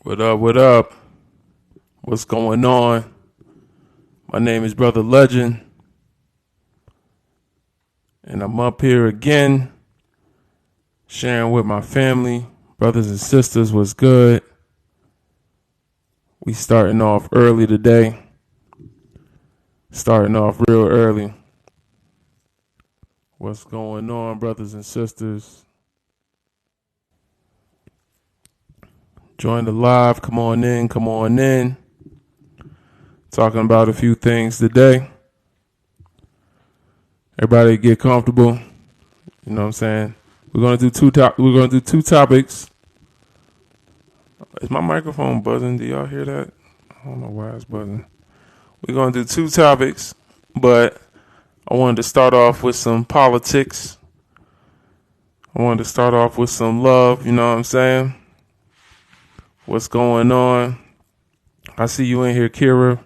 What up? What up? What's going on? My name is Brother Legend, and I'm up here again, sharing with my family, brothers and sisters, what's good. We starting off early today, starting off real early. What's going on, brothers and sisters? Join the live. Come on in. Come on in. Talking about a few things today. Everybody get comfortable. You know what I'm saying? We're gonna do two topics. Is my microphone buzzing? Do y'all hear that? I don't know why it's buzzing. We're gonna do two topics, but I wanted to start off with some politics. I wanted to start off with some love. You know what I'm saying? What's going on? I see you in here, Kira.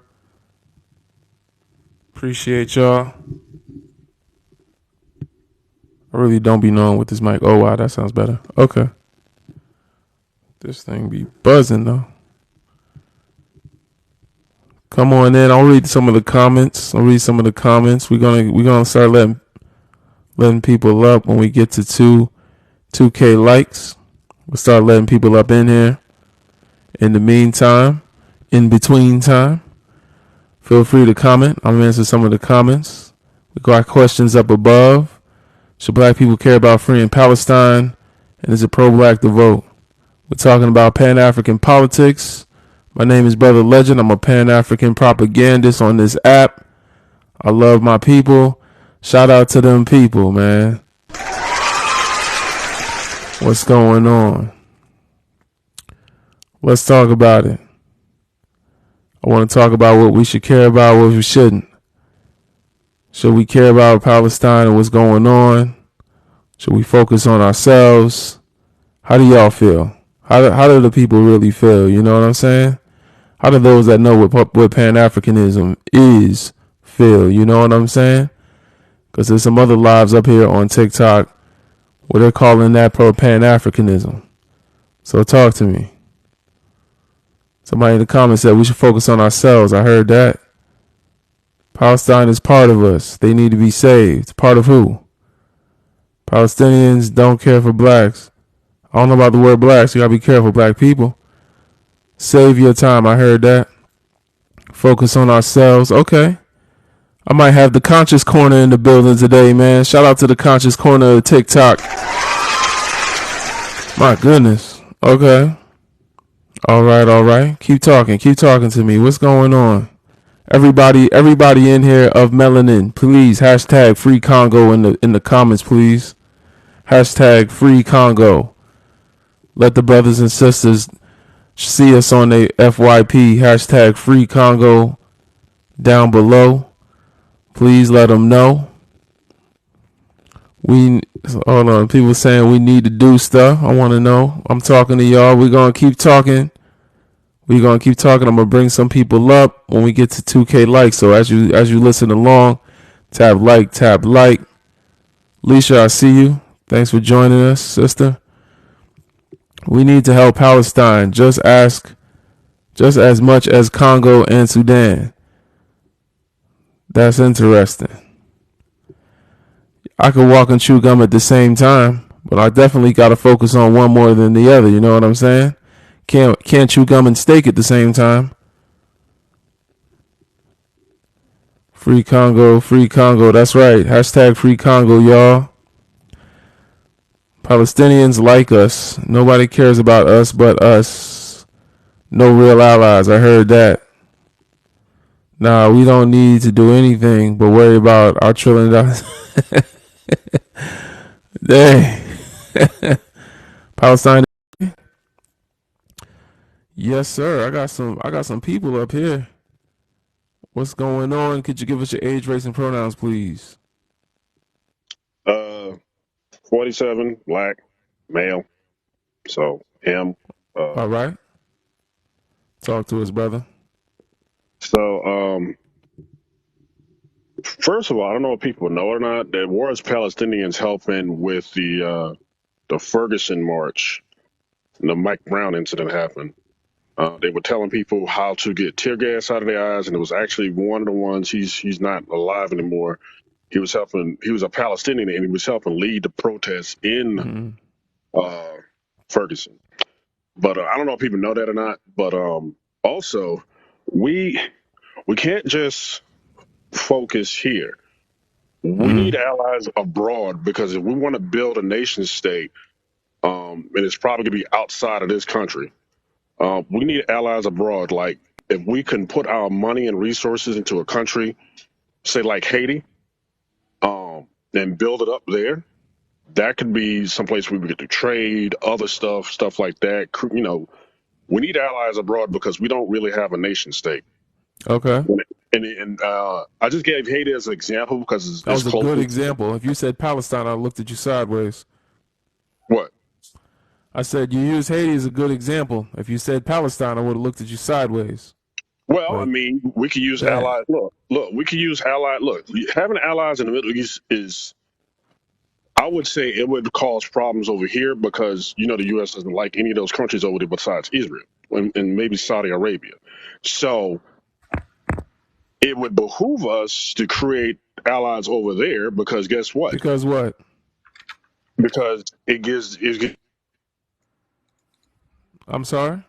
Appreciate y'all. I really don't be knowing with this mic. Oh, wow, that sounds better. Okay. This thing be buzzing, though. Come on in. I'll read some of the comments. We're gonna start letting people up when we get to 2K likes. We'll start letting people up in here. In the meantime, in between time, feel free to comment. I'm gonna answer some of the comments. We got questions up above. Should black people care about freeing Palestine? And is it pro-black to vote? We're talking about Pan-African politics. My name is Brother Legend. I'm a Pan-African propagandist on this app. I love my people. Shout out to them people, man. What's going on? Let's talk about it. I want to talk about what we should care about, what we shouldn't. Should we care about Palestine and what's going on? Should we focus on ourselves? How do y'all feel? How do the people really feel? You know what I'm saying? How do those that know what Pan-Africanism is feel? You know what I'm saying? Because there's some other lives up here on TikTok where they're calling that pro-Pan-Africanism. So talk to me. Somebody in the comments said we should focus on ourselves. I heard that. Palestine is part of us. They need to be saved. Part of who? Palestinians don't care for blacks. I don't know about the word blacks. You gotta be careful, black people. Save your time. I heard that. Focus on ourselves. Okay. I might have the conscious corner in the building today, man. Shout out to the conscious corner of TikTok. My goodness. Okay. All right. Keep talking to me. What's going on? Everybody in here of melanin, please hashtag free Congo in the comments, please. Hashtag free Congo. Let the brothers and sisters see us on the FYP. Hashtag free Congo down below. Please let them know. Hold on. People saying we need to do stuff. I want to know. I'm talking to y'all. We're going to keep talking. I'm going to bring some people up when we get to 2K likes. So as you listen along, tap like. Leisha, I see you. Thanks for joining us, sister. We need to help Palestine just as much as Congo and Sudan. That's interesting. I could walk and chew gum at the same time, but I definitely got to focus on one more than the other. You know what I'm saying? Can't chew gum and steak at the same time. Free Congo. That's right. Hashtag free Congo, y'all. Palestinians like us. Nobody cares about us but us. No real allies. I heard that. Nah, we don't need to do anything but worry about our $1 trillion. Dang. Palestine. Yes, sir. I got some people up here. What's going on? Could you give us your age, race, and pronouns, please? 47, black, male. So him. All right. Talk to us, brother. So first of all, I don't know if people know or not, there was Palestinians helping with the the Ferguson March, and the Mike Brown incident happened. They were telling people how to get tear gas out of their eyes, and it was actually one of the ones. He's not alive anymore. He was helping. He was a Palestinian, and he was helping lead the protests in Mm-hmm. uh, Ferguson. But I don't know if people know that or not. But also, we we can't just focus here. We Mm-hmm. need allies abroad because if we want to build a nation state, and it's probably going to be outside of this country, we need allies abroad. Like if we can put our money and resources into a country, say like Haiti, and build it up there, that could be someplace where we get to trade, other stuff like that. We need allies abroad because we don't really have a nation state. Okay. And I just gave Haiti as an example because That it's was a good closest. example. If you said Palestine, I looked at you sideways. What? I said you use Haiti as a good example. If you said Palestine, I would have looked at you sideways. Well, I But mean, we could use that allies. Look, we could use allies. Look, having allies in the Middle East is, I would say, it would cause problems over here because the U.S. doesn't like any of those countries over there besides Israel and maybe Saudi Arabia. So it would behoove us to create allies over there because guess what? because what? Because it gives. I'm sorry,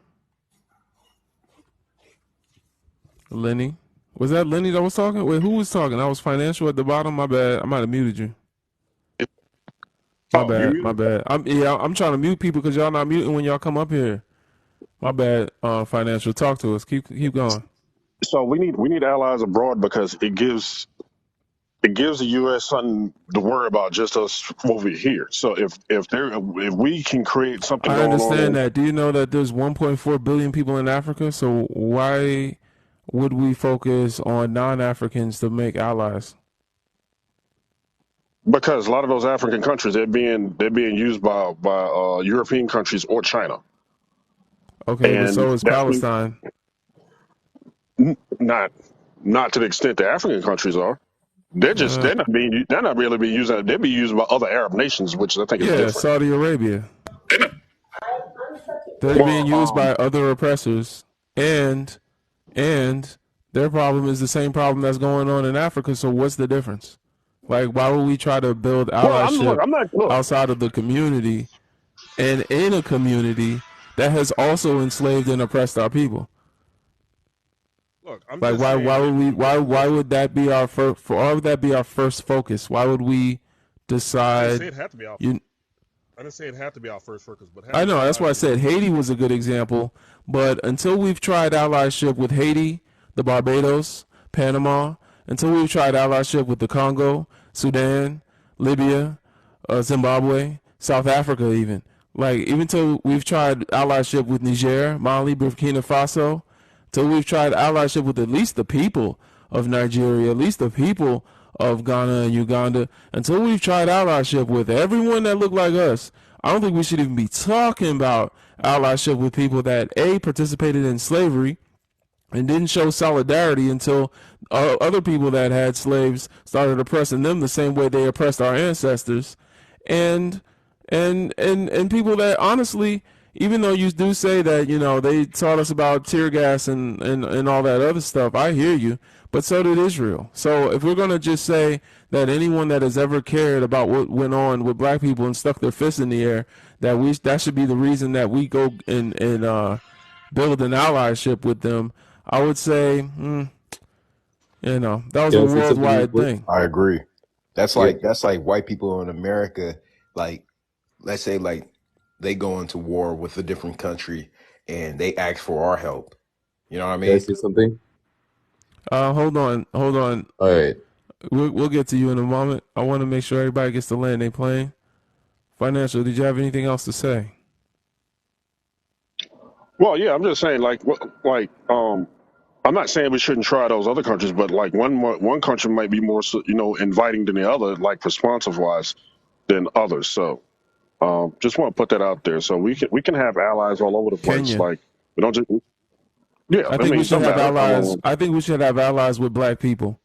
Lenny. Was that Lenny that was talking? Wait, who was talking? I was financial at the bottom. My bad. I might have muted you. My Oh, you bad. My muted. bad. I'm trying to mute people because y'all not muting when y'all come up here. My bad. Financial. Talk to us. Keep going. So we need allies abroad because it gives the U.S. something to worry about just us over here. So if we can create something I going on, understand that. Do you know that there's 1.4 billion people in Africa? So why would we focus on non-Africans to make allies? because a lot of those African countries they're being used by European countries or China, Okay, but and so is that's Palestine. not not to the extent the African countries are. They're just Uh, they're not really being used. They're being used by other Arab nations, which I think is yeah, different. Saudi Arabia. They're being Well, used by other oppressors, and and their problem is the same problem that's going on in Africa. So what's the difference? Like, why would we try to build allyship I'm not look. outside of the community and in a community that has also enslaved and oppressed our people? Look, I'm Like, just why saying why that would we why look, would that be our first? Why would that be our first focus? Why would we I didn't say decide? it had to be our You, I didn't say it had to be our first focus, but I having know that's why allies I in the said Middle Haiti East. was a good example. But until we've tried allyship with Haiti, the Barbados, Panama, until we've tried allyship with the Congo, Sudan, Libya, Zimbabwe, South Africa, even till we've tried allyship with Niger, Mali, Burkina Faso, till we've tried allyship with at least the people of Nigeria, at least the people of Ghana and Uganda, until we've tried allyship with everyone that look like us, I don't think we should even be talking about allyship with people that A, participated in slavery and didn't show solidarity until other people that had slaves started oppressing them the same way they oppressed our ancestors, and and people that honestly, even though you do say that they taught us about tear gas and all that other stuff, I hear you, but so did Israel. So if we're gonna just say that anyone that has ever cared about what went on with black people and stuck their fists in the air, that should be the reason that we go and build an allyship with them, I would say, that was a Can I say something real worldwide quick? thing. I agree. Yeah. That's like white people in America, like let's say like they go into war with a different country and they ask for our help. You know what I Can I mean? say something? Hold on. All right. We'll get to you in a moment. I want to make sure everybody gets to land their plane. Financial, did you have anything else to say? Well, yeah, I'm just saying, I'm not saying we shouldn't try those other countries, but like one country might be more, inviting than the other, like responsive wise than others. So, just want to put that out there. So we can have allies all over the place. Kenya. Like we don't just, yeah. I I think mean, we it should don't have matter. allies. I think we should have allies with black people.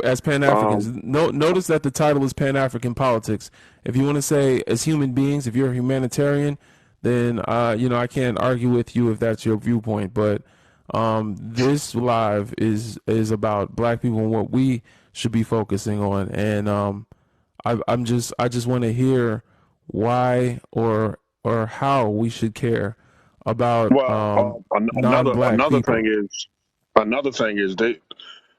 as Pan-Africans. Um, Notice that the title is Pan-African politics. If you want to say as human beings, if you're a humanitarian, then I can't argue with you if that's your viewpoint. But this live is about black people and what we should be focusing on. And I just want to hear why or how we should care about well, non-black people. another thing is they.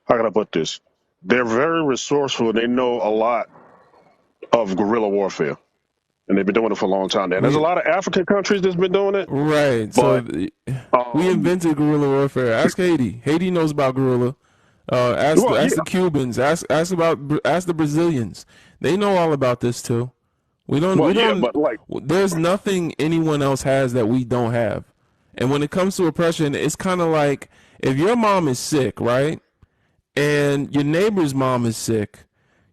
How can I put this? They're very resourceful. They know a lot of guerrilla warfare, and they've been doing it for a long time. Now, there's a We lot of African countries that's been doing it, Right. So but we um, invented guerrilla warfare. Ask Haiti. Haiti knows about guerrilla. well, Ask yeah, the Cubans. Ask the Brazilians. They know all about this too. We don't. well, We yeah, don't. but like, There's nothing anyone else has that we don't have. And when it comes to oppression, it's kind of like if your mom is sick, right, and your neighbor's mom is sick,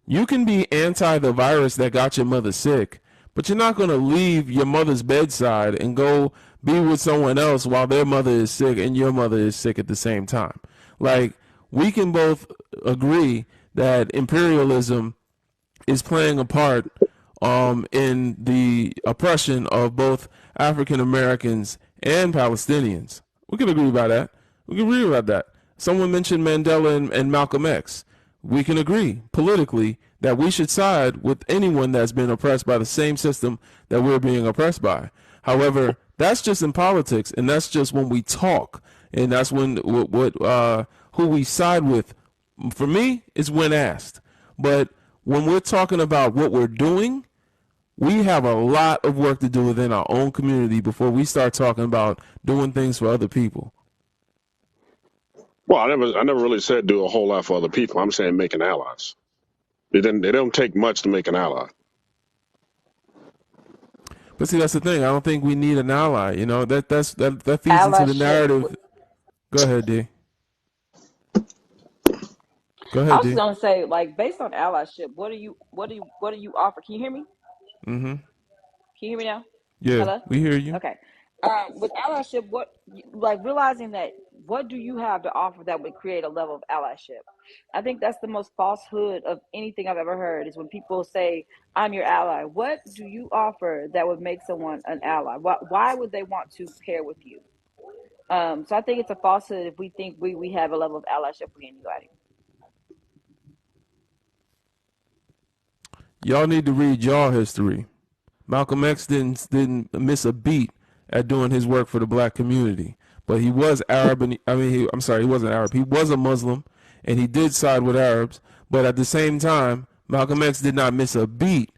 you can be anti the virus that got your mother sick, but you're not going to leave your mother's bedside and go be with someone else while their mother is sick and your mother is sick at the same time. Like, we can both agree that imperialism is playing a part in the oppression of both African Americans and Palestinians. We can agree about that. We can agree about that. Someone mentioned Mandela and Malcolm X. We can agree politically that we should side with anyone that's been oppressed by the same system that we're being oppressed by. However, that's just in politics, and that's just when we talk, and that's when who we side with. For me, is when asked. But when we're talking about what we're doing, we have a lot of work to do within our own community before we start talking about doing things for other people. well, I never really said do a whole lot for other people. I'm saying making allies. It don't take much to make an ally. But see, that's the thing. I don't think we need an ally. That feeds into the Allyship. narrative. Go ahead, D. Go I ahead, was D. gonna say, like, based on allyship, what do you offer? Can you hear me? Mm-hmm. Can you hear me now? Yeah, Hello? we hear you. Okay. With allyship, like realizing that, what do you have to offer that would create a level of allyship? I think that's the most falsehood of anything I've ever heard is when people say, I'm your ally. What do you offer that would make someone an ally? Why would they want to pair with you? So I think it's a falsehood if we think we have a level of allyship with anybody. Y'all need to read y'all history. Malcolm X didn't miss a beat at doing his work for the black community, but he was Arab, and I'm sorry, he wasn't Arab. He was a Muslim, and he did side with Arabs. But at the same time, Malcolm X did not miss a beat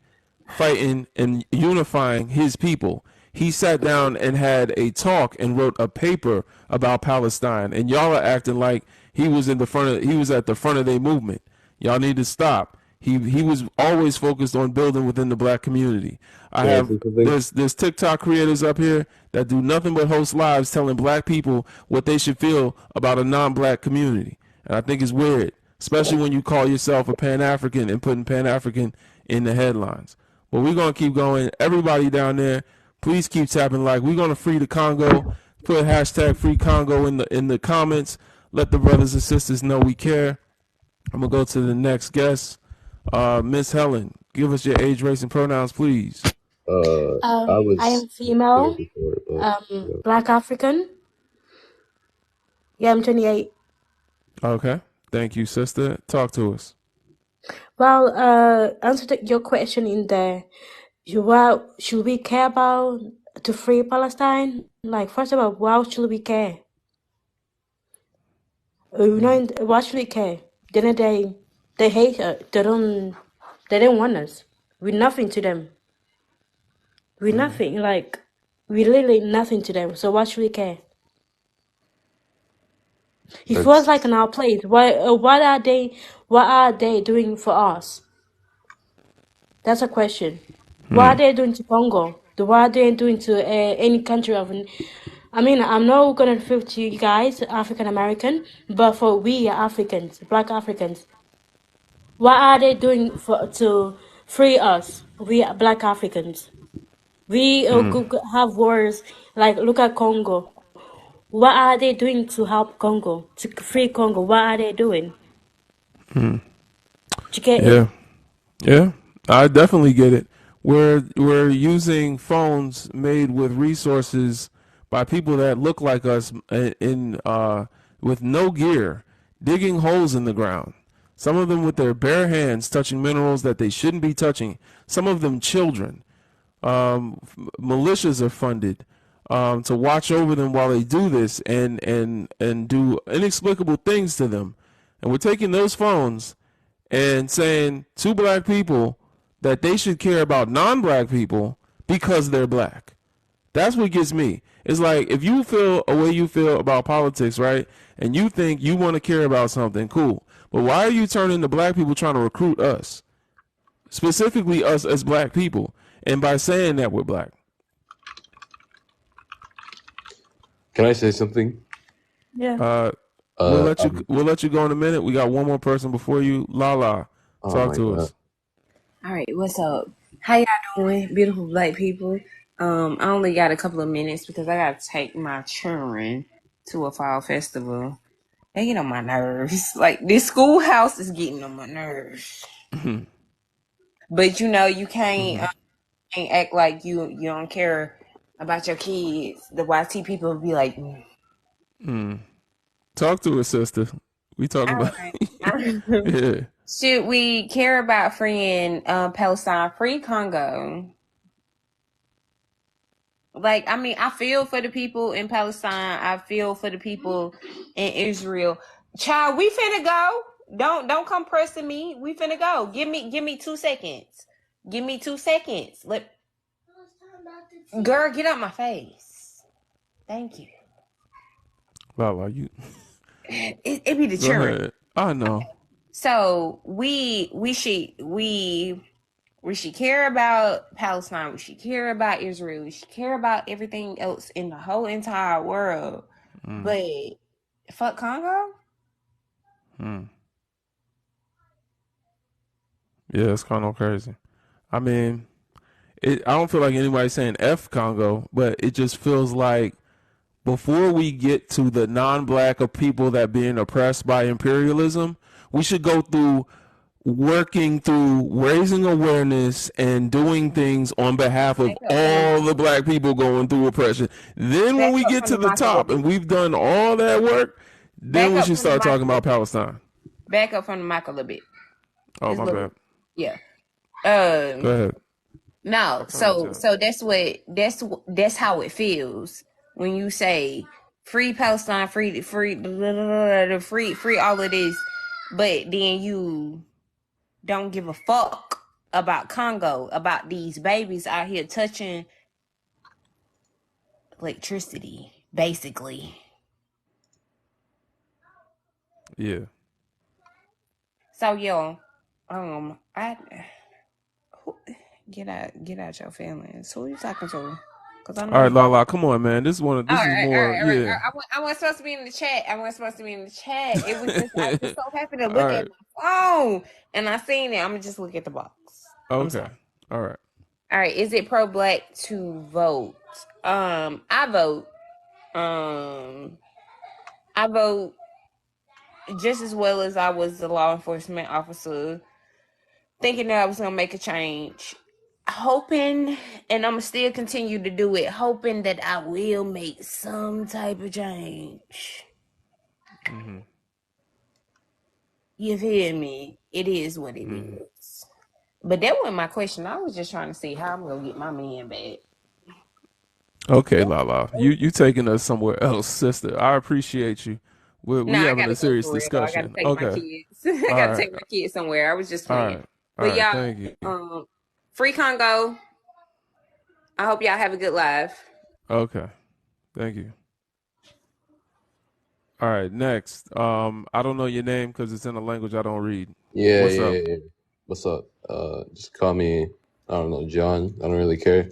fighting and unifying his people. He sat down and had a talk and wrote a paper about Palestine, and y'all are acting like he was at the front of their movement. Y'all need to stop. He was always focused on building within the black community. Yeah, this is it. There's TikTok creators up here that do nothing but host lives telling black people what they should feel about a non-black community, and I think it's weird, especially when you call yourself a Pan-African and putting Pan-African in the headlines. But we're gonna keep going. Everybody down there, please keep tapping like. We're gonna free the Congo. Put hashtag free Congo in the comments. Let the brothers and sisters know we care. I'm gonna go to the next guest. Miss Helen, give us your age, race, and pronouns, please. I I was am there female, before, but yeah. Black African. Yeah, I'm 28. Okay. Thank you, sister. Talk to us. Well, answer your question in there. Should we care about to free Palestine? Like, first of all, why should we care? Why should we care? Didn't they hate us? They didn't want us. We're nothing to them. We're nothing. Like, we're literally nothing to them. So why should we care? If it was That's like in our place, what are they doing for us? That's a question. What are they doing to Congo? What are they doing to any country of? I mean, I'm not gonna refer to you guys, African American, but for we Africans, Black Africans, what are they doing to free us? We are Black Africans. We have wars like look at Congo. What are they doing to help Congo, to free Congo? What are they doing? Did you get Yeah. it? Yeah. I definitely get it. We're using phones made with resources by people that look like us in with no gear, digging holes in the ground. Some of them with their bare hands touching minerals that they shouldn't be touching. Some of them children. Militias are funded to watch over them while they do this and do inexplicable things to them. And we're taking those phones and saying to black people that they should care about non-black people because they're black. That's what gets me. It's like if you feel a way you feel about politics, right, and you think you want to care about something, cool. But why are you turning to black people trying to recruit us, specifically us as black people, and by saying that we're black? Can I say something? Yeah. We'll let you go in a minute. We got one more person before you. Lala, Oh talk my to God. us. All right, what's up? How y'all doing, beautiful black people? I only got a couple of minutes because I gotta take my children to a fall festival. They get on my nerves. Like this schoolhouse is getting on my nerves. But you know, you can't act like you don't care about your kids. The YT people will be like, Talk to us, sister. We talking all about right. yeah. Should we care about freeing Palestine, free Congo? Like, I mean, I feel for the people in Palestine. I feel for the people in Israel. Child, we finna go. Don't come pressing me. We finna go. Give me 2 seconds. Give me 2 seconds. Girl, get out my face. Thank you. Lala, you It be the go children. ahead. I know. So we should care about Palestine. We should care about Israel. We should care about everything else in the whole entire world. But fuck Congo? Yeah, it's kind of crazy. I mean, I don't feel like anybody's saying F Congo, but it just feels like before we get to the non-black of people that being oppressed by imperialism, we should go through working through raising awareness and doing things on behalf of all the black people going through oppression. Then when Back we up get from to the the mic a little top bit. and we've done all that work, then Back we up should from the start mic talking a about little bit. Palestine. Back up from the mic a little bit. Oh, Just my a little bad. bit. Yeah. Go ahead. No, so that's how it feels when you say free Palestine, free all of this, but then you don't give a fuck about Congo, about these babies out here touching electricity, basically. Yeah. So yo, get out your feelings. Who are you talking to? Because I know All right, you. Lala, come on, man. This is more, All right. yeah. I wasn't supposed to be in the chat. It was just I just so happened to All look right. at my phone and I seen it. I'm gonna just look at the box. I'm Okay. sorry. All right. All right. Is it pro black to vote? I vote. I vote just as well as I was a law enforcement officer, thinking that I was gonna make a change. Hoping, and I'm gonna still continue to do it, hoping that I will make some type of change. You hear me? It is what it is. But that wasn't my question. I was just trying to see how I'm gonna get my man back. Okay, Lala. You taking us somewhere else, sister. I appreciate you. We Nah, I having a gotta go serious for real though. I gotta discussion. take my Okay. kids. I All gotta right. take my kids somewhere. I was just All playing. right. All But right. y'all, Thank you. free Congo. I hope y'all have a good life. Okay. Thank you. All right. Next. I don't know your name because it's in a language I don't read. Yeah, What's yeah, up? yeah. What's up? Just call me, I don't know, John. I don't really care.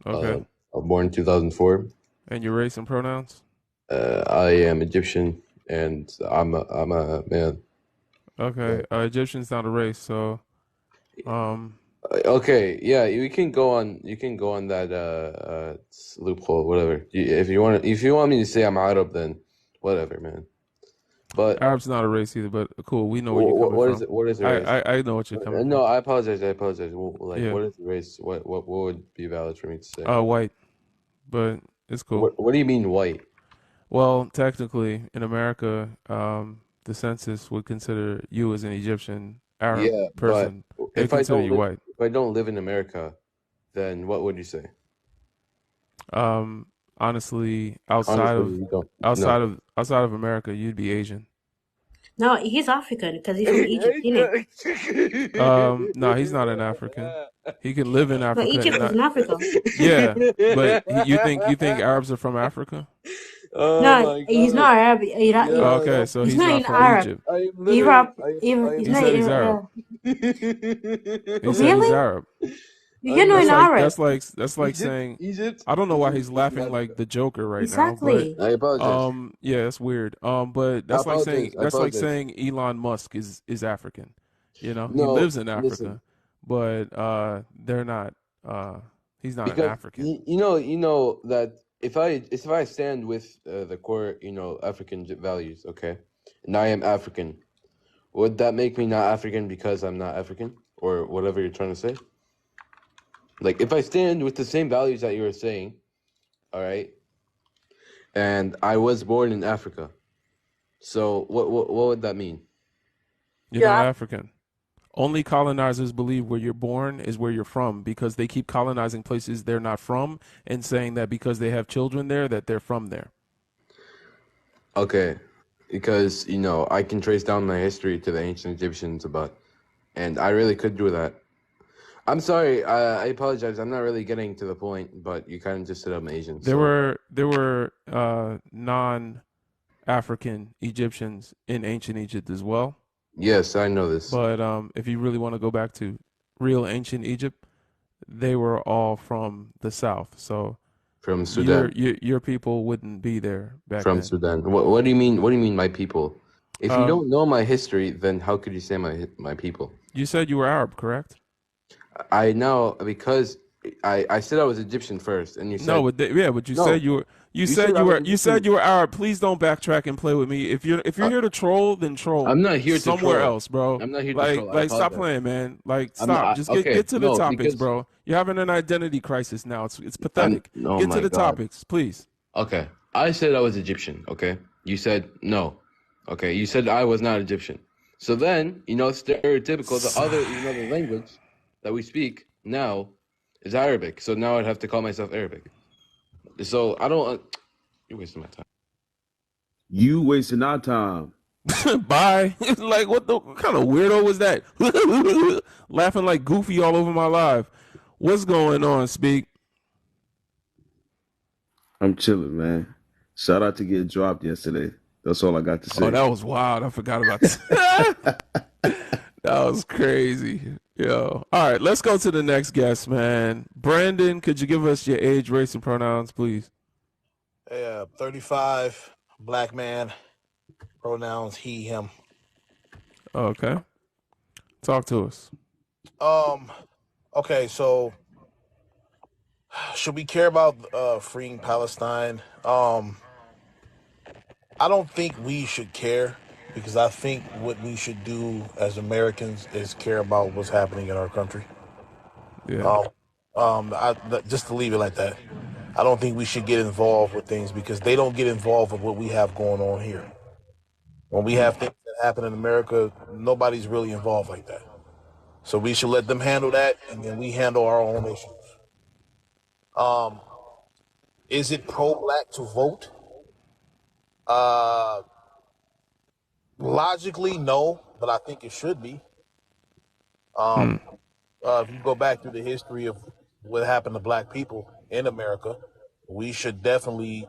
Okay. I was born in 2004. And your race and pronouns? I am Egyptian, and I'm a man. Okay. Egyptian's not a race, so Okay, yeah, you can go on. You can go on that loophole, whatever. If you want me to say I'm Arab, then whatever, man. But Arab's not a race either, but cool. We know where you're coming what is from. it? What is a race? I know what you're coming No, from. I apologize. I apologize. Like, Yeah. what is a race? What would be valid for me to say? White, but it's cool. What do you mean white? Well, technically, in America, the census would consider you as an Egyptian Arab Yeah, but person. They consider you white. if I don't live in America, then what would you say? Honestly, Honestly, you don't. No. outside of America, you'd be Asian. No, he's African because he's from Egypt, innit? No, he's not an African. He can live in But Africa and Egypt is not. in Africa. Yeah, but you think Arabs are from Africa? Oh No, my he's God. not Arab. Yeah, Okay, so He's he's not not in from Arab. Egypt. I am Iraq. literally. He's He not. said he's Arab. He said he's Really? Arab. You're not I'm in Arab. That's like saying Egypt. I don't know why Egypt he's is laughing not like the Joker right now, but Exactly. I apologize. yeah, that's weird. But I apologize. I that's like apologize. saying Elon Musk is African. You know, he No, lives in listen. Africa, but they're not. He's not an Because African. you know that if I stand with the core African values, okay, and I am African, would that make me not African because I'm not African or whatever you're trying to say? Like if I stand with the same values that you were saying, all right, and I was born in Africa, so what would that mean? You're not African. Only colonizers believe where you're born is where you're from because they keep colonizing places they're not from and saying that because they have children there that they're from there. Okay, because I can trace down my history to the ancient Egyptians and I really could do that. I'm sorry, I apologize. I'm not really getting to the point, but you kind of just said I'm Asian. There were non-African Egyptians in ancient Egypt as well. Yes, I know this. But if you really want to go back to real ancient Egypt, they were all from the south. So from Sudan. Your people wouldn't be there back from then. Sudan. What do you mean? What do you mean, my people? If you don't know my history, then how could you say my people? You said you were Arab, correct? I know because I said I was Egyptian first, and you said no, but you said you were. You said you were Arab. Please don't backtrack and play with me. If you're here to troll, then troll. I'm not here to somewhere troll. else, bro. I'm not here to troll. Like stop playing, man. Like stop. Not, Just okay, get to the topics, because, bro. You're having an identity crisis now. It's pathetic. Get to the topics, please. Okay, I said I was Egyptian. Okay, you said no. Okay, you said I was not Egyptian. So then stereotypical. The other the language that we speak now is Arabic. So now I'd have to call myself Arabic. So I don't. You're wasting my time. You wasting our time. Bye. Like what kind of weirdo was that? Laughing like Goofy all over my live. What's going on, Speak? I'm chilling, man. Shout out to get dropped yesterday. That's all I got to say. Oh, that was wild. I forgot about that. That was crazy. Yo. All right, let's go to the next guest, man. Brandon, could you give us your age, race, and pronouns, please? Yeah, 35, black man, pronouns he, him. Okay. Talk to us. Okay, so should we care about freeing Palestine? I don't think we should care because I think what we should do as Americans is care about what's happening in our country. Yeah. Just to leave it like that. I don't think we should get involved with things because they don't get involved with what we have going on here. When we have things that happen in America, nobody's really involved like that. So we should let them handle that, and then we handle our own issues. Is it pro-black to vote? Logically, no, but I think it should be. If you go back through the history of what happened to black people in America, we should definitely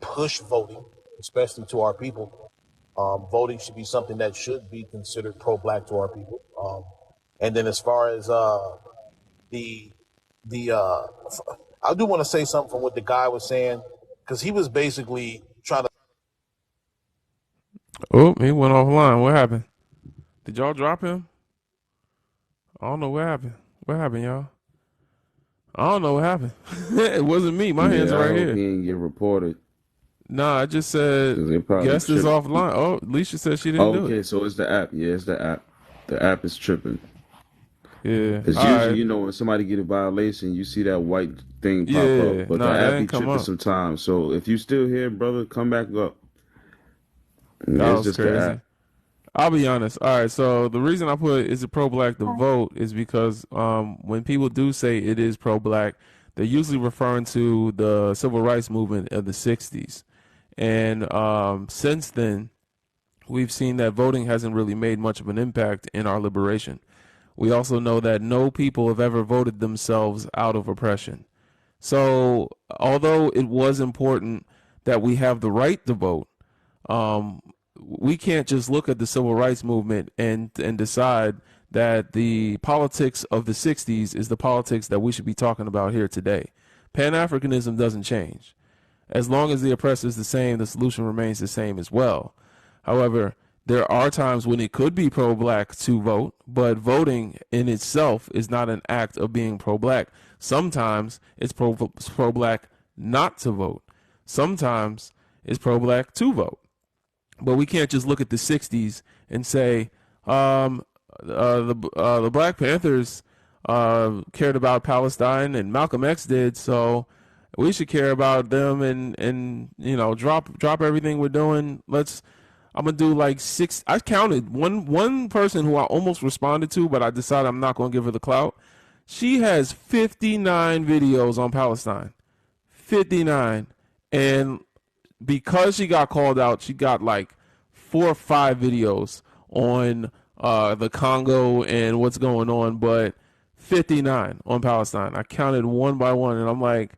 push voting, especially to our people. Voting should be something that should be considered pro-black to our people. And then as far as I do want to say something from what the guy was saying, because he was basically trying to. Oh, he went offline. What happened? Did y'all drop him? I don't know what happened. What happened, y'all? I don't know what happened. It wasn't me. My hands are right here. He didn't get reported. Nah, I just said 'Cause they probably guest is tripping. offline. Oh, Alicia said she didn't Oh, do it. okay, so it's the app. Yeah, it's the app. The app is tripping. Yeah. Because All usually, right. when somebody get a violation, you see that white thing pop up. Yeah. But the Nah, that app be ain't come tripping up. sometimes. So if you still here, brother, come back up. That It's was just the crazy. app. I'll be honest. All right, so the reason I put is it pro-black to vote is because when people do say it is pro-black, they're usually referring to the civil rights movement of the '60s, and since then we've seen that voting hasn't really made much of an impact in our liberation. We also know that no people have ever voted themselves out of oppression. So although it was important that we have the right to vote, um, we can't just look at the civil rights movement and decide that the politics of the '60s is the politics that we should be talking about here today. Pan Africanism doesn't change. As long as the oppressor is the same, the solution remains the same as well. However, there are times when it could be pro-black to vote, but voting in itself is not an act of being pro-black. Sometimes it's pro-black not to vote. Sometimes it's pro-black to vote. But we can't just look at the '60s and say the Black Panthers cared about Palestine and Malcolm X did, so we should care about them and drop everything we're doing. I'm gonna do like six. I counted one person who I almost responded to, but I decided I'm not gonna give her the clout. She has 59 videos on Palestine. 59, and because she got called out, she got like 4 or 5 videos on the Congo and what's going on, but 59 on Palestine. I counted one by one, and I'm like,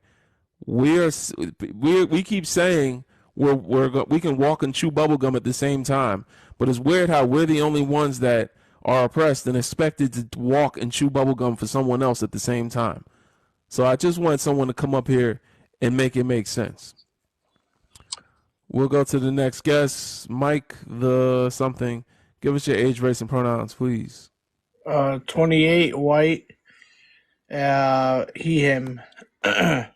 we keep saying we can walk and chew bubblegum at the same time, but it's weird how we're the only ones that are oppressed and expected to walk and chew bubblegum for someone else at the same time. So I just want someone to come up here and make it make sense. We'll go to the next guest, Mike the something. Give us your age, race, and pronouns, please. 28, white, he, him. I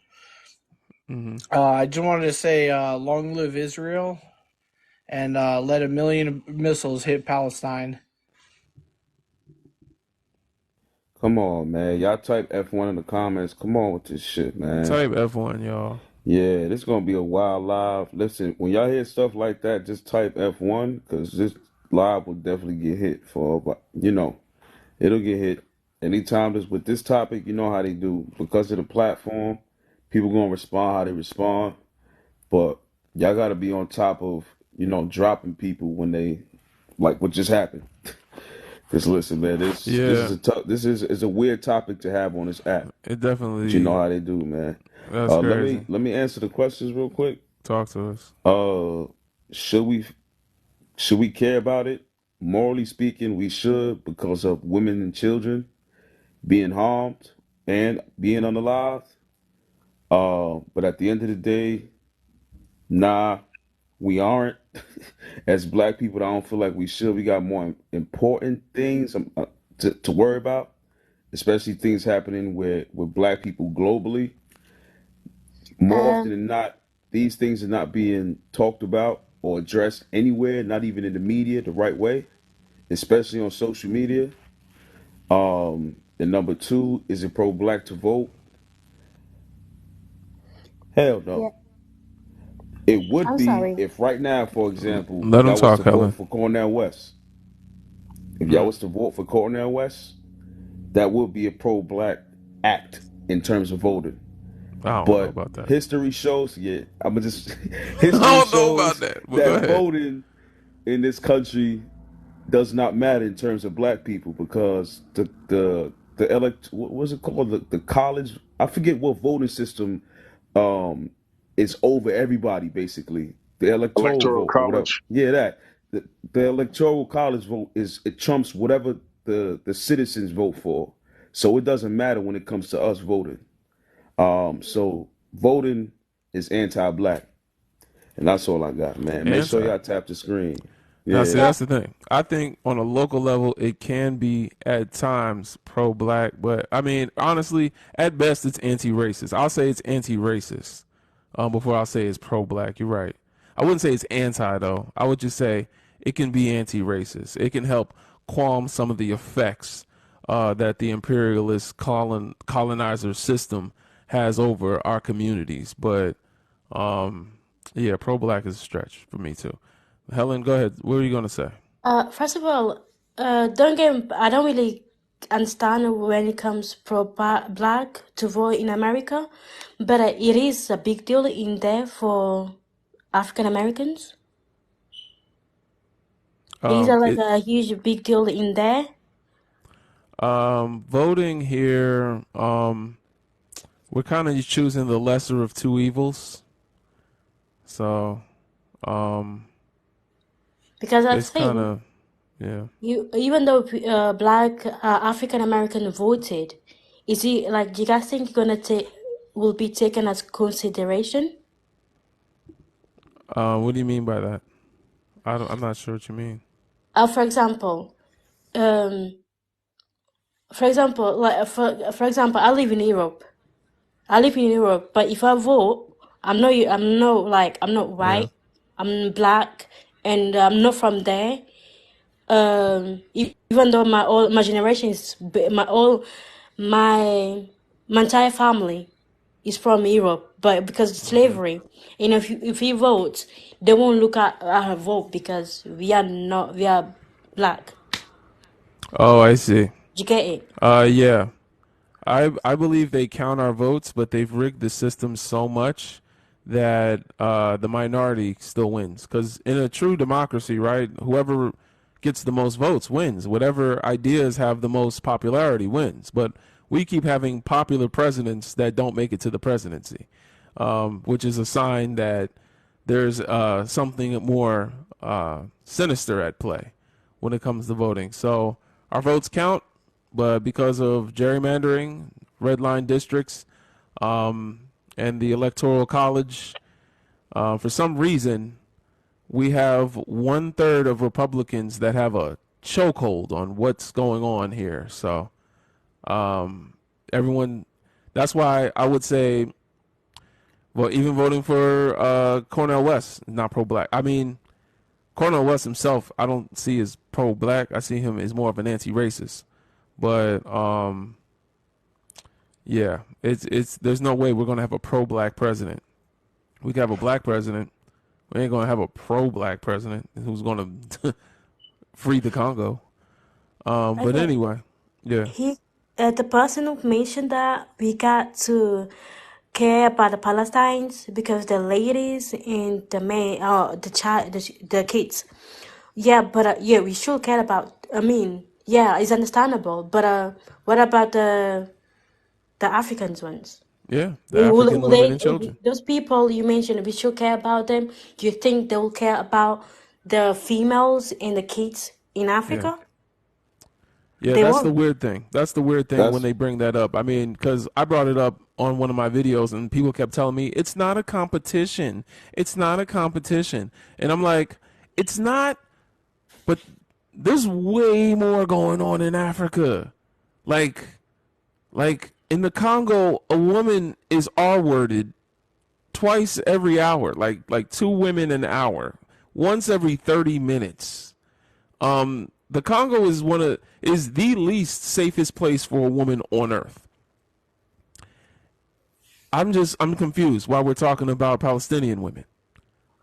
just wanted to say long live Israel and let 1 million missiles hit Palestine. Come on, man. Y'all type F1 in the comments. Come on with this shit, man. Type F1, y'all. Yeah, this is going to be a wild live. Listen, when y'all hear stuff like that, just type F1 because this live will definitely get hit for, it'll get hit. Anytime this with this topic, you know how they do. Because of the platform, people going to respond how they respond. But y'all got to be on top of, dropping people when they, like what just happened. Because listen, man, this is a weird topic to have on this app. It definitely. But you know how they do, man. That's crazy. Let me answer the questions real quick. Talk to us. Should we care about it? Morally speaking, we should because of women and children being harmed and being unalived. But at the end of the day, nah, we aren't. As black people, I don't feel like we should. We got more important things to worry about, especially things happening with black people globally. More often than not, these things are not being talked about or addressed anywhere, not even in the media the right way, especially on social media. And number 2, is it pro-black to vote? Hell no. Yeah, It would I'm be sorry. if right now, for example, Let him y'all was talk, to vote Helen. for Cornel West. If y'all was to vote for Cornel West, that would be a pro-black act in terms of voting. I don't know But about that. history shows, history I don't know about shows that. But go that ahead. voting in this country does not matter in terms of black people because what was it called, the college, I forget what voting system is over everybody basically, the electoral Electoral vote or whatever. college. Yeah, that the electoral college vote it trumps whatever the citizens vote for, so it doesn't matter when it comes to us voting. So voting is anti-black, and that's all I got, man. Make sure y'all tap the screen. Now, see, Yeah. that's the thing. I think on a local level, it can be at times pro-black, but I mean, honestly, at best, it's anti-racist. I'll say it's anti-racist before I'll say it's pro-black. You're right. I wouldn't say it's anti though. I would just say it can be anti-racist. It can help calm some of the effects that the imperialist colonizer system has over our communities. But yeah, pro-black is a stretch for me too. Helen, go ahead. What were you gonna say? First of all, I don't really understand when it comes pro black to vote in America, but it is a big deal in there for African Americans. Is there like It a huge big deal in there? voting here. We're kind of choosing the lesser of two evils. So Because I it's kind think of yeah. even though black African American voted, is it like do you guys think gonna take will be taken as consideration? What do you mean by that? I'm not sure what you mean. For example, um, for example, I live in Europe. I live in Europe, but if I vote, I'm not Yeah. white. I'm black, and I'm not from there. Even though my generation is my my entire family is from Europe, but because of Hmm. slavery, and if he votes, they won't look at her vote because we are black. Oh, I see. You get it? Yeah. I believe they count our votes, but they've rigged the system so much that the minority still wins. Because in a true democracy, right, whoever gets the most votes wins. Whatever ideas have the most popularity wins. But we keep having popular presidents that don't make it to the presidency, which is a sign that there's something more sinister at play when it comes to voting. So our votes count, but because of gerrymandering, red line districts, and the electoral college, for some reason, we have 1/3 of Republicans that have a chokehold on what's going on here. So everyone, that's why I would say, well, even voting for Cornel West is not pro-black. I mean, Cornel West himself, I don't see as pro-black. I see him as more of an anti-racist. But yeah, it's there's no way we're gonna have a pro-black president. We can have a black president. We ain't gonna have a pro-black president who's gonna free the Congo. But Okay. anyway, yeah, He, the person who mentioned that we got to care about the Palestinians because the ladies and the men, the child, the kids. Yeah, but yeah, we should care about. I mean, yeah, it's understandable. But what about the Africans ones? yeah, the African women and Will children. those people you mentioned, we should care about them. Do you think they will care about the females and the kids in Yeah. Africa? Yeah, They that's the won't. weird thing. That's the weird thing when That's they bring that up. I mean, because I brought it up on one of my videos and people kept telling me, it's not a competition. It's not a competition. And I'm like, it's not, but there's way more going on in Africa. Like, like in the Congo, a woman is R-worded twice every hour, like two women an hour, once every 30 minutes. The Congo is the least safest place for a woman on earth. I'm confused why we're talking about Palestinian women.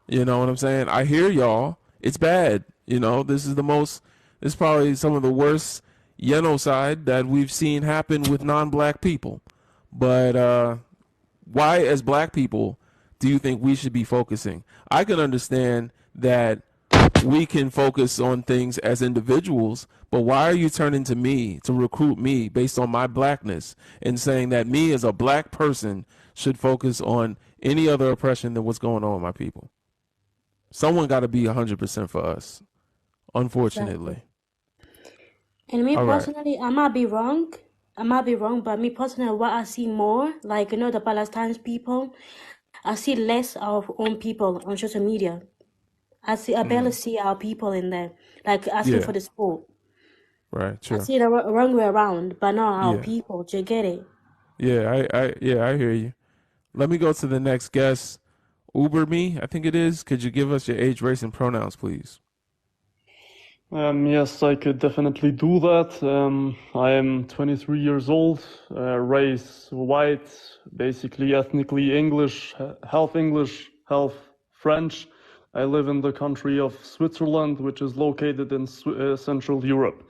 You know what I'm saying? I hear y'all. It's bad. You know, this is probably some of the worst genocide that we've seen happen with non-black people. But why, as black people, do you think we should be focusing? I can understand that we can focus on things as individuals, but why are you turning to me to recruit me based on my blackness and saying that me as a black person should focus on any other oppression than what's going on with my people? Someone got to be 100% for us, Exactly. unfortunately. And me All right. personally, I might be wrong. I might be wrong, but me personally, what I see more, like the Palestinian people, I see less of our own people on social media. I barely Mm, see our people in there, like asking yeah. for the sport. Right. I Sure. see the wrong way around, but not our Yeah. people. Do you get it? Yeah. I hear you. Let me go to the next guest. Uber me, I think it is. Could you give us your age, race, and pronouns, please? Yes, I could definitely do that. I am 23 years old, race white, basically ethnically English, half French. I live in the country of Switzerland, which is located in Central Europe.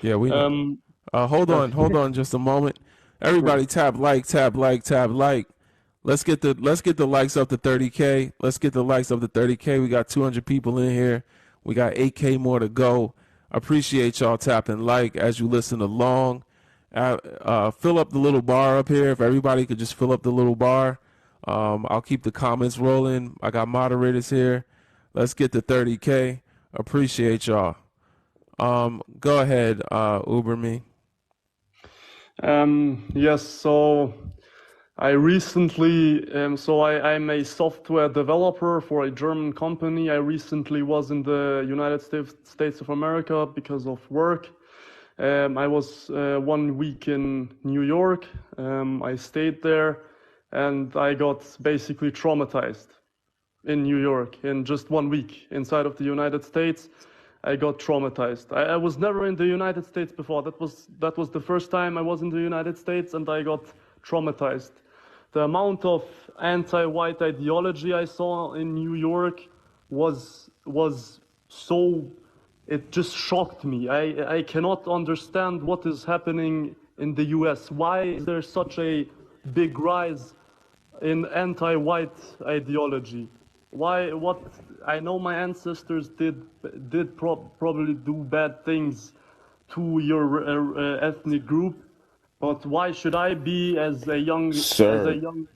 Yeah, we know. Hold on just a moment. Everybody tap like, tap like, tap like. Let's get the likes up to 30K. Let's get the likes up to 30K. We got 200 people in here. We got 8K more to go. I appreciate y'all tapping like as you listen along. Fill up the little bar up here. If everybody could just fill up the little bar. I'll keep the comments rolling. I got moderators here. Let's get to 30K. Appreciate y'all. Go ahead, Uber me. Yes, so I recently, I'm a software developer for a German company. I recently was in the United States of America because of work. I was 1 week in New York. I stayed there and I got basically traumatized in New York in just 1 week inside of the United States. I got traumatized. I was never in the United States before. That was the first time I was in the United States and I got traumatized. The amount of anti-white ideology I saw in New York was so, it just shocked me. I cannot understand what is happening in the US. Why is there such a big rise in anti-white ideology? Why? What? I know my ancestors did probably do bad things to your ethnic group, but why should I be as a young Sir, can you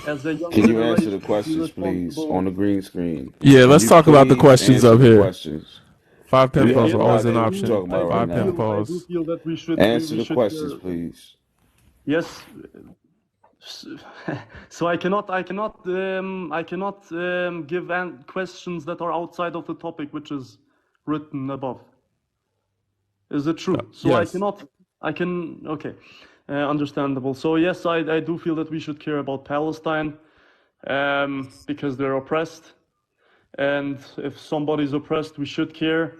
answer generation the be questions, please, on responsible? the green screen? Yeah, Can let's you talk about the please questions answer up the here. questions? 5 pen We pals have are no always idea an what you're option. talking about right 5 pen now. I do pause. feel that Answer we the should questions, care. please. Yes. So I cannot give questions that are outside of the topic which is written above. Is it true? So Yes. okay, understandable. So yes, I do feel that we should care about Palestine, because they're oppressed, and if somebody's oppressed, we should care,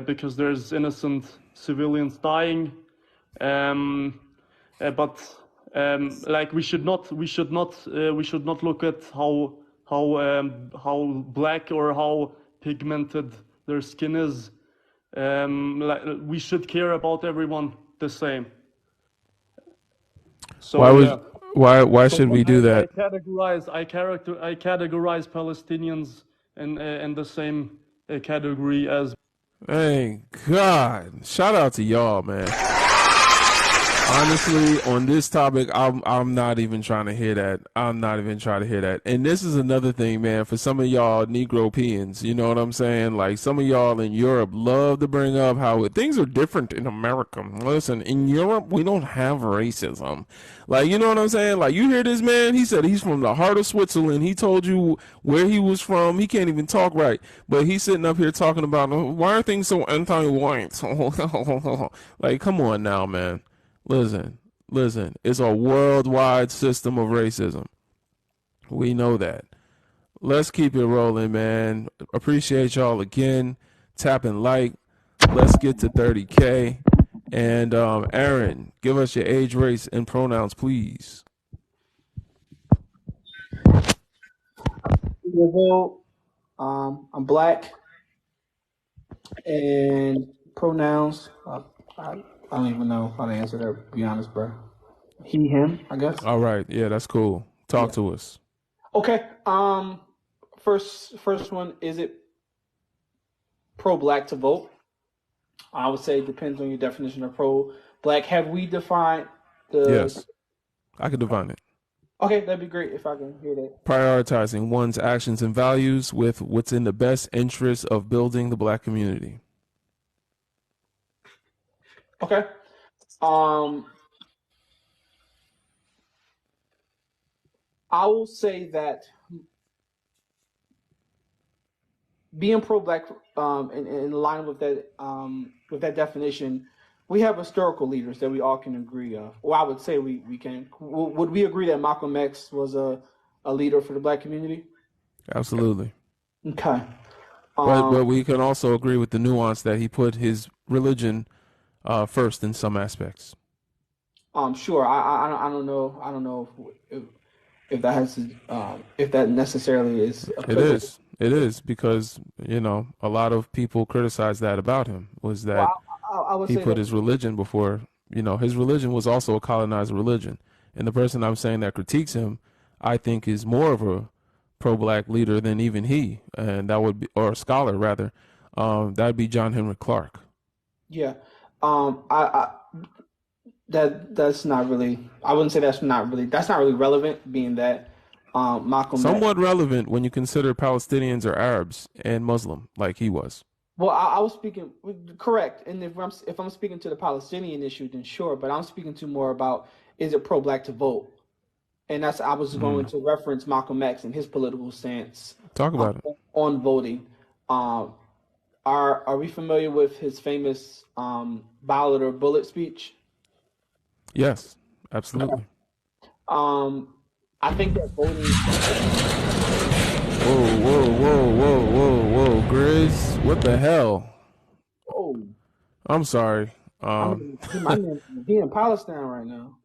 because there's innocent civilians dying. But like we should not look at how black or how pigmented their skin is. Like, we should care about everyone the same. So yeah. Why So should we do I that? categorize Palestinians in the same category as. Thank God. Shout out to y'all, man. Honestly, on this topic, I'm not even trying to hear that. I'm not even trying to hear that. And this is another thing, man, for some of y'all Negropeans, you know what I'm saying? Like some of y'all in Europe love to bring up how things are different in America. Listen, in Europe, we don't have racism. Like, you know what I'm saying? Like, you hear this man, he said he's from the heart of Switzerland. He told you where he was from. He can't even talk right. But he's sitting up here talking about, why are things so anti-white? Like, come on now, man. Listen, it's a worldwide system of racism. We know that. Let's keep it rolling, man. Appreciate y'all again. Tapping like. Let's get to 30K. And Aaron, give us your age, race, and pronouns, please. Well, I'm black, and pronouns. I don't even know how to answer that. To be honest, bro. He, him. I guess. All right. Yeah, that's cool. Talk Yeah. to us. Okay. First one. Is it pro-black to vote? I would say it depends on your definition of pro-black. Have we defined the? Yes, I can define it. Okay, that'd be great if I can hear that. Prioritizing one's actions and values with what's in the best interest of building the black community. Okay. I will say that being pro-black, in line with that definition, we have historical leaders that we all can agree of. Well, I would say we can. Would we agree that Malcolm X was a leader for the black community? Absolutely. Okay. But we can also agree with the nuance that he put his religion first in some aspects. Sure. I don't know if that has to, if that necessarily is It applicable. is. It is because, a lot of people criticize that about him was Well, that I would he say put that. his religion before, his religion was also a colonized religion. And the person I'm saying that critiques him, I think is more of a pro-black leader than even he, and that would be, or a scholar rather, that'd be John Henry Clark. Yeah. I that's not really. I wouldn't say that's not really relevant, being that Malcolm X. Somewhat relevant when you consider Palestinians or Arabs and Muslim, like he was. Well, I was speaking correct, and if I'm speaking to the Palestinian issue, then sure. But I'm speaking to more about, is it pro-black to vote? And that's, I was going to reference Malcolm X and his political stance Talk about it. on voting. Um, are we familiar with his famous ballot or bullet speech? Yes, absolutely. Um, I think that voting. Whoa, whoa, whoa, whoa, whoa, whoa, Grizz, what the hell? Oh, I'm sorry. my man, he in Palestine right now.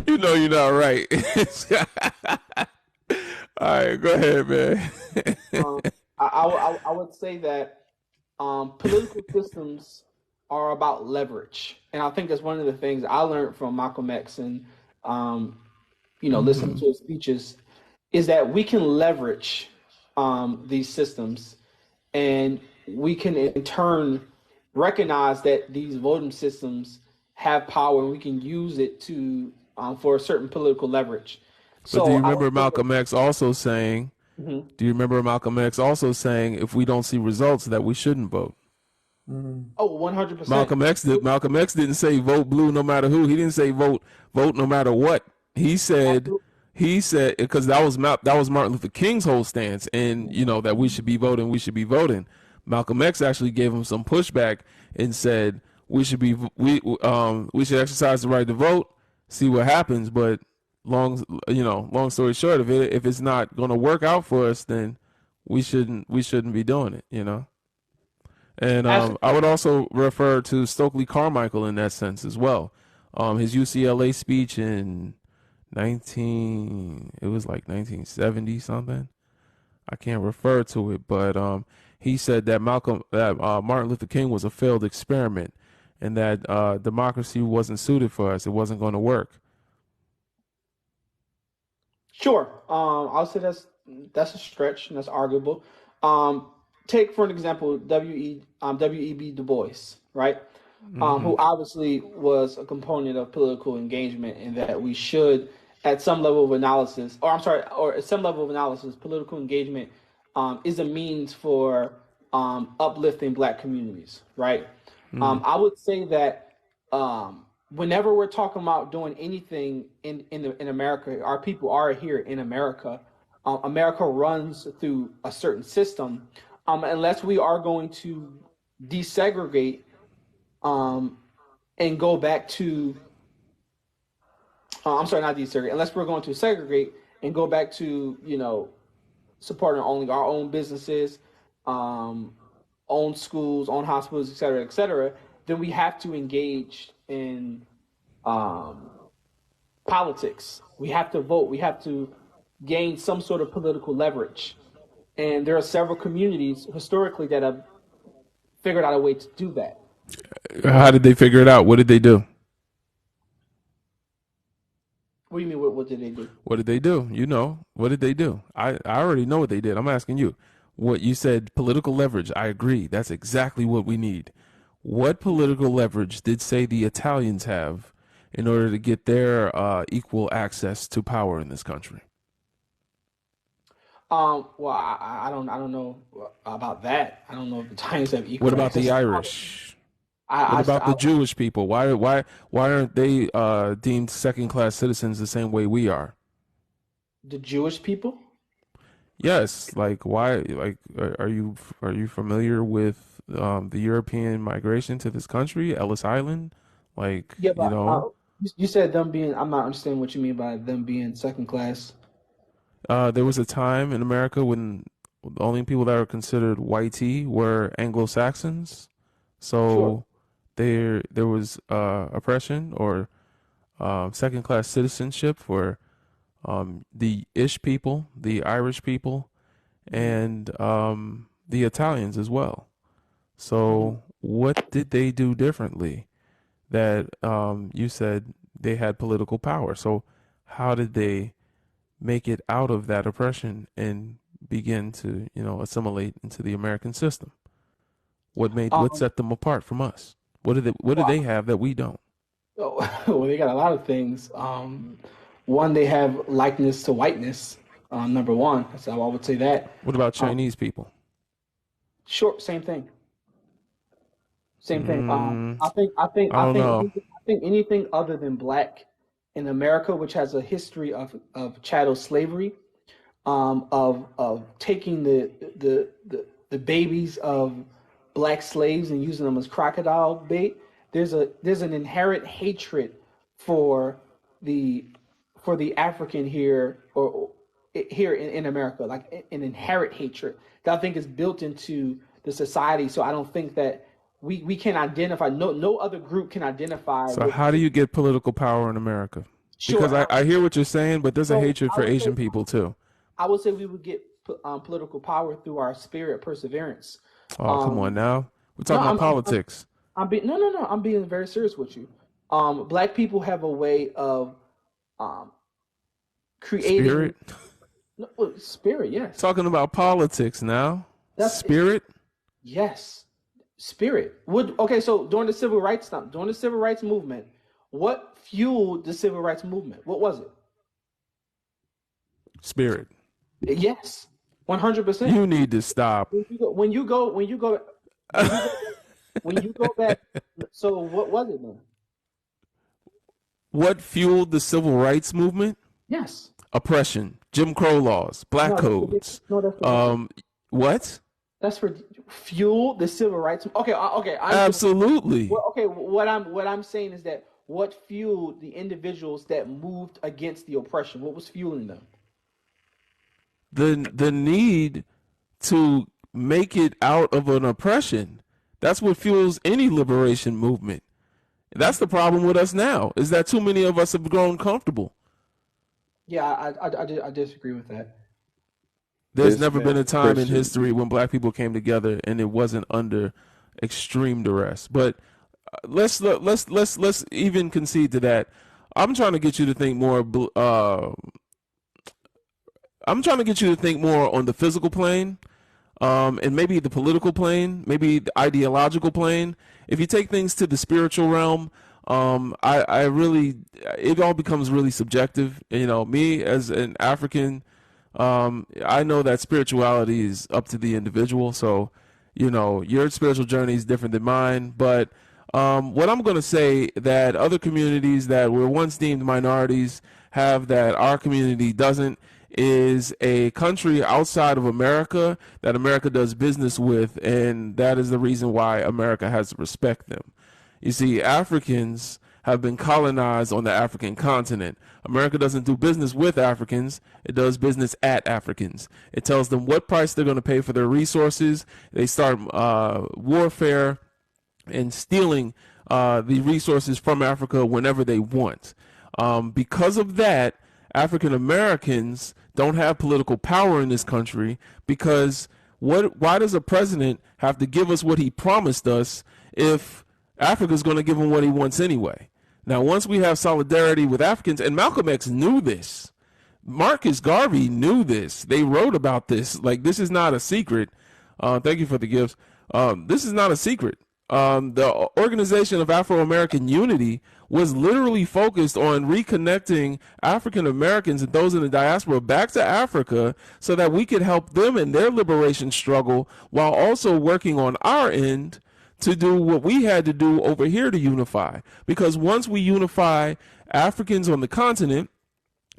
You're not right. All right, go ahead, man. I would say that political systems are about leverage, and I think that's one of the things I learned from Malcolm X and listening to his speeches, is that we can leverage these systems, and we can in turn recognize that these voting systems have power, and we can use it to for a certain political leverage. But do So you I would remember say that. Malcolm X also saying? Mhm. Do you remember Malcolm X also saying if we don't see results that we shouldn't vote? Oh, 100%. Malcolm X didn't say vote blue no matter who. He didn't say vote no matter what. He said because that was Martin Luther King's whole stance, and that we should be voting. Malcolm X actually gave him some pushback and said we should exercise the right to vote, see what happens, but long story short of it, if it's not going to work out for us, then we shouldn't be doing it. And Absolutely. I would also refer to Stokely Carmichael in that sense as well. His UCLA speech in it was like 1970 something. I can't refer to it, but he said that Martin Luther King was a failed experiment, and that democracy wasn't suited for us. It wasn't going to work. Sure. I'll say that's a stretch and that's arguable. Um, Take for an example W.E.B. Du Bois, right? Hmm. Who obviously was a component of political engagement, in that we should, at some level of analysis, or I'm sorry, or at some level of analysis, political engagement is a means for uplifting Black communities, right? I would say that whenever we're talking about doing anything in America, our people are here in America. America runs through a certain system. Unless we are going to desegregate um, and go back to, I'm sorry, not desegregate, unless we're going to segregate and go back to, supporting only our own businesses, um, own schools, own hospitals, et cetera, then we have to engage in um, politics. We have to vote. We have to gain some sort of political leverage. And there are several communities historically that have figured out a way to do that. How did they figure it out? What did they do? What do you mean? What did they do? What did they do? What did they do? I already know what they did. I'm asking you. What you said, political leverage. I agree. That's exactly what we need. What political leverage did, say, the Italians have in order to get their equal access to power in this country? Well, I don't know about that. I don't know if the Italians have What equal about access the to power. Irish? What I, about I, the Jewish people? Why aren't they deemed second class citizens the same way we are? the Jewish people. Yes, like why? Like, are you familiar with the European migration to this country, Ellis Island? Like, Yeah, but you said them being. I'm not understanding what you mean by them being second class. There was a time in America when the only people that are considered whitey were Anglo-Saxons. Sure. So there was oppression or second-class citizenship for the Ish people, the Irish people, Hmm. and the Italians as well. Hmm. So what did they do differently that you said they had political power? So how did they make it out of that oppression and begin to, assimilate into the American system? What Um, set them apart from us? What do they well, have that we don't? well, they got a lot of things. One, they have likeness to whiteness. Number one, so I would say that. What about Um, Chinese people? Sure, same thing. Same thing. Mm, I I don't think know. anything, I think anything other than black in America, which has a history of chattel slavery, of taking the babies of black slaves and using them as crocodile bait. There's an inherent hatred for the for the African here or here in America, like an inherent hatred that I think is built into the society. So I don't think that we can identify. No other group can identify So with. how do you get political power in America? Sure. Because I hear what you're saying, but there's a So hatred for Asian people too. I would say we would get political power through our spirit perseverance. Oh, come on Um, now. We're no, talking about politics. I'm being no. I'm being very serious with you. Black people have a way of um, creating Spirit? no, spirit. Yes, Talking about politics now. that's Spirit? yes, spirit. Would okay. So during the civil rights movement, what fueled the civil rights movement? What was it? Spirit. Yes, 100%. You need to stop. When you go, when you go back. So what was it then? What fueled the civil rights movement? Yes. Oppression, Jim Crow laws, black No, that's ridiculous. codes. No, that's ridiculous. What? That's for fuel the civil rights. Okay, okay. I understand. Absolutely. Well, okay. What I'm saying is that what fueled the individuals that moved against the oppression? What was fueling them? The need to make it out of an oppression. That's what fuels any liberation movement. That's the problem with us now, is that too many of us have grown comfortable. Yeah, I disagree with that. There's This never been a man, time in Christian. history when black people came together and it wasn't under extreme duress. But let's even concede to that. I'm trying to get you to think more. I'm trying to get you to think more on the physical plane, and maybe the political plane, maybe the ideological plane. If you take things to the spiritual realm, I really, it all becomes really subjective. Me as an African, I know that spirituality is up to the individual. So, your spiritual journey is different than mine. But what I'm going to say that other communities that were once deemed minorities have that our community doesn't is a country outside of America that America does business with, and that is the reason why America has to respect them. You see, Africans have been colonized on the African continent. America doesn't do business with Africans, it does business at Africans. It tells them what price they're going to pay for their resources. They start warfare and stealing the resources from Africa whenever they want. Because of that, African Americans don't have political power in this country because why does a president have to give us what he promised us if Africa's going to give him what he wants anyway? Now, once we have solidarity with Africans, and Malcolm X knew this, Marcus Garvey knew this. They wrote about this. Like, this is not a secret. Thank you for the gifts. This is not a secret. The Organization of Afro-American Unity was literally focused on reconnecting African Americans and those in the diaspora back to Africa so that we could help them in their liberation struggle while also working on our end to do what we had to do over here to unify. Because once we unify Africans on the continent,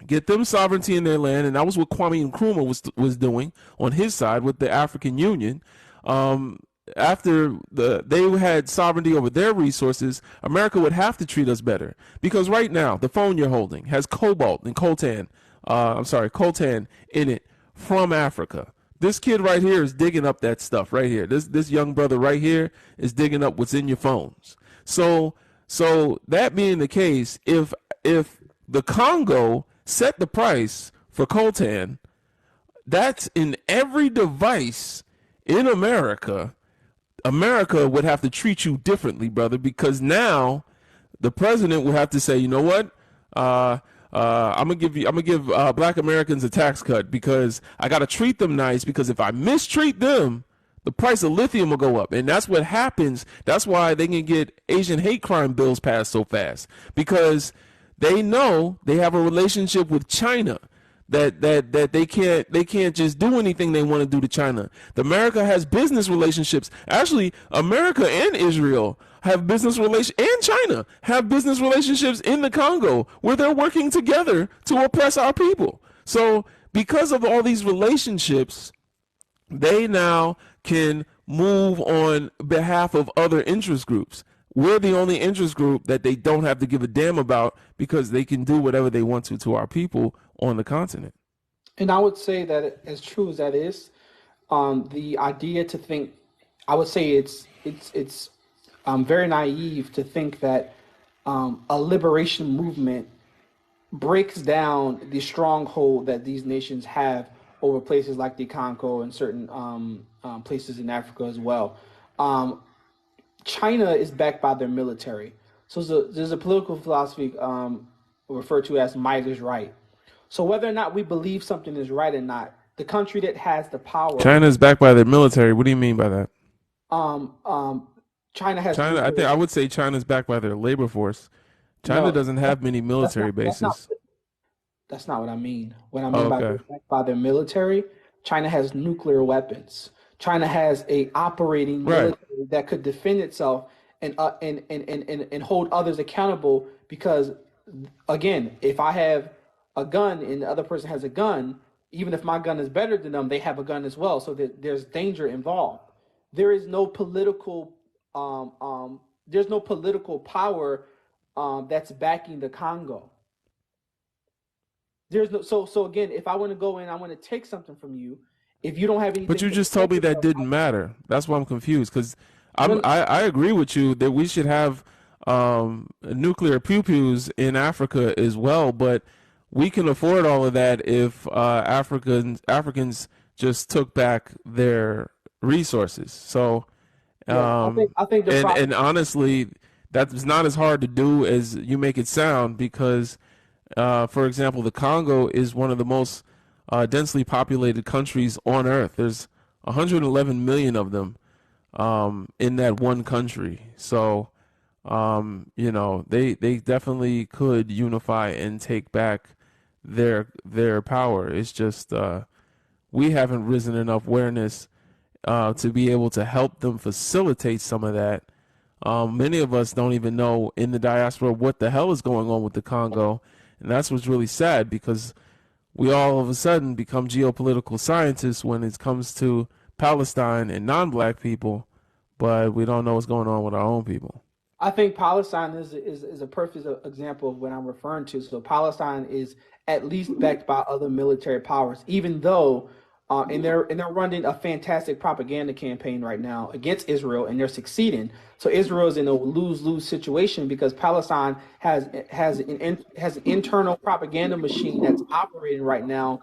get them sovereignty in their land, and that was what Kwame Nkrumah was doing on his side with the African Union. After they had sovereignty over their resources, America would have to treat us better. Because right now, the phone you're holding has cobalt and coltan coltan in it from Africa. This kid right here is digging up that stuff right here. This young brother right here is digging up what's in your phones. So that being the case, if the Congo set the price for coltan, that's in every device in America. America would have to treat you differently, brother, because now the president would have to say, you know what? I'm gonna give Black Americans a tax cut because I gotta treat them nice, because if I mistreat them, the price of lithium will go up, and that's what happens. That's why they can get Asian hate crime bills passed so fast, because they know they have a relationship with China. That they can't just do anything they want to do to China. America has business relationships. Actually, America and Israel have business relations, and China have business relationships in the Congo where they're working together to oppress our people. So because of all these relationships, they now can move on behalf of other interest groups. We're the only interest group that they don't have to give a damn about, because they can do whatever they want to our people on the continent. And I would say that, as true as that is, the idea to think, I would say it's very naive to think that a liberation movement breaks down the stronghold that these nations have over places like the Congo and certain places in Africa as well. China is backed by their military. So there's a political philosophy referred to as might is right. So whether or not we believe something is right or not, the country that has the power. China is backed by their military. What do you mean by that? China has. I would say China's backed by their labor force. China doesn't have many military bases. That's not what I mean. What I mean by their military, China has nuclear weapons. China has a operating military that could defend itself and hold others accountable. Because, again, if I have a gun and the other person has a gun, even if my gun is better than them, they have a gun as well. So there's danger involved. There is no political power that's backing the Congo. There's no so again, if I want to go in, I want to take something from you. If you don't have anything, but you just told me that didn't matter. That's why I'm confused, because I agree with you that we should have nuclear pew-pews in Africa as well, but we can afford all of that if Africans just took back their resources. So, I think and honestly, that's not as hard to do as you make it sound, because, for example, the Congo is one of the most densely populated countries on Earth. There's 111 million of them in that one country. So, they definitely could unify and take back their power. It's just we haven't risen enough awareness to be able to help them facilitate some of that. Many of us don't even know in the diaspora what the hell is going on with the Congo, and that's what's really sad, because we all of a sudden become geopolitical scientists when it comes to Palestine and non-black people, but we don't know what's going on with our own people. I think Palestine is a perfect example of what I'm referring to. So Palestine is at least backed by other military powers, even though and they're running a fantastic propaganda campaign right now against Israel, and they're succeeding. So Israel is in a lose-lose situation, because Palestine has an internal propaganda machine that's operating right now,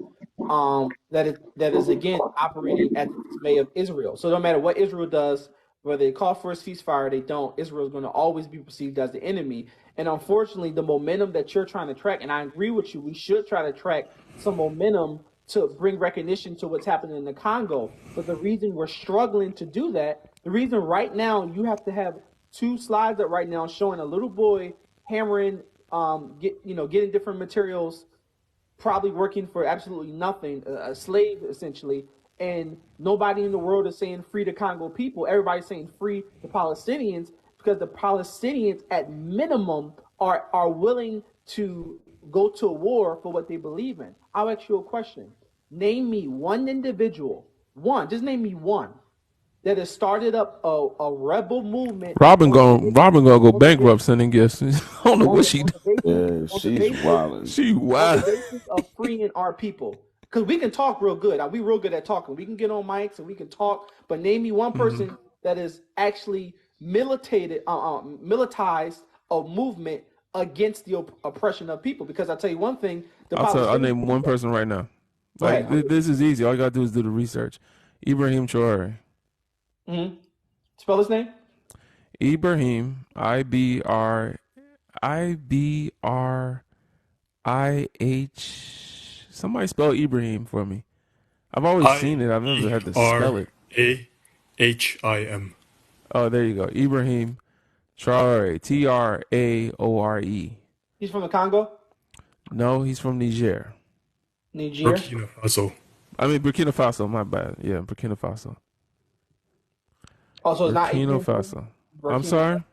that is again operating at the dismay of Israel. So no matter what Israel does, whether they call for a ceasefire or they don't, Israel is going to always be perceived as the enemy. And unfortunately, the momentum that you're trying to track, and I agree with you, we should try to track some momentum to bring recognition to what's happening in the Congo. But the reason we're struggling to do that, the reason right now you have to have 2 slides up right now showing a little boy hammering, getting different materials, probably working for absolutely nothing, a slave essentially, and nobody in the world is saying free the Congo people. Everybody's saying free the Palestinians, because the Palestinians at minimum are willing to go to war for what they believe in. I'll ask you a question. Name me one individual, just name me one that has started up a rebel movement Robin gonna go bankrupt sending gifts. I don't know what she. Yeah, on the she's basis wilding. She on the wild. basis of freeing our people. Because we can talk real good. We real good at talking. We can get on mics and we can talk. But name me one person that is actually militized a movement against the oppression of people. Because I'll tell you one thing: I'll name one person right now. Go ahead. This is easy. All you gotta do is do the research. Ibrahim Traore. Mm-hmm. Spell his name. Ibrahim, IBRIH. Somebody spell Ibrahim for me. I've always seen it. I've never had to spell it. IBRAHIM. Oh, there you go. Ibrahim Traore. Traore. He's from the Congo. No, he's from Niger. Burkina Faso. Burkina Faso. My bad. Yeah, Burkina Faso. Also, it's not Burkina Faso. I'm sorry?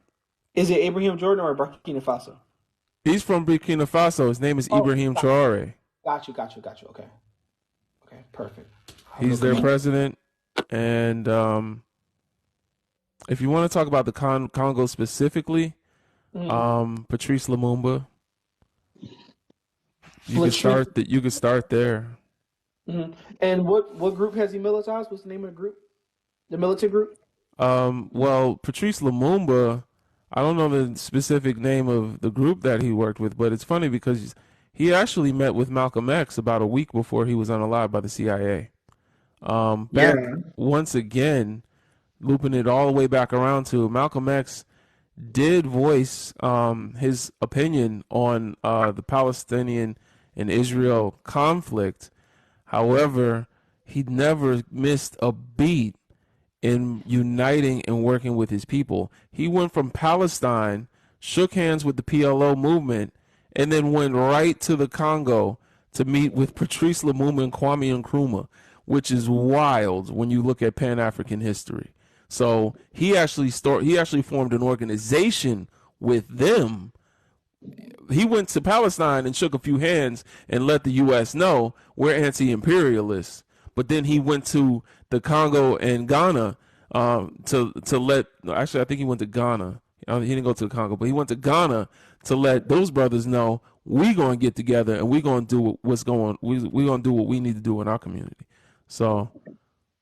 Is it Ibrahim Jordan or Burkina Faso? He's from Burkina Faso. His name is Ibrahim Traore. Got you. Okay, perfect. He's their president. And if you want to talk about the Congo specifically, Patrice Lumumba, you could start there. Mm-hmm. And what group has he militarized? What's the name of the group? The militant group? Well, Patrice Lumumba, I don't know the specific name of the group that he worked with, but it's funny because he actually met with Malcolm X about a week before he was unalived by the CIA. Once again, looping it all the way back around to Malcolm X did voice his opinion on the Palestinian and Israel conflict. However, he never missed a beat in uniting and working with his people. He went from Palestine, shook hands with the PLO movement, and then went right to the Congo to meet with Patrice Lumumba and Kwame Nkrumah, which is wild when you look at Pan-African history. So he actually formed an organization with them. He went to Palestine and shook a few hands and let the U.S. know we're anti-imperialists. But then he went to the Congo and Ghana to let. Actually, I think he went to Ghana. He didn't go to the Congo, but he went to Ghana to let those brothers know we gonna get together and we gonna do we gonna do what we need to do in our community. So,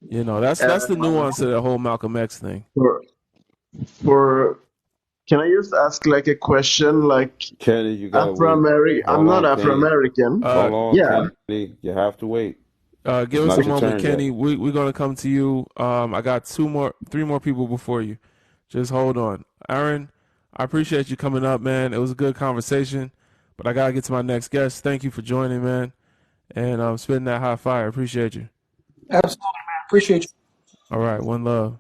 that's the nuance of the whole Malcolm X thing. For can I just ask like a question? Like, Kenny, you gotta Afro-American. I'm not Afro-American. Hold on, Kenny. You have to wait. Give us a moment, Kenny. We're gonna come to you. I got three more people before you. Just hold on, Aaron. I appreciate you coming up, man. It was a good conversation, but I gotta get to my next guest. Thank you for joining, man, and spitting that hot fire. Appreciate you. Absolutely, man. Appreciate you. All right, one love.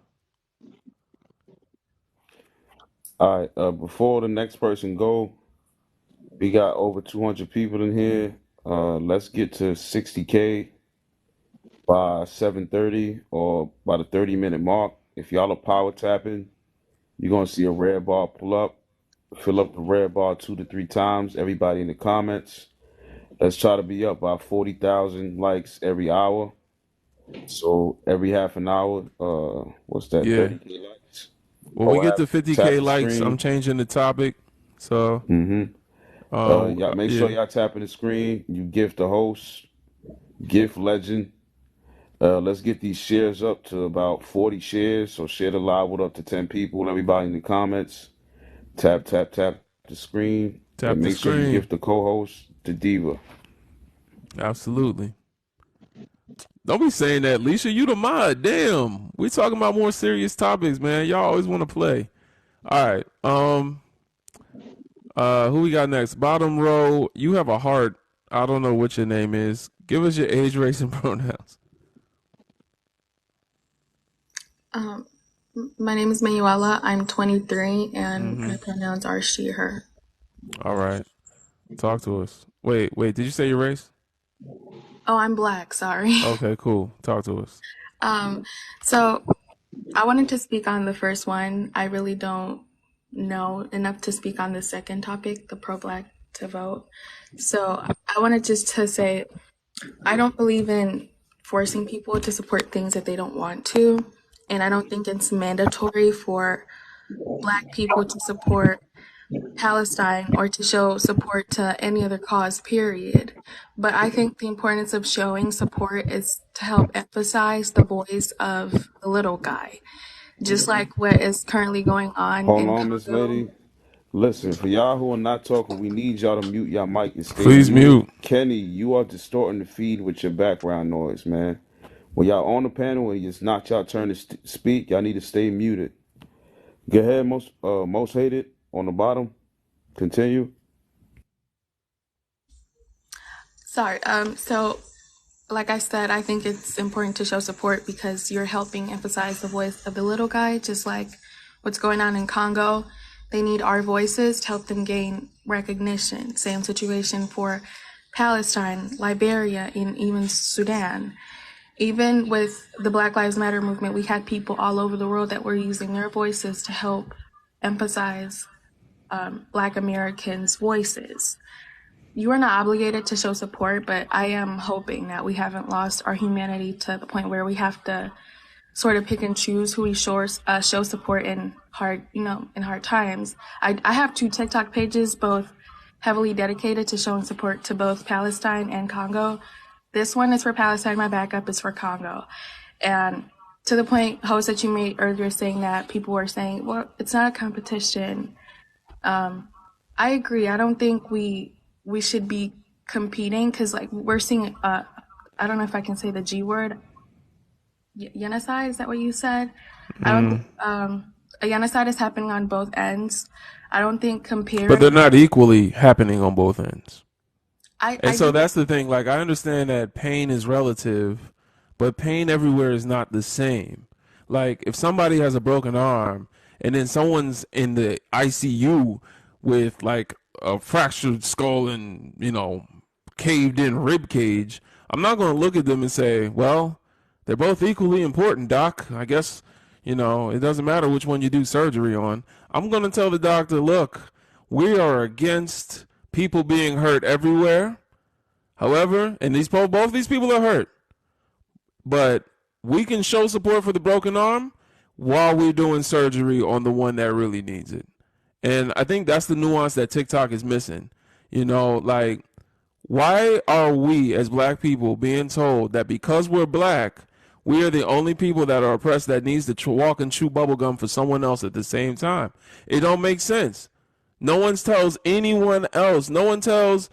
All right. Before the next person go, we got over 200 people in here. Let's get to 60K by 7:30 or by the 30-minute mark. If y'all are power tapping, you're gonna see a red bar pull up. Fill up the red bar 2 to 3 times. Everybody in the comments. Let's try to be up by 40,000 likes every hour. So every half an hour, what's that? Yeah. 30K likes. When we get to 50K likes, I'm changing the topic. So make sure y'all tapping the screen. You gift the host, gift legend. Let's get these shares up to about 40 shares. So share the live with up to 10 people. Everybody in the comments, tap the screen. And make sure you gift the co-host, the Diva. Absolutely. Don't be saying that, Leisha. You the mod. Damn. We talking about more serious topics, man. Y'all always want to play. All right. Who we got next? Bottom row. You have a heart. I don't know what your name is. Give us your age, race, and pronouns. My name is Manuela. I'm 23, and my pronouns are she, her. All right. Talk to us. Wait. Did you say your race? Oh, I'm Black. Sorry. Okay, cool. Talk to us. So I wanted to speak on the first one. I really don't know enough to speak on the second topic, the pro-Black to vote. So I wanted just to say, I don't believe in forcing people to support things that they don't want to. and I don't think it's mandatory for Black people to support Palestine or to show support to any other cause, period. But I think the importance of showing support is to help emphasize the voice of the little guy, just like what is currently going on Hold in on, Miss Congo. Lady. Listen, for y'all who are not talking, we need y'all to mute y'all mic and stay Please muted. mute. Kenny, you are distorting the feed with your background noise, man. When y'all on the panel and it's not y'all turn to speak, y'all need to stay muted. Go ahead, most hated on the bottom. Continue. Sorry. So like I said, I think it's important to show support because you're helping emphasize the voice of the little guy, just like what's going on in Congo. They need our voices to help them gain recognition. Same situation for Palestine, Liberia, and even Sudan. Even with the Black Lives Matter movement, we had people all over the world that were using their voices to help emphasize Black Americans' voices. You are not obligated to show support, but I am hoping that we haven't lost our humanity to the point where we have to sort of pick and choose who we show support in hard times. I have 2 TikTok pages, both heavily dedicated to showing support to both Palestine and Congo. This one is for Palestine, my backup is for Congo. And to the point, host, that you made earlier saying that people were saying, well, it's not a competition. I agree. I don't think we should be competing because, like, we're seeing, I don't know if I can say the G word, genocide, is that what you said? I don't think a genocide is happening on both ends. I don't think comparing. But they're not equally happening on both ends. So do. that's the thing. Like, I understand that pain is relative, but pain everywhere is not the same. Like, if somebody has a broken arm and then someone's in the ICU with like a fractured skull and, caved in rib cage, I'm not going to look at them and say, well, they're both equally important, doc. I guess, it doesn't matter which one you do surgery on. I'm going to tell the doctor, look, we are against people being hurt everywhere. However, and both these people are hurt, but we can show support for the broken arm while we're doing surgery on the one that really needs it. And I think that's the nuance that TikTok is missing. Like, why are we as Black people being told that because we're Black, we are the only people that are oppressed that needs to walk and chew bubblegum for someone else at the same time? It don't make sense. No one tells anyone else. No one tells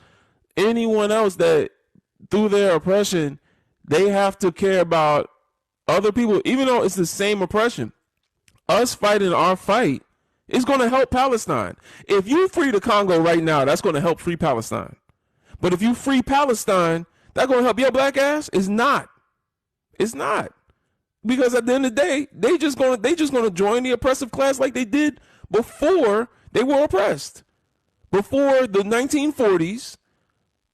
anyone else that through their oppression, they have to care about other people, even though it's the same oppression. Us fighting our fight is going to help Palestine. If you free the Congo right now, that's going to help free Palestine. But if you free Palestine, that's going to help your Black ass? It's not. It's not. Because at the end of the day, they just going to join the oppressive class like they did before they were oppressed. Before the 1940s,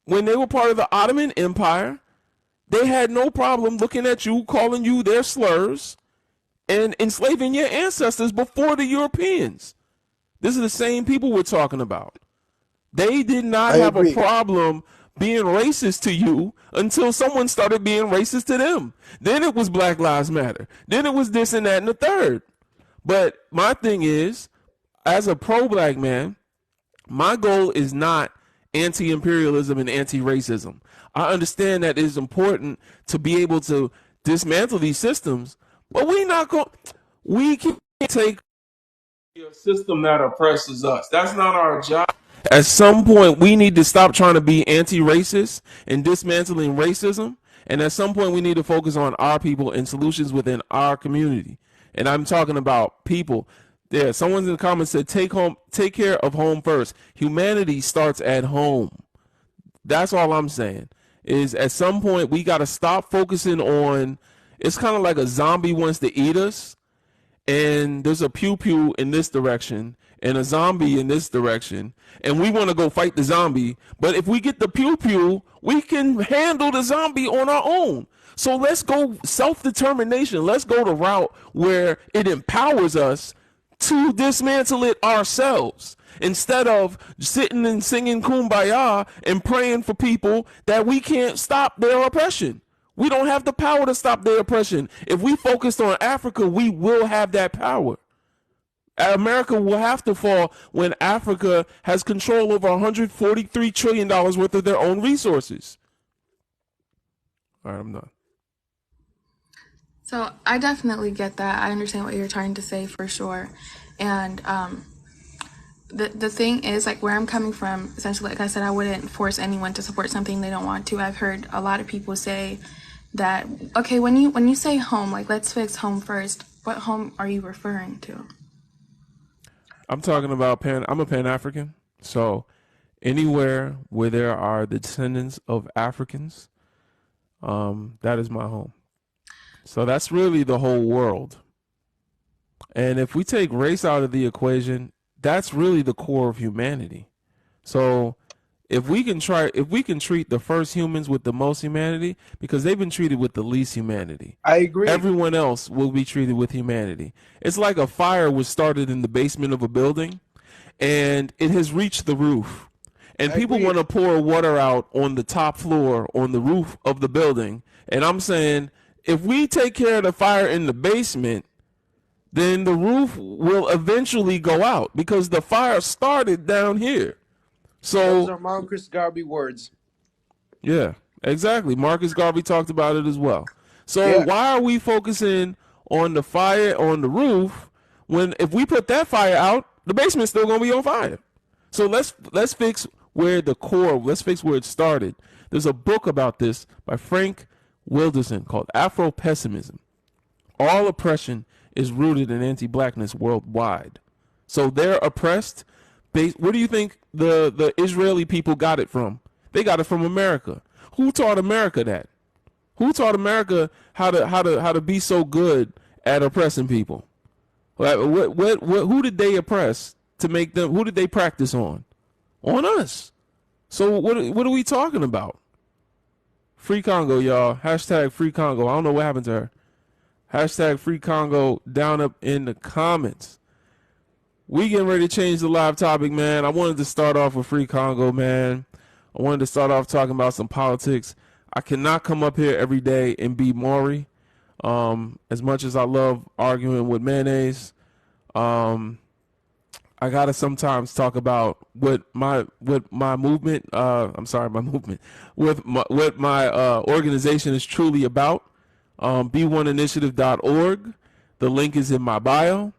when they were part of the Ottoman Empire, they had no problem looking at you, calling you their slurs, and enslaving your ancestors before the Europeans. This is the same people we're talking about. They did not have a problem being racist to you until someone started being racist to them. Then it was Black Lives Matter. Then it was this and that and the third. But my thing is, as a pro-Black man, my goal is not anti-imperialism and anti-racism. I understand that it is important to be able to dismantle these systems, but we can't take a system that oppresses us. That's not our job. At some point, we need to stop trying to be anti-racist and dismantling racism. And at some point, we need to focus on our people and solutions within our community. And I'm talking about people. Yeah, someone in the comments said, take care of home first. Humanity starts at home. That's all I'm saying. Is at some point, we got to stop focusing on, it's kind of like a zombie wants to eat us. And there's a pew-pew in this direction and a zombie in this direction, and we want to go fight the zombie. But if we get the pew-pew, we can handle the zombie on our own. So let's go self-determination. Let's go the route where it empowers us to dismantle it ourselves, instead of sitting and singing Kumbaya and praying for people that we can't stop their oppression. We don't have the power to stop their oppression. If we focused on Africa, we will have that power. America will have to fall when Africa has control over $143 trillion worth of their own resources. All right, I'm done. So I definitely get that. I understand what you're trying to say for sure. And the thing is, like, where I'm coming from, essentially, like I said, I wouldn't force anyone to support something they don't want to. I've heard a lot of people say that, okay, when you say home, like, let's fix home first, what home are you referring to? I'm talking about I'm a Pan-African, so anywhere where there are the descendants of Africans, that is my home. So that's really the whole world. And if we take race out of the equation, that's really the core of humanity. So if we can treat the first humans with the most humanity, because they've been treated with the least humanity. I agree. Everyone else will be treated with humanity. It's like a fire was started in the basement of a building and it has reached the roof. And people want to pour water out on the top floor, on the roof of the building. And I'm saying, if we take care of the fire in the basement, then the roof will eventually go out because the fire started down here. So those are Marcus Garvey words. Yeah, exactly. Marcus Garvey talked about it as well. So why are we focusing on the fire on the roof when if we put that fire out, the basement's still gonna be on fire? So let's fix where the core, let's fix where it started. There's a book about this by Frank Wilderson called Afro-Pessimism. All oppression is rooted in anti-blackness worldwide. So they're oppressed. Where do you think the Israeli people got it from? They got it from America. Who taught America that? Who taught America how to be so good at oppressing people? Like, who did they oppress to make them? Who did they practice on? On us. So what are we talking about? Free Congo, y'all. Hashtag Free Congo. I don't know what happened to her. Hashtag Free Congo down up in the comments. We getting ready to change the live topic, man. I wanted to start off with Free Congo, man. I wanted to start off talking about some politics. I cannot come up here every day and be Maury. As much as I love arguing with mayonnaise, I gotta sometimes talk about what my movement. What my organization is truly about. B1initiative.org. The link is in my bio.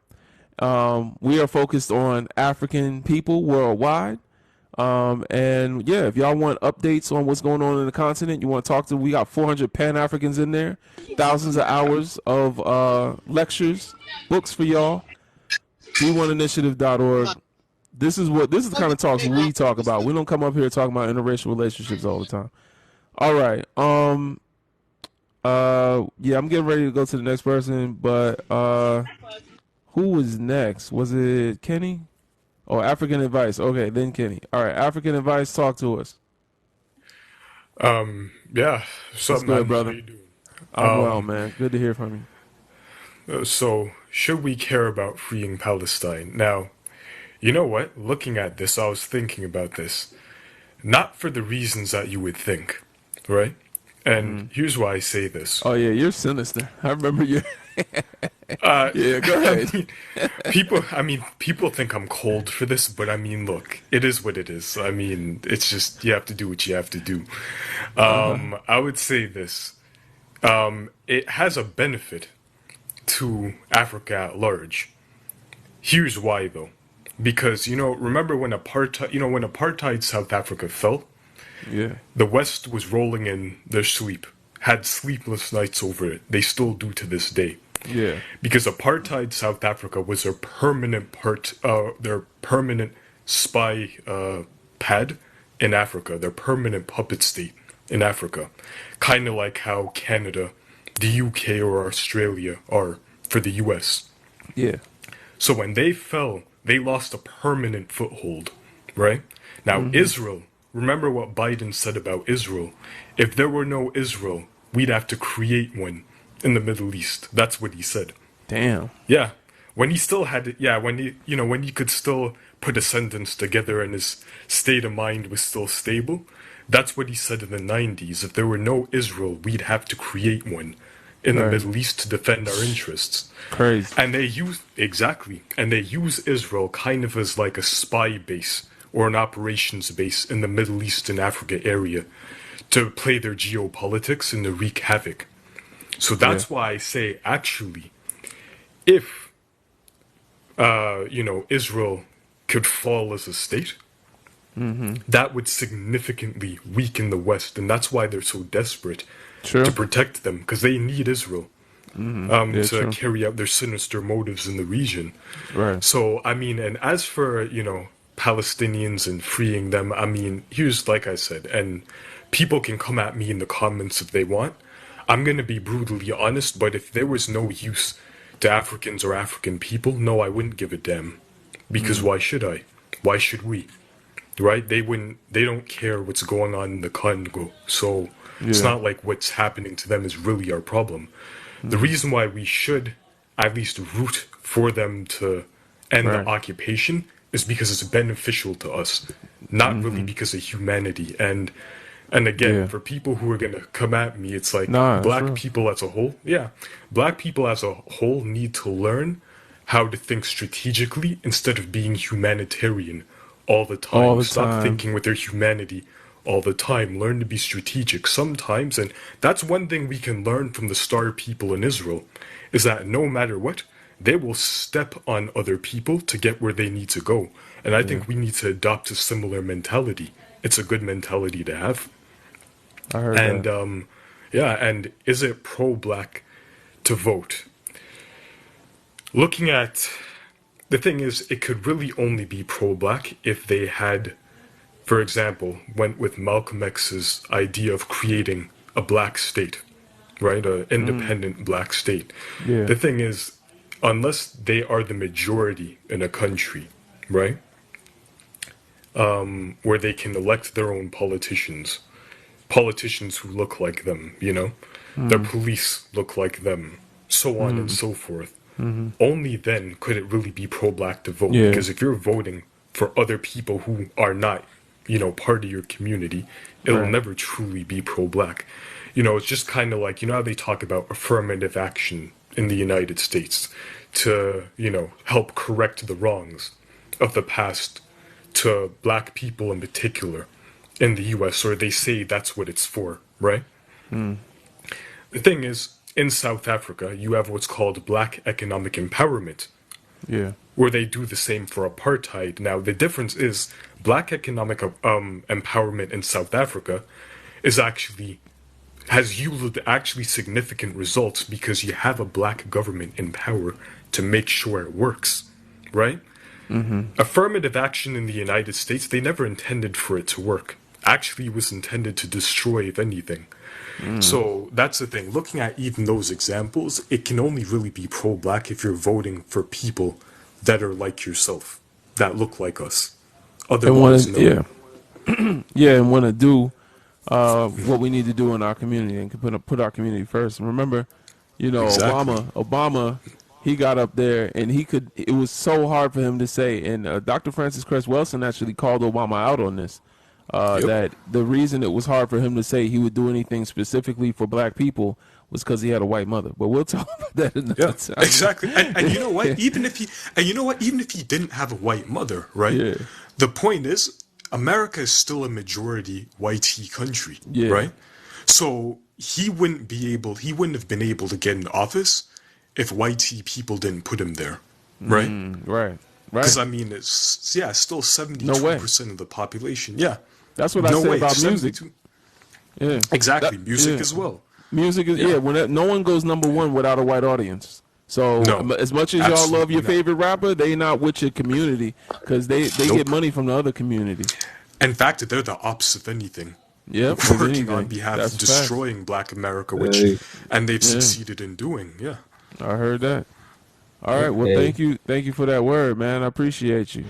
We are focused on African people worldwide. And yeah, if y'all want updates on what's going on in the continent, you want to talk to, we got 400 Pan-Africans in there, thousands of hours of lectures, books for y'all. B1initiative.org. This is the kind of talks we talk about. We don't come up here talking about interracial relationships all the time. All right. Yeah, I'm getting ready to go to the next person, but who was next? Was it Kenny? Oh, African Advice. Okay, then Kenny. All right, African Advice, talk to us. Yeah. What's good, brother? I'm well, man. Good to hear from you. So, should we care about freeing Palestine? Now, you know what? Looking at this, I was thinking about this. Not for the reasons that you would think, right? And here's why I say this. Oh, yeah, you're sinister. I remember you. Yeah, go ahead. People think I'm cold for this, but I mean, look, it is what it is. I mean, it's just, you have to do what you have to do. I would say this. It has a benefit to Africa at large. Here's why, though. Because, remember when apartheid South Africa fell? Yeah. The West was rolling in their sleep, had sleepless nights over it. They still do to this day. Yeah. Because apartheid South Africa was their permanent spy pad in Africa, their permanent puppet state in Africa. Kind of like how Canada, the UK, or Australia are for the US. Yeah. So when they fell, they lost a permanent foothold, right? Now, Israel, remember what Biden said about Israel. If there were no Israel, we'd have to create one in the Middle East. That's what he said. Damn. Yeah. When he still had, when he could still put a sentence together and his state of mind was still stable, That's what he said in the 90s. If there were no Israel, we'd have to create one in the Right. Middle East to defend our interests. Crazy. And they use, exactly, and they use Israel kind of as like a spy base or an operations base in the Middle East and Africa area to play their geopolitics and to wreak havoc. So that's why I say, actually, if Israel could fall as a state, that would significantly weaken the West, and that's why they're so desperate to protect them, because they need Israel to carry out their sinister motives in the region. Right. So, I mean, and as for, Palestinians and freeing them, I mean, here's, like I said, and people can come at me in the comments if they want. I'm going to be brutally honest, but if there was no use to Africans or African people, no, I wouldn't give a damn. Because why should I? Why should we? Right? They don't care what's going on in the Congo. So it's not like what's happening to them is really our problem. The reason why we should at least root for them to end the occupation is because it's beneficial to us, not really because of humanity. And again, for people who are gonna come at me, it's like black people as a whole. Yeah, black people as a whole need to learn how to think strategically instead of being humanitarian all the time. All the Stop time. thinking with their humanity all the time. Learn to be strategic sometimes, and that's one thing we can learn from the star people in Israel, is that no matter what, they will step on other people to get where they need to go. And I think we need to adopt a similar mentality. It's a good mentality to have. I heard And that. and is it pro-black to vote? Looking at the thing is, it could really only be pro-black if they had, for example, went with Malcolm X's idea of creating a black state, right? An independent black state. Yeah. The thing is, unless they are the majority in a country, right? Where they can elect their own politicians who look like them, their police look like them, so on and so forth. Only then could it really be pro-black to vote. Yeah. Because if you're voting for other people who are not, part of your community, it'll never truly be pro-black. It's just kind of like, how they talk about affirmative action in the United States to, help correct the wrongs of the past to black people in particular in the US, or they say that's what it's for, right? The thing is, in South Africa, you have what's called black economic empowerment, Yeah. where they do the same for apartheid. Now, the difference is black economic empowerment in South Africa has yielded actually significant results because you have a black government in power to make sure it works, right? Affirmative action in the United States, they never intended for it to work. Actually, it was intended to destroy, if anything. So that's the thing. Looking at even those examples, it can only really be pro-black if you're voting for people that are like yourself, that look like us. And want Otherwise, to, no. and want to do what we need to do in our community and put our community first. And remember, Exactly. Obama, he got up there and it was so hard for him to say. And Dr. Francis Cress Welsing actually called Obama out on this. That the reason it was hard for him to say he would do anything specifically for black people was because he had a white mother. But we'll talk about that another time. Exactly. And you know what? Even if he didn't have a white mother, right? Yeah. The point is, America is still a majority white country, right? So he wouldn't have been able to get in office if white people didn't put him there, right? Right. Because I mean, it's still 72% of the population. Yeah, that's what I say about music. 72. Yeah, exactly. Music as well. Music is when no one goes number one without a white audience. So as much as y'all love your favorite rapper, they not with your community because they get money from the other community. In fact, they're the opposite of anything. Yep, working on behalf of destroying Black America, and they've succeeded in doing. Yeah, I heard that. All right, well, thank you for that word, man. I appreciate you.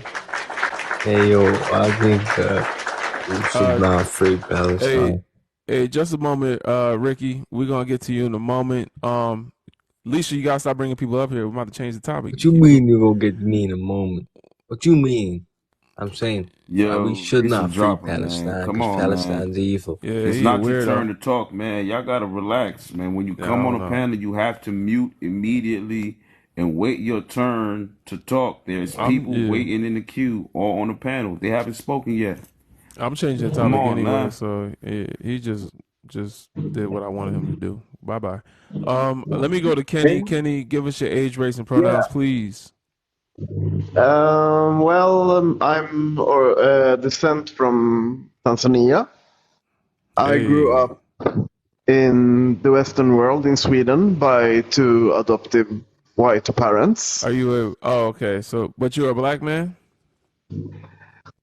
Hey, yo, I think we should not free Palestine. Hey, just a moment, Ricky. We're gonna get to you in a moment. Lisa, you gotta stop bringing people up here. We're about to change the topic. What you mean you gonna get to me in a moment? What you mean? I'm saying we Yo, should it's a not free dropper, man. Palestine Come because on, man. Palestine's evil. Yeah, It's he a not your turn weirdo. to talk, man. Y'all gotta relax, man. When you Yeah, I come on don't a know. panel, you have to mute immediately and wait your turn to talk. There's people Yeah. waiting in the queue or on the panel. They haven't spoken yet. I'm changing the Come topic on, anyway, man. so he just did what I wanted him to do. Bye bye. Let me go to Kenny. Kenny, give us your age, race, and pronouns, Yeah. please. I'm or descent from Tanzania. I grew Hey, up in the Western world in Sweden by two adoptive white parents. are you a? Oh, okay. So, but you're a black man.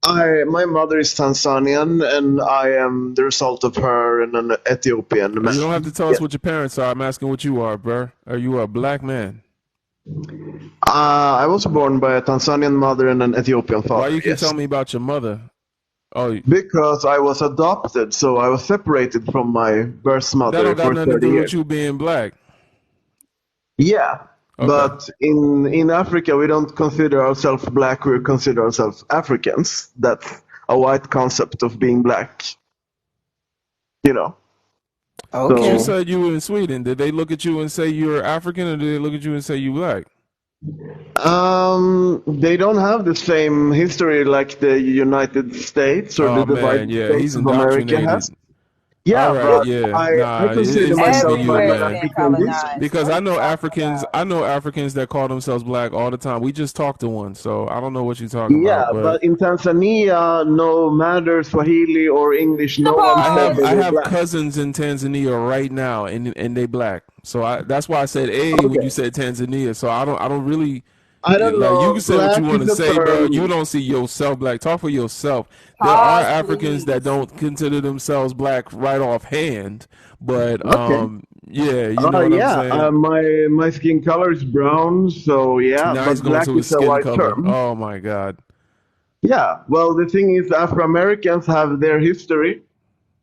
My mother is Tanzanian, and I am the result of her and an Ethiopian You don't have to man. tell Yeah. us what your parents are. I'm asking what you are, bruh. Are you a black man? I was born by a Tanzanian mother and an Ethiopian Why father. you keep Yes, telling me about your mother? Oh, because I was adopted, so I was separated from my birth that mother don't got for nothing to 30 do with years. you being black. Yeah, Okay. but in Africa we don't consider ourselves black. We consider ourselves Africans. That's a white concept of being black. You know. But you So Okay. said you were in Sweden. Did they look at you and say you're African, or did they look at you and say you black? they don't have the same history like the United States or the Oh man, divided yeah, states he's of America has. indoctrinated. All Yeah, right, but yeah, I nah, consider it's must be myself you, I'm an Everywhere man. then, African colonized. descent. Because What are I you know talking Africans, about? I know Africans that call themselves black all the time. We just talked to one, so I don't know what you're talking about. Yeah, But but in Tanzania, no matter Swahili or English, no one said they I were Suppose. have black. cousins in Tanzania right now, and they black. So that's why I said A when you Okay, said Tanzania. So I don't really I don't like. You know. can say what you Black want is to a say, but you term. don't see yourself black. Talk for yourself. There are Pause, Africans that please. don't consider themselves black right offhand, but Okay. yeah, you know what I'm Yeah. saying. My skin color is brown, so yeah. Now he's But going black to his is a skin white color. term. Oh my God. Yeah. Well, the thing is, Afro Americans have their history,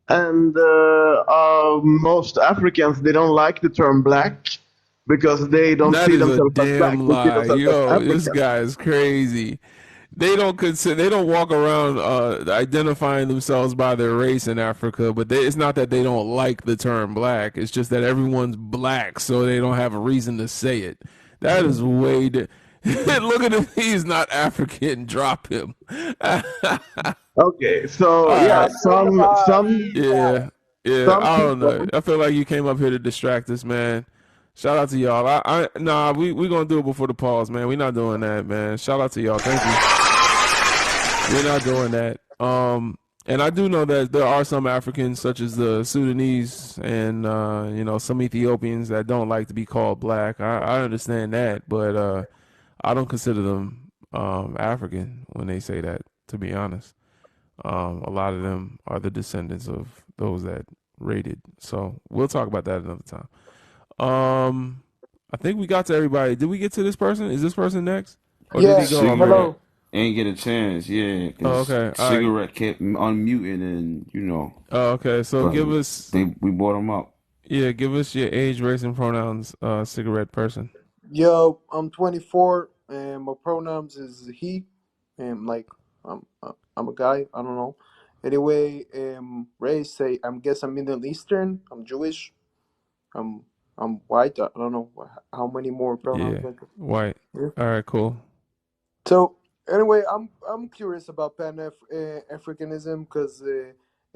and most Africans they don't like the term black because they don't That see is a themselves as black. damn They see lie. themselves as Yo, this African. guy is crazy. They don't walk around identifying themselves by their race in Africa, but it's not that they don't like the term black. It's just that everyone's black, so they don't have a reason to say it. That is way. Look at him. He's not African. Drop him. All Okay. So yeah, right. Bring the bars. Yeah. Yeah. some I don't know. people. I feel like you came up here to distract us, man. Shout out to y'all. Nah, we gonna do it before the pause, man. We not doing that, man. Shout out to y'all. Thank you. We're not doing that. And I do know that there are some Africans, such as the Sudanese and some Ethiopians, that don't like to be called black. I understand that, but I don't consider them African when they say that. To be honest, a lot of them are the descendants of those that raided. So we'll talk about that another time. I think we got to everybody. Did we get to this person? Is this person next, or did he Yeah. go already? Cigarette Hello. ain't get a chance, yeah, Oh, because okay. All right. cigarette kept unmuting and Oh, okay. So but give us, we brought him up. yeah, give us your age, race, and pronouns, cigarette person. Yo, I'm 24, and my pronouns is he, and like I'm a guy. I don't know. Anyway, race say I guess I'm Middle Eastern. I'm Jewish. I'm I'm white. I don't know how many more pronouns Yeah, I could. white. Yeah. All right, cool. So anyway, I'm curious about Pan Africanism because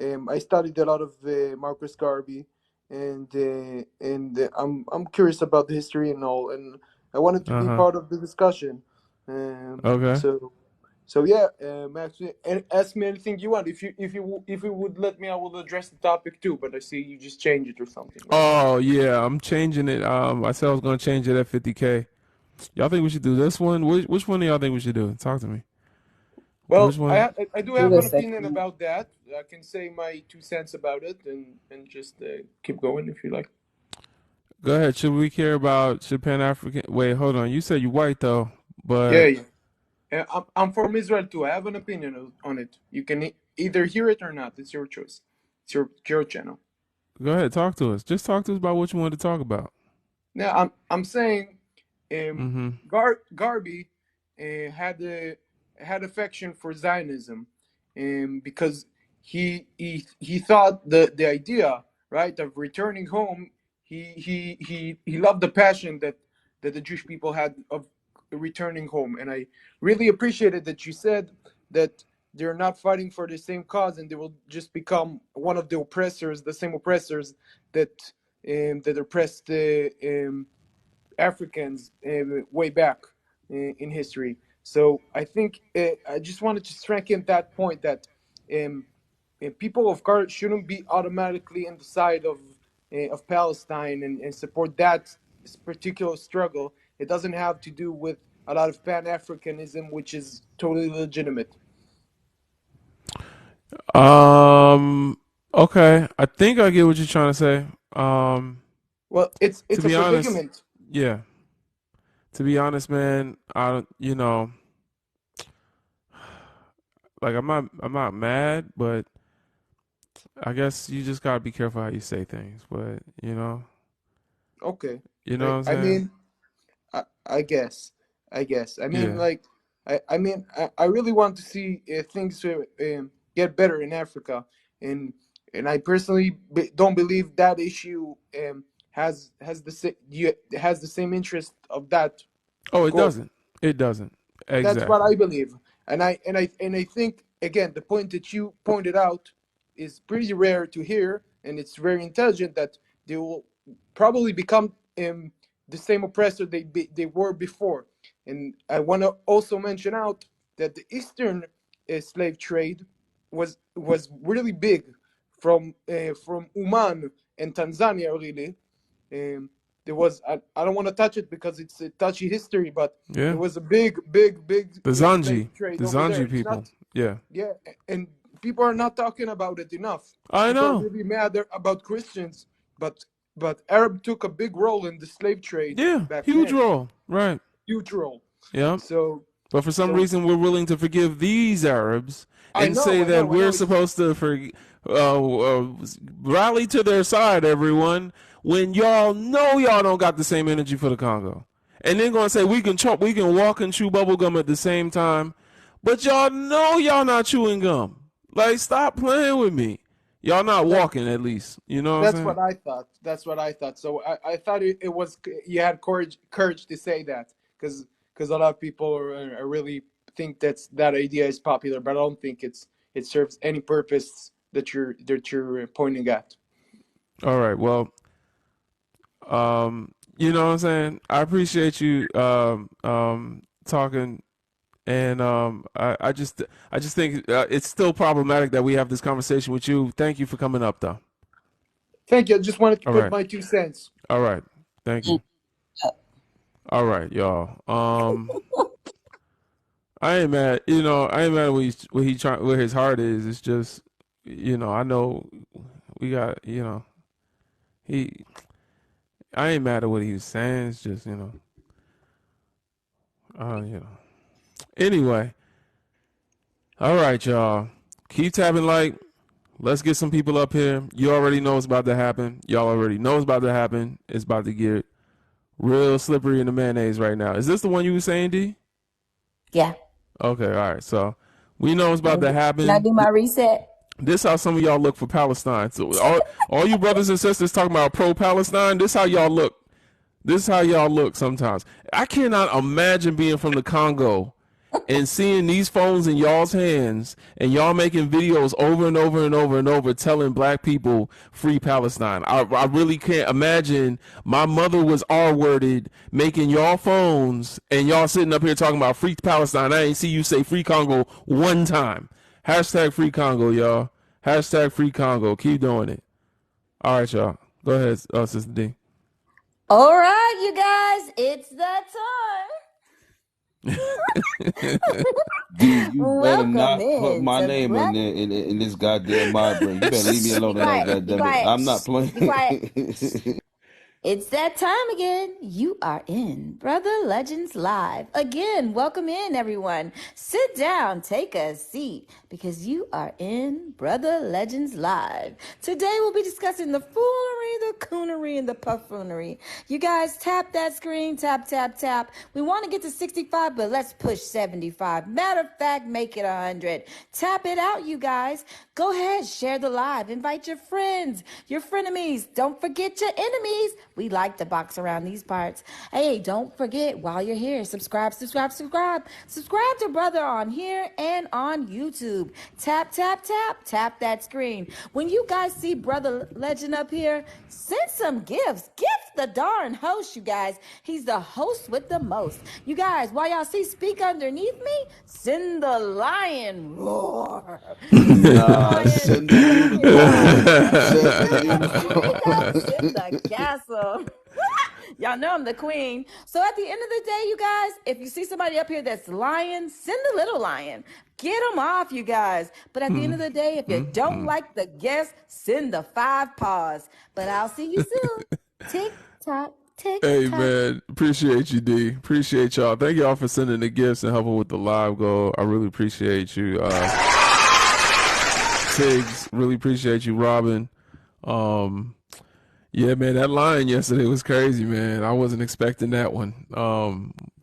I studied a lot of Marcus Garvey, and I'm curious about the history and all, and I wanted to Uh be huh. part of the discussion. Okay. So yeah, actually, ask me anything you want. If you would let me, I will address the topic too. But I see you just change it or something, right? Oh yeah, I'm changing it. I said I was gonna change it at 50K. Y'all think we should do this one? Which one do y'all think we should do? Talk to me. Which Well, one? I do Do have the an second opinion one. about that. I can say my 2 cents about it and just keep going if you like. Go ahead. Should Pan African? Wait, hold on. You said you white though, Yeah, but yeah. I'm from Israel too. I have an opinion on it. You can either hear it or not. It's your choice. It's your channel. go ahead. Talk to us. Just talk to us about what you want to talk about. Now I'm saying, Mm-hmm. Garby had had affection for Zionism, because he thought the idea, right, of returning home. He loved the passion that the Jewish people had of returning home, and I really appreciated that you said that they're not fighting for the same cause, and they will just become one of the oppressors, the same oppressors that that oppressed Africans way back in history. So I think I just wanted to strengthen that point that people of color shouldn't be automatically on the side of Palestine and support that particular struggle. It doesn't have to do with a lot of Pan-Africanism, which is totally legitimate. Okay, I think I get what you're trying to say. Well, it's To a be honest, predicament. yeah. To be honest, man, I don't. Like I'm not mad, but I guess you just gotta be careful how you say things. But Okay. you know what I'm I saying? mean, I guess. I mean, Yeah. like, I really want to see things get better in Africa, and I personally don't believe that issue has the same interest of that Oh, it goal. doesn't. It doesn't. That's what Exactly. I believe, and I think again the point that you pointed out is pretty rare to hear, and it's very intelligent that they will probably become the same oppressor they were before. And I want to also mention out that the Eastern slave trade was really big from Oman and Tanzania really. There was I don't want to touch it because it's a touchy history, but there Yeah. was a big The slave Zanji, trade the over there. Zanji It's people. not, Yeah. yeah, and people are not talking about it enough. I People are know. really mad about Christians, but Arab took a big role in the slave trade Yeah. back Huge then. role. Right. Huge role. Yeah. So But for some so reason, we're willing to forgive these Arabs and say I that know, I we're know. It's supposed to rally to their side, everyone, when y'all know y'all don't got the same energy for the Congo. And then going to say we can walk and chew bubble gum at the same time, but y'all know y'all not chewing gum. Like, stop playing with me. Y'all not that walking, at least. You know what I'm that's saying? what I thought. That's what I thought. So I thought it was you had courage to say that because a lot of people are really think that idea is popular, but I don't think it serves any purpose that you're pointing at. All right. Well, you know what I'm saying? I appreciate you talking, and I just think it's still problematic that we have this conversation with you. Thank you for coming up, though. Thank you. I just wanted to All put right. my 2 cents. All right. Thank you. All right, y'all. I ain't mad. I ain't mad where his heart is. It's just, I know we got, he. I ain't mad at what he was saying. It's just, you know. Anyway, all right, y'all. Keep tapping like. Let's get some people up here. You already know what's about to happen. Y'all already know what's about to happen. It's about to get real slippery in the mayonnaise right now. Is this the one you were saying, D? Yeah. Okay, all right. So we know what's about to Can I happen. do my reset? This how some of y'all look for Palestine. So all you brothers and sisters talking about pro-Palestine, this how y'all look. This is how y'all look sometimes. I cannot imagine being from the Congo and seeing these phones in y'all's hands and y'all making videos over and over and over and over telling black people free Palestine. I really can't imagine my mother was R-worded making y'all phones and y'all sitting up here talking about free Palestine. I ain't see you say free Congo one time. Hashtag free Congo, y'all. Hashtag free Congo. Keep doing it. All right, y'all. Go ahead, Sister D. All right, you guys, it's that D, time. you better Welcome not put in my to name Black. in this goddamn mind brain. You better leave me Be alone in that quiet. Be goddamn it. quiet. I'm not playing. Be quiet. It's that time again. You are in Brother Legends Live. Again, welcome in, everyone. Sit down, take a seat, because you are in Brother Legends Live. Today we'll be discussing the foolery, the coonery, and the buffoonery. You guys, tap that screen, tap, tap, tap. We want to get to 65, but let's push 75. Matter of fact, make it 100. Tap it out, you guys. Go ahead, share the live. Invite your friends, your frenemies. Don't forget your enemies. We like to box around these parts. Hey, don't forget, while you're here, subscribe, subscribe, subscribe. Subscribe to Brother on here and on YouTube. Tap, tap, tap, tap that screen. When you guys see Brother Legend up here, send some gifts. Gift the darn host, you guys. He's the host with the most. You guys, while y'all see speak underneath me, send the lion roar. Send the unicorn. Send the castle. Y'all know I'm the queen. So at the end of the day, you guys, if you see somebody up here that's lion, send the little lion. Get them off, you guys. But at the end of the day, if you don't like the guest, send the 5 paws. But I'll see you soon. Tick tock, tick tock. Hey, man. Appreciate you, D. Appreciate y'all. Thank y'all for sending the gifts and helping with the live goal. I really appreciate you. Tiggs, really appreciate you, Robin. Yeah, man, that line yesterday was crazy, man. I wasn't expecting that one.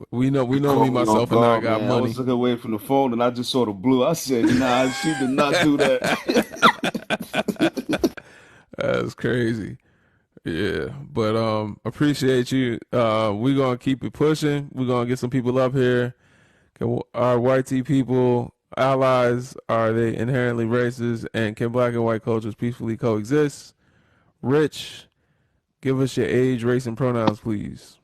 We know me, myself, and I got money. I was looking away from the phone and I just saw the blue. I said, nah, she did not do that. That's crazy. Yeah, but appreciate you. We're gonna keep it pushing. We're gonna get some people up here. Are white tea people allies? Are they inherently racist? And can black and white cultures peacefully coexist? Rich, give us your age, race, and pronouns, please.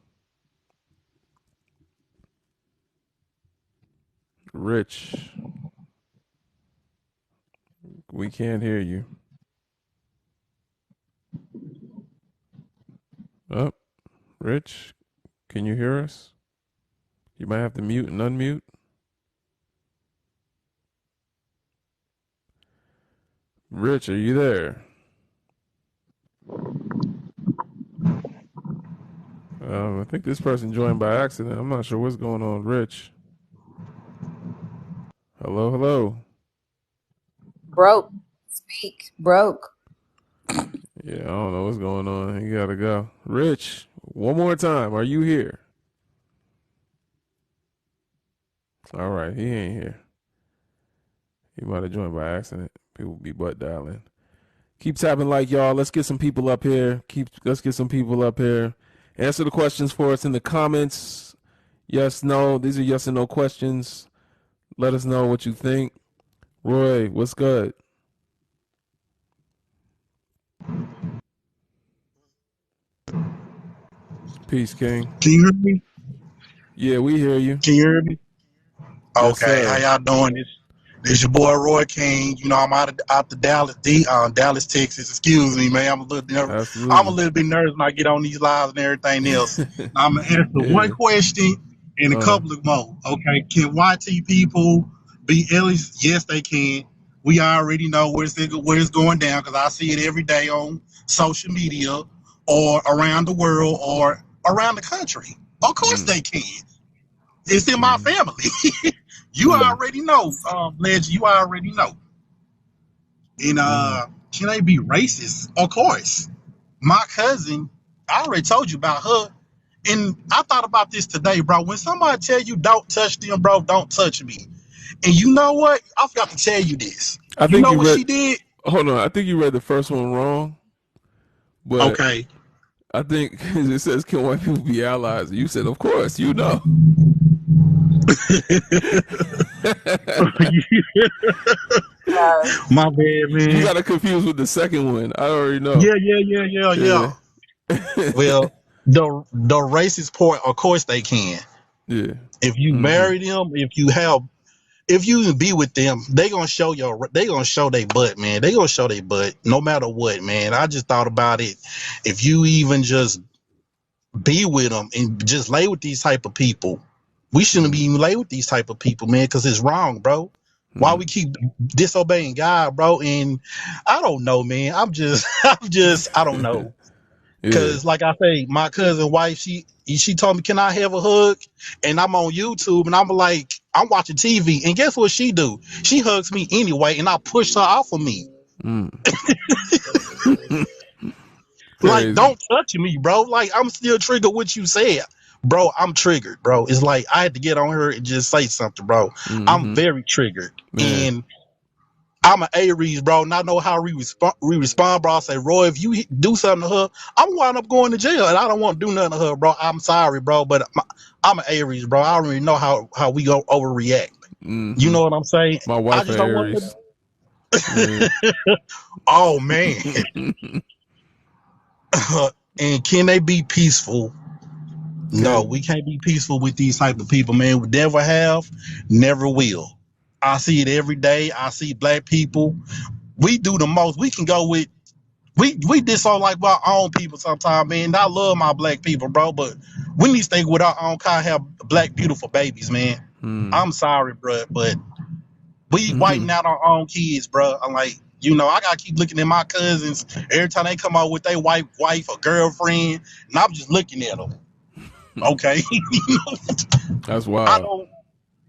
Rich, we can't hear you. Oh, Rich, can you hear us? You might have to mute and unmute. Rich, are you there? I think this person joined by accident. I'm not sure what's going on. Rich. Hello, hello. Broke. Speak. Broke. Yeah, I don't know what's going on. You gotta go. Rich, one more time. Are you here? All right, he ain't here. He might have joined by accident. People be butt dialing. Keep tapping like y'all. Let's get some people up here. Let's get some people up here. Answer the questions for us in the comments. Yes, no. These are yes and no questions. Let us know what you think. Roy, what's good? Peace, King. Can you hear me? Yeah, we hear you. Can you hear me? Yes, Okay, sir. how y'all doing? This your boy Roy King. You know, I'm out the Dallas, Texas. Excuse me, man. I'm a little bit nervous when I get on these lives and everything else. I'm gonna answer one question and a couple of more. Okay, can YT people be aliens? Yes, they can. We already know where it's going down because I see it every day on social media or around the world or around the country. Of course they can. It's in my family. You already know, Legend. You already know. And can they be racist? Of course. My cousin, I already told you about her. And I thought about this today, bro. When somebody tell you don't touch them, bro, don't touch me. And you know what? I forgot to tell you this. I think you know what she did? Hold on. I think you read the first one wrong. But okay. I think it says, can white people be allies? You said, of course, you know. My bad, man. You got to confuse with the second one. I already know. Yeah. Well, the racist part, of course they can. Yeah. If you marry them, if you even be with them, they gonna show their butt, man. They gonna show their butt no matter what, man. I just thought about it. If you even just be with them and just lay with these type of people, we shouldn't be even lay with these type of people, man, because it's wrong, bro. Why we keep disobeying God, bro? And I don't know, man. I don't know. Because like I say, my cousin wife, she told me, can I have a hug? And I'm on YouTube and I'm like, I'm watching TV. And guess what she do? She hugs me anyway and I push her off of me. Like, crazy. don't touch me, bro. Like, I'm still triggered what you said. Bro, I'm triggered, bro. It's like I had to get on her and just say something, bro. I'm Mm-hmm. very triggered. Man. And I'm an Aries, bro, and I know how we respond, bro. I say, Roy, if you do something to her, I'm wind up going to jail, and I don't want to do nothing to her, bro. I'm sorry, bro, but I'm an Aries, bro. I already know how we go overreact. You Mm-hmm. know what I'm saying? My I wife just at don't want Aries. Yeah. to. Oh man. And can they be peaceful? No, we can't be peaceful with these type of people, man. We never have, never will. I see it every day. I see black people. We do the most. We can go with we disown like our own people sometimes, man. I love my black people, bro, but we need to stay with our own kind, have black beautiful babies, man. I'm sorry, bro, but we whiting out our own kids, bro. I'm like, I gotta keep looking at my cousins every time they come out with their white wife or girlfriend, and I'm just looking at them. Okay, That's I wild. don't.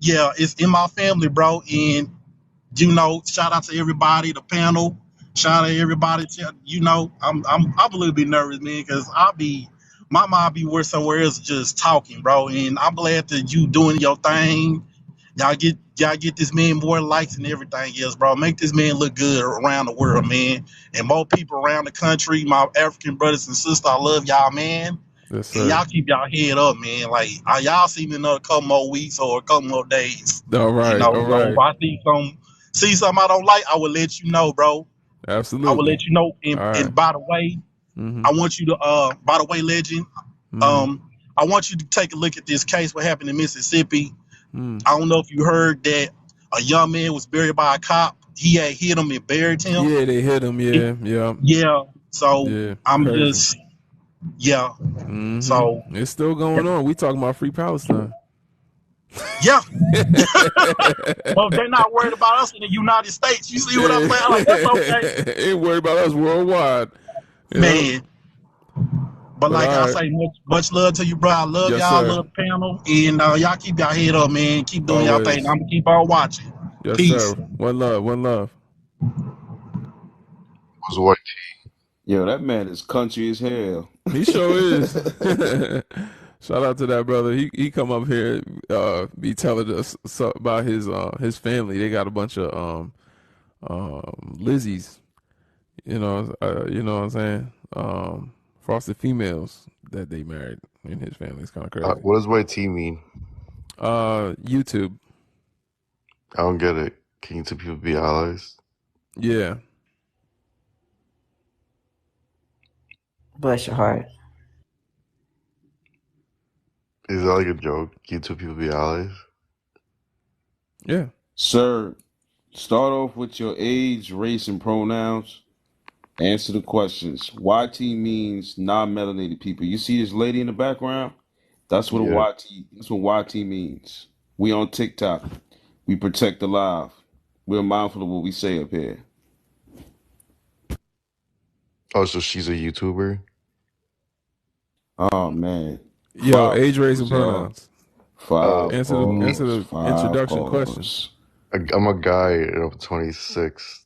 Yeah, it's in my family, bro, and shout out to everybody, the panel. Shout out to everybody. I'm a little bit nervous, man, because my mind be worse somewhere else just talking, bro. And I'm glad that you doing your thing. Y'all get this man more likes and everything else, bro. Make this man look good around the world, man. And more people around the country, my African brothers and sisters, I love y'all, man. Yes, And sir. y'all keep y'all head up, man. Like y'all see me another couple more weeks or a couple more days. All right. All So if right. I see something I don't like, I will let you know, bro. I will Absolutely. let you know. All right. And by the way, Mm-hmm. I want you to by the way, legend, Mm-hmm. I want you to take a look at this case what happened in Mississippi. Mm. I don't know if you heard that a young man was buried by a cop. He had hit him and buried him. Yeah, they hit him. Yeah. Yeah. Yeah. So Yeah. I'm Crazy. just yeah. So Mm-hmm. It's still going on. We talking about free Palestine. yeah. Well, they're not worried about us in the United States. You see what I'm saying? Like, that's okay. Ain't worried about us worldwide. Yep. Man. But But like all I right. say, much love to you, bro. I love Yes, y'all. I sir. love the panel. And y'all keep y'all head up, man. Keep doing y'all thing. Always. I'm going to keep on watching. Yes, Peace. sir. One love. One love. Was what? Yo, that man is country as hell. He sure is. Shout out to that brother. He come up here, be telling us about his family. They got a bunch of Lizzies. You know what I'm saying? Frosted females that they married in his family. It's kind of crazy. What does white tea mean? YouTube. I don't get it. Can you two people be allies? Yeah. Bless your heart. Is that like a joke? Can you two people be allies? Yeah. Sir, start off with your age, race, and pronouns. Answer the questions. YT means non-melanated people. You see this lady in the background? That's what Yeah. That's what YT means. We on TikTok. We protect the live. We're mindful of what we say up here. Oh, so she's a YouTuber? Oh man. Yo, 5 age, race, and pause, y'all. pronouns. 5 Answer pause. the 5 introduction question. pause. I'm a guy and I'm 26.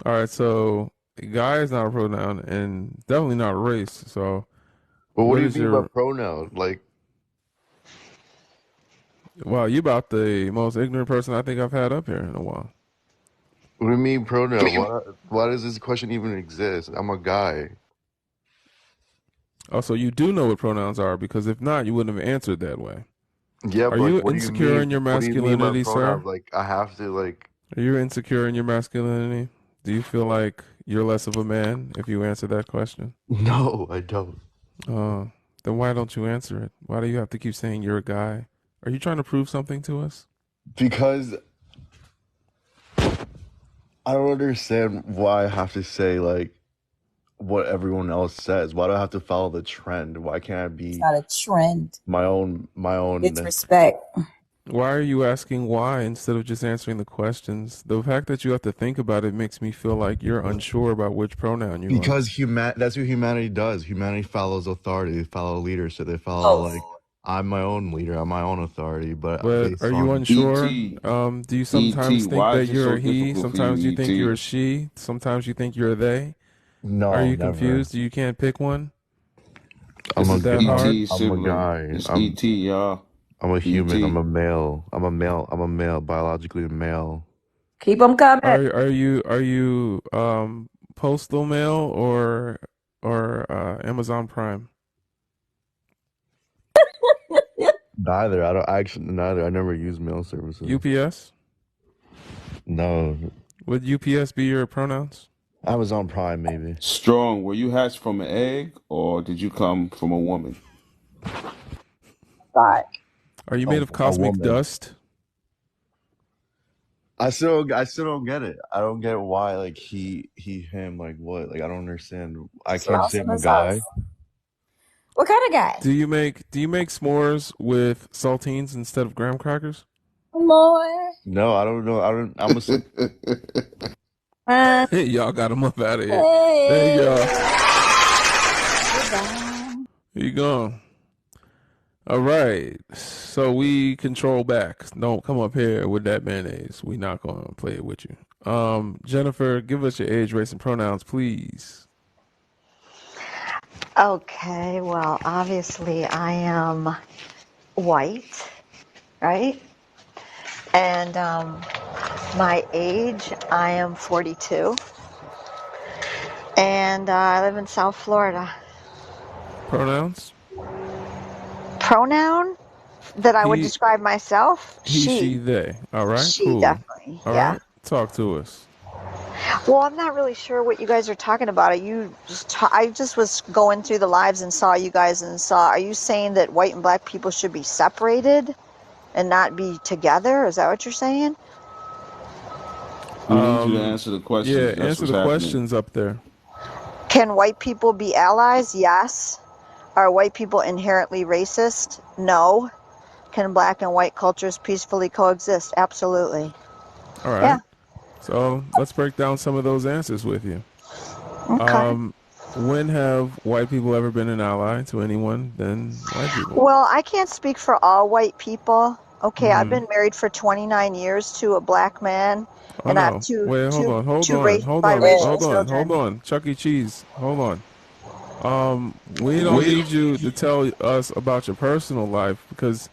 All right, so guy is not a pronoun and definitely not a race. So, But what do you is mean your? by pronoun? Like, Wow, you about the most ignorant person I think I've had up here in a while. what do you mean pronoun? Why does this question even exist? I'm a guy. Also, you do know what pronouns are because if not, you wouldn't have answered that way. Yeah, Are but like, you insecure in your what do you mean by masculinity, sir? pronouns? Like, I have to like. Are you insecure in your masculinity? Do you feel like you're less of a man if you answer that question? No, I don't. Then why don't you answer it? Why do you have to keep saying you're a guy? Are you trying to prove something to us? Because I don't understand why I have to say like what everyone else says. Why do I have to follow the trend? Why can't I It's be not a trend. my own? It's respect. Why are you asking why instead of just answering the questions? The fact that you have to think about it makes me feel like you're unsure about which pronoun you are. Because that's what humanity does. Humanity follows authority. They follow leaders. So they follow like, I'm my own leader. I'm my own authority. But based are you on unsure? ET, Do you sometimes think why that is it you're so a he? difficult for you, Sometimes you think you're a ET? she. Sometimes you think you're a they. No, Are you never. confused? You can't pick one? I'm Is a it that hard? I'm a sibling. guy. It's ET, y'all. I'm a human. I'm ET. a male. I'm a male. I'm a male. Biologically a male. Keep them coming. Are you postal mail or Amazon Prime? Neither. I don't actually. Neither. I never use mail services. UPS? No. Would UPS be your pronouns? Amazon Prime, maybe. Strong, were you hatched from an egg or did you come from a woman? God. Are you made of A cosmic woman. dust? I still don't get it. I don't get why, like he, him, like what? Like I don't understand. I can't Smells say I'm a some sauce. guy. What kind of guy? Do you make s'mores with saltines instead of graham crackers? Lord. No, I don't know. I don't. I'm a. Y'all got him up out of here. Hey. Thank y'all. Goodbye. Here you go. All right. So we control back. Don't come up here with that mayonnaise. We not going to play it with you. Jennifer, give us your age, race, and pronouns, please. Okay, well, obviously I am white, right? And my age, I am 42. And I live in South Florida. Pronouns? Pronoun that I would He, describe myself? she, She. they. All right, She, cool. definitely, All yeah. right, talk to us. Well, I'm not really sure what you guys are talking about. I just was going through the lives and saw you guys and are you saying that white and black people should be separated and not be together? Is that what you're saying? We need you to answer the Yeah, questions. That's answer what's the happening. questions up there. Can white people be allies? Yes. Are white people inherently racist? No. Can black and white cultures peacefully coexist? Absolutely. All right. Yeah. So let's break down some of those answers with you. Okay. When have white people ever been an ally to anyone than white people? Well, I can't speak for all white people. Okay, I've been married for 29 years to a black man, Oh and I have no! Wait, hold on, biracial children. hold on. Chuck E. Cheese, hold on. We don't need you to tell us about your personal life because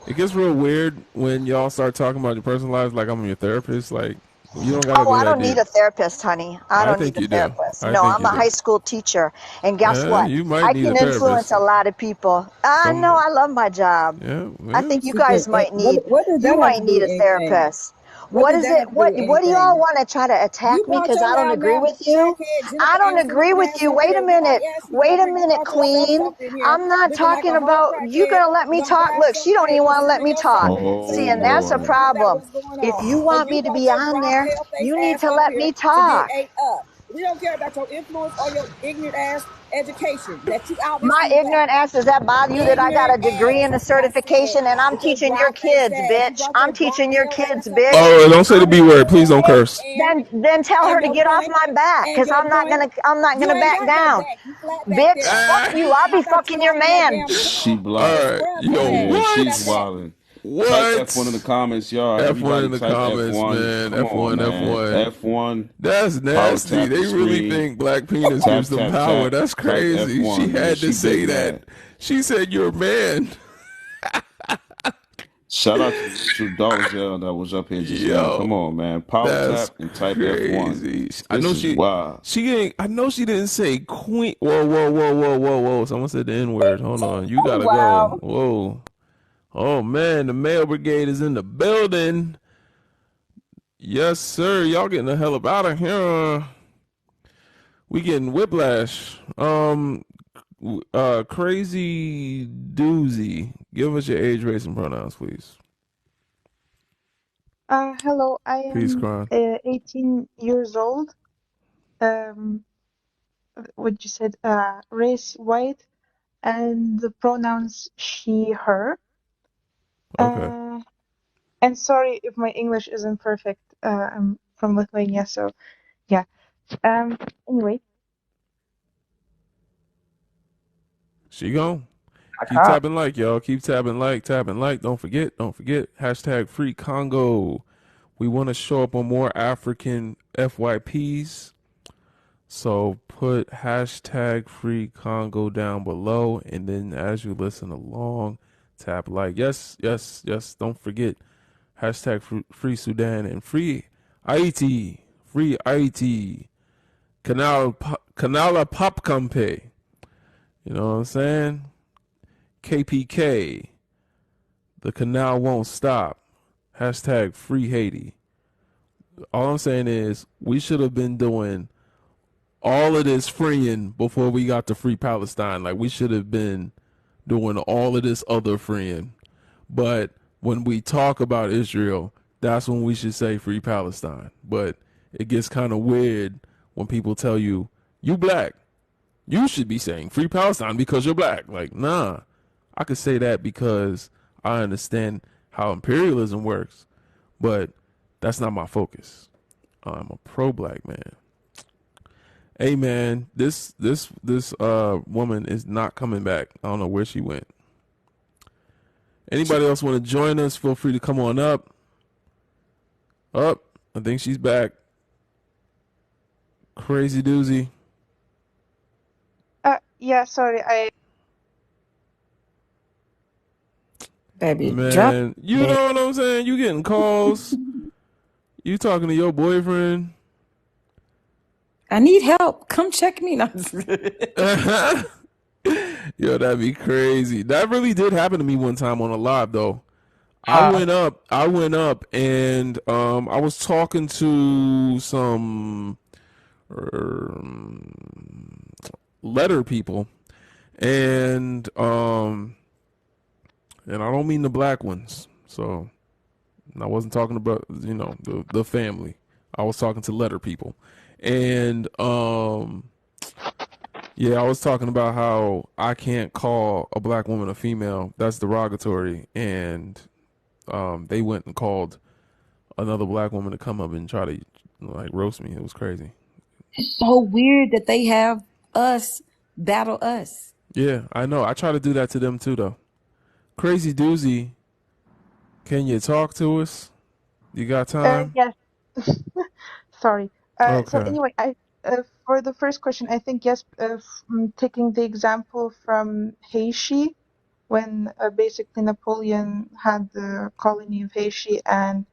it gets real weird when y'all start talking about your personal lives like I'm your therapist. Like you don't gotta Oh, go I that don't need deep. a therapist, honey. I I don't need think a you do. therapist. I No, think I'm you a do. high school teacher. And guess what? You might I need a can influence therapist. a lot of people. I know I love my job. Yeah. I think you Because guys might need what does you that have might to do need with a anything? therapist. What What does is that it? have to do What with do y'all anything? want to try to You attack me brought because your I don't loud agree mouth with you? crackhead I Jennifer don't Aniston agree looking with ass you. up Wait a here. Nobody minute. asked you to Wait a bring your minute, funky ass queen. up in here I'm not looking like talking a whole about you crackhead. gonna let me You gonna talk. grab Look, some she don't even cake and want to sit let in me your talk. circle Oh See, and and that's listen a Lord. to me about problem. what's going If on. you Cause want you me to brought be your on drop there, pale face you need ass to up let here me to get talk. ate up. We don't care about your influence or your ignorant ass education that you My obviously lack. ignorant ass, does that bother you that I got Ignorant a degree ass, and a I said, certification and I'm with your teaching your dry face kids, ass. You bitch? brought your I'm drop teaching your pale kids, ass up here bitch. Oh, don't say the I'm B word. teaching Please your don't kids. curse. Then tell and her to your get off point, my back, and cause your point. I'm not You gonna ain't back got no down. back. You flat back Bitch, there. fuck you. You I'll be I thought you fucking your lied on that man. damn She song. All blocked. Just right. scrub that Yo, Yeah, ass. You she's flat what? back. wilding. Type F1 in the What? comments, y'all. F1 Everybody in the type comments, F1. man. Come on, F1, man. F1. F1. That's Power nasty. tap the They really screen. think black penis gives Tap, them tap, power. tap. That's Type crazy. She F1, man. had to She big say that. mad. She said you're a man. Shout out to the $2 that was up here just now. Yo, Come on, man. Power that's tap and type F1. crazy. I This know is wild. I know she didn't say queen. Whoa. Someone said the N word. Hold on. You Oh gotta go. wow. Whoa. Oh man, the male brigade is in the building. Yes, sir. Y'all getting the hell up out of here. We getting whiplash. Crazy doozy. Give us your age, race, and pronouns, please. Hello, I Peace, am Kron. 18 years old. Um, what you said, race white, and the pronouns she, her. Okay. And sorry if my English isn't perfect. I'm from Lithuania, so yeah. Anyway. She gone. Keep Okay. tapping like, y'all. Keep tapping like, tapping like. Don't forget. Hashtag free Congo. We want to show up on more African FYPs. So put hashtag free Congo down below, and then as you listen along, tap like. Yes, yes, yes. Don't forget hashtag free Sudan and free Haiti. Free Haiti. Canala Pop Campe. You know what I'm saying? KPK. The canal won't stop. Hashtag free Haiti. All I'm saying is we should have been doing all of this freeing before we got to free Palestine. Like we should have been doing all of this other freeing. But when we talk about Israel, that's when we should say free Palestine. But it gets kind of weird when people tell you, you black. You should be saying free Palestine because you're black. Like, nah. I could say that because I understand how imperialism works, but that's not my focus. I'm a pro-black man. Hey man, this woman is not coming back. I don't know where she went. Anybody else want to join us? Feel free to come on up. Up, I think she's back. Crazy doozy. Yeah, sorry, Baby, drop. Man, you know what I'm saying? You getting calls. You talking to your boyfriend. I need help. Come check me. No. Yo, that'd be crazy. That really did happen to me one time on a live though. I went up and I was talking to some letter people and I don't mean the black ones. So I wasn't talking about, the family. I was talking to letter people. And yeah, I was talking about how I can't call a black woman a female. That's derogatory. And they went and called another black woman to come up and try to like roast me. It was crazy. It's so weird that they have us battle us. Yeah, I know. I try to do that to them too, though. Crazy doozy, can you talk to us? You got time? yes. Sorry. So Okay. anyway, for the first question, I think yes. Taking the example from Haiti, when basically Napoleon had the colony of Haiti, and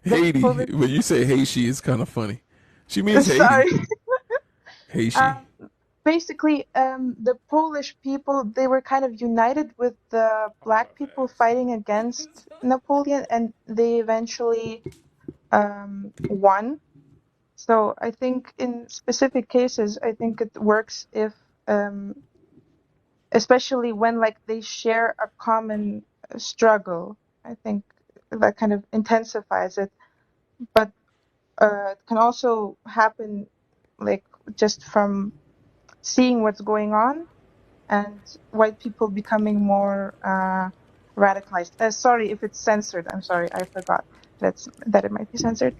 Haiti. Polish. When you say Haiti, it's kind of funny. She means Haiti. Sorry. Haiti. Basically, the Polish people, they were kind of united with the black people fighting against Napoleon, and they eventually won. So I think in specific cases, I think it works if, especially when like they share a common struggle. I think that kind of intensifies it. But it can also happen like just from seeing what's going on and white people becoming more radicalized. Sorry if it's censored. I'm sorry, I forgot that it might be censored.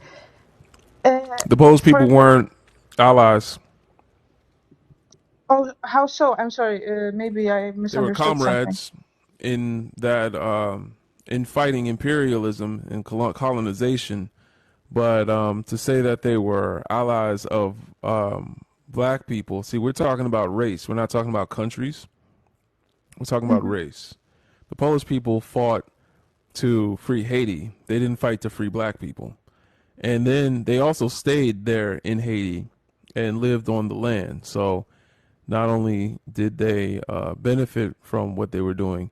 The Polish people For the weren't allies. how so? I'm sorry. Maybe I They were misunderstood something. comrades in that in fighting imperialism and colonization. But to say that they were allies of black people, see, we're talking about race. We're not talking about countries. We're talking about Hmm. race. The Polish people fought to free Haiti. They didn't fight to free black people. And then they also stayed there in Haiti and lived on the land. So not only did they benefit from what they were doing,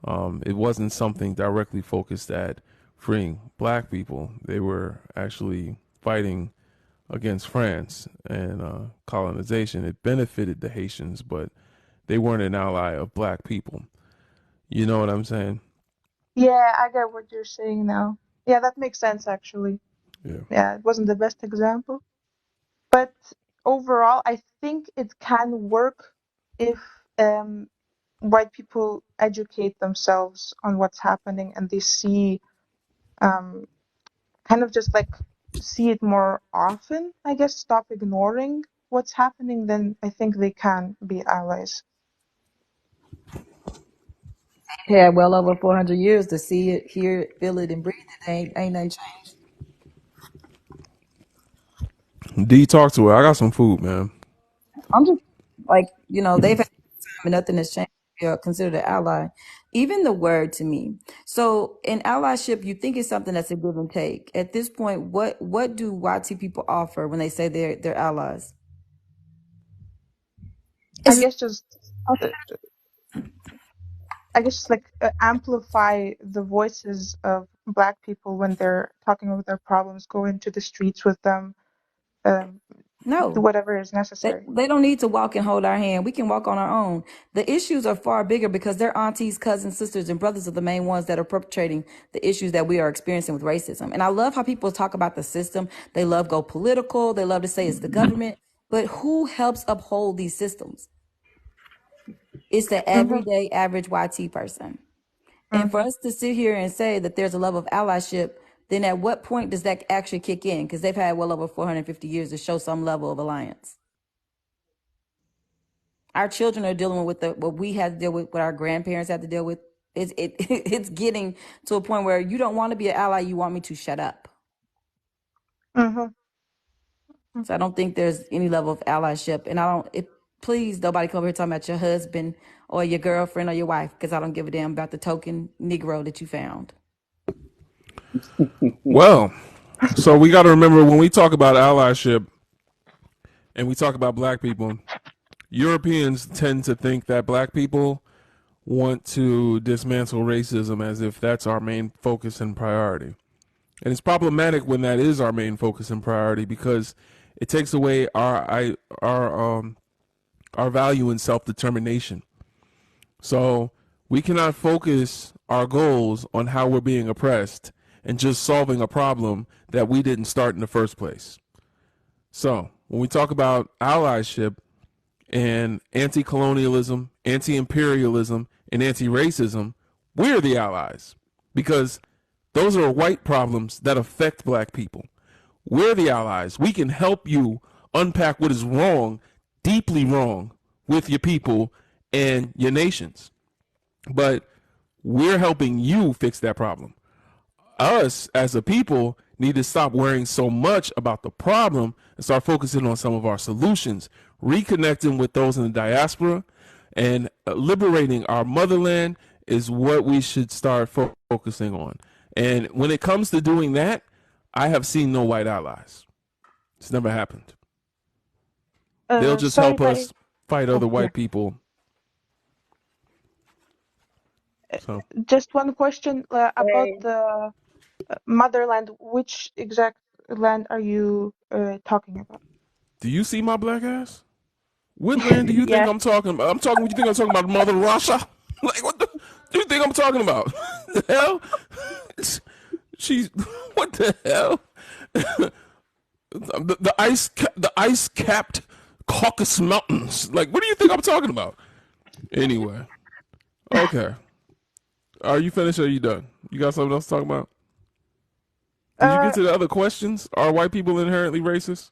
it wasn't something directly focused at freeing black people. They were actually fighting against France and colonization. It benefited the Haitians, but they weren't an ally of black people. You know what I'm saying? Yeah, I get what you're saying now. Yeah, that makes sense actually. Yeah. Yeah, it wasn't the best example, but overall, I think it can work if white people educate themselves on what's happening and they see um, kind of just like see it more often, I guess, stop ignoring what's happening, then I think they can be allies. Had well over 400 years to see it, hear it, feel it, and breathe it. Ain't nothing changed. D, talk to her. I got some food, man. I'm just like, they've had time and nothing has changed. You're considered an ally. Even the word to me. So in allyship, you think it's something that's a give and take. At this point, what do YT people offer when they say they're allies? I guess just uh, like amplify the voices of Black people when they're talking about their problems, go into the streets with them, do No. whatever is necessary. They don't need to walk and hold our hand. We can walk on our own. The issues are far bigger because their aunties, cousins, sisters, and brothers are the main ones that are perpetrating the issues that we are experiencing with racism. And I love how people talk about the system. They love go political. They love to say it's the government. But who helps uphold these systems? It's the everyday average YT person. And for us to sit here and say that there's a level of allyship, then at what point does that actually kick in? Because they've had well over 450 years to show some level of alliance. Our children are dealing with what we had to deal with, what our grandparents had to deal with. It's getting to a point where you don't want to be an ally. You want me to shut up. So I don't think there's any level of allyship. And please, nobody come over here talking about your husband or your girlfriend or your wife, because I don't give a damn about the token Negro that you found. Well, so we got to remember when we talk about allyship and we talk about Black people, Europeans tend to think that Black people want to dismantle racism as if that's our main focus and priority. And it's problematic when that is our main focus and priority because it takes away our value in self-determination. So we cannot focus our goals on how we're being oppressed and just solving a problem that we didn't start in the first place. So when we talk about allyship and anti-colonialism, anti-imperialism, and anti-racism, we're the allies because those are white problems that affect Black people. We're the allies. We can help you unpack what is wrong, deeply wrong, with your people and your nations. But we're helping you fix that problem. Us as a people need to stop worrying so much about the problem and start focusing on some of our solutions, reconnecting with those in the diaspora, and liberating our motherland is what we should start focusing on. And when it comes to doing that, I have seen no white allies. It's never happened. They'll just help us fight other white people. So, just one question about the motherland. Which exact land are you talking about? do you see my black ass? What land do you think Yes. I'm talking about? What you think I'm talking about? Mother Russia? Like, what the do you think I'm talking about? The hell? She's, what the hell? the ice capped Caucasus Mountains. Like, what do you think I'm talking about? Anyway, okay. Are you finished or are you done? You got something else to talk about? Did you get to the other questions? Are white people inherently racist?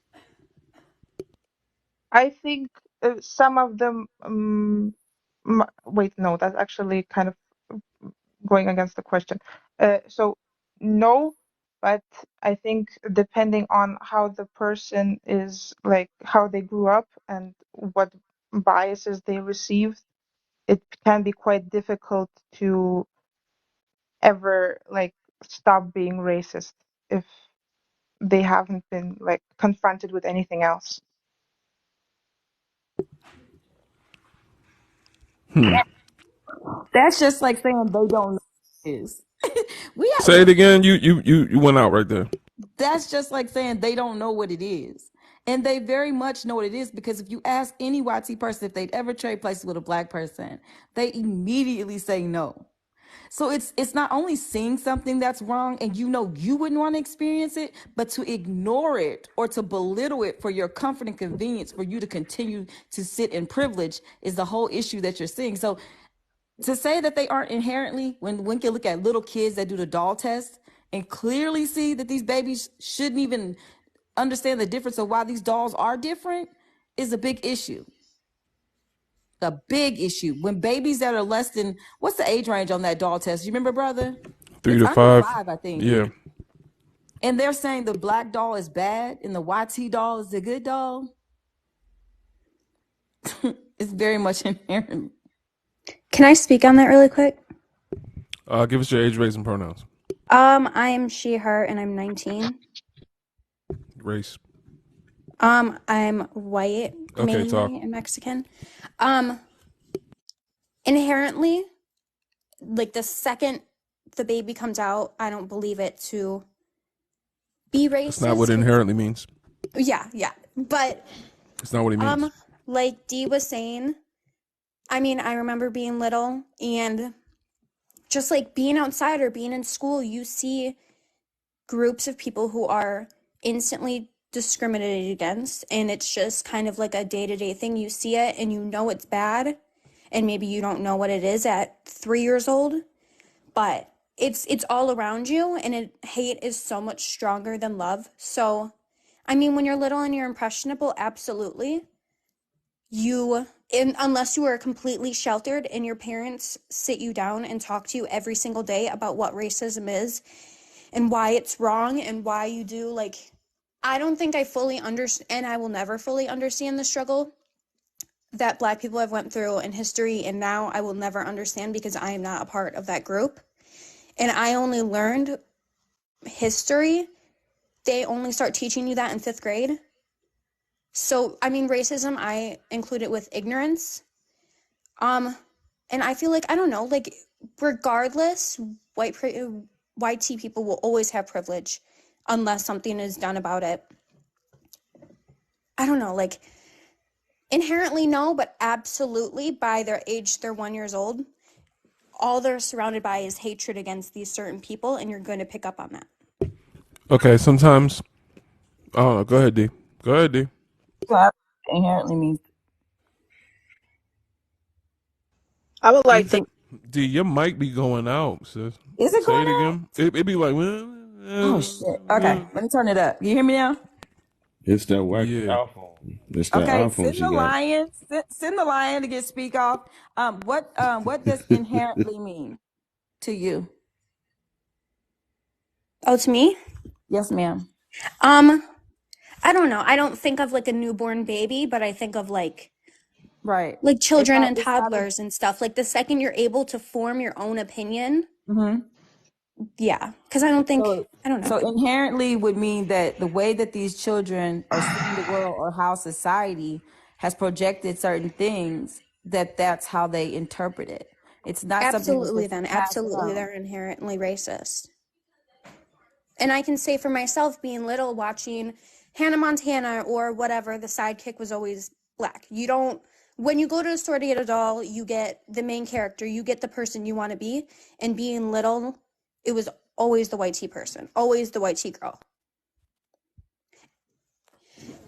I think some of them. Wait, no, that's actually kind of going against the question. So no, but I think depending on how the person is, like how they grew up and what biases they received, it can be quite difficult to ever like stop being racist if they haven't been like confronted with anything else. That's just like saying they don't know what it is. Say it again. You went out right there. That's just like saying they don't know what it is. And they very much know what it is because if you ask any YT person if they'd ever trade places with a Black person, they immediately say no. So it's not only seeing something that's wrong and you wouldn't want to experience it, but to ignore it or to belittle it for your comfort and convenience for you to continue to sit in privilege is the whole issue that you're seeing. So to say that they aren't inherently, when one can look at little kids that do the doll test and clearly see that these babies shouldn't even understand the difference of why these dolls are different, is a big issue. A big issue. When babies that are less than, what's the age range on that doll test? You remember, brother? 3 it's to under 5. 5, I think. Yeah. And they're saying the black doll is bad and the YT doll is the good doll. It's very much inherent. Can I speak on that really quick? Give us your age, race, and pronouns. I am she, her, and I'm 19. Race. I'm white, Okay, talk. mainly, and Mexican. Inherently, like the second the baby comes out, I don't believe it to be racist. That's not what inherently means. Yeah, but it's not what it means. Like Dee was saying, I mean, I remember being little and just like being outside or being in school, you see groups of people who are instantly discriminated against, and it's just kind of like a day-to-day thing. You see it and you know it's bad, and maybe you don't know what it is at 3 years old, but it's all around you, and hate is so much stronger than love. So I mean, when you're little and you're impressionable, absolutely, unless you are completely sheltered and your parents sit you down and talk to you every single day about what racism is and why it's wrong and why you do, like, I don't think I fully understand, and I will never fully understand the struggle that Black people have went through in history, and now I will never understand because I am not a part of that group. And I only learned history. They only start teaching you that in 5th grade. So, I mean, racism, I include it with ignorance. And I feel like, I don't know, like, regardless, white people will always have privilege unless something is done about it. I don't know, like, inherently no, but absolutely by their age, they're 1 year old, all they're surrounded by is hatred against these certain people, and you're going to pick up on that. Okay, sometimes, oh, go ahead, D. Go ahead, D. What inherently means. I would like to. D, your mic be going out, sis. Is it going out? Again. It be like, well, oh shit. Okay, let me turn it up. You hear me now? It's that wacky iPhone. It's that Okay, iPhone she got. Send the lion to get speak off. What does inherently mean to you? Oh, to me? Yes, ma'am. I don't know. I don't think of like a newborn baby, but I think of like children and toddlers and stuff. Like the second you're able to form your own opinion. Mm-hmm. Yeah, because I don't know. So inherently would mean that the way that these children are seeing the world or how society has projected certain things, that's how they interpret it. It's not absolutely something absolutely they're inherently racist. And I can say for myself, being little, watching Hannah Montana or whatever, the sidekick was always Black. You don't, when you go to a store to get a doll, you get the main character, you get the person you want to be. And being little, it was always the white tea person, always the white tea girl.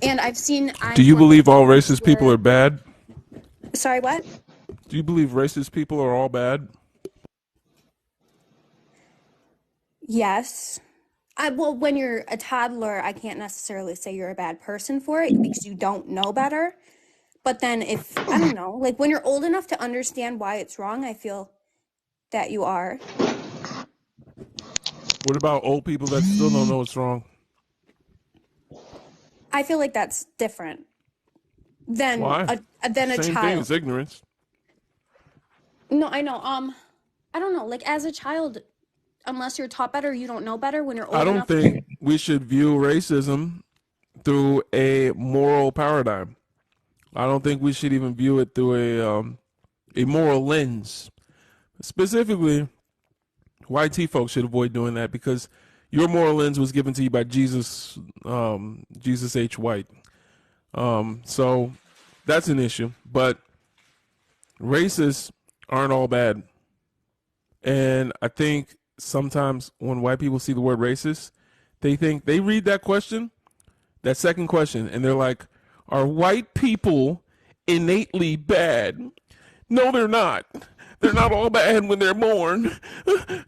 And I've seen. Do you believe all racist people are bad? Sorry, what? Do you believe racist people are all bad? Yes. Well, when you're a toddler, I can't necessarily say you're a bad person for it because you don't know better. But then if, I don't know, like when you're old enough to understand why it's wrong, I feel that you are. What about old people that still don't know what's wrong? I feel like that's different than Why? Than a Same child. thing as ignorance. No, I know. I don't know. Like as a child, unless you're taught better, you don't know better. When you're old enough. I don't think we should view racism through a moral paradigm. I don't think we should even view it through a moral lens. Specifically, white tea folks should avoid doing that because your moral lens was given to you by Jesus, Jesus H. White. So that's an issue. But racists aren't all bad. And I think sometimes when white people see the word racist, they read that question, that second question, and they're like, are white people innately bad? No, they're not. They're not all bad when they're born.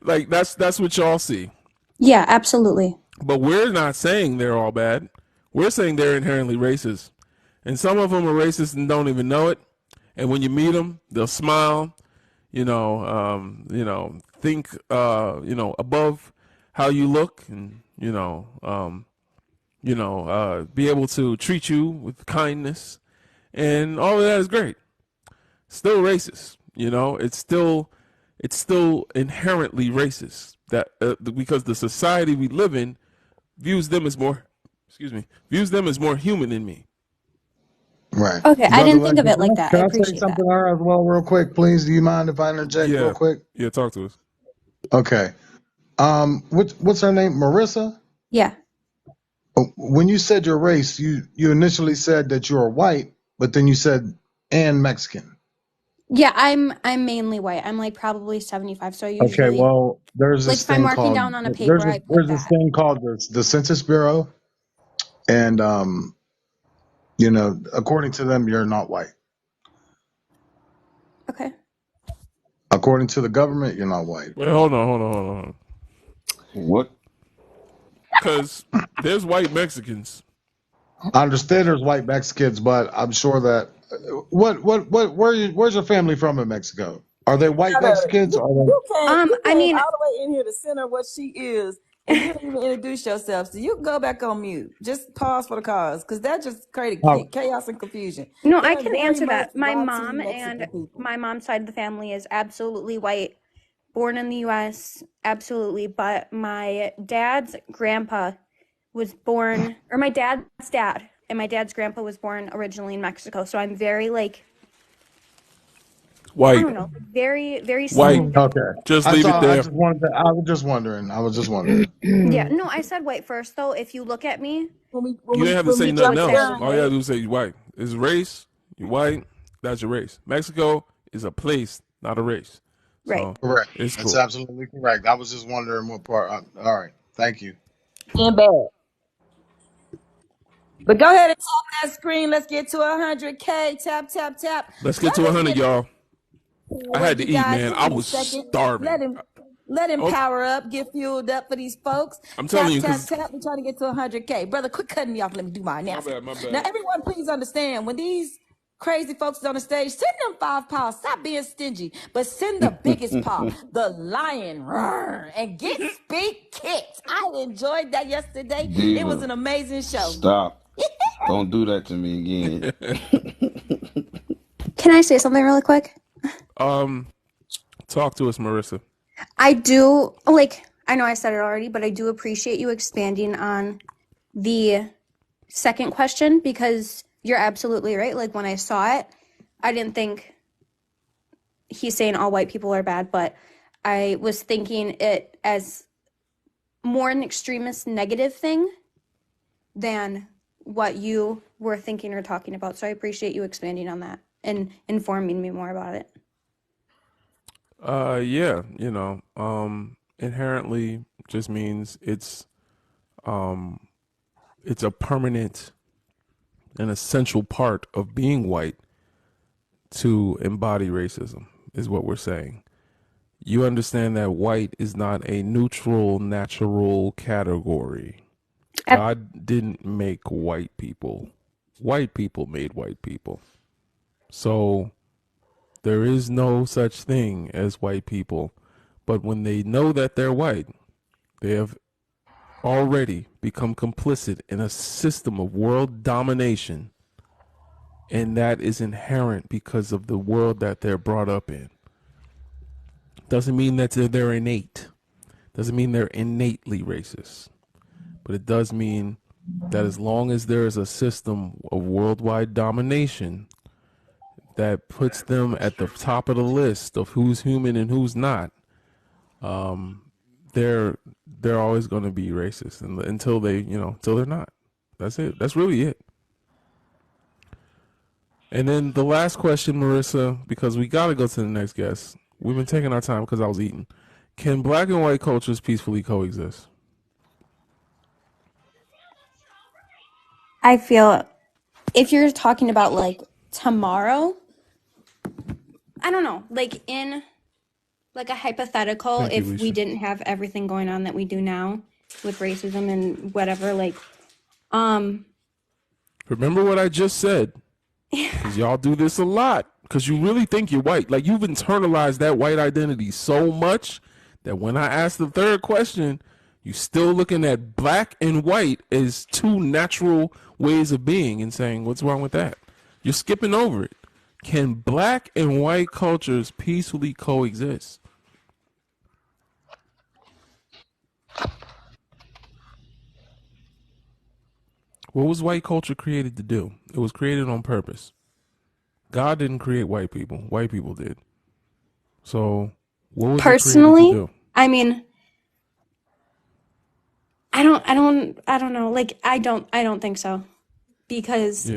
Like that's what y'all see. Yeah, absolutely. But we're not saying they're all bad. We're saying they're inherently racist. And some of them are racist and don't even know it. And when you meet them, they'll smile, think, above how you look and, be able to treat you with kindness, and all of that is great. Still racist, it's still inherently racist that because the society we live in views them as more human than me. Right. Okay, I Brother didn't think of Lexi, it like that. I can I say appreciate that. something to her as well, real quick, please? Do you mind if I interject real quick? Yeah, talk to us. Okay. What's her name? Marissa? Yeah. When you said your race, you initially said that you are white, but then you said and Mexican. Yeah, I'm mainly white. I'm like probably 75. So I Okay, usually well, there's like this if I'm thing marking called down on a paper, I put that. the Census Bureau, and according to them, you're not white. Okay. According to the government, you're not white. Wait, hold on. What? Because there's white Mexicans. I understand there's white Mexicans, but I'm sure that where's your family from in Mexico? Are they white Mexicans? Or are You came I mean, all the way in here to center what she is, and you didn't even introduce yourself. So you can go back on mute. Just pause for the cause, because that just created chaos and confusion. no, I There's can very answer much that. My white mom Mexican and people. my mom's side of the family is absolutely white, born in the US, absolutely. But my dad's grandpa was born, or my dad's dad and my dad's grandpa was born originally in Mexico. So I'm very like, white. I don't know, very, very White. similar. okay? Just I leave it saw. I there. just wanted to. I was just wondering. Yeah, no, I said white first though. If you look at me, You didn't have to say nothing else. exactly All you have to do is say you white. It's race. You white. That's your race. Mexico is a place, not a race. right. So Correct. it's That's cool. absolutely correct. I was just wondering what part. All right. Thank you. And bad. But go ahead and tap that screen. Let's get to 100K. Tap, tap, tap. Let's get to 100, y'all. I What had to you eat, guys man. give I me a was second. starving. Let him Okay. power up, get fueled up for these folks. I'm telling you, Tap, because tap. We're trying to get to 100K. Brother, quit cutting me off. Let me do my announcement. my bad. Now, everyone, please understand, when these crazy folks on the stage, send them 5 paws. Stop being stingy, but send the biggest paw, the lion, roar, and get speak kicked. I enjoyed that yesterday. It was Diva, an amazing show. stop. Don't do that to me again. Can I say something really quick? Talk to us, Marissa. I do, like, I know I said it already, but I do appreciate you expanding on the second question because you're absolutely right. Like, when I saw it, I didn't think he's saying all white people are bad, but I was thinking it as more an extremist negative thing than what you were thinking or talking about. So I appreciate you expanding on that and informing me more about it. Yeah, inherently just means it's a permanent and essential part of being white to embody racism is what we're saying. You understand that white is not a neutral, natural category. God didn't make white people. White people made white people. So there is no such thing as white people. But when they know that they're white, they have already become complicit in a system of world domination. And that is inherent because of the world that they're brought up in. Doesn't mean that they're innate. Doesn't mean they're innately racist. But it does mean that as long as there is a system of worldwide domination that puts them at the top of the list of who's human and who's not, they're always going to be racist until they're not. That's it. That's really it. And then the last question, Marissa, because we got to go to the next guest. We've been taking our time because I was eating. Can black and white cultures peacefully coexist? I feel if you're talking about like tomorrow, I don't know, like in like a hypothetical, if we didn't have everything going on that we do now with racism and whatever, like, remember what I just said, because y'all do this a lot, because you really think you're white. Like, you've internalized that white identity so much that when I ask the third question, You're still looking at black and white as two natural ways of being and saying, what's wrong with that? You're skipping over it. Can black and white cultures peacefully coexist? What was white culture created to do? It was created on purpose. God didn't create white people. White people did. So what was it created to do? I mean, I don't know. Like, I don't think so. Because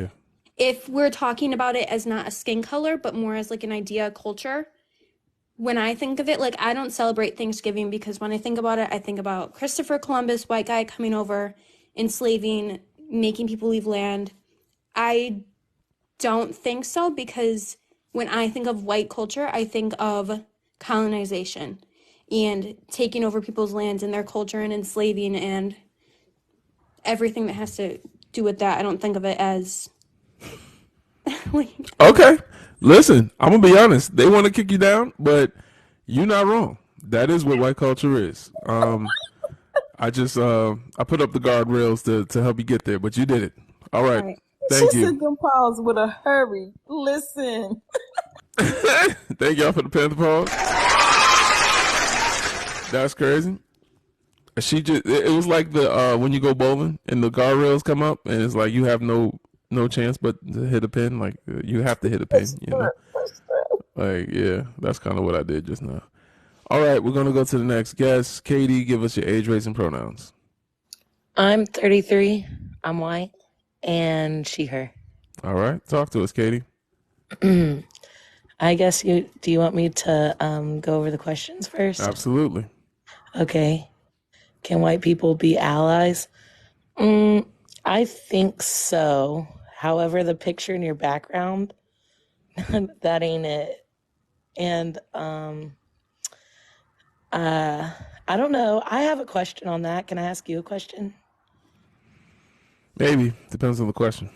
if we're talking about it as not a skin color, but more as like an idea of culture, when I think of it, like, I don't celebrate Thanksgiving because when I think about it, I think about Christopher Columbus, white guy coming over, enslaving, making people leave land. I don't think so, because when I think of white culture, I think of colonization and taking over people's lands and their culture and enslaving and everything that has to do with that. I don't think of it as Okay. Listen, I'm gonna be honest. They want to kick you down, but you're not wrong. That is what white culture is. I just I put up the guardrails to help you get there, but you did it. All right. Thank She you. sent them paws with a hurry. Listen. Thank y'all for the Panther pause. That's crazy. She just it was like the when you go bowling and the guardrails come up and it's like you have no chance but to hit a pin. Like you have to hit a pin, you know. Like yeah, that's kind of what I did just now. All right, we're gonna go to the next guest. Katie, give us your age, race, and pronouns. I'm 33. I'm white, and she, her. All right, talk to us, Katie. I guess do you want me to go over the questions first? Absolutely. Okay. Can white people be allies? I think so. However, the picture in your background, that ain't it. And I don't know. I have a question on that. Can I ask you a question? Maybe. Depends on the question.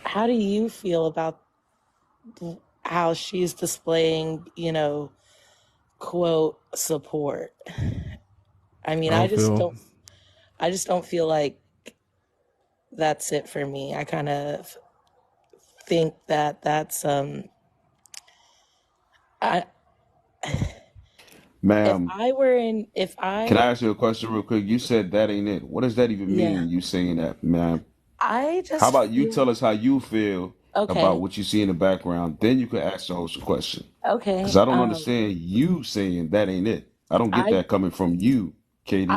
How do you feel about how she's displaying, quote, support? I mean, I just don't feel like that's it for me. I kind of think that's Ma'am, if I can I ask you a question real quick? You said that ain't it. What does that even mean? You saying that, ma'am? How about you tell us how you feel about what you see in the background? Then you can ask the host a question. Okay. Because I don't understand you saying that ain't it. I don't get that coming from you, Katie.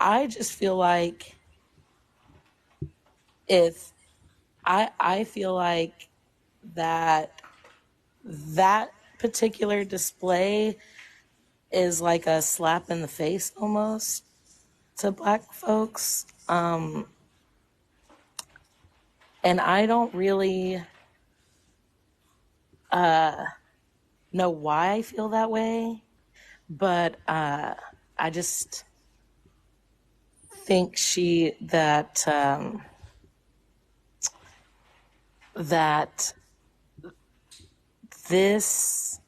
I just feel like if I feel like that particular display is like a slap in the face almost to Black folks. And I don't really know why I feel that way, but I just think that this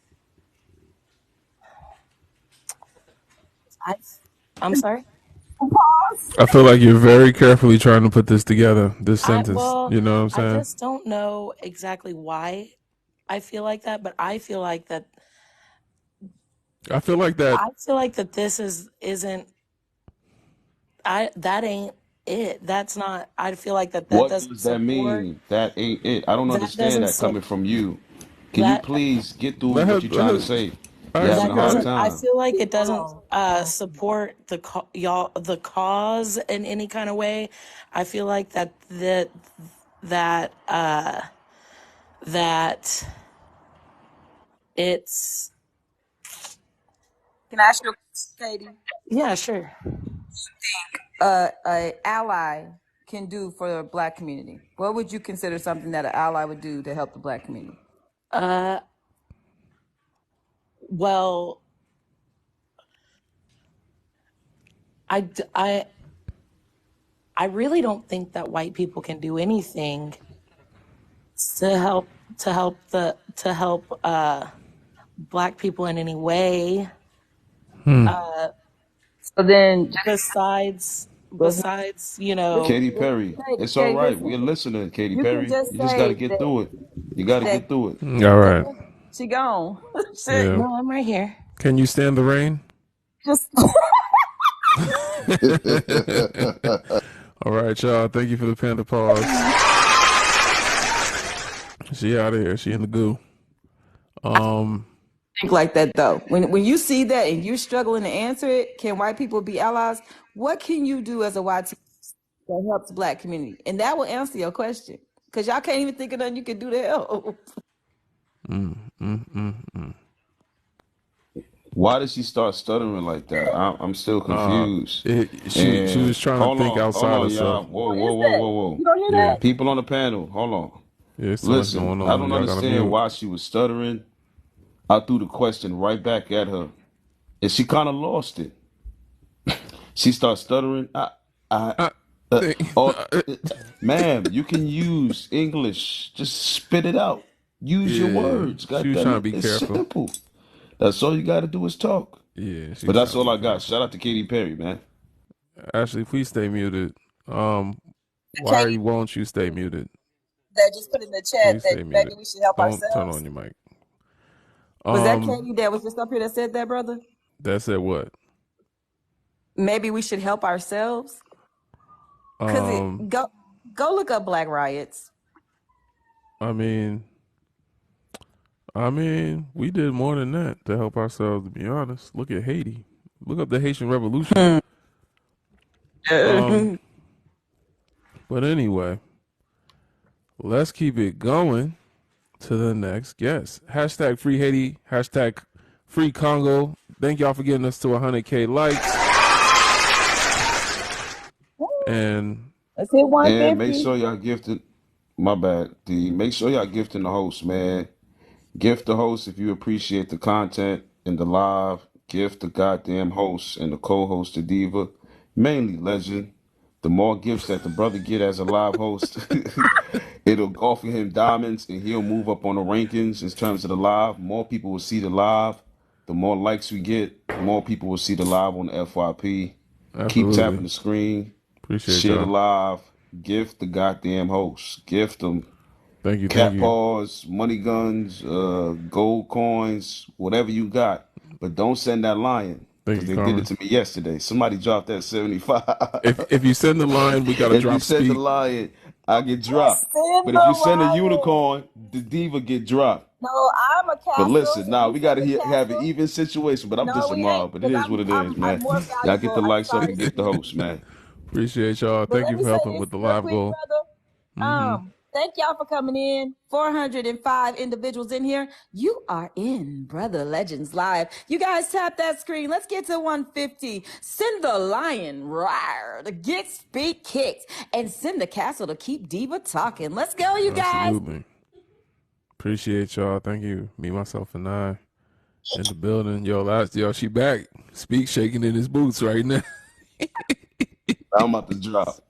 I'm sorry? I feel like you're very carefully trying to put this together, this sentence. You know what I'm saying? I just don't know exactly why I feel like that, but I feel like that this isn't that ain't it. That's not. I feel like that What doesn't does that mean? That ain't it. I don't understand that coming from you. Can you please get through what you're trying to say? You're having a hard time. I feel like it doesn't support the cause in any kind of way. I feel like that it's. Can I ask you a question, Katie? Yeah, sure. A ally can do for the Black community? What would you consider something that an ally would do to help the Black community? Well, I really don't think that white people can do anything to help Black people in any way. So then, Besides, listen, besides, Katy Perry, it's all Katie, right. listen. We're listening, Katy You can Perry. just You just got to say get that through it. You got to that get through it. All right. she gone. Shit. Yeah. no, I'm right here. Can you stand the rain? Just All right, y'all. Thank you for the panda pause. She out of here. She in the goo. think like that though. When you see that and you're struggling to answer it, can white people be allies? What can you do as a YT that helps the black community? And that will answer your question. Because y'all can't even think of nothing you can do to help. Why did she start stuttering like that? I'm still confused. She And was trying to think hold outside on, herself. y'all. Whoa, What whoa, is whoa, that? whoa, whoa. You don't hear Yeah. that? People on the panel, hold on. Yeah, there's so much Listen, going I on. don't Y'all got to understand mute. why she was stuttering. I threw the question right back at her, and she kind of lost it. She started stuttering. Oh, ma'am, you can use English. Just spit it out. Use your Yeah. words. She God was damn trying to it. be It's careful. simple. That's all you got to do is talk. Yeah, she But was that's trying to all be I got. careful. Shout out to Katy Perry, man. Ashley, please stay muted. Why Katie, won't you stay muted? that just put in the chat Please that stay maybe muted. we should help Don't turn on ourselves. your mic. Was that Katie that was just up here that said that, brother? That said what? Maybe we should help ourselves. Cause go look up Black Riots. I mean, we did more than that to help ourselves. To be honest, look at Haiti. Look up the Haitian Revolution. But anyway, let's keep it going to the next guest. Hashtag free Haiti. Hashtag free Congo. Thank y'all for getting us to 100K likes. And let's hit And make 150. sure y'all gifted. My bad, D. Make sure y'all gifting the host, man. Gift the host if you appreciate the content in the live. Gift the goddamn host and the co-host, the diva. Mainly legend. The more gifts that the brother get as a live host, it'll offer him diamonds and he'll move up on the rankings in terms of the live. More people will see the live. The more likes we get, more people will see the live on the FYP. Keep absolutely. tapping the screen. Appreciate Share the y'all. live. Gift the goddamn host. Gift them. Thank you. Cat paws, money guns, gold coins, whatever you got. But don't send that lion. Thank Because you, they did Carmen. it to me yesterday. Somebody dropped that 75. If you send the line, we gotta If you drop send the speak. lion, I get dropped. Send But if the you send a lion. unicorn, the diva get dropped. No, I'm a But castle. listen, If nah, you we send gotta the have an castle, even situation. But I'm no, just a we ain't. mob. But it Because is what it is, I'm man. more Y'all get valuable. the I'm likes up sorry and to get the say. host, man. Appreciate y'all. But Thank let you me for say helping this with the real live quick, goal. brother. Thank y'all for coming in. 405 individuals in here. You are in Brother Legends Live. You guys tap that screen. Let's get to 150. Send the lion roar to get speak kicked. And send the castle to keep Diva talking. Let's go, you guys. Absolutely. Appreciate y'all. Thank you. Me, myself, and I in the building. Yo, she back. Speak shaking in his boots right now. I'm about to drop.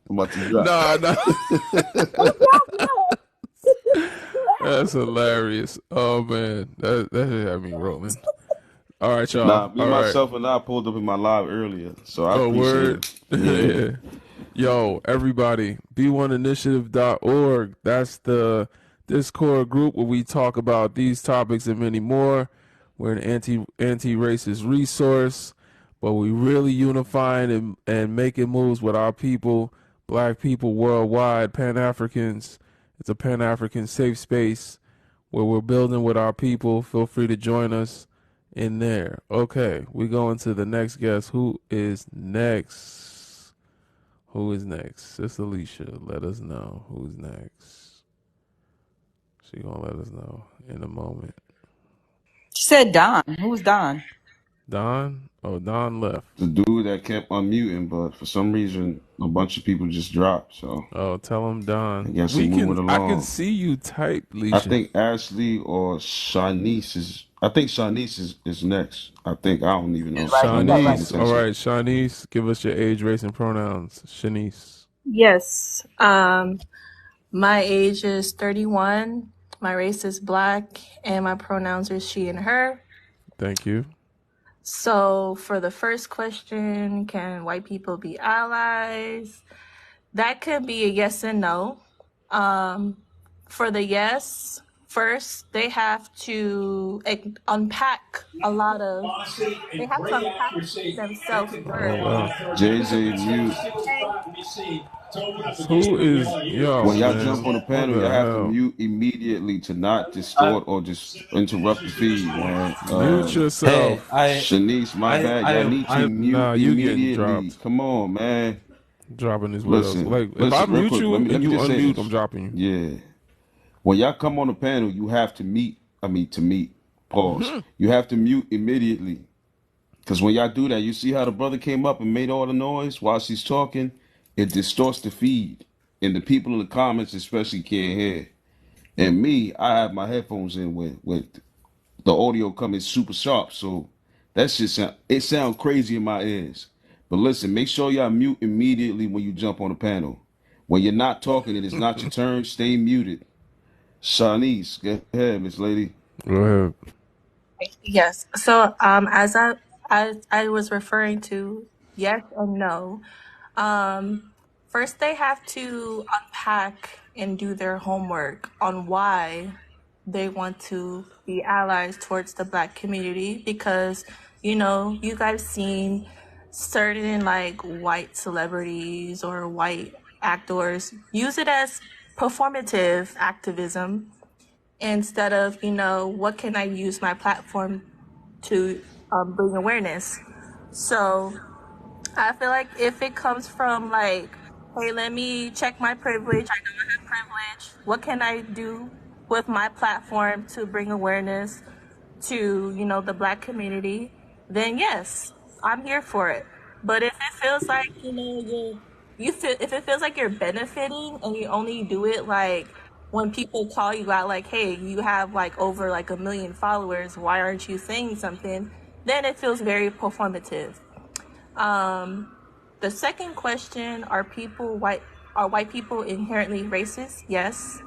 Nah. That's hilarious. Oh man, that had me rolling. All right, y'all. Nah, me, All right. myself, and I pulled up in my live earlier. So I Oh, appreciate word. it. Yeah. Yeah. Yo, everybody, b1initiative.org. That's the Discord group where we talk about these topics and many more. We're an anti-racist resource, but we really unifying and making moves with our people, black people worldwide, Pan-Africans. It's a Pan-African safe space where we're building with our people. Feel free to join us in there. Okay, we going to the next guest. Who is next? Sis Alicia, let us know who's next. She gonna let us know in a moment. She said Don. Who's Don? Don? Oh, Don left. The dude that kept unmuting, but for some reason, a bunch of people just dropped. So Oh, tell him Don. I guess we're moving I can along. see you type, I Alicia. think Ashley or Shanice is. I think Shanice is next. I think I don't even know. I ain't even paid Shanice. All attention. right, Shanice, give us your age, race, and pronouns. Shanice. Yes. My age is 31. My race is black, and my pronouns are she and her. Thank you. So for the first question, can white people be allies? That could be a yes and no. For the yes, first they have to unpack a lot of. They have to unpack themselves first. Oh wow. JJ mute. Who is yo, When y'all jump on man? the What panel, the y'all have to hell? mute immediately to not distort or just interrupt the feed, man. Mute Hey, yourself. Shanice, my bad. Y'all need to mute Nah, you getting immediately. dropped. Come on, man. Dropping his widows. Listen, Like if I listen, real mute quick. you Let and me you just say unmute, I'm this. dropping you. Yeah. When y'all come on the panel, you have to meet. Pause. You have to mute immediately. Because when y'all do that, you see how the brother came up and made all the noise while she's talking? It distorts the feed. And the people in the comments especially can't hear. And me, I have my headphones in with the audio coming super sharp. So that shit sound crazy in my ears. But listen, make sure y'all mute immediately when you jump on the panel. When you're not talking and it's not your turn, stay muted. Shanice, go ahead, Miss Lady. Go ahead. Yes. So as I was referring to yes and no. First they have to unpack and do their homework on why they want to be allies towards the Black community, because you guys seen certain like white celebrities or white actors use it as performative activism instead of what can I use my platform to bring awareness. So I feel like if it comes from like, hey, let me check my privilege. I know I have privilege. What can I do with my platform to bring awareness to, the Black community? Then yes, I'm here for it. But if it feels like, if it feels like you're benefiting and you only do it like when people call you out, like, hey, you have like over like 1 million followers, why aren't you saying something? Then it feels very performative. The second question, are white people inherently racist? Yes.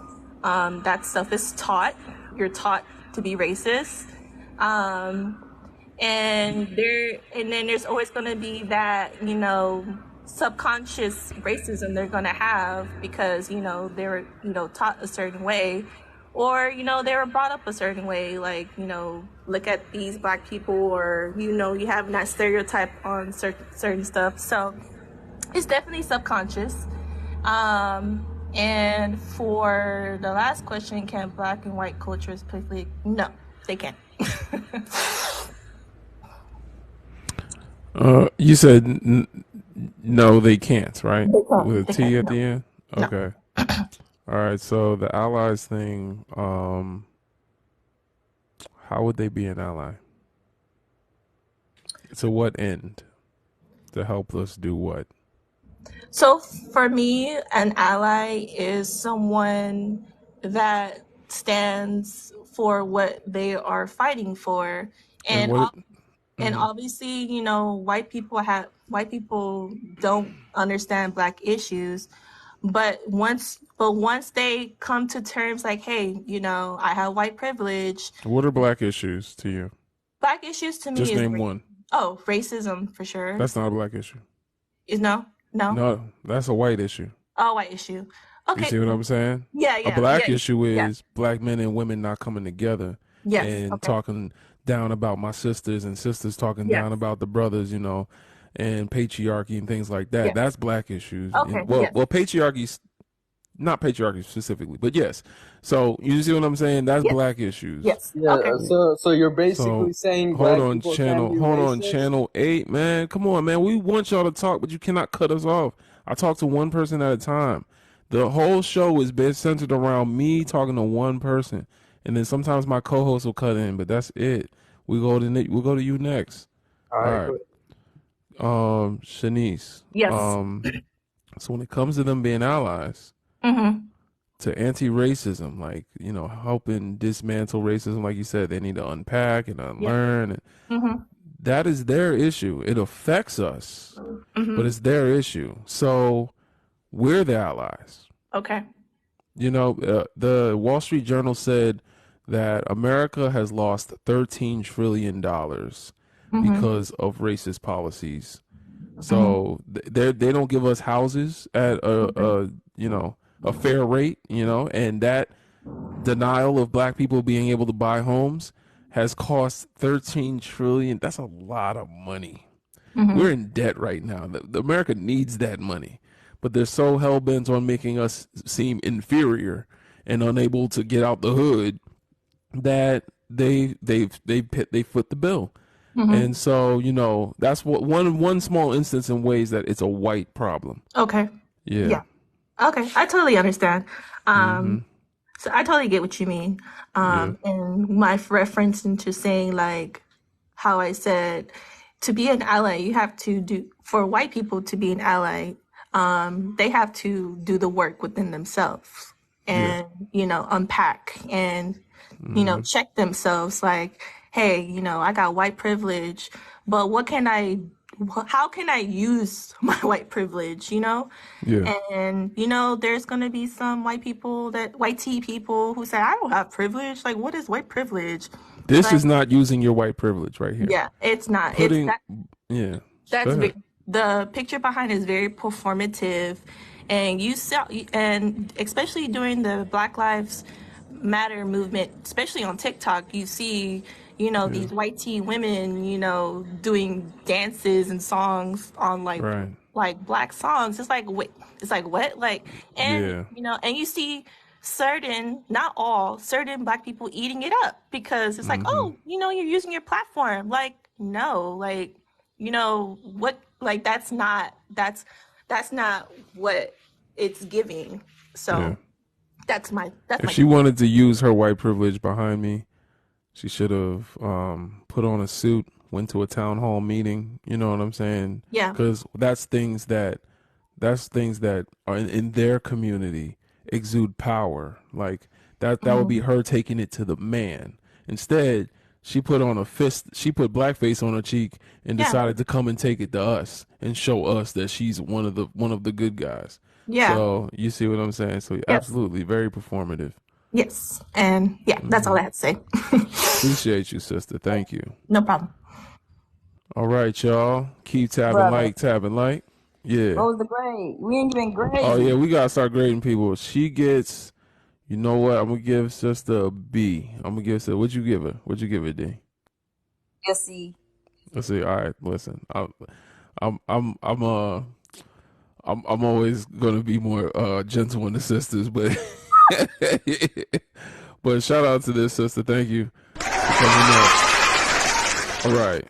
That stuff is taught. You're taught to be racist. And then there's always going to be that, subconscious racism they're going to have because, they were, taught a certain way, or, they were brought up a certain way, like, look at these Black people, or, you have that stereotype on certain stuff. So it's definitely subconscious. And for the last question, can Black and white cultures play? No, they can't. You said no, they can't, right? They can't. With a They T can't. at No. the end. No. Okay. All right. So the allies thing. How would they be an ally? To what end? To help us do what? So for me, an ally is someone that stands for what they are fighting for, And and what? obviously, white people don't understand Black issues, but once they come to terms like, hey, I have white privilege. What are Black issues to you? Black issues to me Just is name one. Racism for sure. That's not a Black issue. Is no. No, that's a white issue. Oh, white issue. Okay. You see what I'm saying? Yeah. A Black issue yeah. is Black men and women not coming together Yes. and talking down about my sisters and sisters talking down about the brothers, and patriarchy and things like that. Yes. That's Black issues. Okay. Well, patriarchy, not patriarchy specifically, but yes. So you see what I'm saying? That's Black issues. Yes. Yeah. Okay. So you're basically saying hold Black on, people can be racist? channel 8, man. Come on, man. We want y'all to talk, but you cannot cut us off. I talk to one person at a time. The whole show is been centered around me talking to one person, and then sometimes my co-host will cut in, but that's it. We'll go to you next. All right. Shanice. Yes. So when it comes to them being allies, to anti-racism, like, helping dismantle racism, like you said, they need to unpack and unlearn. That is their issue. It affects us, but it's their issue. So we're the allies. Okay. The Wall Street Journal said that America has lost $13 trillion because of racist policies. So they don't give us houses at a fair rate, and that denial of black people being able to buy homes has cost 13 trillion. That's a lot of money. We're in debt right now. America needs that money, but they're so hell bent on making us seem inferior and unable to get out the hood that they foot the bill. And so, that's what one small instance in ways that it's a white problem. Okay. Yeah. Okay. I totally understand. So I totally get what you mean. And my reference into saying like how I said to be an ally, you have to for white people to be an ally, they have to do the work within themselves and, unpack and, check themselves like, hey, I got white privilege, but how can I use my white privilege, Yeah. And, there's going to be some white tea people who say, I don't have privilege. Like, what is white privilege? This is not using your white privilege right here. Yeah, it's not. Yeah. The picture behind is very performative, and and especially during the Black Lives Matter movement, especially on TikTok, you see, these white teen women, doing dances and songs on like black songs. It's like, wait, it's like what? Like, and and you see not all certain black people eating it up because it's like, oh, you're using your platform. Like, no, like, what, like, that's not what it's giving. So that's my if she wanted to use her white privilege behind me, she should have put on a suit, went to a town hall meeting. You know what I'm saying? Yeah. Because that's things that are in their community exude power. Like that would be her taking it to the man. Instead, she put on she put blackface on her cheek and decided to come and take it to us and show us that she's one of the good guys. Yeah. So you see what I'm saying? So absolutely, very performative. Yes. And that's all I had to say. Appreciate you, sister. Thank you. No problem. All right, y'all. Keep tabbing like. Yeah. What was the grade? We ain't even grading. Oh yeah, we gotta start grading people. She gets, you know what? I'm gonna give sister a B. I'm gonna give sister. What'd you give her? What'd you give her, D? A C. Let's see. All right, listen. I'm always gonna be more gentle with the sisters, but but shout out to this sister. Thank you for coming up. All right.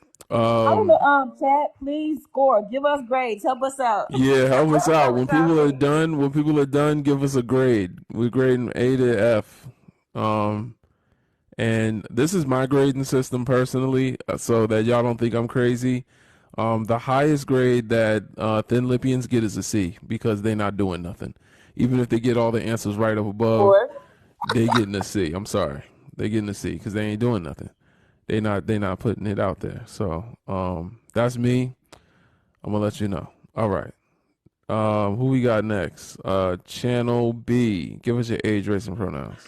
Chat, please score. Give us grades. Help us out. Yeah, help us out. When people are done, give us a grade. We're grading A to F. And this is my grading system personally, so that y'all don't think I'm crazy. The highest grade that Thin Lipians get is a C because they're not doing nothing. Even if they get all the answers right up above, they getting a C. I'm sorry, they getting a C because they ain't doing nothing. They not putting it out there. So that's me. I'm gonna let you know. All right. Who we got next? Channel B. Give us your age, race, and pronouns.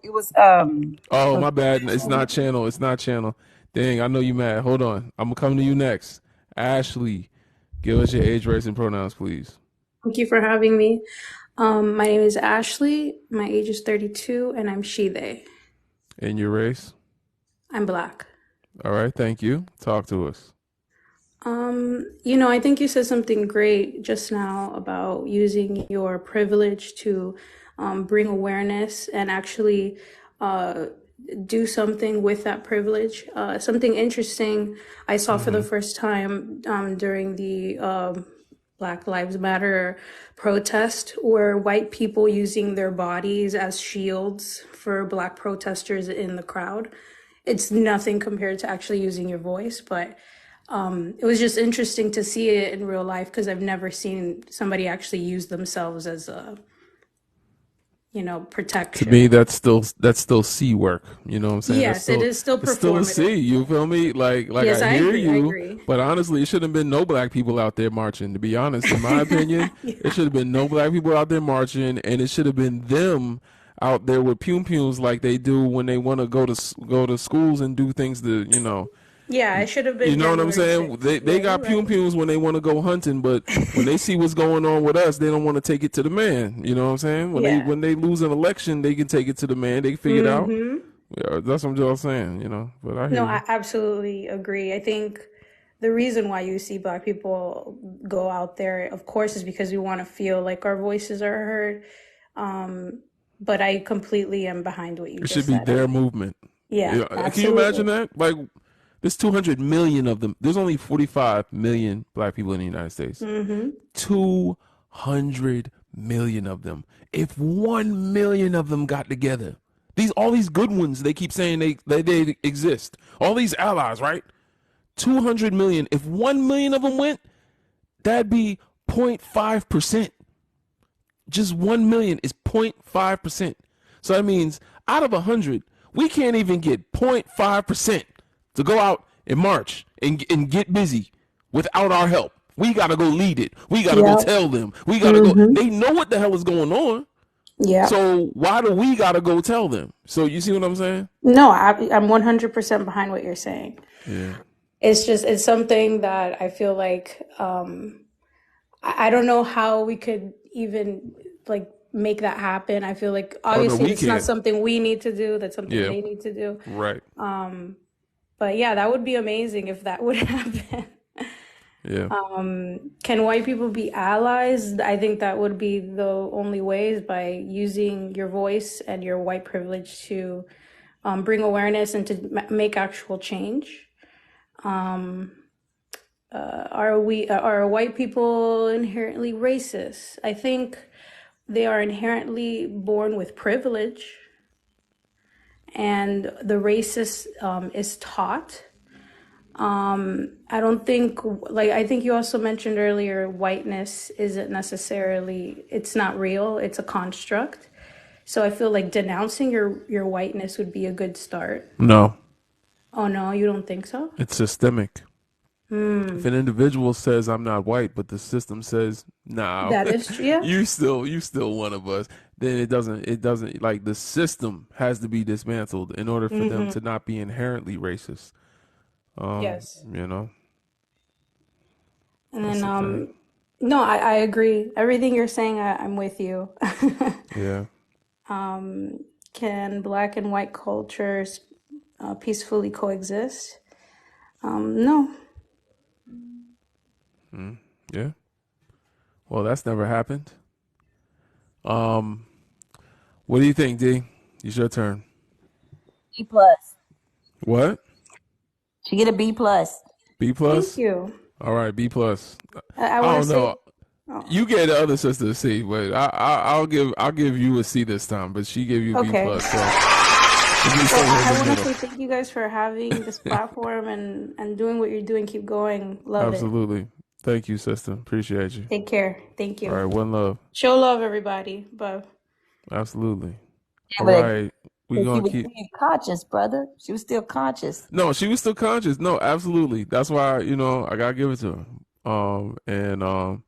It was Oh, my bad. It's not channel. It's not channel. Dang, I know you mad. Hold on. I'm gonna come to you next. Ashley, give us your age, race, and pronouns, please. Thank you for having me. My name is Ashley. My age is 32, and I'm she, they. And your race? I'm Black. All right, thank you. Talk to us. I think you said something great just now about using your privilege to bring awareness and actually do something with that privilege. Something interesting I saw for the first time during the Black Lives Matter protest were white people using their bodies as shields for Black protesters in the crowd. It's nothing compared to actually using your voice, but it was just interesting to see it in real life because I've never seen somebody actually use themselves as a, protection. To me, that's still C work. You know what I'm saying? Yes, it is still performative. It's still a C. You feel me? Like yes, I hear agree, you. I agree. But honestly, it shouldn't have been no Black people out there marching. To be honest, in my opinion, it should have been no Black people out there marching, and it should have been them out there with pum-pums like they do when they want to go to schools and do things to Yeah, I should have been You know what I'm January saying? 6th. They Yeah, got you're right. pews when they want to go hunting, but when they see what's going on with us, they don't want to take it to the man. You know what I'm saying? Yeah. When they lose an election, they can take it to the man. They can figure it out. Mm-hmm. Yeah, that's what I'm just saying. You know, but I hear No, you. I absolutely agree. I think the reason why you see Black people go out there, of course, is because we want to feel like our voices are heard. But I completely am behind what you It should just be said. their movement. Yeah, Can you imagine absolutely. that? Like, there's 200 million of them. There's only 45 million Black people in the United States. Mm-hmm. 200 million of them. If 1 million of them got together, all these good ones, they keep saying they exist. All these allies, right? 200 million. If 1 million of them went, that'd be 0.5%. Just 1 million is 0.5%. So that means out of 100, we can't even get 0.5% to go out and march and get busy without our help. We got to go lead it. We got to go Yep. tell them. We got to go. Mm-hmm. They know what the hell is going on. Yeah. So why do we got to go tell them? So you see what I'm saying? No, I'm 100% behind what you're saying. Yeah. It's something that I feel like I don't know how we could even like make that happen. I feel like obviously it's not something we need to do. That's something they need to do. Right. But yeah, that would be amazing if that would happen. Yeah. Can white people be allies? I think that would be the only way is by using your voice and your white privilege to bring awareness and to make actual change. Are white people inherently racist? I think they are inherently born with privilege, and the racist is taught. I don't think, like, I think you also mentioned earlier, whiteness isn't necessarily, it's not real, it's a construct. So I feel like denouncing your whiteness would be a good start. No. Oh no, you don't think so? It's systemic. If an individual says I'm not white, but the system says no, That is true. Yeah. you still one of us, then it doesn't like the system has to be dismantled in order for them to not be inherently racist. Yes. You know. And then no, I agree. Everything you're saying, I'm with you. Yeah. Can black and white cultures peacefully coexist? No. Yeah. Well, that's never happened. What do you think, D? It's your turn. B plus. What? She get a B plus. B plus? Thank you. All right, B plus. I don't know. Oh. You gave the other sister a C, but I'll give you a C this time. But she gave you a B plus. So I want to say thank you guys for having this platform and doing what you're doing. Keep going. Love it. Absolutely. Thank you, sister. Appreciate you. Take care. Thank you. All right, one love. Show love, everybody. Bye. Absolutely. Yeah, all right. We're gonna keep conscious, brother. She was still conscious. No, she was still conscious. No, absolutely. That's why, I gotta give it to her.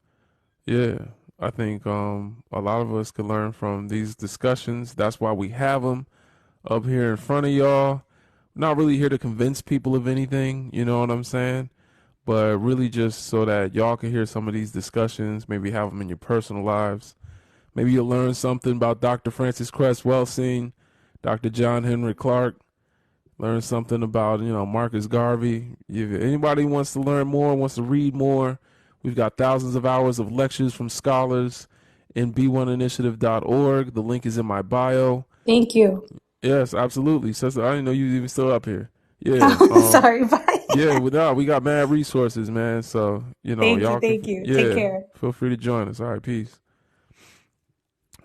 Yeah, I think a lot of us can learn from these discussions. That's why we have them up here in front of y'all. Not really here to convince people of anything, you know what I'm saying? But really just so that y'all can hear some of these discussions, maybe have them in your personal lives. Maybe you'll learn something about Dr. Francis Cress Welsing, Dr. John Henry Clark, learn something about, Marcus Garvey. If anybody wants to learn more, wants to read more, we've got thousands of hours of lectures from scholars in b1initiative.org. The link is in my bio. Thank you. Yes, absolutely. Sister, I didn't know you were even still up here. Yeah. Sorry, bye. Yeah, we got mad resources, man. So, Thank you. Yeah, take care. Feel free to join us. All right, peace.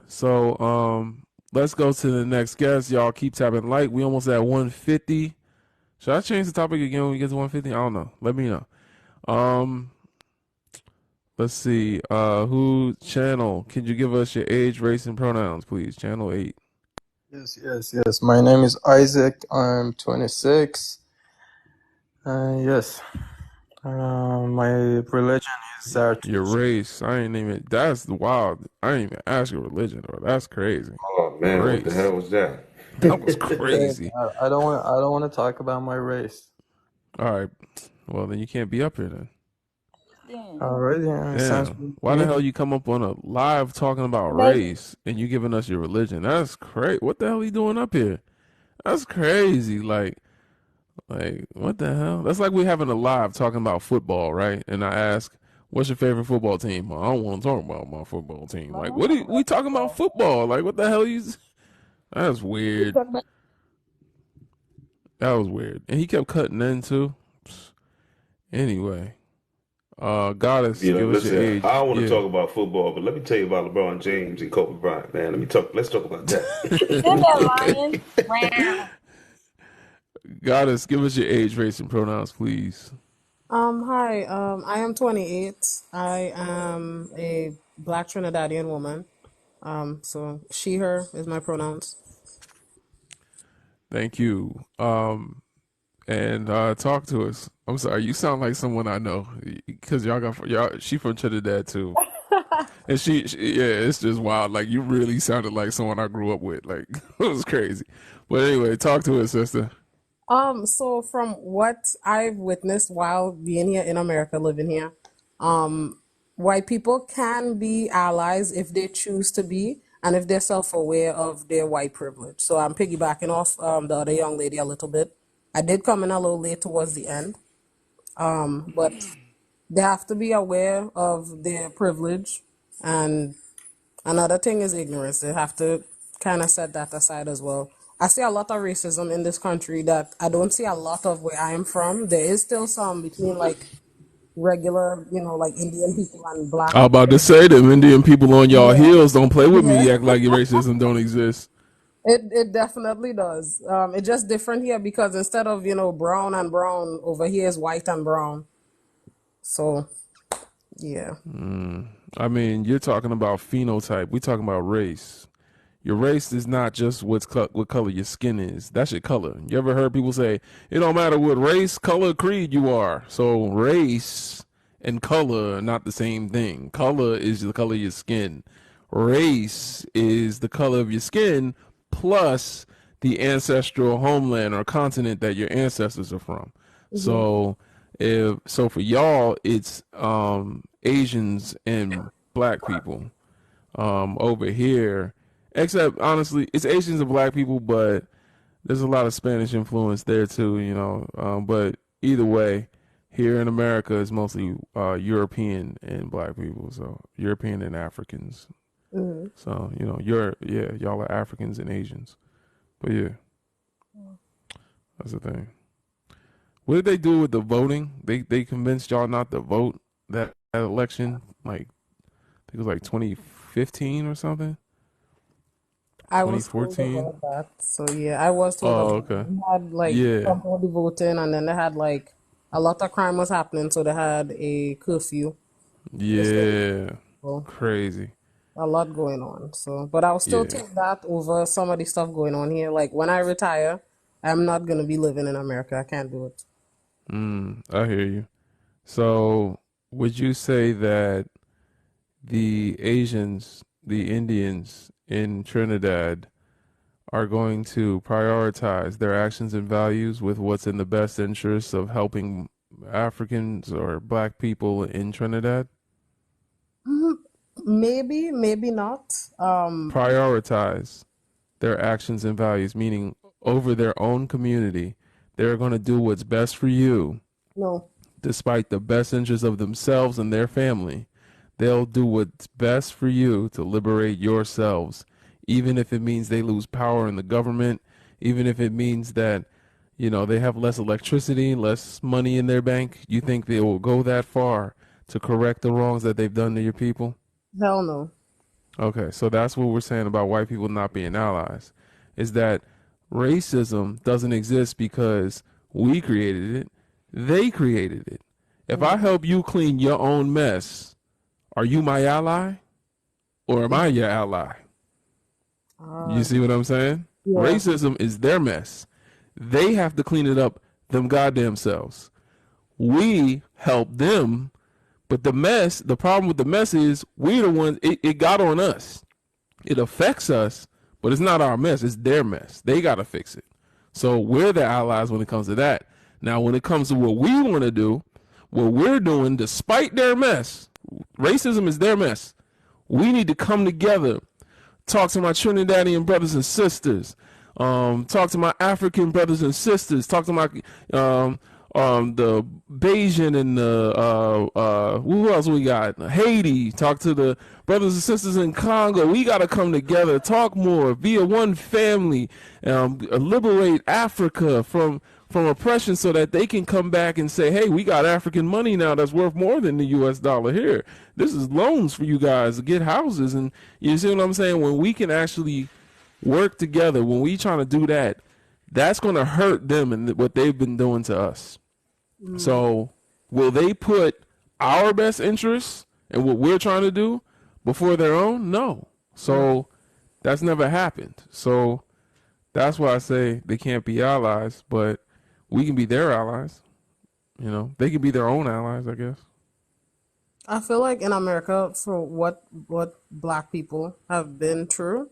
So, let's go to the next guest. Y'all keep tapping like. We almost at 150. Should I change the topic again when we get to 150? I don't know. Let me know. Let's see. Who channel? Can you give us your age, race, and pronouns, please? Channel 8. Yes. My name is Isaac. I'm 26. Yes. My religion is Zarathustra. Your race. That's wild. I didn't even ask your religion, or that's crazy. Oh man, race. What the hell was that? That was crazy. I don't want to talk about my race. All right. Well, then you can't be up here then. Damn. Alright, yeah, sounds Damn. good to Why the me. hell you come up on a live talking about Amazing. race and you giving us your religion? That's crazy. What the hell are you doing up here? That's crazy. Like what the hell? That's like we having a live talking about football, right? And I ask, "What's your favorite football team?" Well, I don't want to talk about my football team. Well, Like, don't what? talk We about talking about football. football? Like, what the hell? That's We weird. talk about That was weird. And he kept cutting in too. Anyway, Goddess, You know, give us your listen, age. I don't want to Yeah. talk about football, but let me tell you about LeBron James and Kobe Bryant, man. Let's talk about send that. that lion. Wow. Goddess, give us your age, race, and pronouns, please. Hi, I am 28. I am a Black Trinidadian woman. So she, her is my pronouns. Thank you. And talk to us. I'm sorry, you sound like someone I know because y'all. She from Trinidad too, and yeah, it's just wild. Like you really sounded like someone I grew up with. Like it was crazy. But anyway, talk to us, sister. So from what I've witnessed while being here in America, living here, white people can be allies if they choose to be and if they're self-aware of their white privilege. So I'm piggybacking off the other young lady a little bit. I did come in a little late towards the end, but they have to be aware of their privilege. And another thing is ignorance. They have to kind of set that aside as well. I see a lot of racism in this country that I don't see a lot of where I am from. There is still some between like regular, like Indian people and black I was about to people. say them Indian people on y'all Yeah, heels. Don't play with yeah. me. Act like your racism don't exist. It definitely does. It's just different here because instead of, brown and brown, over here is white and brown. So, yeah. I mean, you're talking about phenotype. We talking about race. Your race is not just what color your skin is. That's your color. You ever heard people say it don't matter what race, color, creed you are? So race and color are not the same thing. Color is the color of your skin. Race is the color of your skin plus the ancestral homeland or continent that your ancestors are from. Hmm. So for y'all, it's Asians and black people over here. Except honestly, it's Asians and black people, but there's a lot of Spanish influence there too, but either way, here in America, it's mostly European and black people, so European and Africans. Hmm. So y'all are Africans and Asians, but yeah, that's the thing. What did they do with the voting? They convinced y'all not to vote that election, like I think it was like 2015 or something, I was told 2014. about that. So yeah, I was told Oh, about okay. it. They had like Yeah. somebody voting, and then they had like a lot of crime was happening, so they had a curfew. Yeah. So Crazy. a lot going on. So, but I'll still Yeah. take that over some of the stuff going on here. Like when I retire, I'm not gonna be living in America. I can't do it. I hear you. So, would you say that the Asians, the Indians in Trinidad are going to prioritize their actions and values with what's in the best interest of helping Africans or black people in Trinidad? Mhm. Maybe, maybe not. Prioritize their actions and values, meaning over their own community. They're going to do what's best for you, No. despite the best interests of themselves and their family. They'll do what's best for you to liberate yourselves, even if it means they lose power in the government, even if it means that, they have less electricity, less money in their bank. You think they will go that far to correct the wrongs that they've done to your people? Hell no. Okay, so that's what we're saying about white people not being allies, is that racism doesn't exist because we created it, they created it. If I help you clean your own mess, are you my ally or am I your ally? You Uh, see what I'm saying? yeah. Racism is their mess. They have to clean it up them goddamn selves. We help them, but the problem with the mess is we're the ones, it got on us. It affects us, but it's not our mess. It's their mess. They got to fix it. So we're the allies when it comes to that. Now, when it comes to what we want to do, what we're doing, despite their mess, racism is their mess. We need to come together, talk to my Trinidadian brothers and sisters, talk to my African brothers and sisters, talk to my the Bayesian and the who else we got? Haiti. Talk to the brothers and sisters in Congo. We got to come together, talk more, be a one family, liberate Africa from oppression, so that they can come back and say, hey, we got African money now that's worth more than the US dollar here. This is loans for you guys to get houses. And you see what I'm saying? When we can actually work together, when we trying to do that, that's going to hurt them and what they've been doing to us. So will they put our best interests and what we're trying to do before their own? No. So that's never happened. So that's why I say they can't be allies, but we can be their allies. You know, they can be their own allies, I guess. I feel like in America, for what Black people have been through,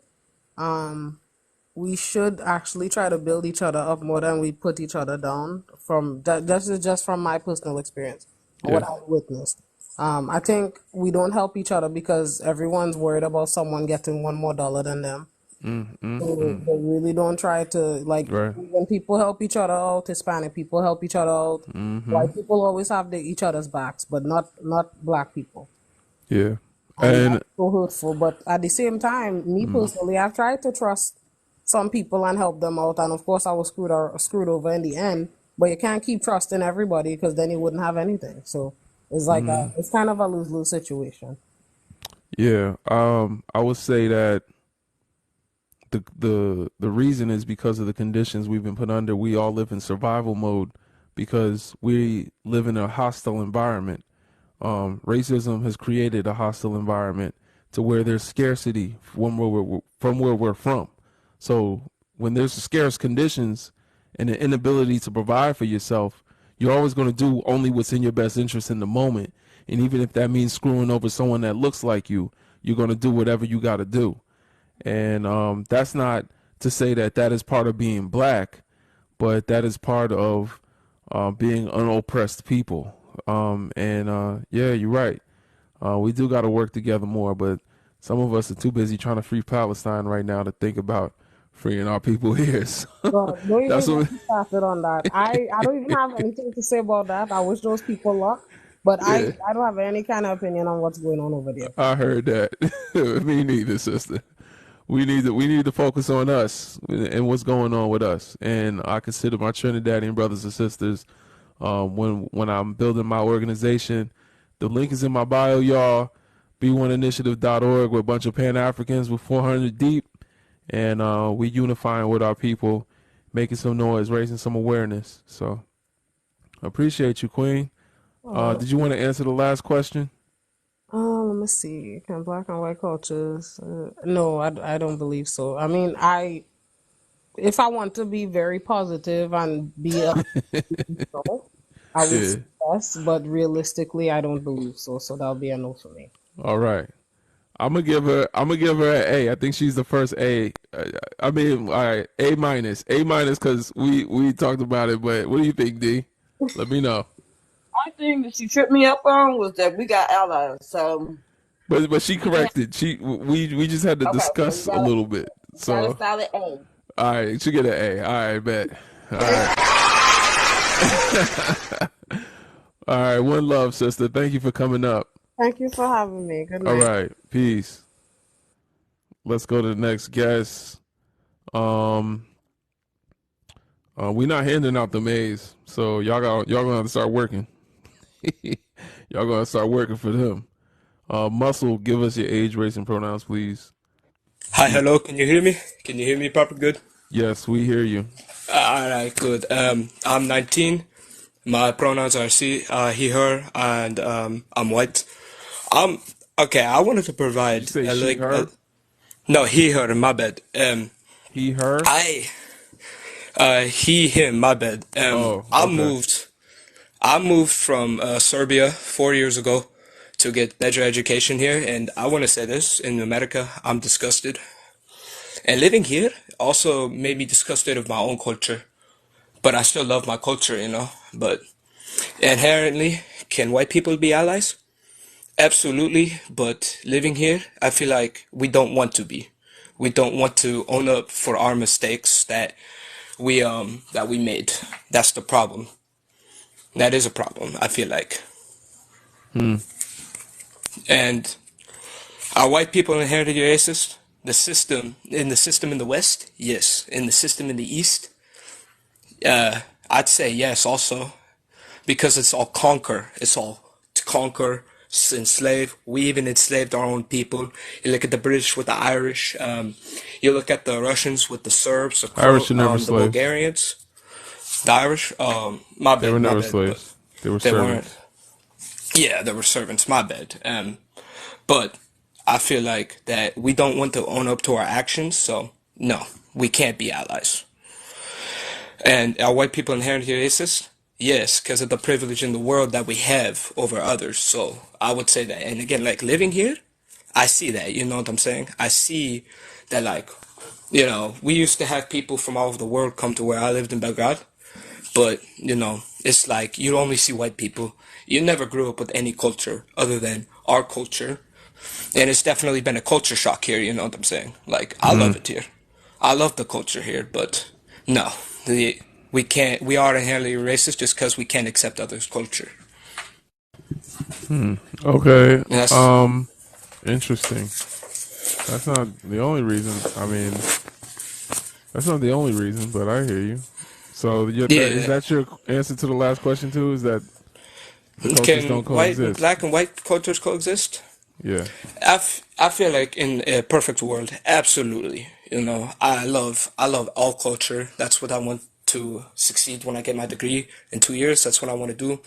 we should actually try to build each other up more than we put each other down. From that, that's just from my personal experience, what I've witnessed. I think we don't help each other because everyone's worried about someone getting one more dollar than them. So they really don't try to, like, when people help each other out, Hispanic people help each other out. White people always have each other's backs, but not Black people. Yeah. And that's so hurtful. But at the same time, me personally, I've tried to trust some people and help them out, and of course I was screwed over in the end. But you can't keep trusting everybody, because then you wouldn't have anything. So it's like it's kind of a lose-lose situation. Yeah. I would say that the reason is because of the conditions we've been put under. We all live in survival mode because we live in a hostile environment. Racism has created a hostile environment to where there's scarcity from where we're from. So when there's scarce conditions and an inability to provide for yourself, you're always going to do only what's in your best interest in the moment. And even if that means screwing over someone that looks like you, you're going to do whatever you got to do. And that's not to say that that is part of being Black, but that is part of being unoppressed people. Yeah, you're right. We do got to work together more, but some of us are too busy trying to free Palestine right now to think about freeing our people here. So don't even get me started on that. I don't even have anything to say about that. I wish those people luck, but I don't have any kind of opinion on what's going on over there. I heard that. Me neither, sister. We need to focus on us and what's going on with us. And I consider my Trinidadian brothers and sisters, when I'm building my organization, the link is in my bio, y'all. B1initiative.org. We're a bunch of Pan-Africans. We're 400 deep, and we unifying with our people, making some noise, raising some awareness. So I appreciate you, Queen. Did you want to answer the last question? Let me see. Can Black and white cultures? No, I don't believe so. I mean, if I want to be very positive and be a I would say yes, but realistically, I don't believe so. So that'll be a no for me. All right. I'm gonna give her an A. I think she's the first A. I mean, all right, A minus, because we talked about it. But what do you think, D? Let me know. One thing that she tripped me up on was that we got allies. So, but she corrected. We just had to discuss a little bit. So got a solid A. All right, she get an A. All right, bet. All right. All right, one love, sister. Thank you for coming up. Thank you for having me. Good night. All right, peace. Let's go to the next guest. We're not handing out the maize, so y'all gonna have to start working. Y'all gonna start working for them. Muscle, give us your age, race, and pronouns, please. Hi, hello. Can you hear me? Can you hear me proper good? Yes, we hear you. All right, good. I'm 19. My pronouns are he, her, and I'm white. Okay. I wanted to provide Did you say she, her? No, he, her. My bad. He, her. He, him. My bad. Okay. I moved from Serbia 4 years ago to get better education here, and I want to say this: in America, I'm disgusted, and living here also made me disgusted of my own culture. but I still love my culture, you know. But inherently, can white people be allies? Absolutely, but living here, I feel like we don't want to be. We don't want to own up for our mistakes that we made. That's the problem. That is a problem, I feel like. And are white people inherently racist? The system in the West, yes. In the system in the East, I'd say yes also, because it's all conquer. It's all to conquer, enslave. We even enslaved our own people. You look at the British with the Irish. You look at the Russians with the Serbs, Irish are never the slaves. Bulgarians, the Irish. My They were bad, my never bad. But slaves. They were they weren't. servants. Yeah, they were servants. My bad. But I feel like that we don't want to own up to our actions. So no, we can't be allies. And are white people inherently racist? Yes, because of the privilege in the world that we have over others. So I would say that. And again, like living here, I see that. You know what I'm saying? I see that, like, you know, we used to have people from all over the world come to where I lived in Belgrade. But, you know, it's like you only see white people. You never grew up with any culture other than our culture. And it's definitely been a culture shock here, you know what I'm saying? Like, I love it here. I love the culture here, but no, we are inherently racist just because we can't accept others' culture. Okay. And that's, Interesting. That's not the only reason. I mean, that's not the only reason, but I hear you. So is yeah. that your answer to the last question too? Is that the cultures Can don't coexist? black and white cultures coexist? Yeah. I feel like in a perfect world, absolutely. You know, I love all culture. That's what I want to succeed when I get my degree in 2 years. That's what I want to do,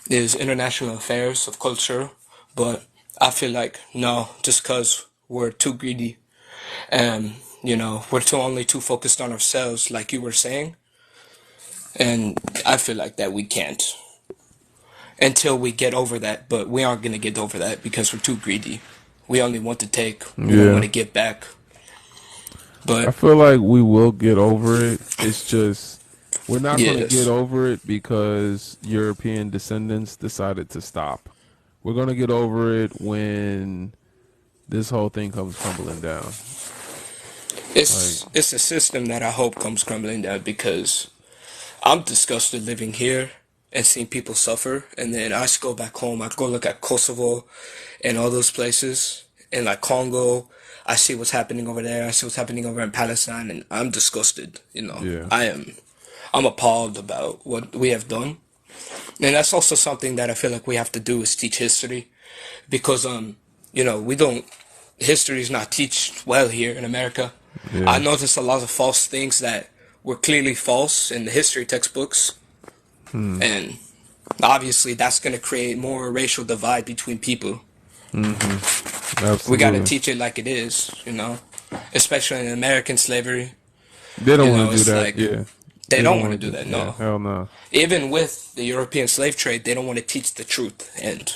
is international affairs of culture. But I feel like no, just because we're too greedy, and you know, we're only too focused on ourselves, like you were saying, and I feel like that we can't until we get over that. But we aren't gonna get over that because we're too greedy. We only want to take. We don't want Yeah. to give back. I But feel like we will get over it. It's just we're not going to get yes, over it because European descendants decided to stop. We're going to get over it when this whole thing comes crumbling down. Like, it's a system that I hope comes crumbling down because I'm disgusted living here and seeing people suffer. And then I just go back home. I go look at Kosovo and all those places, and like Congo. I see what's happening over there. I see what's happening over in Palestine, and I'm disgusted. You know, yeah. I'm appalled about what we have done. And that's also something that I feel like we have to do is teach history, because you know, we don't history is not taught well here in America. I Yeah. noticed a lot of false things that were clearly false in the history textbooks, and obviously that's going to create more racial divide between people. We got to Absolutely. teach it like it is, you know, especially in American slavery. They don't You want know, to do it's that. like Yeah. they They don't don't want to want do to that. yeah, No, hell no. even with the European slave trade, they don't want to teach the truth, and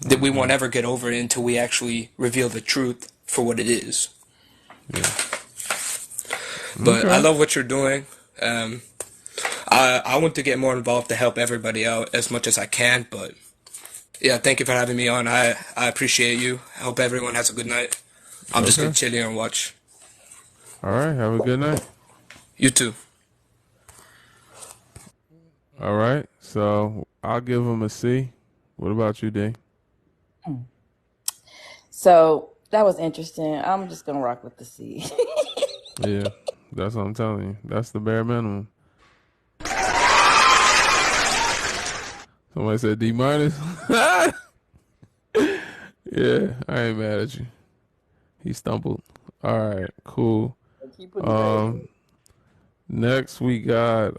that we won't ever get over it until we actually reveal the truth for what it is. Yeah. But I Okay. love what you're doing. Um, I want to get more involved to help everybody out as much as I can. But yeah, thank you for having me on. I appreciate you. I hope everyone has a good night. I'm just gonna Okay. chill here and watch. All right. Have a good night. You too. All right. So I'll give them a C. What about you, D? So that was interesting. I'm just gonna rock with the C. Yeah. That's what I'm telling you. That's the bare minimum. Somebody said D minus. Yeah, I ain't mad at you. He stumbled. All right, cool. Keep putting grades. Um, next we got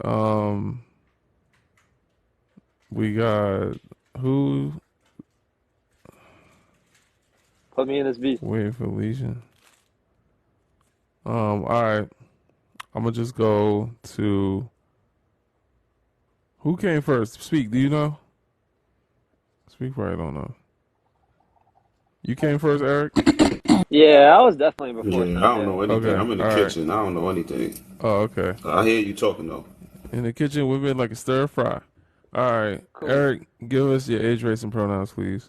who? Put me in this beat. Wait for Legion. All right. I'm gonna just go to who came first. Speak. Do you know? Speak. Probably don't know. You came first, Eric. Yeah, I was definitely before Yeah, I don't Shantae. know anything. Okay. I'm in the All right. kitchen. I don't know anything. Oh, okay. I hear you talking though. In the kitchen, we've been like a stir fry. All right, Cool. Eric, give us your age, race, and pronouns, please.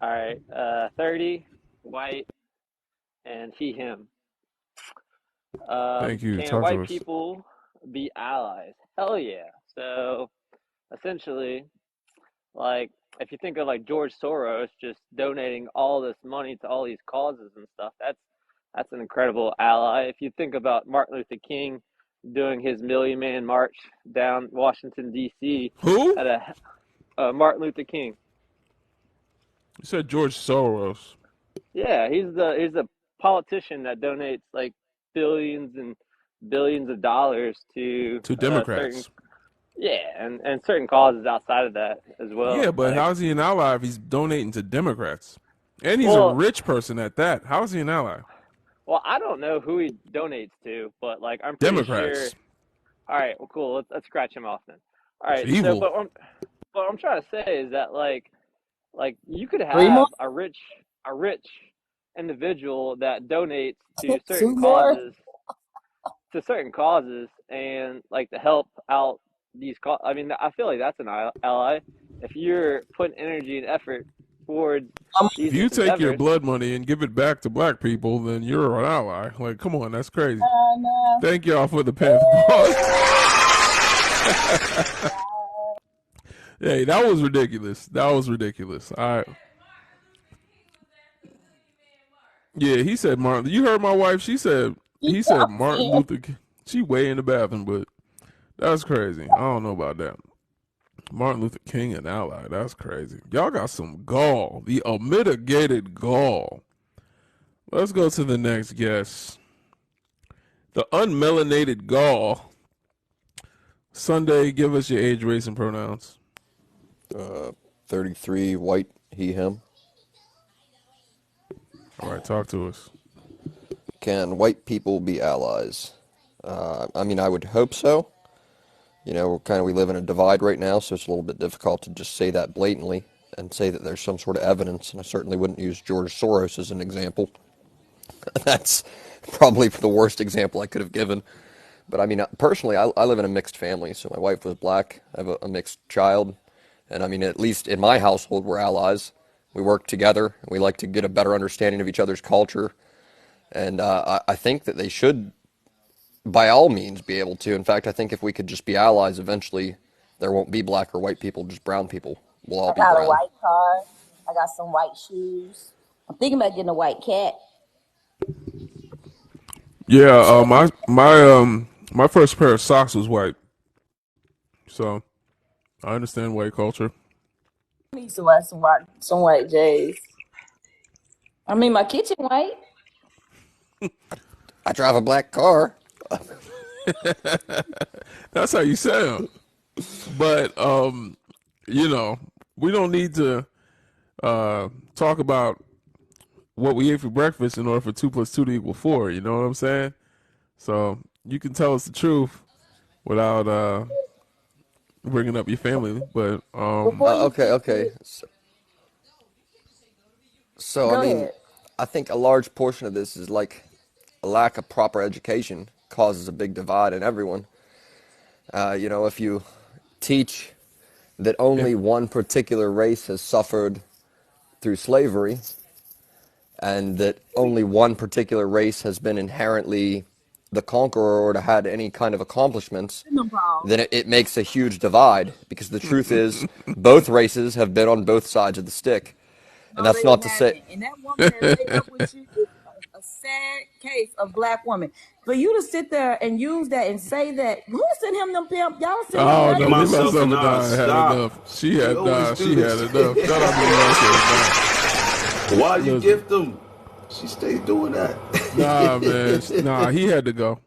All right. 30, white, and he, him. Thank you. Can Talk to white us. people be allies? Hell yeah. So essentially, like, if you think of like George Soros just donating all this money to all these causes and stuff, that's an incredible ally. If you think about Martin Luther King doing his Million Man March down Washington D.C. Who? at a Martin Luther King. You said George Soros. Yeah, he's a politician that donates like billions and billions of dollars to To certain, Democrats. yeah, and certain causes outside of that as Yeah, well. but Like, how's he an ally if he's donating to Democrats? And he's a well, rich person at that. How is he an ally? well, I don't know who he donates to, but like I'm pretty sure. Democrats. All right, well, cool. Let's scratch him off then. All It's right, so evil. what I'm trying to say is that like you could 3 more. have a rich individual that donates to 2 more. certain causes and like to help out these I mean, I feel like that's an ally if you're putting energy and effort towards If these you take your endeavors. blood money and give it back to black people, then you're an ally. Like, come on, that's crazy. No. Thank y'all for the Panther pause. Hey, that was ridiculous. That was ridiculous. All right. Yeah, he said Martin. You heard my wife. He said Martin Luther King. She way in the bathroom, but that's crazy. I don't know about that. Martin Luther King, an ally. That's crazy. Y'all got some gall. The unmitigated gall. Let's go to the next guest. The unmelanated gall. Sunday, give us your age, race, and pronouns. 33, white, he, him. All right, talk to us. Can white people be allies? I mean, I would hope so. You know, we live in a divide right now, so it's a little bit difficult to just say that blatantly and say that there's some sort of evidence. And I certainly wouldn't use George Soros as an example. That's probably the worst example I could have given. But I mean, personally, I live in a mixed family, so my wife was black. I have a mixed child. And I mean, at least in my household, we're allies. We work together. We like to get a better understanding of each other's culture. And I think that they should, by all means, be able to. In fact, I think if we could just be allies, eventually there won't be black or white people, just brown people. We'll all I be got a brown. white car. I got some white shoes. I'm thinking about getting a white cat. Yeah, my first pair of socks was white, so I understand white culture. I need some white J's. I mean, my kitchen white. I drive a black car. That's how you sound. But you know, we don't need to talk about what we ate for breakfast in order for 2 + 2 to equal 4. You know what I'm saying? So you can tell us the truth without bringing up your family. But Okay. So, I Go mean, ahead. I think a large portion of this is like a lack of proper education causes a big divide in everyone. You know, if you teach that only one particular race has suffered through slavery and that only one particular race has been inherently the conqueror or had any kind of accomplishments, then it makes a huge divide because the truth is both races have been on both sides of the stick. And No, that's they not to say. haven't. And that woman that laid up with you is a sad case of black woman. For you to sit there and use that and say that, who sent him them pimp? Y'all sent him oh dirty. no, we left Myself and over I, Don had stop. enough. She You had always do she had this. enough. Shout out to Beyonce. Why you Listen. gift them? She stayed doing that. Nah, man. Nah, he had to go.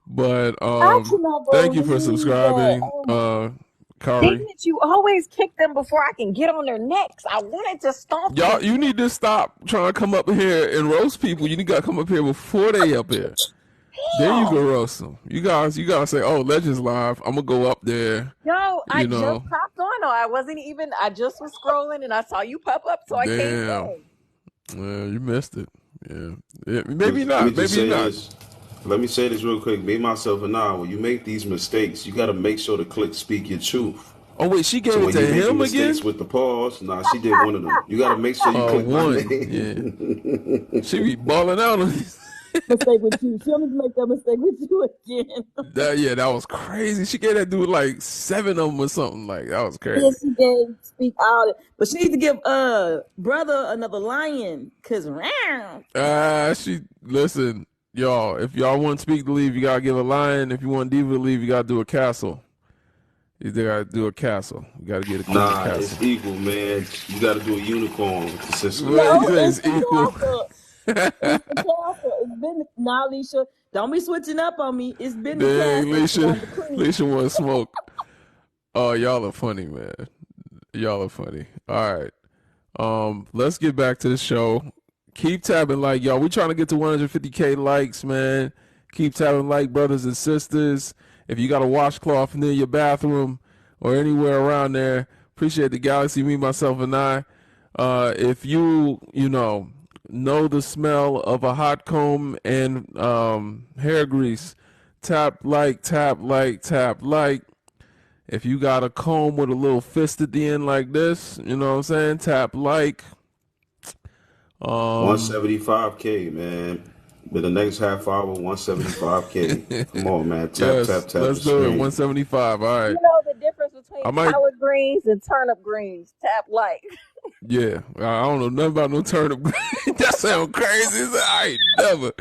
But I cannot thank you for believe that. subscribing, Oh my. Kari. Dang it, you always kick them before I can get on their necks. I wanted to stomp Y'all, them. you need to stop trying to come up here and roast people. You got to come up here before they up here. Then you Damn. go roast them. You gotta say, "Oh, Legends Live. I'm gonna go up there." No, I You just know, popped on. I just was scrolling and I saw you pop up, so I came damn. in. Yeah, you missed it. Yeah, maybe Let me not. just Maybe say not. this. Let me say this real quick. Me, myself, and I, when you make these mistakes, you got to make sure the click speak your truth. Oh wait, she So gave it when to you're making him mistakes again? with the pause, nah, she did one of them. You got to make sure you click my One. Yeah. She be name. balling out on this. Mistake with you. She'll need to make that mistake with you again. That was crazy. She gave that dude like 7 of them or something. Like that was crazy. Yes, she gave speak all that, but she needs to give brother another lion, cause She listen, y'all. If y'all want Speak to leave, you gotta give a lion. If you want Diva to leave, you gotta do a castle. You gotta do a castle. You gotta get a queen Nah, castle. it's equal, man. You got to do a unicorn with the sister. Well, you say it's it's equal. It's the castle. It's been now, Alicia. Don't be switching up on me. It's been the Dang, castle. I'm the queen. Alicia want smoke. Oh, y'all are funny, man. Y'all are funny. All right. Let's get back to the show. Keep tapping like, y'all. We trying to get to 150K likes, man. Keep tapping like, brothers and sisters. If you got a washcloth near your bathroom or anywhere around there, appreciate the galaxy, me, myself, and I. If you know the smell of a hot comb and hair grease, tap like, tap like, tap like. If you got a comb with a little fist at the end like this, you know what I'm saying? Tap like. 175K, man. With the next half hour, 175K. Come on, man. Tap, Yes, tap, tap let's the do it. screen. 175. All right. You know the difference between I might. collard greens and turnip greens. Tap like. Yeah, I don't know nothing about no turnip greens. That sound crazy. I ain't never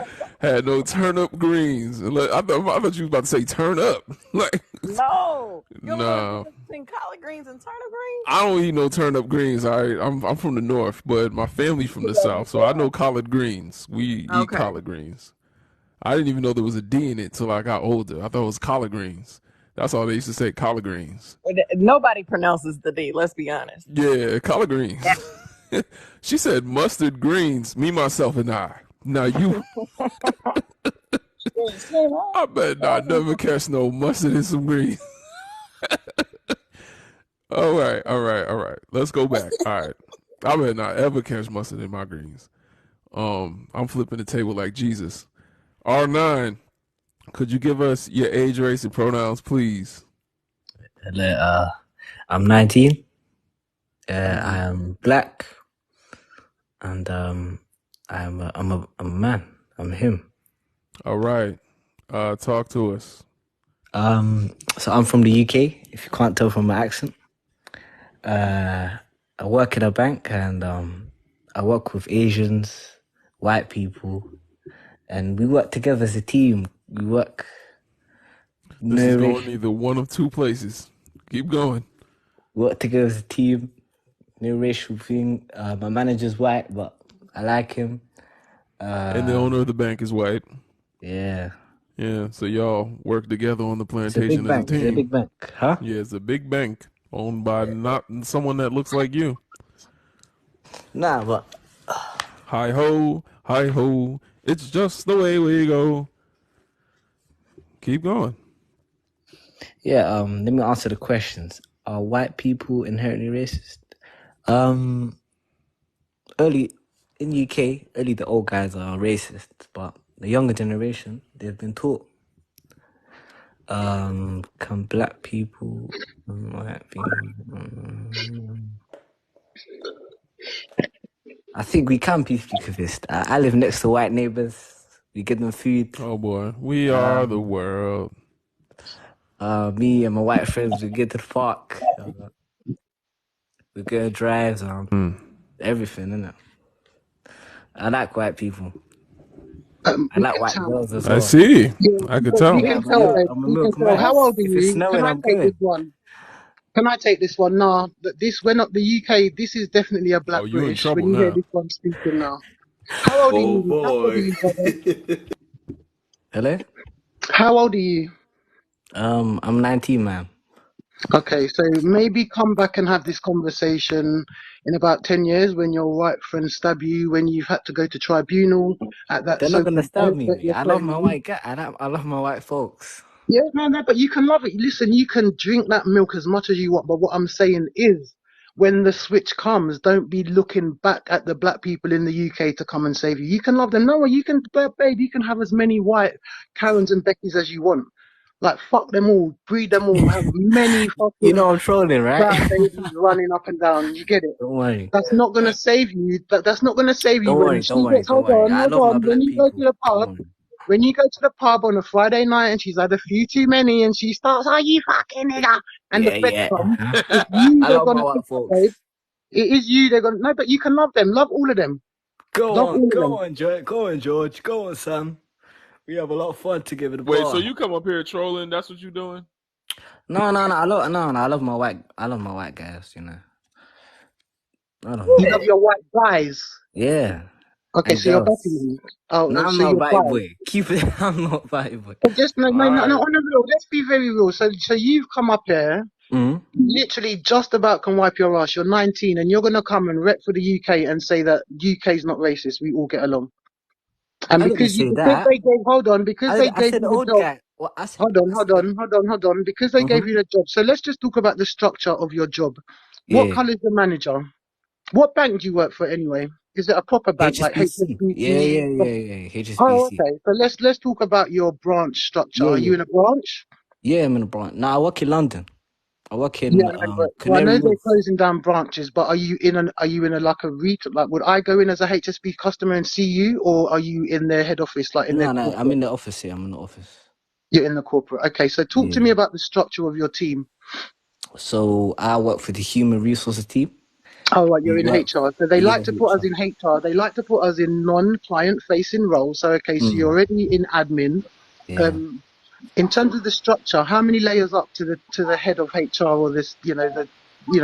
had no turnip greens. I thought you was about to say turn up. Like, No. You don't know the no, difference between collard greens and turnip greens? I don't eat no turnip greens. All right, I'm from the north, but my family's from the south, so I know collard greens. We eat Okay. collard greens. I didn't even know there was a D in it till I got older. I thought it was collard greens. That's all they used to say, collard greens. Nobody pronounces the D, let's be honest. Yeah, collard greens. She said mustard greens, me, myself, and I. Now you, I bet not never catch no mustard in some greens. All right. Let's go back. All right. I bet not ever catch mustard in my greens. I'm flipping the table like Jesus. R9, could you give us your age, race, and pronouns, please? I'm 19. I am black, and I'm a man. I'm him. All right. Talk to us. So I'm from the UK. If you can't tell from my accent, I work in a bank, and I work with Asians, white people, and we work together as a team. We work. This is going either one of two places. Keep going. Work together as a team. No racial thing. My manager's white, but I like him. And the owner of the bank is white. Yeah. Yeah, so y'all work together on the plantation as a team. It's a big bank, huh? Yeah, it's a big bank owned by not someone that looks like you. Nah, but hi ho, it's just the way we go. Keep going. Yeah, let me answer the questions. Are white people inherently racist? Early in the UK, the old guys are racist, but the younger generation, they've been taught. Can black people, white people, I think we can be pacifist. I live next to white neighbors. We give them food. Oh boy, we are the world. Me and my white friends, we get to the park. We go drives, everything, innit? I like white people. I like white girls as well. I see. Yeah, I could tell. you can tell, babe. You can tell. How old are If it's you? snowing, Can I I'm take going. this one? Can I take this one? Nah, this we're not the UK. This is definitely a black you in British. trouble When you hear now. this one speaking now. How old are Oh you? How old are boy. you, brother? Hello? How old are you? I'm 19, man. Okay, so maybe come back and have this conversation in about 10 years when your white friends stab you, when you've had to go to tribunal at that They're not gonna so-called stab bank me, that mate. you're I love my claiming. white guy. I love my white folks. Yeah, no, but you can love it. Listen, you can drink that milk as much as you want, but what I'm saying is, when the switch comes, don't be looking back at the black people in the UK to come and save you. You can love them. No, you can, babe, you can have as many white Karens and Beckys as you want. Like, fuck them all, breed them all, have many You fucking know I'm trolling, right? brown babies running up and down. You get it? Don't worry. That's not gonna save you. That's not gonna save you Don't when worry. she Don't worry. gets. Don't Hold worry. on, I hold love my on. When black you go to people. the Don't pub, worry. when you go to the pub on a Friday night and she's had a few too many and she starts, "Are you fucking nigger?" and the Yeah, feds yeah. come, it's you I they're love my gonna pick white up, babe. folks. It is you they're gonna. No, but you can love them. Love all of them. Love all of Go them. on, George. Go on, George. Go on, Sam. We have a lot of fun together at the Wait, so bar. you come up here trolling? That's what you doing? No. I love my white. I love my white guys. You know. I love You my. love your white guys. Yeah. Okay, And so you're better girls. than me. Oh, No, I'm so not a you're white bi. boy. Keep it. I'm not a white boy. But just no, All no, no, no. right. On the real, let's be very real. So you've come up here. Mm. Literally just about can wipe your ass. You're 19 and you're going to come and rep for the UK and say that UK's not racist. We all get along. And I didn't because say because that. they gave, hold on, because they I gave said you the old job. guy. Well, I said. Hold on. Because they gave Mm-hmm. you the job. So let's just talk about the structure of your job. What Yeah. colour is the manager? What bank do you work for anyway? Is it a proper bank like HSBC. Yeah, HSBC? yeah, yeah, yeah. Oh, HSBC. okay. So let's talk about your branch structure. Yeah, Are you yeah. in a branch? Yeah, I'm in a branch. No, I work in London. I work Yeah, in I know, but well, I Canary know they're Wharf. closing down branches, but are you in a like a retail, like would I go in as a HSB customer and see you, or are you in their head office, like in their No, I'm corporate? in the office here. I'm in the office. You're in the corporate. Okay, so talk to Yeah. me about the structure of your team. So I work for the human resources team. Oh, right, you're We in work. HR. So they Yeah, like to put us HR. in HR. They like to put us in non-client facing roles. So okay, so you're Mm, already in admin. yeah. Um, in terms of the structure, how many layers up to the head of HR or this,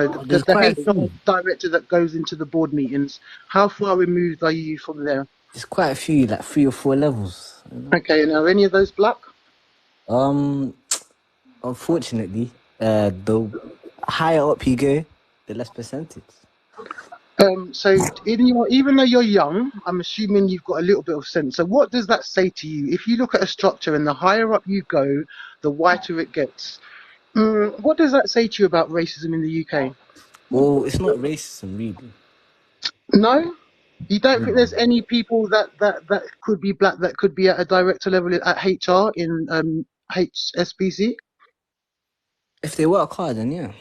Oh, there's the quite a HR few. director that goes into the board meetings? How far removed are you from there? There's quite a few, like 3 or 4 levels. You know? Okay, and are any of those black? Um, Unfortunately, the higher up you go, the less percentage. So in your, even though you're young, I'm assuming you've got a little bit of sense. So what does that say to you? If you look at a structure and the higher up you go, the whiter it gets. What does that say to you about racism in the UK? Well, it's not racism, really. No? You don't think No. there's any people that could be black that could be at a director level at HR in HSBC? If they work hard, then yeah.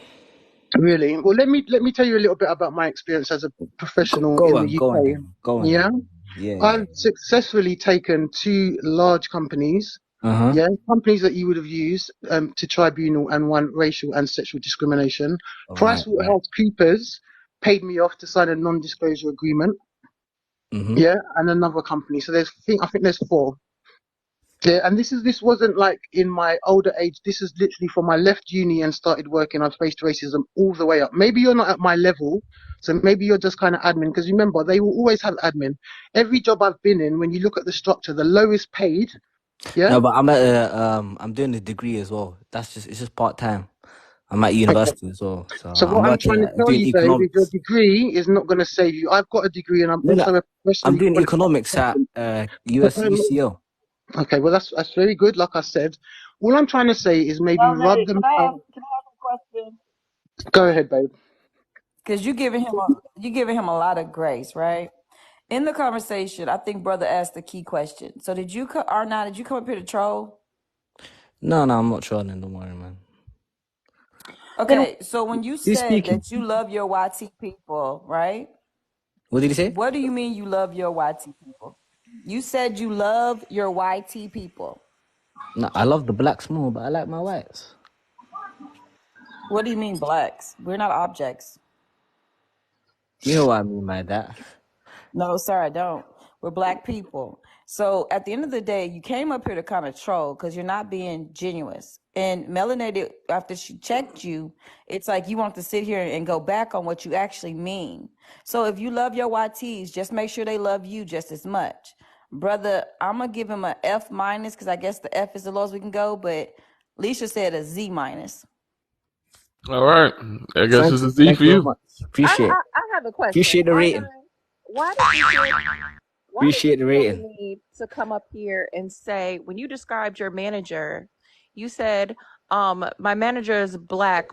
Really? Well, let me tell you a little bit about my experience as a professional in the Go on UK. then. Go on Yeah? then. Yeah, yeah. I've successfully taken two large companies, Uh-huh. yeah, companies that you would have used to tribunal and one racial and sexual discrimination. All right, right. PricewaterhouseCoopers paid me off to sign a non-disclosure agreement, Mm-hmm. yeah, and another company. So I think there's four. Yeah, and this wasn't like in my older age. This is literally from I left uni and started working. I've faced racism all the way up. Maybe you're not at my level, so maybe you're just kind of admin. Because remember, they will always have admin. Every job I've been in, when you look at the structure, the lowest paid, yeah. No, but I'm doing the degree as well. It's just part-time. I'm at Okay. university as well. So So I'm what I'm working trying to at tell doing you, babe, is your economics. degree is not going to save you. I've got a degree, and I'm No, no, also a I'm professionally doing qualified economics at accountant. But US UCL. okay, well that's very good. Like I said, all I'm trying to say is maybe rub Nate, them out. can I ask a question? Go ahead, babe. Because you giving him a lot of grace, right? In the conversation, I think brother asked the key question. So did you Arnott, did you come up here to troll? No, I'm not trolling. Don't worry, man. Okay, so when you Who's said speaking? that you love your YT people, right? What did he say? What do you mean you love your YT people? You said you love your YT people. No, I love the blacks more, but I like my whites. What do you mean blacks? We're not objects. You know what I mean by that. No, sir, I don't. We're black people. So at the end of the day, you came up here to kind of troll because you're not being genuine. And Melanated, after she checked you, it's like you want to sit here and go back on what you actually mean. So if you love your YTs, just make sure they love you just as much. Brother, I'm going to give him an F minus because I guess the F is the lowest we can go, but Leisha said a Z minus. All right. I guess it's a Z Thank for you very you. much. Appreciate I have a question. Appreciate the rating. Why did you feel Appreciate the the rating. need to come up here and say, when you described your manager, you said, my manager is black,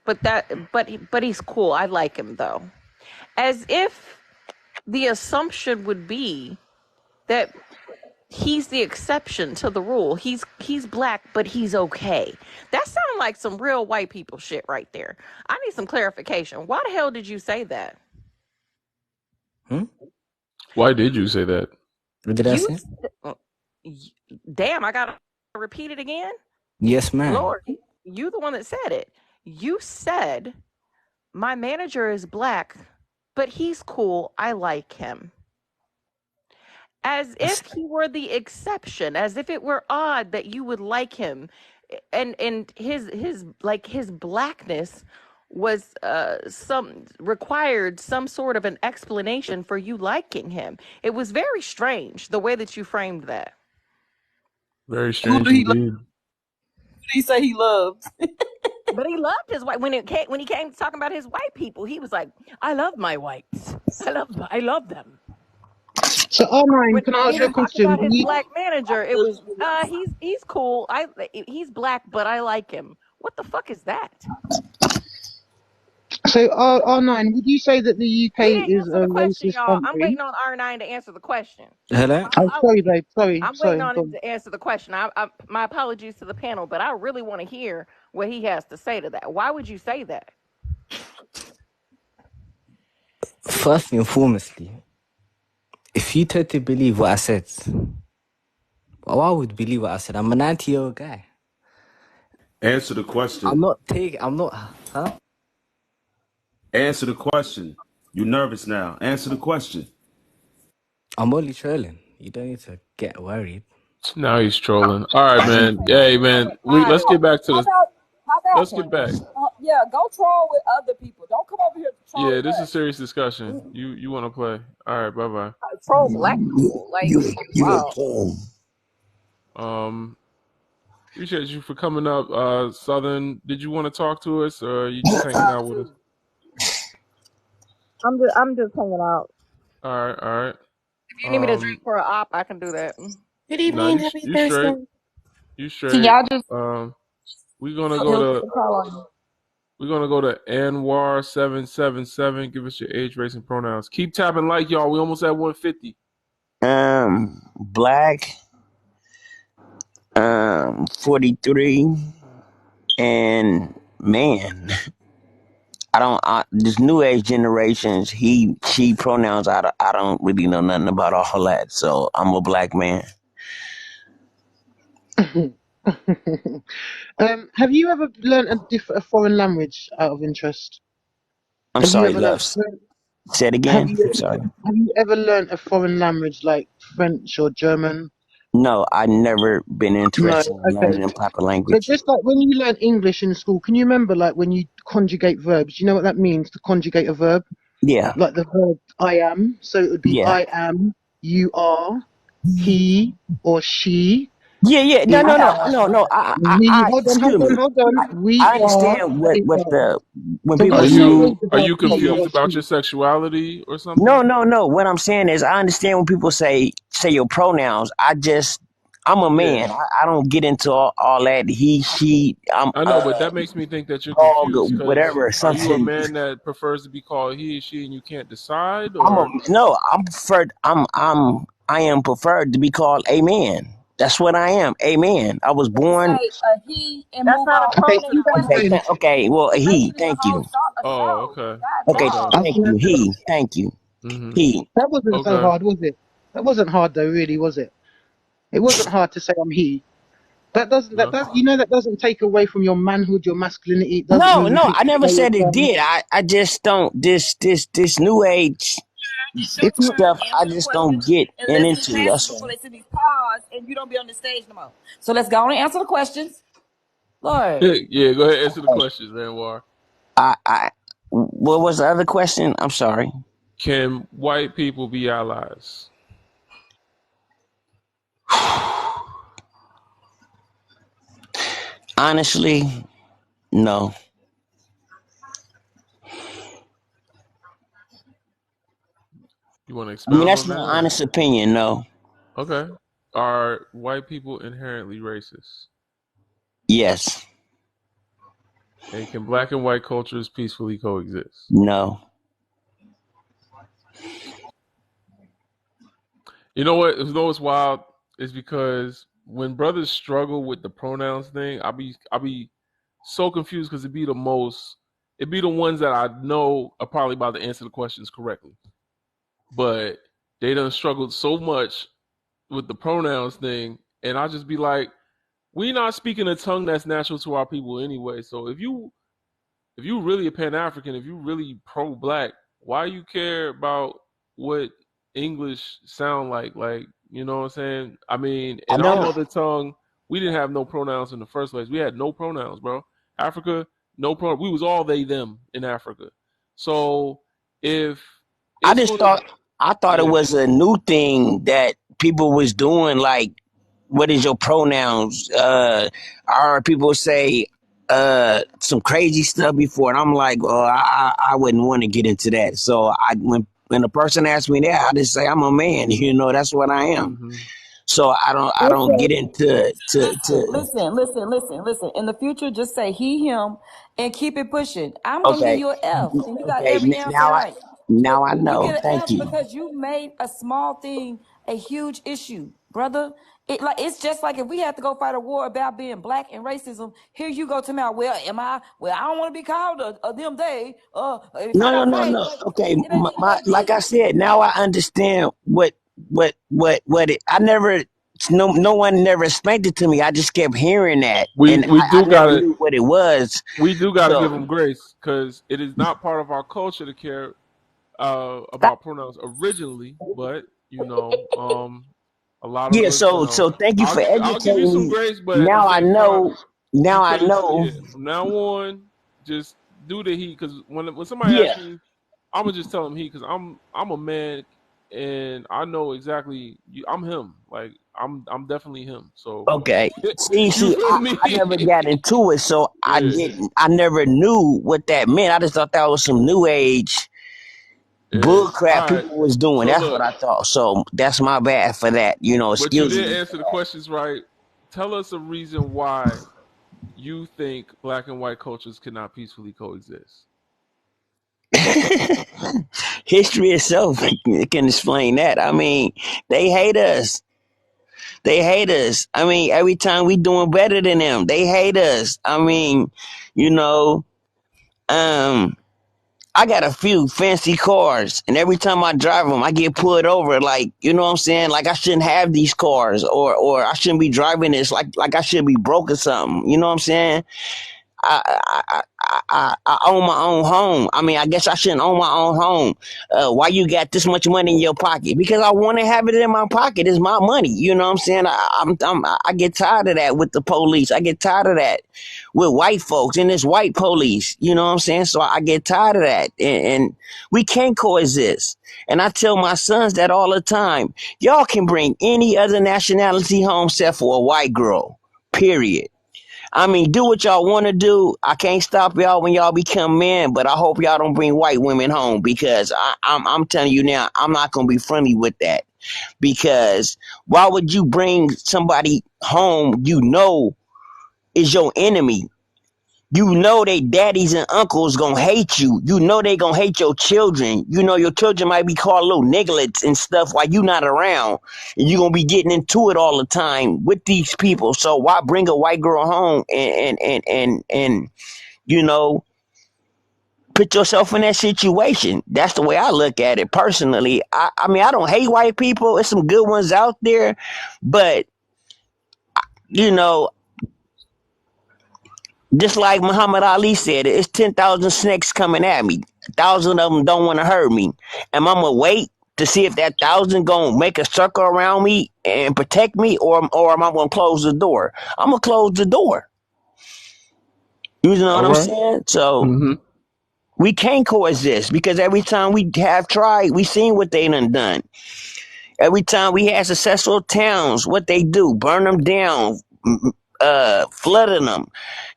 but he's cool. I like him though. As if the assumption would be that he's the exception to the rule. He's black, but he's okay. That sounds like some real white people shit right there. I need some clarification. Why the hell did you say that? Why did you say that? What did I say? Damn, I gotta repeat it again? Yes, ma'am. Lord, you the one that said it. You said, my manager is black, but he's cool. I like him. As if he were the exception, as if it were odd that you would like him, and his blackness was required some sort of an explanation for you liking him. It was very strange the way that you framed that. Very strange indeed. Who did he say he loved? But he loved his white when he came talking about his white people. He was like, "I love my whites. I love them." So R9, can I ask you a question? About his black manager, it was he's cool. He's black, but I like him. What the fuck is that? So R9, would you say that the UK is a racist y'all. country? I'm waiting on R9 to answer the question. Hello? I'm sorry, babe. Sorry. I'm waiting on him to answer the question. My apologies to the panel, but I really want to hear what he has to say to that. Why would you say that? First and foremostly, if you totally believe what I said, well, I would believe what I said. I'm a 90-year-old guy. Answer the question. Huh? Answer the question. You're nervous now. Answer the question. I'm only trolling. You don't need to get worried. Now he's trolling. All right, man. Hey, man. Let's get back to the. Let's get back. Yeah, go troll with other people. Don't come over here to troll. Yeah, this is a serious discussion. You want to play? All right, bye bye. Troll black people, like wow. Appreciate you for coming up, Southern. Did you want to talk to us, or are you just hanging out with us? I'm just hanging out. All right. If you need me to drink for an op, I can do that. Good evening, happy Thursday. You straight. Can y'all just we're gonna go to Anwar777. Give us your age, race, and pronouns. Keep tapping like y'all. We almost at 150. Black, 43, and man, this new age generations, he, she pronouns, I don't really know nothing about all that, so I'm a black man. Have you ever learned a foreign language out of interest? I'm sorry, love. Say it again. I'm sorry. Have you ever learned a foreign language like French or German? No, I've never been interested in learning a proper language. So just like when you learn English in school, can you remember like when you conjugate verbs? Do you know what that means, to conjugate a verb? Yeah. Like the verb I am. So it would be I am, you are, he or she. Yeah. No. Hold on. I understand when people are you confused about your sexuality or something? No. What I'm saying is, I understand when people say your pronouns. I'm a man. I don't get into all that. He, she. I know, but that makes me think that you're confused. Whatever. Are you a man that prefers to be called he, she, and you can't decide? Or? I am preferred to be called a man. That's what I am, a man. I was born. He and that's not a pronoun. Okay. Well, he. Thank you. Oh, okay. Okay. Thank you. He. Thank you. Mm-hmm. He. That wasn't so hard, was it? That wasn't hard though, really, was it? It wasn't hard to say I'm he. That doesn't take away from your manhood, your masculinity. It doesn't no, I never said it did. I just don't this new age stuff. I just don't get into. That's all. And you don't be on the stage no more. So let's go on and answer the questions. Lord. Yeah, go ahead, answer the questions, Anwar. What was the other question? I'm sorry. Can white people be allies? Honestly, no. You want to expound on that? That's my honest opinion, no. Okay. Are white people inherently racist? Yes. And can black and white cultures peacefully coexist? No. You know what? You know what's wild is because when brothers struggle with the pronouns thing, I be so confused because it be the ones that I know are probably about to answer the questions correctly, but they done struggled so much with the pronouns thing, and I just be like, we not speaking a tongue that's natural to our people anyway. So if you really a Pan African, if you really pro black, why you care about what English sound like? Like, you know what I'm saying? I mean, I in our don't. mother tongue, we didn't have no pronouns in the first place. We had no pronouns, bro. Africa, no pronoun. We was all they them in Africa. So if I it's just gonna, thought I thought it yeah, was a new thing that people was doing. Like, what is your pronouns? I heard people say some crazy stuff before, and I'm like, well, I wouldn't want to get into that. So when a person asks me that, I just say I'm a man. You know, that's what I am. mm-hmm. So I don't get into to. Listen. In the future, just say he, him, and keep it pushing. I'm gonna give Okay, you an F, and you got okay. every answer right. Now I You know. get an Thank F you. because you made a small thing a huge issue, brother. It's just like if we had to go fight a war about being black and racism. Here you go to me. Well, am I? Well, I don't want to be called a them they. If I gotta fight, No. Okay, it ain't even that like I deep. said, now I understand what it. I never. No one never explained it to me. I just kept hearing that, we and we I do never gotta knew what it was. we do gotta give them So grace because it is not part of our culture to care about pronouns originally, but you know, a lot of yeah, us, you know, so thank you for I'll give you educating some me. grace, but at the Now I same time, know. you Now I couldn't. know. Yeah, from now on, just do the he. Because when somebody Yeah. asks me, I'm gonna just tell them he because I'm a man and I know exactly. I'm him. Like I'm definitely him. So Okay. you feel me? I never got into it, so Yeah, I never knew what that meant. I just thought that was some new age yeah. bull crap All right. people was doing. So That's what look, I thought. So that's my bad for that. You know, but you excuse did me answer the questions right. Tell us a reason why you think black and white cultures cannot peacefully coexist. for that. History itself can explain that. I mean, they hate us. They hate us. I mean, every time we doing better than them, they hate us. I mean, you know, um, I got a few fancy cars, and every time I drive them, I get pulled over. Like, you know what I'm saying? Like I shouldn't have these cars, or I shouldn't be driving this. Like I should be broke or something. You know what I'm saying? I own my own home. I mean, I guess I shouldn't own my own home. Why you got this much money in your pocket? Because I want to have it in my pocket. It's my money. You know what I'm saying? I get tired of that with the police. I get tired of that with white folks and this white police. You know what I'm saying? So I get tired of that, and we can't coexist. And I tell my sons that all the time. Y'all can bring any other nationality home except for a white girl. Period. I mean, do what y'all want to do. I can't stop y'all when y'all become men, but I hope y'all don't bring white women home because I'm telling you now, I'm not gonna be friendly with that. Because why would you bring somebody home you know is your enemy? You know they daddies and uncles gonna hate you. You know they gonna hate your children. You know your children might be called little nigglets and stuff while you not around. And you gonna be getting into it all the time with these people. So why bring a white girl home and you know, put yourself in that situation? That's the way I look at it personally. I mean, I don't hate white people. There's some good ones out there, but you know, just like Muhammad Ali said, it's 10,000 snakes coming at me. 1,000 of them don't want to hurt me. And I'm going to wait to see if that 1,000 going to make a circle around me and protect me, or am I going to close the door? I'm going to close the door. You know All what I'm right. saying? So Mm-hmm. we can't coexist because every time we have tried, we seen what they done. Every time we had successful towns, what they do, burn them down, flooding them,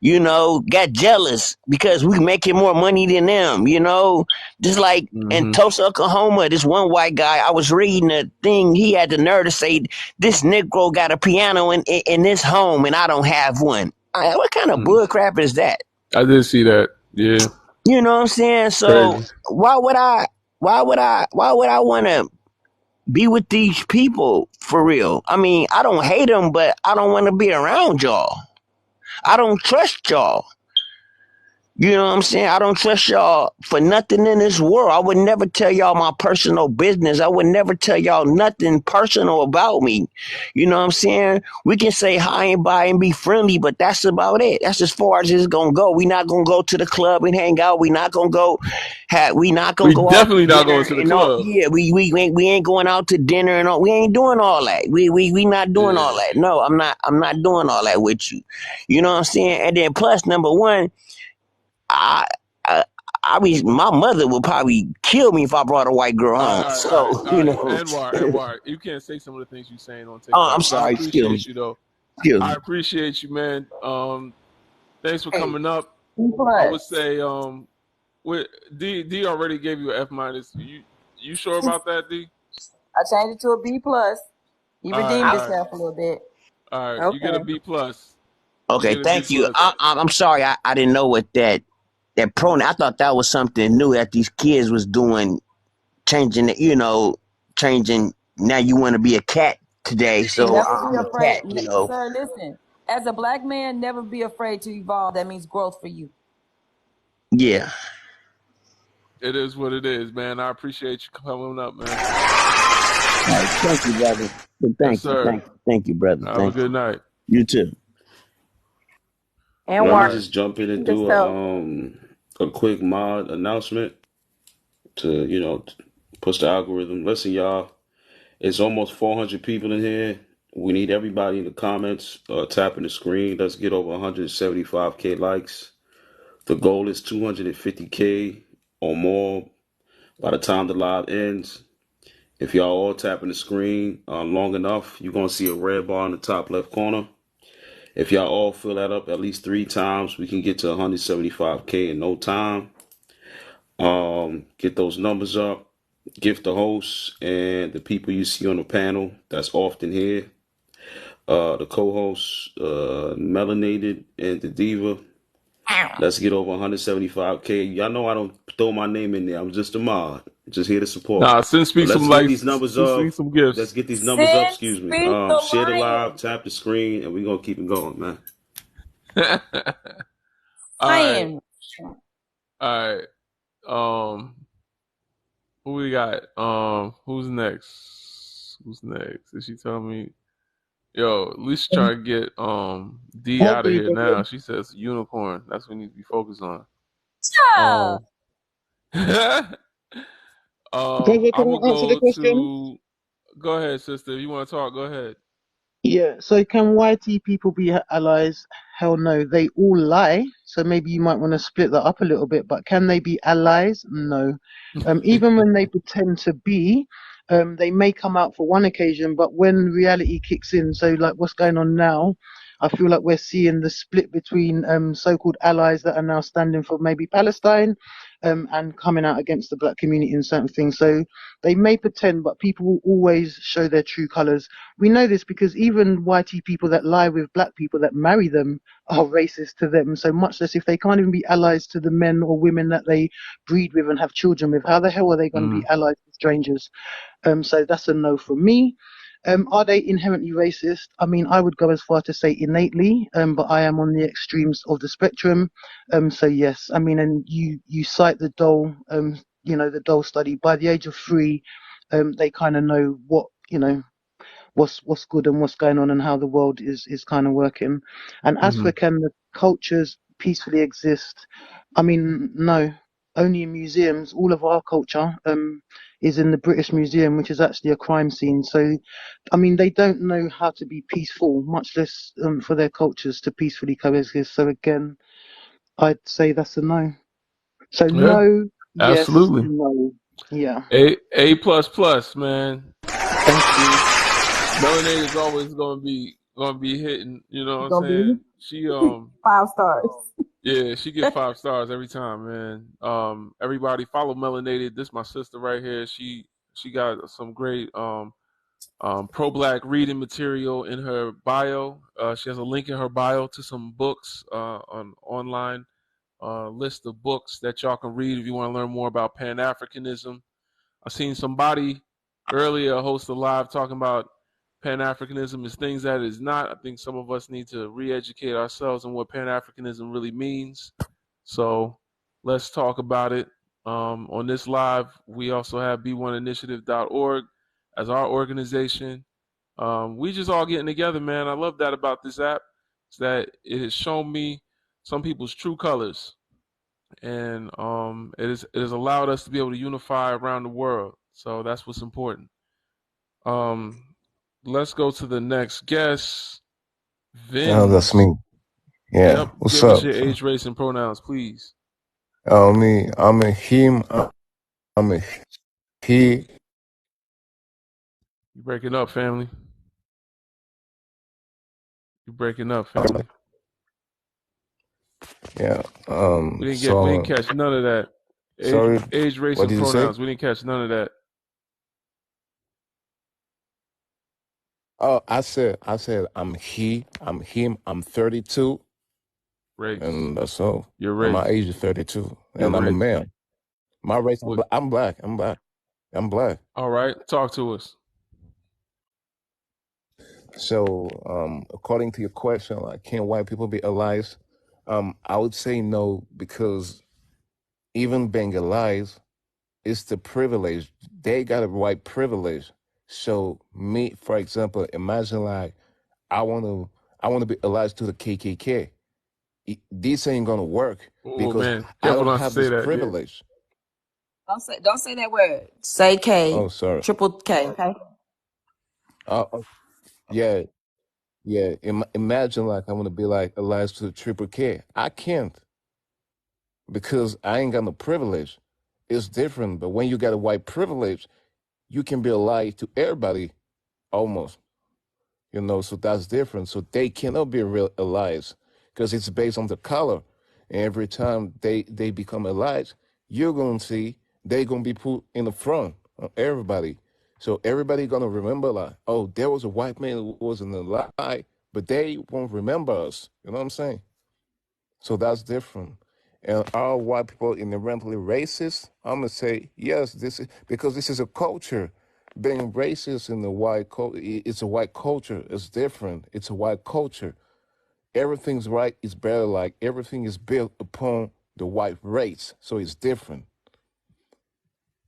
you know, got jealous because we making more money than them, you know, just like in Mm-hmm. Tulsa, Oklahoma, this one white guy, I was reading a thing, he had the nerve to say, this Negro got a piano in this home and I don't have one. What kind of bull crap is that? I did see that. Yeah, You know what I'm saying? So crazy. why would I want to be with these people for real? I mean, I don't hate them, but I don't want to be around y'all. I don't trust y'all. You know what I'm saying? I don't trust y'all for nothing in this world. I would never tell y'all my personal business. I would never tell y'all nothing personal about me. You know what I'm saying? We can say hi and bye and be friendly, but that's about it. That's as far as it's gonna go. We not gonna go to the club and hang out. We not gonna We go out definitely to not dinner going to the and all. club. Yeah, we ain't going out to dinner and all. We ain't doing all that. We not doing all Yeah. that. No, I'm not doing all that with you. You know what I'm saying? And then plus number one. I, I, my mother would probably kill me if I brought a white girl All home. right, all right, all right, So, all you right. know. Anwar, you can't say some of the things you're saying on Oh, I'm TikTok. I sorry. Excuse appreciate me. you though. Excuse I me. appreciate you, man. Thanks for Hey, coming up. B I plus. would say, with D already gave you an F minus. You sure about that, D? I changed it to a B plus. He All right, redeemed all right, himself a little bit. all right. You get a Okay. B plus. You Okay, get a B thank you. plus. I'm sorry. I didn't know what that pronoun. I thought that was something new that these kids was doing, changing it. Changing. Now you want to be a cat today, so Never be I'm a afraid. cat. You know. Sir, listen. As a black man, never be afraid to evolve. That means growth for you. Yeah. It is what it is, man. I appreciate you coming up, man. All right, thank you, brother. Yes, Thank you. sir. Thank you, brother. Have a Thank good you. night. You too. And Let All me work right. just jump in and do yourself. a quick mod announcement to push the algorithm. Listen, y'all, it's almost 400 people in here. We need everybody in the comments tapping the screen. Let's get over 175K likes. The goal is 250K or more by the time the live ends. If y'all all tapping the screen long enough, you're going to see a red bar in the top left corner. If y'all all fill that up at least 3 times, we can get to 175K in no time. Get those numbers up. Gift the hosts and the people you see on the panel that's often here. The co-hosts, Melanated and the Diva. Let's get over 175K. Y'all know I don't throw my name in there. I'm just a mod. Just here to support. Nah, send But speak some let's get likes. these numbers Send up. some Let's gifts. get these numbers up. Sin Excuse me. speak the Share the live, lion. tap the screen, and we're gonna keep it going, man. All right. Lion. All right. Who we got? Who's next? Who's next? Did she tell me? Yo, at least try to get D Hi, out of B, here brother. now. She says unicorn. That's what we need to be focused on. Yeah. Um, I'm Brother, can gonna I answer the go question? to. Go ahead, sister. If you want to talk, go ahead. Yeah, so can YT people be allies? Hell no, they all lie. So maybe you might want to split that up a little bit, but can they be allies? No. Even when they pretend to be, they may come out for one occasion, but when reality kicks in, so like what's going on now, I feel like we're seeing the split between so-called allies that are now standing for maybe Palestine, and coming out against the black community in certain things. So they may pretend, but people will always show their true colors. We know this because even YT people that lie with black people that marry them are racist to them. So much less if they can't even be allies to the men or women that they breed with and have children with, how the hell are they going to be Mm. allies with strangers? So that's a no from me. Are they inherently racist? I mean, I would go as far to say innately, but I am on the extremes of the spectrum. So yes, I mean, and you cite the Dole, the Dole study. By the age of 3, they kind of know what what's good and what's going on and how the world is kind of working. And as Hmm. for can the cultures peacefully exist? I mean, no. Only in museums. All of our culture is in the British Museum, which is actually a crime scene. So, I mean, they don't know how to be peaceful, much less for their cultures to peacefully coexist. So again, I'd say that's a no. So Yeah, no, yes, absolutely. no. Yeah. A plus plus, man. Thank you. Melanated is always gonna be hitting. You know what I'm Gonna be saying? She 5 stars. yeah, she get 5 stars every time, man. Everybody follow Melanated. This my sister right here. She got some great pro-black reading material in her bio. She has a link in her bio to some books on online list of books that y'all can read if you want to learn more about Pan-Africanism. I seen somebody earlier host a live talking about Pan-Africanism is things that it is not. I think some of us need to re-educate ourselves on what Pan-Africanism really means. So let's talk about it. On this live, we also have b1initiative.org as our organization. We just all getting together, man. I love that about this app. Is that it has shown me some people's true colors, and it has allowed us to be able to unify around the world. So that's what's important. Let's go to the next guest, That's Vince. me. Yeah. Yep. What's Give us up? your age, race, and pronouns, please. Me. I'm a him. I'm a he. You breaking up, family. You breaking up, family. Yeah. We didn't So catch none of that. sorry. Age, race, What and did you say? pronouns. We didn't catch none of that. Oh, I said I'm he. I'm him. I'm 32, Race. and that's all. Your And my race. age is 32, Your and I'm a race. man. My race. What? I'm black. I'm black. I'm black. All right. Talk to us. So, according to your question, like, can white people be allies? I would say no, because even being allies, it's the privilege. They got a white privilege. So me, for example, imagine like I want to be allied to the KKK. This ain't gonna work Oh because man, I careful don't not to have say this that. Yeah. privilege. Don't say that word. Say K, Oh, sorry. triple K, okay? Oh, yeah, yeah. Imagine like I want to be like allied to the Triple K. I can't because I ain't got no privilege. It's different. But when you got a white privilege, you can be allied to everybody almost. So that's different. So they cannot be real allies because it's based on the color. And every time they become allies, you're going to see they're going to be put in the front of everybody. So everybody going to remember like, oh, there was a white man who was an ally, but they won't remember us. You know what I'm saying? So that's different. And are white people inherently racist? I'm gonna say yes. This is because this is a culture. Being racist in the white culture, it's a white culture. It's different. It's a white culture. Everything's right is better. Like everything is built upon the white race, so it's different.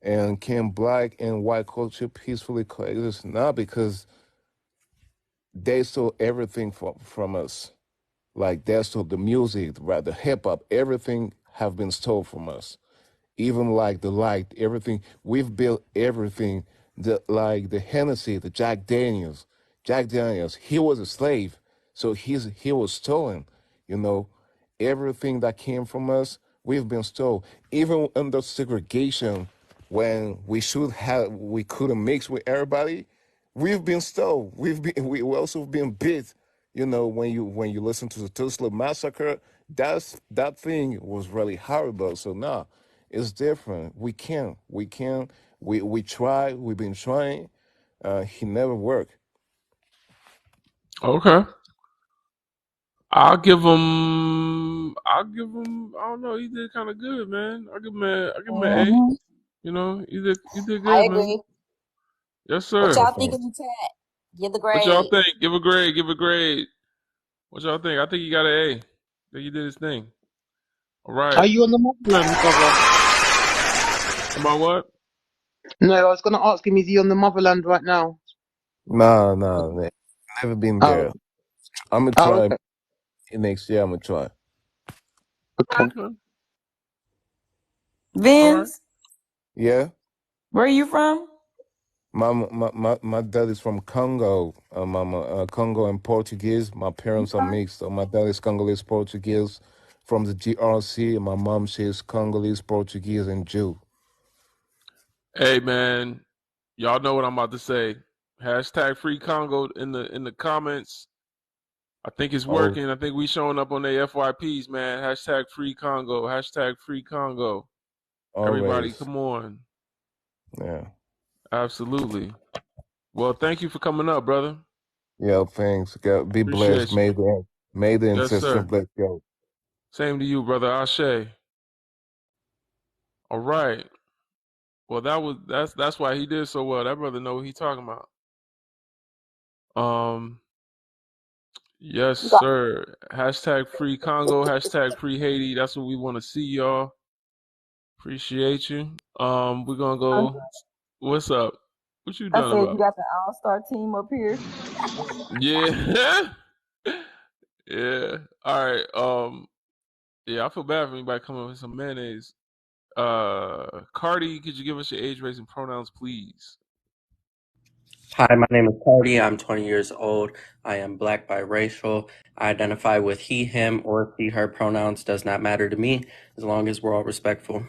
And can black and white culture peacefully coexist? Not because they stole everything from us. Like they stole the music, right? The hip hop, everything have been stole from us. Even like the light, everything we've built, everything. The Hennessy, the Jack Daniels. Jack Daniels, he was a slave, so he was stolen. You know, everything that came from us, we've been stolen. Even under segregation, when we couldn't mix with everybody, we've been stolen. We also been beat. When you listen to the Tulsa massacre, that thing was really horrible. So now it's different. We try. We've been trying. He never worked. Okay. I'll give him. I don't know. He did kind of good, man. I'll give him an A. Mm-hmm. You did I good, man. agree. Yes, What sir. y'all think Okay. in the chat? Give the What y'all grade. think? Give a grade. Give a grade. What y'all think? I think he got an A. I think he did his thing. All Are right. you on the motherland, brother? About what? No, I was gonna ask him, is he on the motherland right now? Nah, never been Oh, there. I'm gonna oh, try okay, next year. I'm gonna try. okay. Okay. All right. Vince, Yeah. where are you from? My dad is from Congo. I'm Congo and Portuguese. My parents are mixed. So my dad is Congolese Portuguese from the DRC, and my mom she's Congolese Portuguese and Jew. Hey, man. Y'all know what I'm about to say. Hashtag free Congo in the comments. I think it's Oh, working. I think we showing up on their FYPs, man. Hashtag free Congo. Hashtag free Congo. Everybody, always. come on. Yeah. Absolutely. Well, thank you for coming up, brother. Yeah. Thanks. God, be blessed. Appreciate you. May the Yes, ancestor sir. bless you. Same to you, brother Ashe. All right. Well, that's why he did so well. That brother know what he talking about. Yes, You got sir. Hashtag free Congo. Hashtag free Haiti. That's what we want to see, y'all. Appreciate you. We're gonna go. What's up? What you I done said you about? got the all-star team up here. Yeah. Yeah. All right. Yeah, I feel bad for anybody coming up with some mayonnaise. Cardi, could you give us your age, race, and pronouns, please? Hi, my name is Cardi. I'm 20 years old. I am black biracial. I identify with he, him, or she, her pronouns does not matter to me as long as we're all respectful.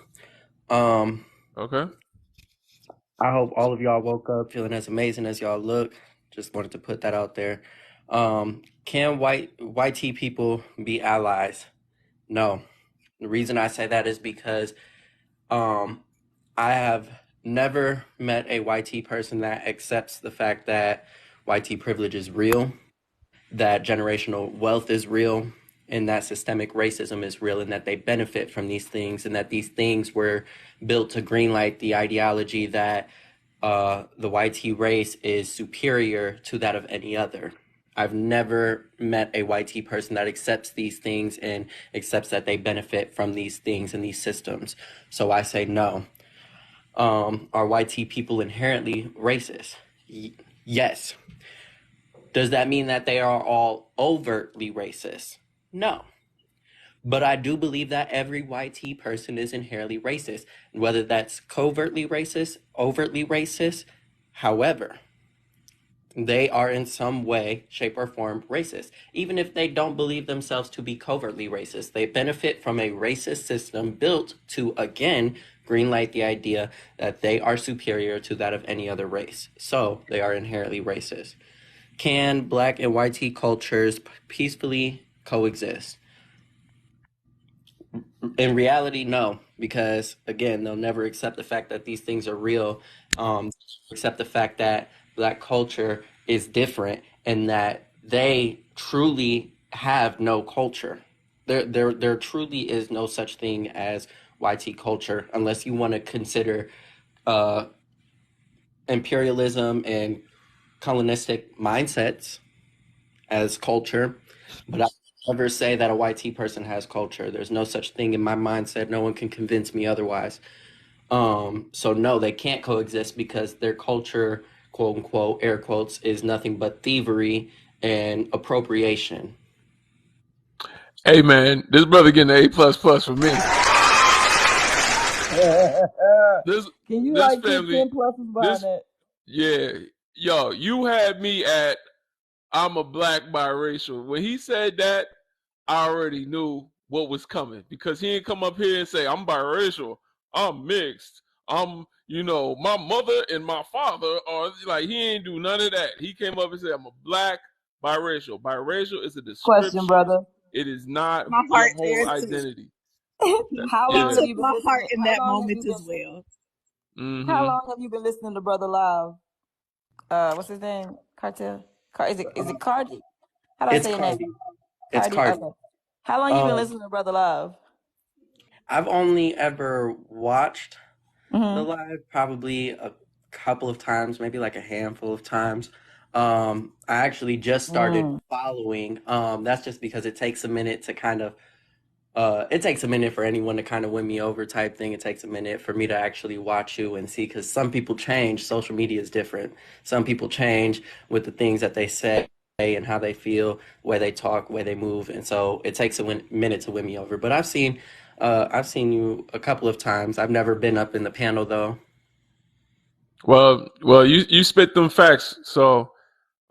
Okay. I hope all of y'all woke up feeling as amazing as y'all look. Just wanted to put that out there. Can white tea people be allies? No. The reason I say that is because I have never met a YT person that accepts the fact that YT privilege is real, that generational wealth is real, and that systemic racism is real, and that they benefit from these things, and that these things were built to greenlight the ideology that the YT race is superior to that of any other. I've never met a YT person that accepts these things and accepts that they benefit from these things and these systems. So I say no. Are YT people inherently racist? Yes. Does that mean that they are all overtly racist? No. But I do believe that every YT person is inherently racist, whether that's covertly racist, overtly racist. However, they are in some way, shape, or form racist. Even if they don't believe themselves to be covertly racist, they benefit from a racist system built to, again, greenlight the idea that they are superior to that of any other race. So they are inherently racist. Can black and YT cultures peacefully coexist? In reality, no, because again, they'll never accept the fact that these things are real. Accept the fact that black culture is different and that they truly have no culture. There truly is no such thing as YT culture unless you want to consider uh, imperialism and colonistic mindsets as culture, but I never say that a YT person has culture. There's no such thing in my mindset. No one can convince me otherwise. So no, they can't coexist because their culture, quote unquote, air quotes, is nothing but thievery and appropriation. Hey man, this brother getting an A++ from me. This Can you this like put family, 10 pluses behind this that? yeah, yo, you had me at I'm a black biracial. When he said that, I already knew what was coming because he didn't come up here and say I'm biracial, I'm mixed, my mother and my father are like he ain't do none of that. He came up and said I'm a black biracial. Biracial is a Question, description. brother. It is not My your heart whole there too. identity. How It long Yeah. have took you been my heart listening? in How that long have you moment been? as well. How Mm-hmm. long have you been listening to Brother Live? What's his name? Cartel. Is it Cardi? How do I It's say your name? Cardi. It's Cardi. Cardi. Okay. How long you been Um, listening to Brother Live? I've only ever watched the Mm-hmm. live probably a couple of times, maybe like a handful of times. I actually just started Mm. following. That's just because it takes a minute to kind of it takes a minute for anyone to kind of win me over type thing. It takes a minute for me to actually watch you and see because some people change. Social media is different. Some people change with the things that they say and how they feel, the way they talk, the way they move, and so it takes a minute to win me over. But I've seen you a couple of times. I've never been up in the panel though. Well, you spit them facts, so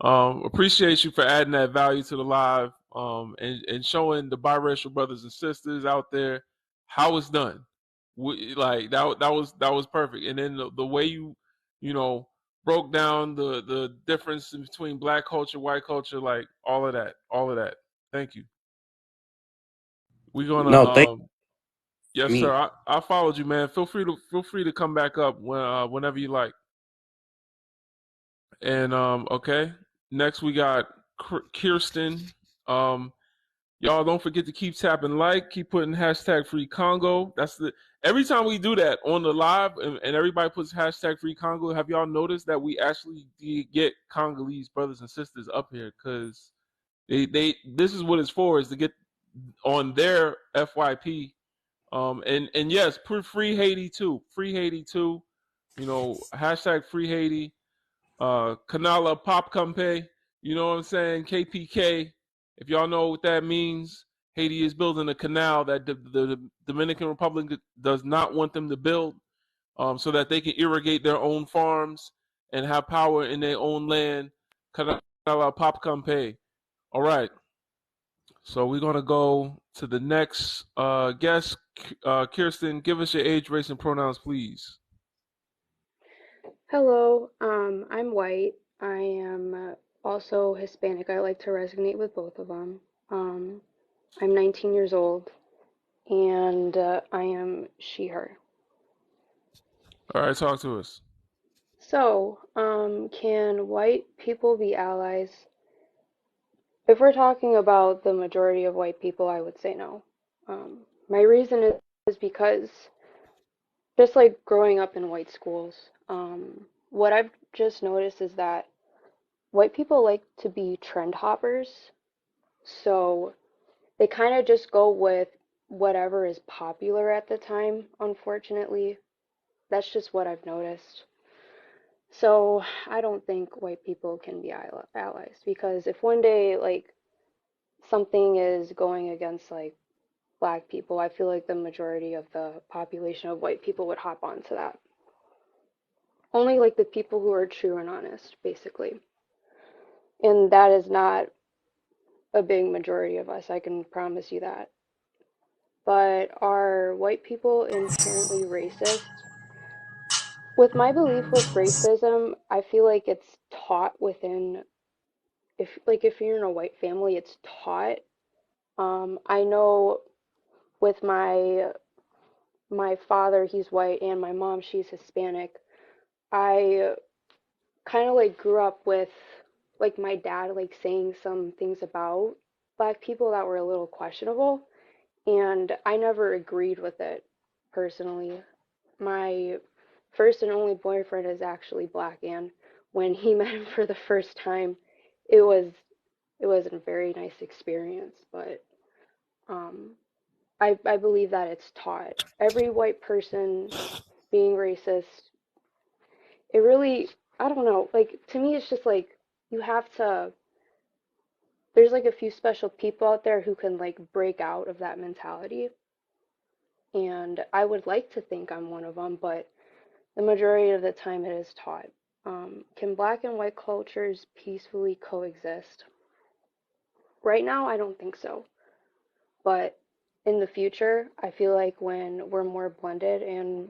appreciate you for adding that value to the live, and showing the biracial brothers and sisters out there how it's done. Like that was perfect, and then the way you know broke down the difference between black culture, white culture, like all of that. Thank you. We're gonna No, thank yes me. sir. I followed you, man. Feel free to come back up whenever you like. And okay, next we got Kirsten. Um, Y'all don't forget to keep tapping like, keep putting hashtag free Congo. That's the every time we do that on the live and everybody puts hashtag free Congo, have y'all noticed that we actually get Congolese brothers and sisters up here? Because they this is what it's for, is to get on their FYP. And yes, put free Haiti too. Free Haiti too. You know, hashtag free Haiti. Canala Pop Campe. You know what I'm saying? KPK. If y'all know what that means, Haiti is building a canal that the Dominican Republic does not want them to build, so that they can irrigate their own farms and have power in their own land. Canala Pop Campe. All right. So we're gonna go to the next guest. Kirsten, give us your age, race, and pronouns, please. Hello, I'm white. I am also Hispanic. I like to resonate with both of them. I'm 19 years old, and I am she, her. All right, talk to us. So, can white people be allies? If we're talking about the majority of white people, I would say no. My reason is because just like growing up in white schools, what I've just noticed is that white people like to be trend hoppers. So they kind of just go with whatever is popular at the time, unfortunately. That's just what I've noticed. So I don't think white people can be allies because if one day like something is going against like black people, I feel like the majority of the population of white people would hop onto that. Only like the people who are true and honest, basically. And that is not a big majority of us, I can promise you that. But are white people inherently racist? With my belief with racism, I feel like it's taught within, if you're in a white family, it's taught. I know with my father, he's white, and my mom, she's Hispanic. I kind of like grew up with like my dad like saying some things about black people that were a little questionable, and I never agreed with it personally. My first and only boyfriend is actually black, and when he met him for the first time, it was it wasn't a very nice experience, but um I believe that it's taught. Every white person being racist, it really, I don't know, like to me it's just like you have to, there's like a few special people out there who can like break out of that mentality, and I would like to think I'm one of them, but the majority of the time it is taught. Can black and white cultures peacefully coexist? Right now, I don't think so. But in the future, I feel like when we're more blended and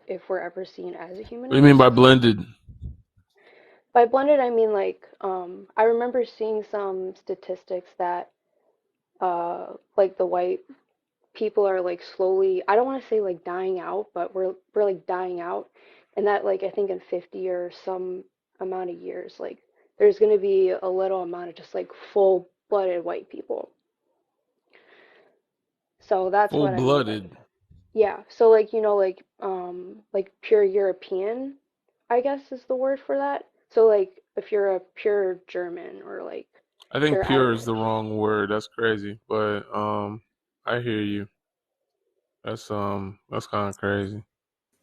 if we're ever seen as a human What do you mean race, by blended? by blended, I mean like I remember seeing some statistics that like the white people are like slowly, I don't want to say like dying out, but we're like dying out, and that like I think in 50 or some amount of years, like there's going to be a little amount of just like full-blooded white people. So that's Full what I mean by, blooded. yeah. So like pure European, I guess is the word for that. So like if you're a pure German or like I think pure pure is the Irish. wrong word. That's crazy, but I hear you. That's kind of crazy.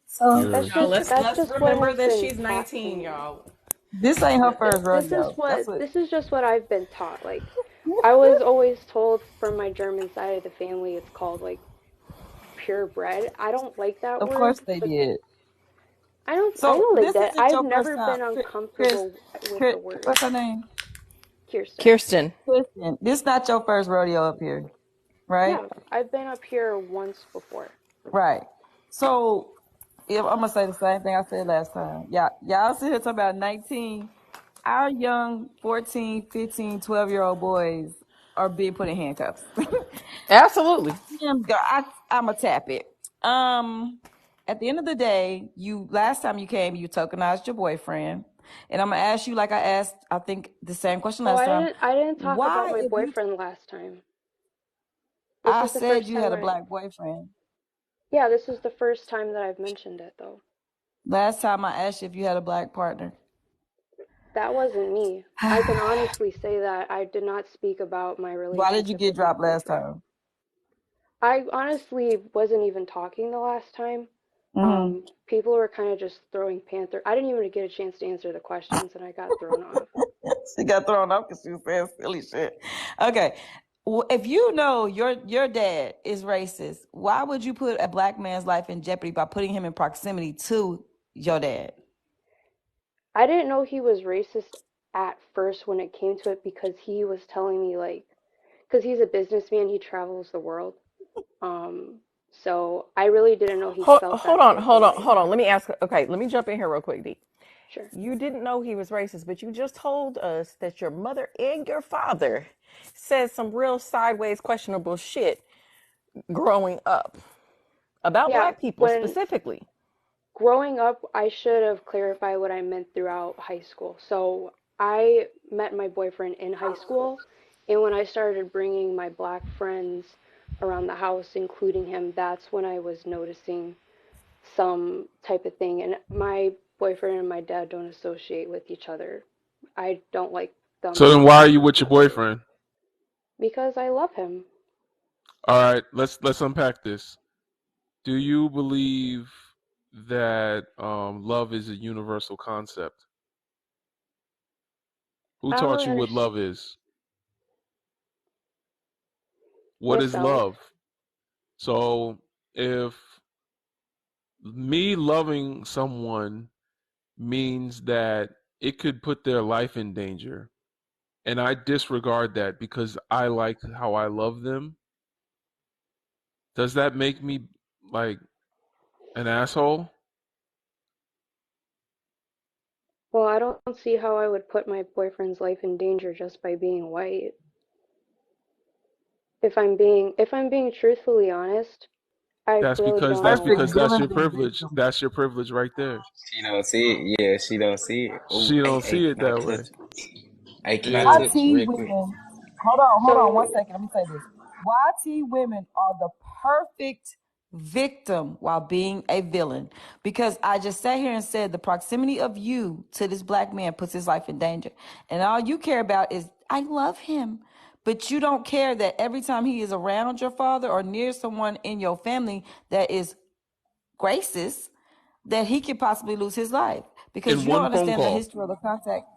So That's Pure. Y'all, just let's that's let's just what remember has that been she's taught to 19, me. y'all. this ain't her This first this is rodeo. That's what what. this is just what I've been taught. Like I was always told from my German side of the family it's called like purebred. I don't like that Of course word, they but did. I So don't like this that. isn't I've your first never time, been Chris. uncomfortable with Chris, the word. what's her name? Kirsten. Kirsten. Kristen. This not your first rodeo up here, right? Yeah, I've been up here once before. Right. So if I'm gonna say the same thing I said last time. Y'all sit here talking about 19. Our young 14, 15, 12-year-old boys are being put in handcuffs. Absolutely. I'm a tap it. At the end of the day, last time you came, you tokenized your boyfriend. And I'm gonna ask you like I asked, I think the same question Oh, last time. I didn't talk about Why, my if you boyfriend last time. I This is the said first you time had a I. black boyfriend. Yeah, this is the first time that I've mentioned it, though. Last time I asked you if you had a black partner. That wasn't me. I can honestly say that I did not speak about my Why did you relationship get with my dropped last boyfriend. time? I honestly wasn't even talking the last time. Mm-hmm. People were kind of just throwing panther. I didn't even get a chance to answer the questions, and I got thrown off. She got thrown off because she was saying silly shit. Okay. If you know your dad is racist, why would you put a black man's life in jeopardy by putting him in proximity to your dad? I didn't know he was racist at first when it came to it because he was telling me like, because he's a businessman, he travels the world. Um, so I really didn't know he felt that type of way. Hold on. Let me ask. Okay, let me jump in here real quick, D. Sure. You didn't know he was racist, but you just told us that your mother and your father said some real sideways, questionable shit growing up about Yeah, black people when specifically. growing up, I should have clarified what I meant throughout high school. So I met my boyfriend in high school, and when I started bringing my black friends around the house, including him, that's when I was noticing some type of thing. And my boyfriend and my dad don't associate with each other. I don't like them So then why are associating you with with your each other boyfriend? because I love him. All right, let's unpack this. Do you believe that love is a universal concept? Who I don't taught really you what understand. love is? What Miss is Sally. love? So if me loving someone means that it could put their life in danger, and I disregard that because I like how I love them, does that make me like an asshole? Well, I don't see how I would put my boyfriend's life in danger just by being white. If I'm being truthfully honest, I That's really because don't that's know Perfect because why. that's villains your and privilege. victims. That's your privilege right there. She don't see it. Yeah, she don't see it. Oh, She don't hey, see it can I that way. touch? Hey, can I Yeah. touch YT real quick? women, hold on one So second. Let me say this. YT women are the perfect victim while being a villain. Because I just sat here and said the proximity of you to this black man puts his life in danger. And all you care about is, I love him. But you don't care that every time he is around your father or near someone in your family that is racist, that he could possibly lose his life. Because In you don't one phone understand the call. history of the context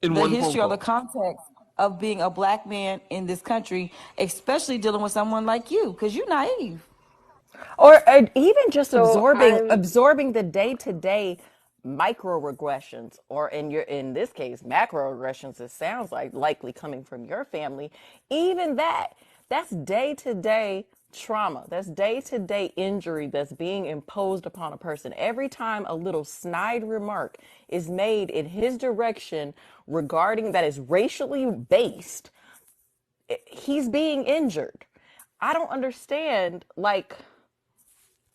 In one phone of the call. context of being a black man in this country, especially dealing with someone like you, because you're naive. Or even just so I'm absorbing the day-to-day microaggressions, or in this case macroaggressions, it sounds like, likely coming from your family. Even that's day-to-day trauma, that's day-to-day injury that's being imposed upon a person. Every time a little snide remark is made in his direction regarding that is racially based, he's being injured. I don't understand, like,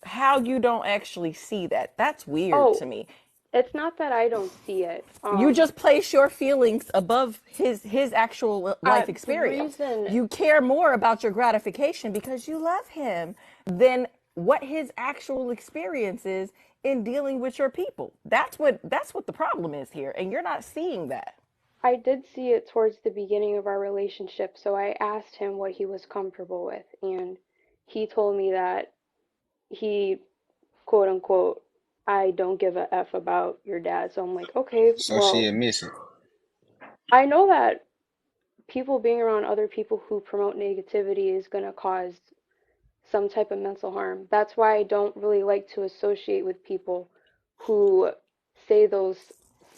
how you don't actually see that. That's weird oh, to me. it's not that I don't see it. You just place your feelings above his actual life The experience. reason You care more about your gratification because you love him than what his actual experience is in dealing with your people. That's what the problem is here, and you're not seeing that. I did see it towards the beginning of our relationship, so I asked him what he was comfortable with, and he told me that he, quote unquote, I don't give a F about your dad. So I'm like, okay, So she well, admits it. I know that people being around other people who promote negativity is going to cause some type of mental harm. That's why I don't really like to associate with people who say those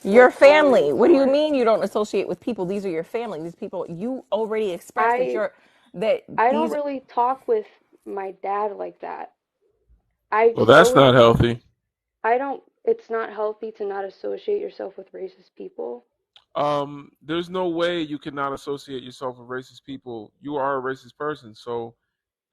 Your like family. comments What do you or mean you don't associate with people? These are your family. These people you already expressed that I you're that I don't these really talk with my dad like that. I Well, that's not slowly healthy. I don't it's not healthy to not associate yourself with racist people. There's no way you cannot associate yourself with racist people. You are a racist person, so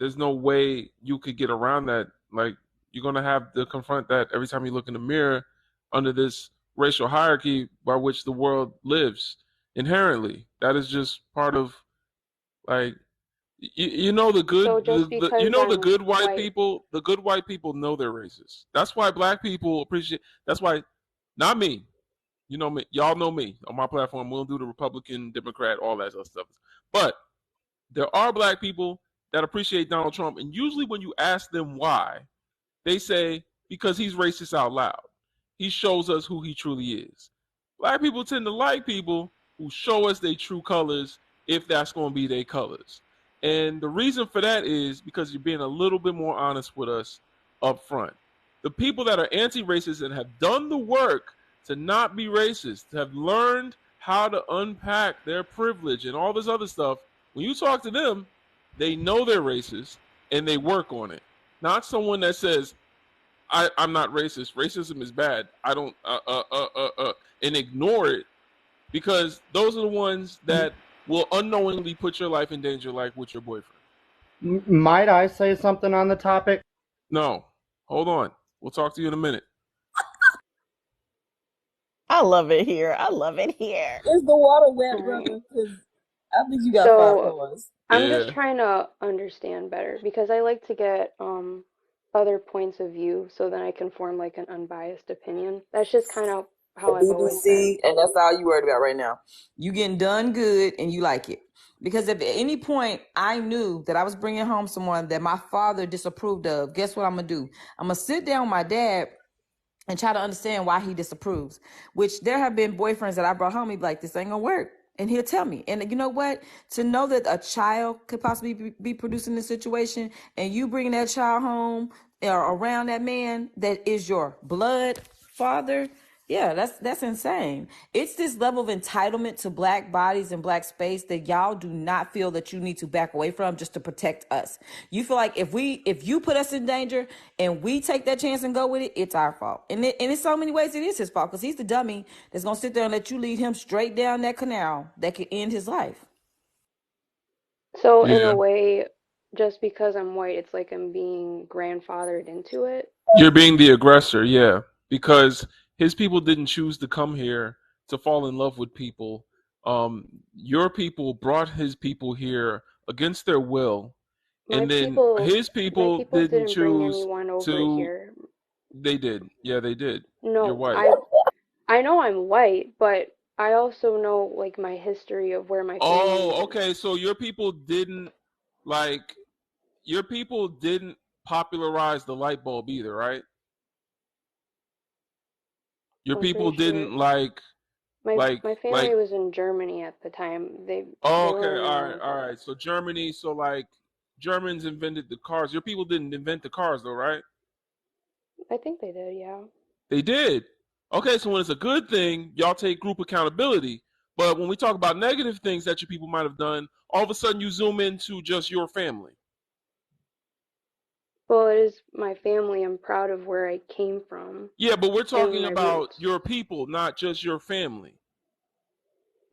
there's no way you could get around that. Like, you're gonna have to confront that every time you look in the mirror under this racial hierarchy by which the world lives inherently. That is just part of, like, You know the good, So just you because know the I'm good white white, people. The good white people know they're racist. That's why black people appreciate. That's why, not me. You know me. Y'all know me on my platform. We'll do the Republican, Democrat, all that other stuff. But there are black people that appreciate Donald Trump, and usually when you ask them why, they say because he's racist out loud. He shows us who he truly is. Black people tend to like people who show us their true colors if that's going to be their colors. And the reason for that is because you're being a little bit more honest with us up front. The people that are anti-racist and have done the work to not be racist, have learned how to unpack their privilege and all this other stuff, when you talk to them, they know they're racist and they work on it. Not someone that says, I'm not racist. Racism is bad. I don't and ignore it, because those are the ones that will unknowingly put your life in danger, like with your boyfriend. Might I say something on the topic? No, hold on. We'll talk to you in a minute. I love it here. I love it here. Is the water wet, all right. brother? Because I think you got five So points. I'm just Yeah. trying to understand better because I like to get other points of view so then I can form like an unbiased opinion. That's just kind of how I've always been. BBC, and that's all you worried about right now. You getting done good, and you like it. Because if at any point I knew that I was bringing home someone that my father disapproved of, guess what I'm gonna do? I'm gonna sit down with my dad and try to understand why he disapproves. Which there have been boyfriends that I brought home, he'd be like, this ain't gonna work. And he'll tell me. And you know what? To know that a child could possibly be producing this situation, and you bring that child home or around that man that is your blood father, yeah, that's insane. It's this level of entitlement to black bodies and black space that y'all do not feel that you need to back away from just to protect us. You feel like if you put us in danger and we take that chance and go with it, it's our fault. And in so many ways it is his fault, because he's the dummy that's gonna sit there and let you lead him straight down that canal that could end his life. So in Yeah. a way, just because I'm white, it's like I'm being grandfathered into it. You're being the aggressor, yeah. Because his people didn't choose to come here to fall in love with people. Your people brought his people here against their will, My and then people, his my people people didn't didn't bring choose anyone over to. here. They did. Yeah, they did. You're No, white. I know I'm white, but I also know like my history of where my family Oh, is. okay. So your people didn't like your people didn't popularize the light bulb either, right? Your I'm people pretty sure didn't like my family like was in Germany at the time. oh, They okay, weren't around all here. right. So Germany, so like Germans invented the cars. Your people didn't invent the cars though, right? I think they did, yeah. They did. Okay, so when it's a good thing, y'all take group accountability. But when we talk about negative things that your people might have done, all of a sudden you zoom into just your family. Well, it is my family. I'm proud of where I came from Yeah, but we're and talking my about roots. your people, not just your family.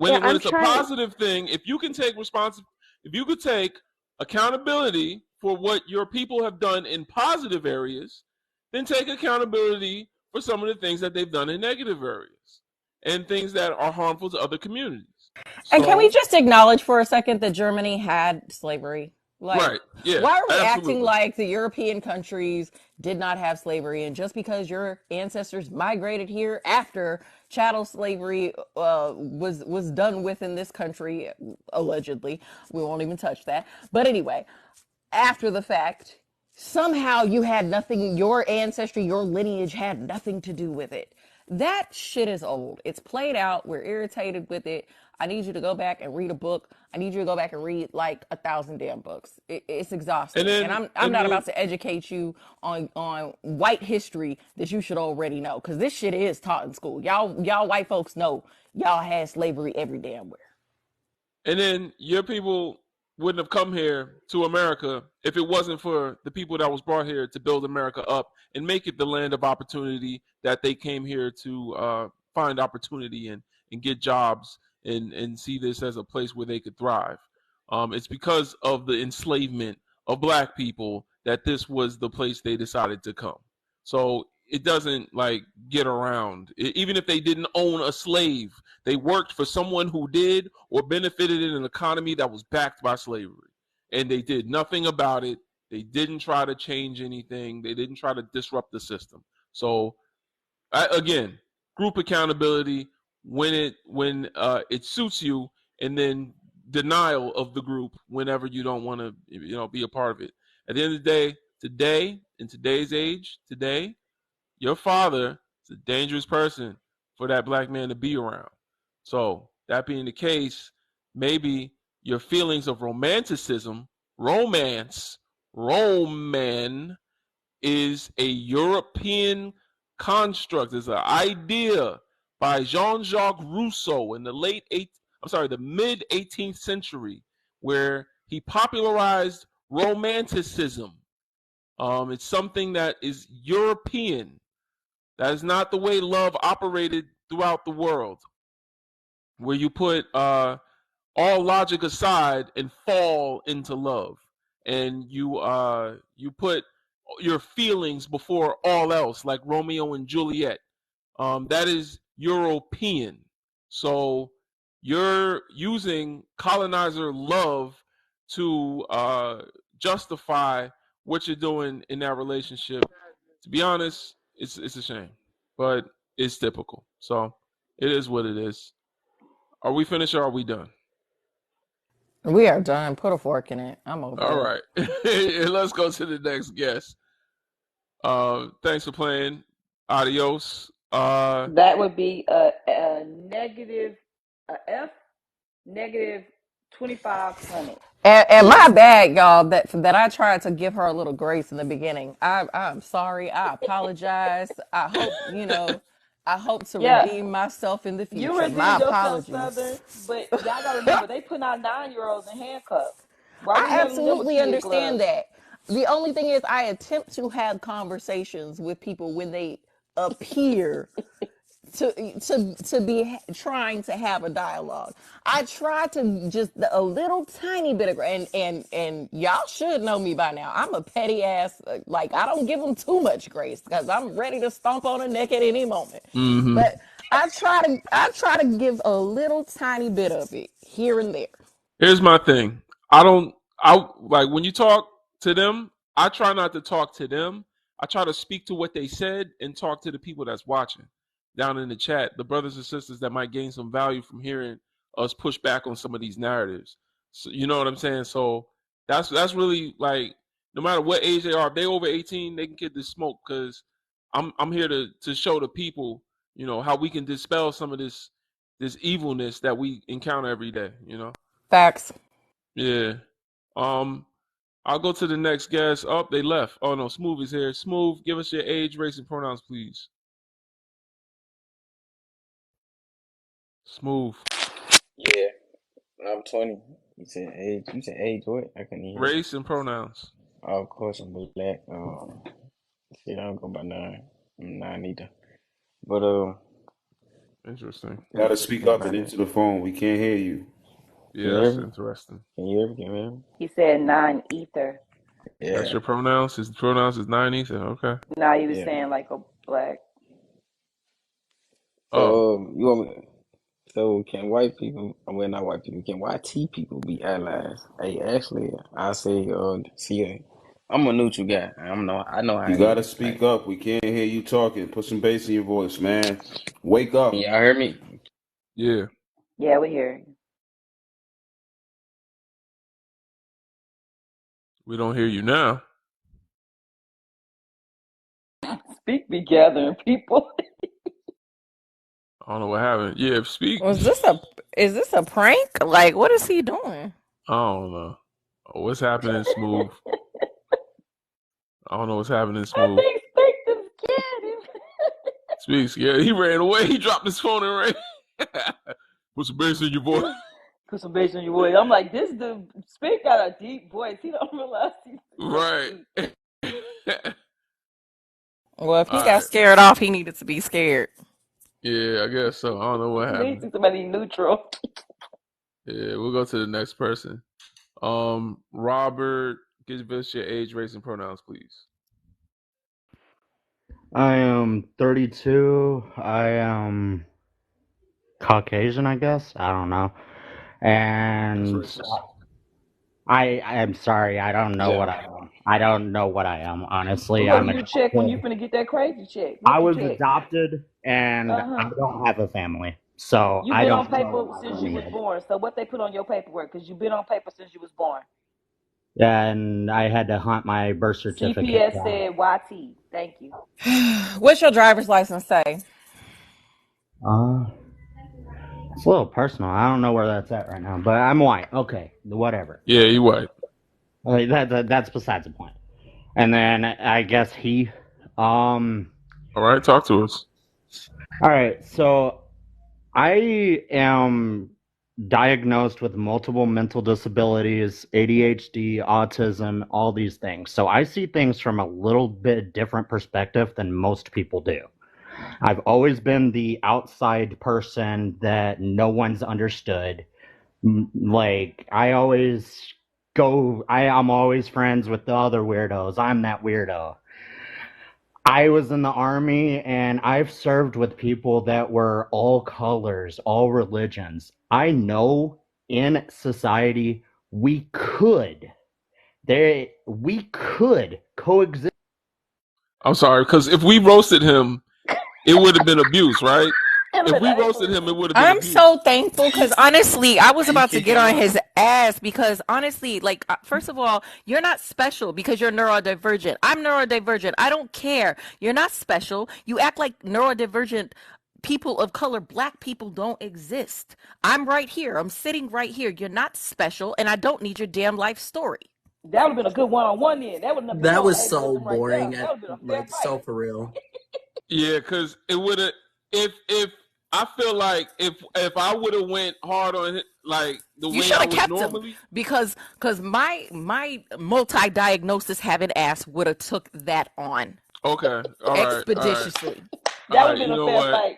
Yeah, When I'm it's a trying. positive thing, if you can take if you could take accountability for what your people have done in positive areas, then take accountability for some of the things that they've done in negative areas and things that are harmful to other communities. And can we So, just acknowledge for a second that Germany had slavery? Like, right, yeah, why are we acting absolutely. like the European countries did not have slavery? And just because your ancestors migrated here after chattel slavery was done with in this country, allegedly, we won't even touch that. But anyway, after the fact, somehow you had nothing, your ancestry, your lineage had nothing to do with it. That shit is old. It's played out. We're irritated with it. I need you to go back and read a book. I need you to go back and read like 1,000 damn books. It's And exhausting. And then I'm and not when about to educate you on white history that you should already know, because this shit is taught in school. Y'all white folks know y'all had slavery every damn where. And then your people wouldn't have come here to America if it wasn't for the people that was brought here to build America up and make it the land of opportunity that they came here to find opportunity and get jobs and see this as a place where they could thrive. It's because of the enslavement of black people that this was the place they decided to come. So it doesn't like get around. Even if they didn't own a slave, they worked for someone who did or benefited in an economy that was backed by slavery. and they did nothing about it. They didn't try to change anything. They didn't try to disrupt the system. So again, group accountability when it suits you, and then denial of the group whenever you don't want to be a part of it. At the end of the day, today in today's age, today, your father is a dangerous person for that black man to be around. So that being the case, maybe your feelings of romanticism, roman is a European construct, is an idea by Jean-Jacques Rousseau in the mid 18th century, where he popularized romanticism. It's something that is European. That is not the way love operated throughout the world, where you put all logic aside and fall into love, and you put your feelings before all else, like Romeo and Juliet. That is European. So you're using colonizer love to justify what you're doing in that relationship. To be honest, it's a shame, but it's typical. So it is what it is. Are we finished or are we done? We are done. Put a fork in it. I'm over All it. right. Let's go to the next guest. Thanks for playing. Adios. That would be a negative, a F, negative 2,500. And my bad, y'all, that I tried to give her a little grace in the beginning. I'm sorry. I apologize. I hope to Yeah, redeem myself in the you future. My redeemed yourself, apologies. Southern, but y'all gotta remember they putting out 9-year-olds in handcuffs. Why we I handling them with absolutely kid understand gloves? that. The only thing is, I attempt to have conversations with people when they appear to be trying to have a dialogue. I try to just a little tiny bit of and y'all should know me by now. I'm a petty ass, like I don't give them too much grace because I'm ready to stomp on a neck at any moment. Mm-hmm. But I try to give a little tiny bit of it here and there. Here's my thing. I like when you talk to them, I try not to talk to them. I try to speak to what they said and talk to the people that's watching down in the chat, the brothers and sisters that might gain some value from hearing us push back on some of these narratives. So, you know what I'm saying? So that's really like no matter what age they are, if they over 18, they can get this smoke because I'm here to show the people, how we can dispel some of this evilness that we encounter every day, Facts. Yeah. I'll go to the next guest. Oh, they left. Oh no, Smooth is here. Smooth, give us your age, race, and pronouns, please. Smooth. Yeah, I'm 20. You said age. You said age what? I couldn't hear. Race and pronouns. Oh, of course I'm black. Shit, I don't go by nine. I'm nine either. But Interesting. Gotta speak up and into the phone. We can't hear you. can Yeah, you hear that's me? interesting. Can you hear me? Can you hear me? He said 9 ether. That's Yeah, your pronouns? His pronouns is 90? So, okay. Now he was yeah. saying like a black. Oh, So you want me? So can white people? Well, not white people. Can YT people be allies? Hey, actually, I say, see, I'm a neutral guy. I know how You it is. gotta speak Like, up. We can't hear you talking. Put some bass in your voice, man. Wake can up. y'all hear me? yeah. Yeah, we hear We don't hear you now. you. Speak be gathering people. I don't know what happened. Yeah, speak. Is this a prank? Like, what is he doing? I don't know. Oh, what's happening, Smooth? I don't know what's happening, I Smooth. think Spectrum scared him. Speaks. Yeah, he ran away. He dropped his phone and ran. Put some bass in your voice. Put some bass on your voice. I'm like, this dude, Spick got a deep voice. He don't realize he's so Right. deep. Well, if he All got right. scared off, he needed to be scared. Yeah, I guess so. I don't know what He needs happened. somebody neutral. Yeah, we'll go to the next person. Robert, give us your age, race, and pronouns, please. I am 32. I am Caucasian, I guess. I don't know. That's And racist. I'm sorry. I don't know what Yeah. I am. I don't know what I am. Honestly, What do I'm you check when you adopted. finna get that crazy check? I What you was check? adopted, and I Uh-huh. don't have a family, so You've I been on don't know paper my since you was lineage. born. So what they put on your paperwork? Because you've been on paper since you was born. And I had to hunt my birth certificate CPS down. said YT. Thank you. What's your driver's license say? Uh, it's a little personal. I don't know where that's at right now, but I'm white. Okay, whatever. Yeah, you white. Like, that's besides the point. And then I guess he, um, All right, talk to us. all right. So I am diagnosed with multiple mental disabilities, ADHD, autism, all these things. So I see things from a little bit different perspective than most people do. I've always been the outside person that no one's understood. Like I'm always friends with the other weirdos. I'm that weirdo. I was in the army and I've served with people that were all colors, all religions. I know in society we could coexist. I'm sorry, because if we roasted him, it would have been abuse, right? If we roasted him, it would have been I'm abuse. so thankful because honestly, I was Hey, you about to kick get him on out. his ass because honestly, like, first of all, you're not special because you're neurodivergent. I'm neurodivergent. I don't care. You're not special. You act like neurodivergent people of color, black people don't exist. I'm right here. I'm sitting right here. You're not special, and I don't need your damn life story. That would have been a good one-on-one then. That would have been That no, was hey, so Milton right there. boring. That would have been a fair Like fight. so for real. Yeah, because it would have. If I feel like if I would have went hard on it like the You way should I have would kept him normally. because my multi-diagnosis having ass would have took that on Okay, all right. expeditiously. All That would right, have been you a know fair what? fight.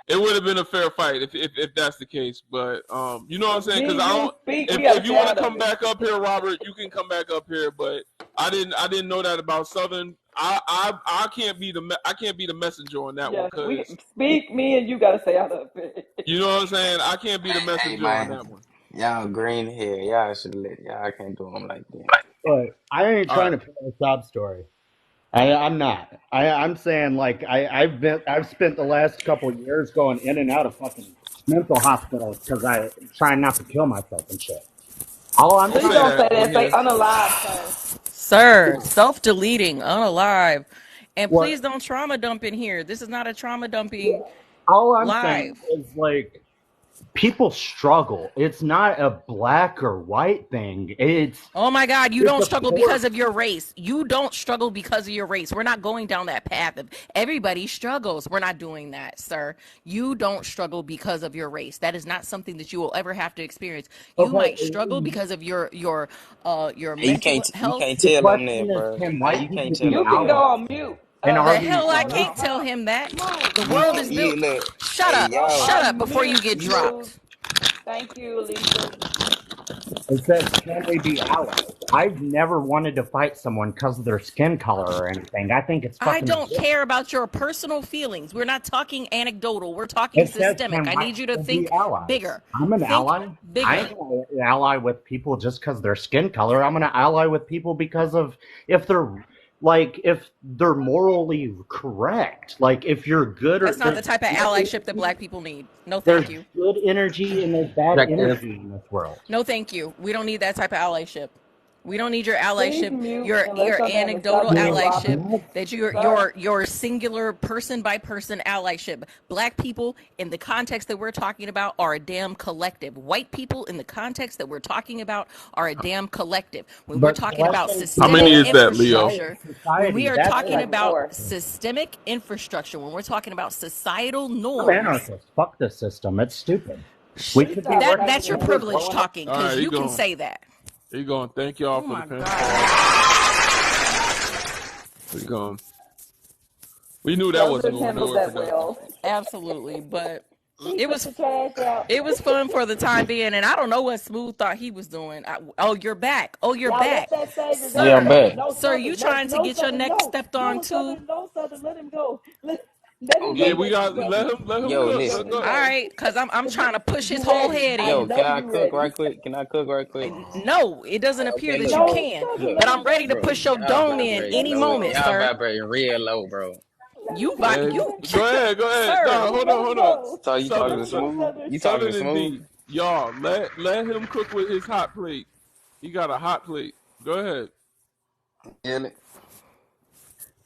It would have been a fair fight if that's the case. But you know what I'm saying? Me Because and I you don't. speak, we gotta If you stay want to out of come it. back up here, Robert, you can come back up here. But I didn't know that about Southern. I can't be the messenger on that one Yeah, we because speak, me and you gotta stay out of it. you know what I'm saying. I can't be the Hey messenger on man, that one. y'all green here. Y'all should let y'all can't do them like that. But I ain't All trying right. to tell a sob story. I'm not. I'm saying like I've spent the last couple of years going in and out of fucking mental hospitals because I trying not to kill myself and shit. All I'm Don't Please trying say to don't that say on that. Say here. unalive, sir. Sir, self-deleting, unalive. And what please don't trauma dump in here. This is not a trauma dumping all I'm saying live. is like people struggle. It's not a black or white thing. Oh my God, you It's don't a struggle poor. because of your race. You don't struggle because of your race. We're not going down that path of everybody struggles. We're not doing that, sir. You don't struggle because of your race. That is not something that you will ever have to experience. You Okay, might struggle because of your Hey, mental you health. can't the tell them question that, is, bro. can Hey, white you can't people tell be You them can that. go allies? on mute. And are The we hell I Hold allies? on, can't hold tell on. him that. Mo, The You world can is Mo, you built. look. Shut Hey, up. go y'all. Shut on up before you mute, get you. dropped. Thank you, Alicia. It says, can we be allies? I've never wanted to fight someone because of their skin color or anything. I think it's I fucking don't ridiculous. care about your personal feelings. We're not talking anecdotal. We're talking It says, systemic. can I white need you to people be think allies? bigger. I'm an Think ally. I bigger. ain't gonna ally with people just because their skin color. I'm gonna ally with people because of if they're if they're morally correct. Like if you're good or That's not the type of allyship that black people need. No, there's thank you. good energy and there's bad Objective. energy in this world. No, thank you. We don't need that type of allyship. We don't need your Please allyship, mute your and let your your name and stop anecdotal being allyship, Robert. Yes. that your Sir, your your singular person by person allyship. Black people in the context that we're talking about are a damn collective. White people in the context that we're talking about are a damn collective. When we're But talking about collective How many systemic people is that, in Leo? infrastructure, when we society, are that's talking what like about four. matters. systemic infrastructure, when we're talking about societal I'm norms, anarchist. Fuck the system. It's stupid. We Please should be stop that working that's your attacking him. together, privilege growing up. talking All right, because he you can going. say that. He going. Thank y'all Oh for the my pen God. pause. He going. We knew that wasn't Southern going handled nowhere that productive. well. Absolutely, but He it took was the trash out. it was fun for the time being, and I don't know what Smooth thought he was doing. Oh, you're back. Oh, you're Y'all let back, that Savior go. Yeah, I'm sir. back. Southern, no Sir, you Southern, let trying to no get your Southern neck go. stepped on No too? Southern, no Southern, let him go. Let him Okay. Yeah, go we next, got brother. let him Yo, cook. Go, Let listen. go All ahead. right, because I'm trying to push his You whole ready? head I in. Yo, can know I you cook ready. right quick? Can I cook right quick? No, it doesn't appear Okay, that look, you bro. No, can, Southern, Look, but let I'm him go ready to bro. push next. your Y'all dome in vibrate Let any him low. go moment, Y'all next. sir. vibrate real low, bro. Let You him go, vi- Hey, you Southern. go ahead. sir. Nah, hold Let on, him hold on. go. So you talking Let to Southern, him go, smooth? Southern. You talking to Southern and smooth? D, y'all let him cook with his hot plate. He got a hot plate. Go ahead. Yeah.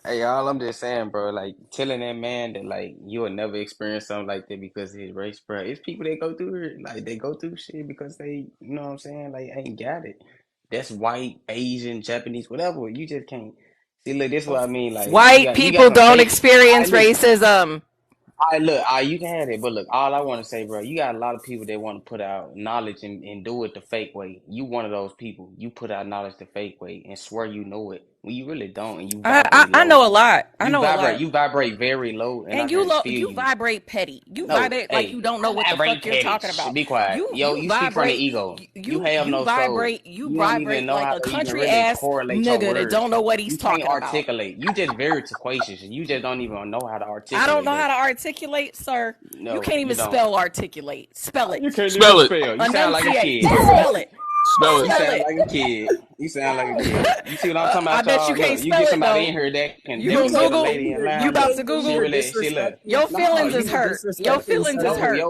Hey, all I'm just saying, bro, like telling that man that like you will never experience something like that because of his race, bro. It's people that go through it, like they go through shit because they, you know what I'm saying, like ain't got it. That's white, Asian, Japanese, whatever. You just can't see. Look, this is what I mean. Like White you got people some don't fake. I experience look. racism. I look, you can have it, but look, all I want to say, bro, you got a lot of people that want to put out knowledge and do it the fake way. You one of those people. You put out knowledge the fake way and swear you know it when you really don't, and you vibrate I low. know a lot. I know a lot. You vibrate very low, and I And can feel you you. vibrate petty. You No, vibrate like you hey, don't know what I the vibrate fuck you're petty. talking Shh, about. be quiet. Yo, You you speak from the vibrate ego. You have no soul. You don't even vibrate know like how a to even country really ass correlate your nigga that words. don't know what he's You can't talking about. articulate. You just very loquacious. You just don't even know how to I don't articulate know how that. to articulate, sir. You No, can't you even don't. spell articulate. Spell You it. can't even Spell it. spell. You sound like a Enunciate. kid. Spell it. Spell You it. Spell sound it. like a kid. You sound like a kid. You see what I'm talking I about, bet you y'all? can't Look, you spell get it somebody though. in here You that gonna can get a Google? lady in You line. about Look, to she Google? really, she look. Your No, feelings you is can. hurt. Your feelings is No, hurt.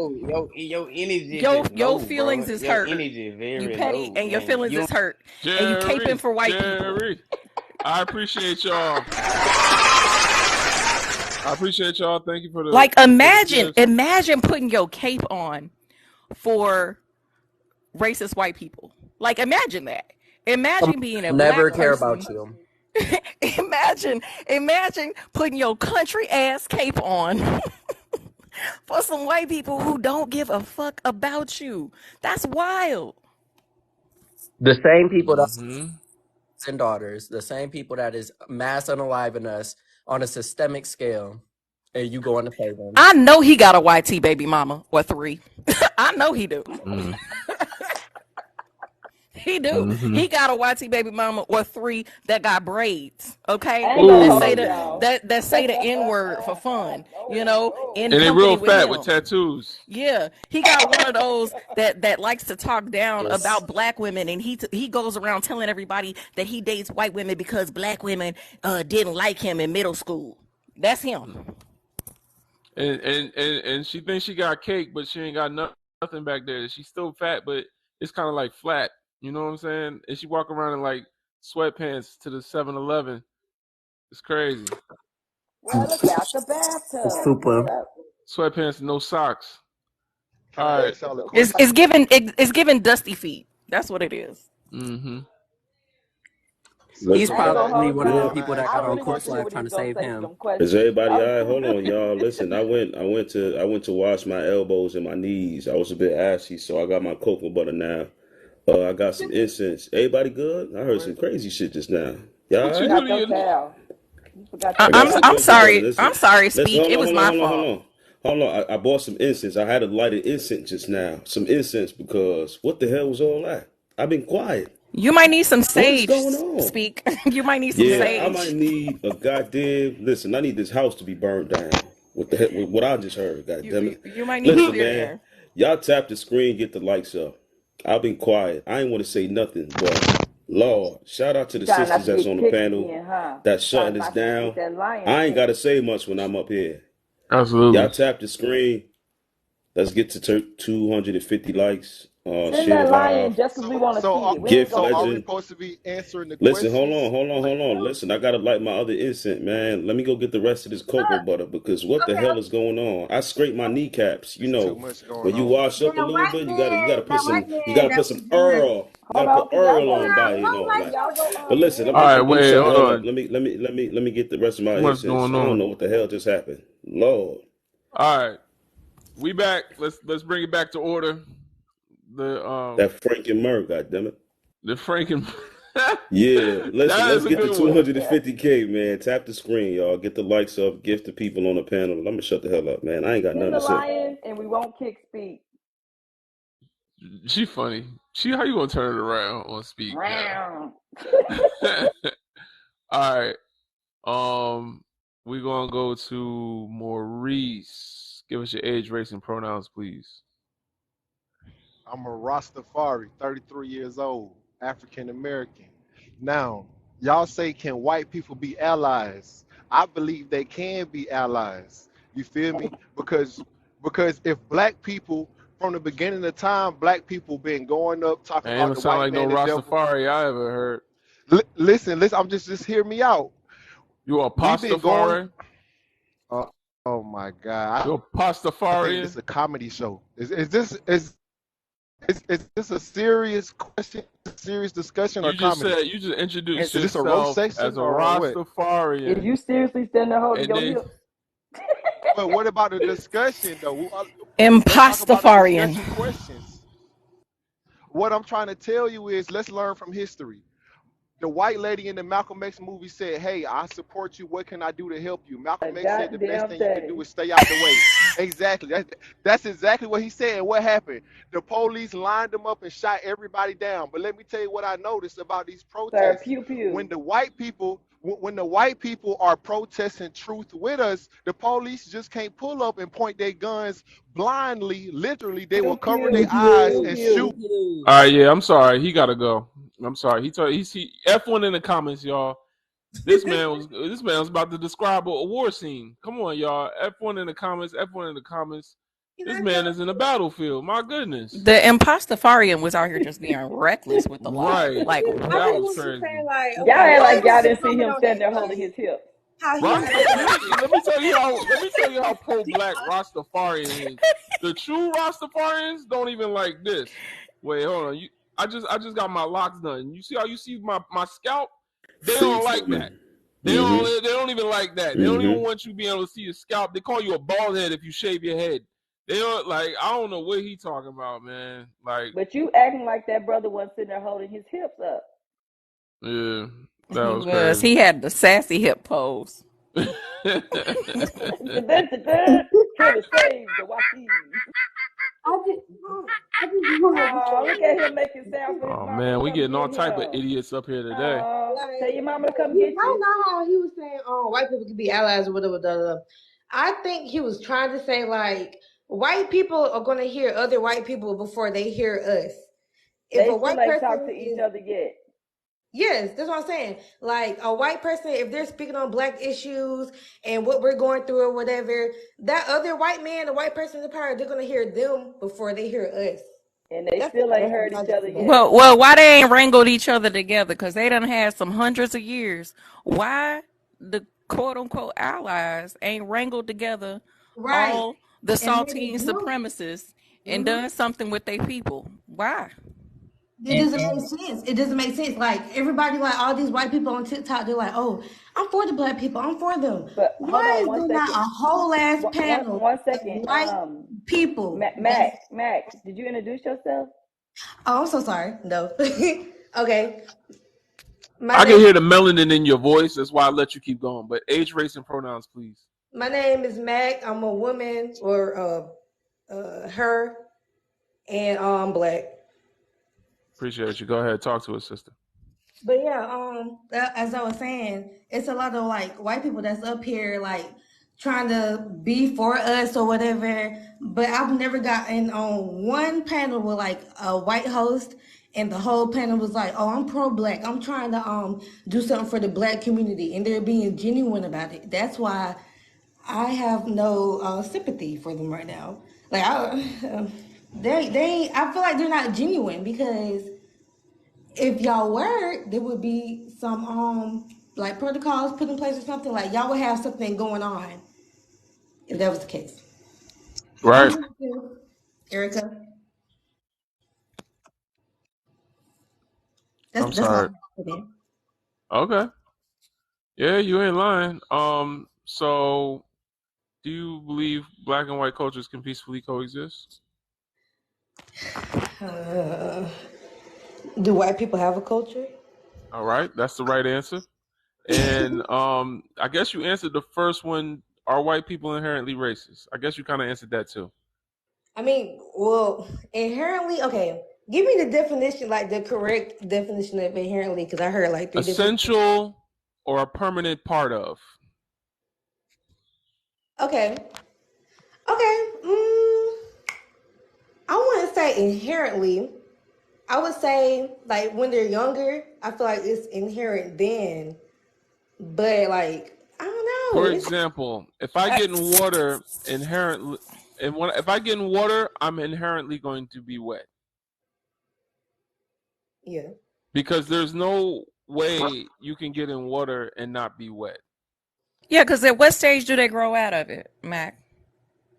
your energy is just Your low, bro. feelings is Your hurt. energy is You very petty low, and your and feelings you is hurt. And you caping Jerry, for white people. Jerry. I appreciate y'all. I appreciate y'all. Thank you Like for the gifts. imagine putting your cape on for racist white people. Like imagine that. Imagine being a Never black care about person. you. Imagine putting your country ass cape on for some white people who don't give a fuck about you. That's wild. The same people that Mm-hmm. and daughters, the same people that is mass unaliving us on a systemic scale, and you going to pay them. I know he got a YT baby mama or three. I know he do. Mm-hmm. He do. Mm-hmm. He got a YT baby mama or three that got braids. I Okay, ain't gonna that Ooh. say hold the y'all. that say the N word for fun. You know, in And they real company with fat with him. tattoos. Yeah, he got one of those that likes to talk down Yes. about black women, and he goes around telling everybody that he dates white women because black women didn't like him in middle school. That's him. And she thinks she got cake, but she ain't got nothing back there. She's still fat, but it's kind of like flat. You know what I'm saying? And she walk around in like sweatpants to the 7-Eleven. It's crazy. Well, look out the bathtub. What's Super. up? Sweatpants, no socks. Can All I right. ask y'all a It's question? it's given it's given dusty feet. That's what it is. Mm-hmm. But He's I ain't Can gonna I probably hold one of the yeah, y'all. can I people that ask I got y'all a on really want Coach to hear question? Live what he trying was to gonna save say for him. them is questions. everybody I all right? really Hold on, y'all. Listen, I went to wash my elbows and my knees. I was a bit ashy, so I got my cocoa butter now. I got some incense. Everybody good? I heard some crazy shit just now. Y'all You What all you right? do forgot to your your? towel. You forgot I, your I got I'm some I'm towel. cocoa butter. sorry. I'm Listen, sorry. listen. Speak. It was my fault. Hold on. I bought some incense. I had to light an incense just now. Some incense because what the hell was all that? I've been quiet. You might need some What is sage. going on? Speak. You might need some Yeah, I sage. might need a goddamn. Listen, I need this house to be burned down. What the heck? What I just heard? God damn it! You might need Listen, clear man. air. Y'all tap the screen, get the likes up. I've been quiet. I ain't want to say nothing, but Lord, shout out to You the trying not sisters to that's get on the kicked panel again, huh? that's You shutting trying us not to get down. that lion I ain't got tail. to say much when I'm up here. Y'all Absolutely. tap the screen. Let's get to 250 likes. Send Share the that lion live. just 'cause we want to see it. We ain't Gift gonna Are we legend. force it. supposed to be answering the Listen, hold questions? on, hold on, hold on. Listen, I gotta light my other incense, man. Let me go get the rest of this cocoa butter because what the hell is going on? I scraped my kneecaps. You It's too know, much going when you on. wash up a little bit, you gotta put some Earl. You Hold gotta on, put cause y'all Earl go. on body and all Can that. y'all go But listen, All right, let me wait, shut the hold hell up. on. Let me get the rest of my What's incense. going I don't on? know what the hell just happened. Lord. All right, we back. Let's bring it back to order. The That Franken Murr, goddammit. the Franken. Yeah, listen, That let's is a get to good one. 250K, man. Tap the screen, y'all. Get the likes up, gift the people on the panel. I'm gonna shut the hell up, man. I ain't got Send nothing the to say. lion, and we won't kick speak. She funny. How you gonna turn it around on speak now? Round. All right. Um, We're gonna go to Maurice. Give us your age, race, and pronouns, please. I'm a Rastafari, 33 years old, African American. Now, y'all say, can white people be allies? I believe they can be allies. You feel me? Because if black people, from the beginning of time, black people been going up talking Man, it about don't the sound white like no man, the devil. Rastafari I ever heard. Listen, I'm just hear me out. You a We've been going. pastafari? Uh, oh my God! You a I think this pastafarian? is a comedy show. Is this a serious question, a serious discussion, or comedy? You just introduced Is this a roast yourself section as a or what? Is Rastafarian, you seriously standing there holding and your then hips? But what about the discussion though? Let's talk about the Impastafarian. discussion questions. What I'm trying to tell you is let's learn from history. The white lady in the Malcolm X movie said, "Hey, I support you. What can I do to help you?" A Malcolm X said, "The best goddamn thing you can do thing. is stay out the way." Exactly. That's exactly what he said. And what happened? The police lined them up and shot everybody down. But let me tell you what I noticed about these Sir, protests. pew pew. When the white people are protesting truth with us, the police just can't pull up and point their guns blindly. Literally, they will Pew cover pew. their Pew eyes Pew pew, and pew shoot. pew. pew. all right, yeah, I'm sorry, he gotta go. I'm sorry. He F1 in the comments, y'all. This man was about to describe a war scene. Come on, y'all. F1 in the comments. F1 in the comments. This man is in a battlefield. My goodness. The impostafarian was out here just being reckless with the law. Right. Like, I That just was want to crazy. say, like, Y'all okay, act why like is y'all he didn't see coming him on standing that? there holding Like, his hips. how he Rasta, got to let me tell you how pro black Rastafarian is. The true Rastafarians don't even like this. Wait, hold on. I just got my locks done. You see how you see my scalp? They don't Face like that. woman. Mm-hmm. They don't even like that. They don't even Mm-hmm. want you being able to see your scalp. They call you a bald head if you shave your head. They don't like I don't know what he talking about, man. Like, But you acting like that brother wasn't sitting there holding his hips up. yeah, that he was was. crazy. He had the sassy hip pose. Trying to save the Waukee. I just wanted to Oh, look at him making sound for his Oh mama to man, we come getting all get type of him. idiots up here today. Oh, tell like, your mama to come you get know you. how he was saying, white people could be allies or whatever. Da, da, da. I think he was trying to say, like, white people are going to hear other white people before they hear us. If They a still white ain't talked person to each is, other yet. yes, that's what I'm saying. Like, a white person, if they're speaking on black issues and what we're going through or whatever, that other white man, the white person in power, they're going to hear them before they hear us. And they That's still ain't the heard each logic other of that. yet. Well, why they ain't wrangled each other together? Because they done had some hundreds of years. Why the quote unquote allies ain't wrangled together Right. all the And made saltine a deal. supremacists and Mm-hmm. done something with their people? Why? It doesn't make sense. It doesn't make sense. Like everybody, like all these white people on TikTok, they're like, "Oh, I'm for the black people. I'm for them." But hold Why on is one there not second. a whole ass panel One of second. white people? That's Mac, did you introduce yourself? oh, I'm so sorry. No. Okay. My I can name hear the melanin in your voice. That's why I let you keep going. But age, race, and pronouns, please. my name is Mac. I'm a woman or her, and I'm black. Appreciate you. Go ahead, talk to us, sister. But yeah, as I was saying, it's a lot of like white people that's up here like trying to be for us or whatever. But I've never gotten on one panel with like a white host, and the whole panel was like, "Oh, I'm pro-black. I'm trying to do something for the black community," and they're being genuine about it. That's why I have no sympathy for them right now. Like they, I feel like they're not genuine because if y'all were, there would be some like protocols put in place or something. Like y'all would have something going on if that was the case. I'm Right. with you, Erica. I'm That's all. sorry. Okay. Yeah, you ain't lying. So do you believe black and white cultures can peacefully coexist? Uh, do white people have a culture? All right, that's the right answer. And I guess you answered the first one. Are white people inherently racist? I guess you kind of answered that too. I mean, well, inherently, okay. Give me the definition, like the correct definition of inherently, because I heard like three different. Essential or a permanent part of. Okay. Okay. I wouldn't say inherently. I would say like when they're younger, I feel like it's inherent then. But like I don't For know. It's example, if I get in water, inherently, if I get in water, I'm inherently going to be wet yeah. because there's no way you can get in water and not be wet. Yeah, because at what stage do they grow out of it, Mac?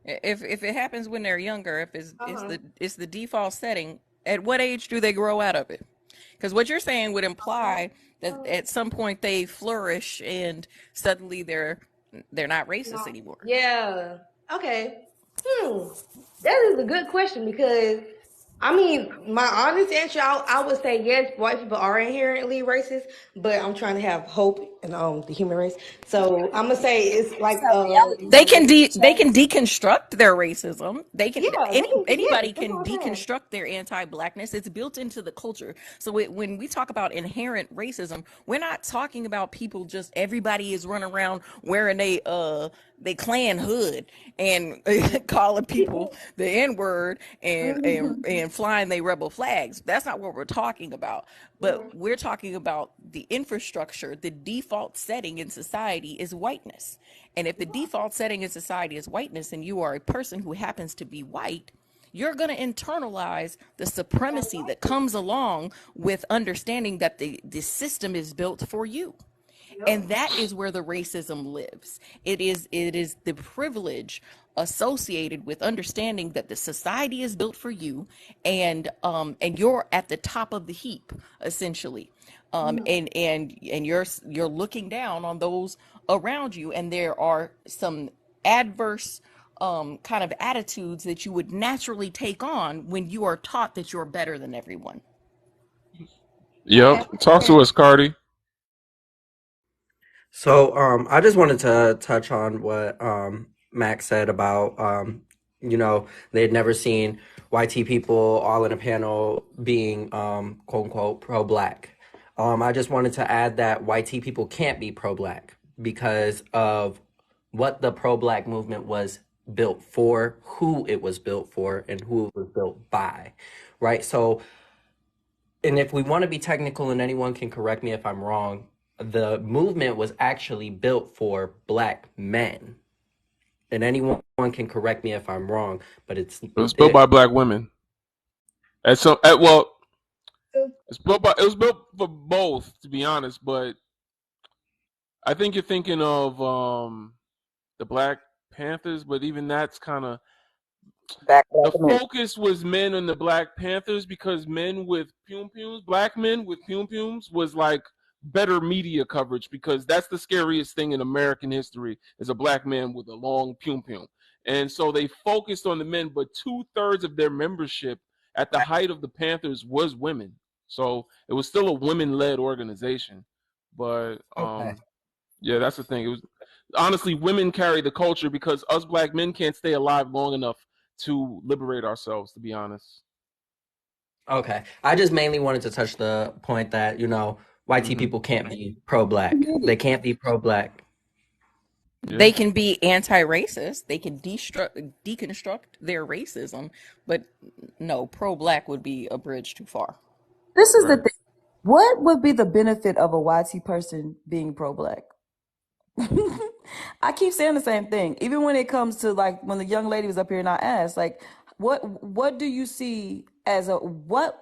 If it happens when they're younger, if Uh-huh. it's the default setting, at what age do they grow out of it? Because what you're saying would imply that at some point they flourish and suddenly they're not racist No. anymore. Yeah. Okay. That is a good question because I mean, my honest answer, I would say yes, white people are inherently racist, but I'm trying to have hope in the human race. So I'm gonna say it's like They can deconstruct their racism. They can yeah, they can yes, anybody that's can what I'm saying. deconstruct their anti-blackness. It's built into the culture. So when we talk about inherent racism, we're not talking about people just everybody is running around wearing they Klan hood and calling people the N-word and flying they rebel flags. That's not what we're talking about. But we're talking about the infrastructure, the default setting in society is whiteness. And if the default setting in society is whiteness and you are a person who happens to be white, you're going to internalize the supremacy that comes along with understanding that the system is built for you. And that is where the racism lives. It is the privilege associated with understanding that the society is built for you, and you're at the top of the heap essentially, and you're looking down on those around you, and there are some adverse kind of attitudes that you would naturally take on when you are taught that you're better than everyone. Okay. Yep. Talk to us, Cardi. So, I just wanted to touch on what Max said about they'd never seen YT people all in a panel being quote unquote pro-black. I just wanted to add that YT people can't be pro-black because of what the pro-black movement was built for, who it was built for, and who it was built by, right? So, and if we want to be technical, and anyone can correct me if I'm wrong, the movement was actually built for black men. And anyone can correct me if I'm wrong, but It was built by black women. And so, well, it was built for both, to be honest. But I think you're thinking of the Black Panthers, but even that's kind of the focus was men on the Black Panthers because men with pum pums, black men with pum pums, was like better media coverage because that's the scariest thing in American history is a black man with a long pum pum. And so they focused on the men, but 2/3 of their membership at the height of the Panthers was women. So it was still a women-led organization. But okay. yeah, that's the thing. It was honestly women carry the culture because us black men can't stay alive long enough to liberate ourselves, to be honest. Okay. I just mainly wanted to touch the point that, YT people can't be pro-black. They can't be pro-black. Yeah. They can be anti-racist. They can deconstruct their racism, but no, pro-black would be a bridge too far. This is the Right. thing. What would be the benefit of a YT person being pro-black? I keep saying the same thing. Even when it comes to like when the young lady was up here and I asked, like, what do you see as what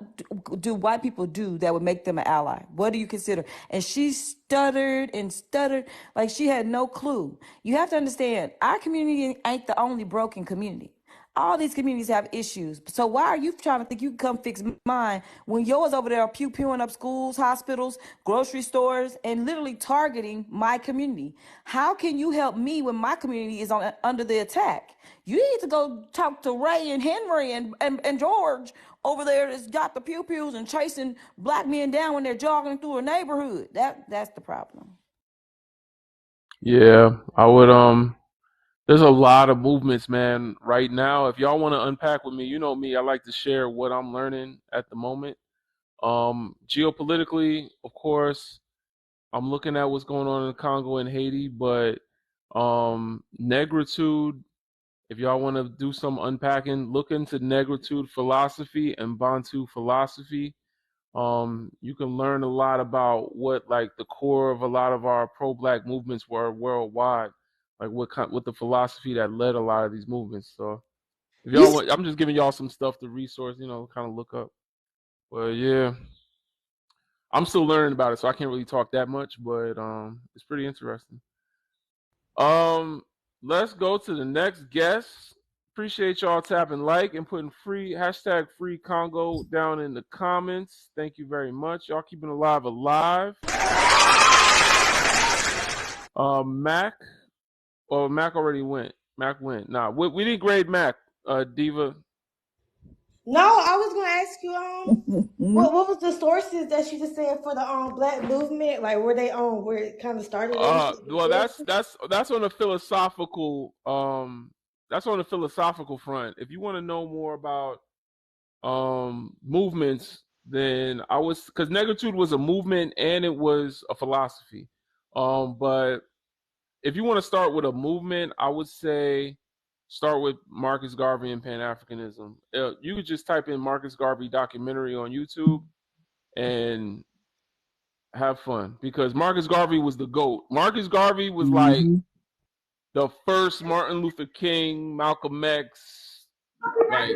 do white people do that would make them an ally? What do you consider? And she stuttered and stuttered like she had no clue. You have to understand, our community ain't the only broken community. All these communities have issues. So why are you trying to think you can come fix mine when yours over there are pewing up schools, hospitals, grocery stores, and literally targeting my community? How can you help me when my community is under the attack? You need to go talk to Ray and Henry and George over there that's got the pews and chasing black men down when they're jogging through a neighborhood. That's the problem. Yeah, I would there's a lot of movements, man, right now. If y'all want to unpack with me, you know me, I like to share what I'm learning at the moment. Geopolitically, of course, I'm looking at what's going on in Congo and Haiti, but Negritude, if y'all want to do some unpacking, look into Negritude philosophy and Bantu philosophy. You can learn a lot about what like the core of a lot of our pro-black movements were worldwide, like what the philosophy that led a lot of these movements. So if y'all want, I'm just giving y'all some stuff to resource, kind of look up. But yeah, I'm still learning about it, so I can't really talk that much. But it's pretty interesting. Let's go to the next guest. Appreciate y'all tapping like and putting free Congo down in the comments. Thank you very much. Y'all keeping alive. Mac. Oh, Mac already went. Mac went. Nah, we didn't grade Mac, Diva. No, I was gonna ask you what was the sources that you just said for the black movement? Like where they where it kind of started at? You said Well, that's on the philosophical front. If you want to know more about movements, then because negritude was a movement and it was a philosophy. But if you want to start with a movement, I would say start with Marcus Garvey and Pan-Africanism. You could just type in Marcus Garvey documentary on YouTube and have fun, because Marcus Garvey was the GOAT. Marcus Garvey was like the first Martin Luther King, Malcolm X, like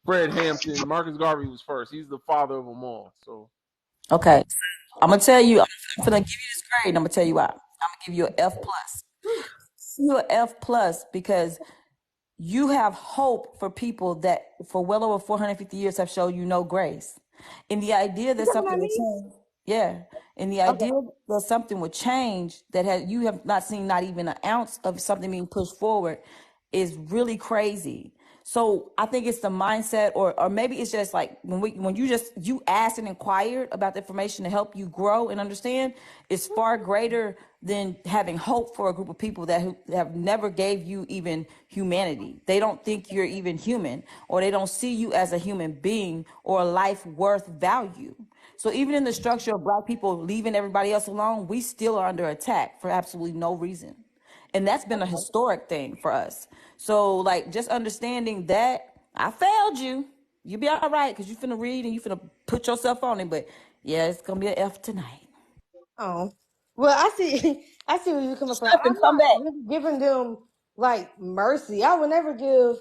Fred Hampton. Marcus Garvey was first. He's the father of them all. So Okay, I'm gonna tell you. I'm gonna give you this grade. And I'm gonna tell you why. I'm gonna give you an F plus. You an F plus because you have hope for people that for well over 450 years have shown you no grace. In the idea that something will change, yeah. In the idea that something would change that you have not seen not even an ounce of something being pushed forward is really crazy. So I think it's the mindset, or maybe it's just like when you asked and inquired about the information to help you grow and understand, it's far greater than having hope for a group of people that have never gave you even humanity. They don't think you're even human, or they don't see you as a human being or a life worth value. So even in the structure of Black people leaving everybody else alone, we still are under attack for absolutely no reason. And that's been a historic thing for us. So like just understanding that I failed you. You'll be all right because you finna read and you finna put yourself on it. But yeah, it's gonna be an F tonight. Oh, well, I see. I see where you're coming from. Up and I'm come not back. really giving them like mercy. I would never give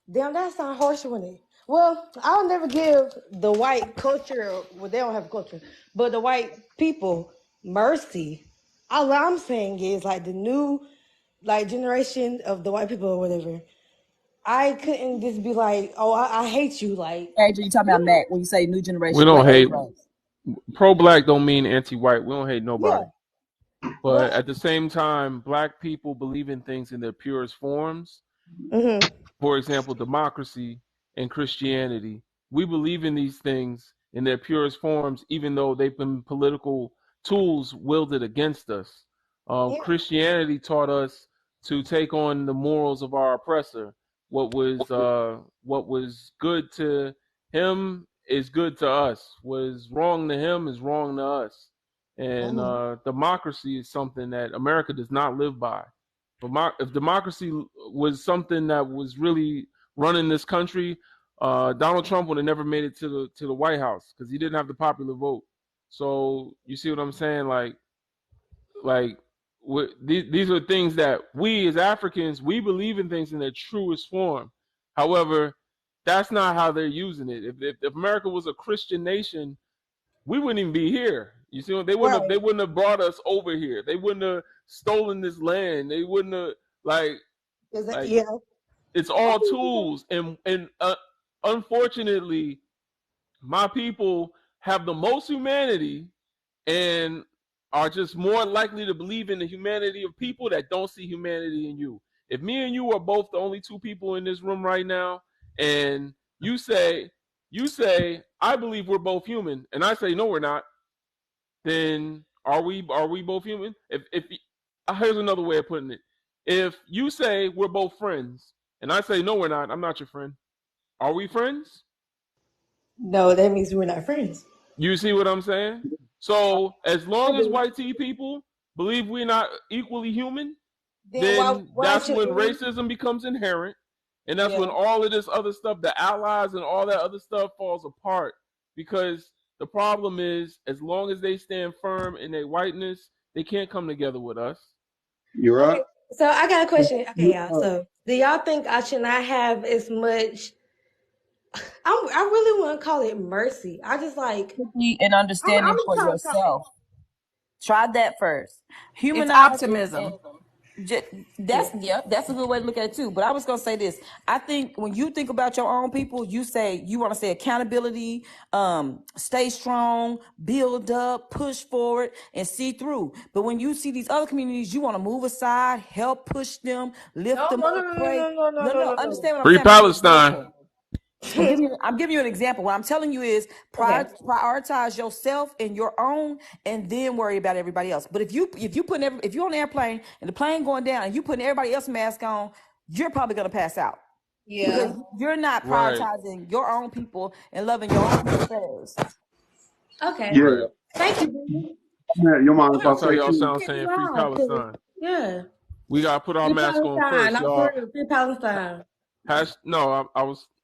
them. That sound harsh when it. Well, I'll never give the white culture. Well, they don't have a culture, but the white people mercy. All I'm saying is like the new, like generation of the white people or whatever. I couldn't just be like, oh, I hate you. Like, Adrian, you talking about Mac when you say new we generation, don't what age hate range? pro-black. Don't mean anti-white. We don't hate yeah, nobody. But well, at the same time, Black people believe in things in their purest forms. mm-hmm. For example, democracy and Christianity. We believe in these things in their purest forms, even though they've been political tools wielded against us. Yeah. Christianity taught us to take on the morals of our oppressor. What was good to him is good to us. What is wrong to him is wrong to us. And democracy is something that America does not live by. If democracy was something that was really running this country, Donald Trump would have never made it to the White House because he didn't have the popular vote. So you see what I'm saying? Like these are things that we as Africans, we believe in things in their truest form. However, that's not how they're using it. If America was a Christian nation, we wouldn't even be here. You see, Right. they wouldn't have brought us over here. They wouldn't have stolen this land. They wouldn't have like Yeah. it's all tools. And unfortunately, my people have the most humanity and are just more likely to believe in the humanity of people that don't see humanity in you. If me and you are both the only two people in this room right now, and you say, I believe we're both human, and I say no, we're not, then are we both human? If here's another way of putting it. If you say we're both friends, and I say no, we're not, I'm not your friend. Are we friends? No, that means we're not friends. You see what I'm saying? So as long as white T people believe we're not equally human, Then then why that's should when we? racism becomes inherent, and that's when Yeah. all of this other stuff, the allies and all that other stuff, falls apart. Because the problem is, as long as they stand firm in their whiteness, they can't come together with us. You're right. Okay. So I got a question. Okay, y'all. So do y'all think I should not have as much? I really want to call it mercy. I just like. And understanding I'm for trying to talk. yourself. Try that first. It's Humanize and optimism. Yeah. that's a good way to look at it too. But I was gonna say this. I think when you think about your own people, you want to say accountability, stay strong, build up, push forward, and see through. But when you see these other communities, you want to move aside, help push them, lift No, them no, up, no, no, pray. no, no, no, No, no, no. understand what I'm Free saying? I'm giving you an Palestine. example. I'm giving you an example. What I'm telling you is Okay. prioritize yourself and your own, and then worry about everybody else. But if you're on an airplane and the plane going down and you putting everybody else's mask on, you're probably gonna pass out because Yeah. you're not Right. prioritizing your own people and loving your own people first. Okay. Yeah. Right. Thank you, baby. Yeah, your mind if I That's how say y'all too. sound saying free Palestine. Yeah. We gotta put our Free mask on Palestine. first, I'm for y'all. real. Free Palestine. No,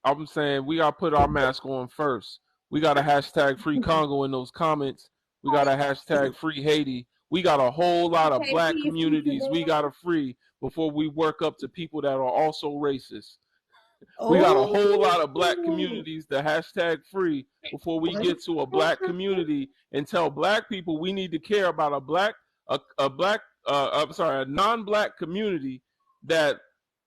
I'm saying we gotta put our mask on first. We gotta hashtag free Congo in those comments. We gotta hashtag free Haiti. We got a whole lot of Okay, black free communities we Sudan. gotta free before we work up to people that are also racist. We got a whole lot of black Oh. communities to hashtag free before we get to a black community and tell black people we need to care about a non-black community that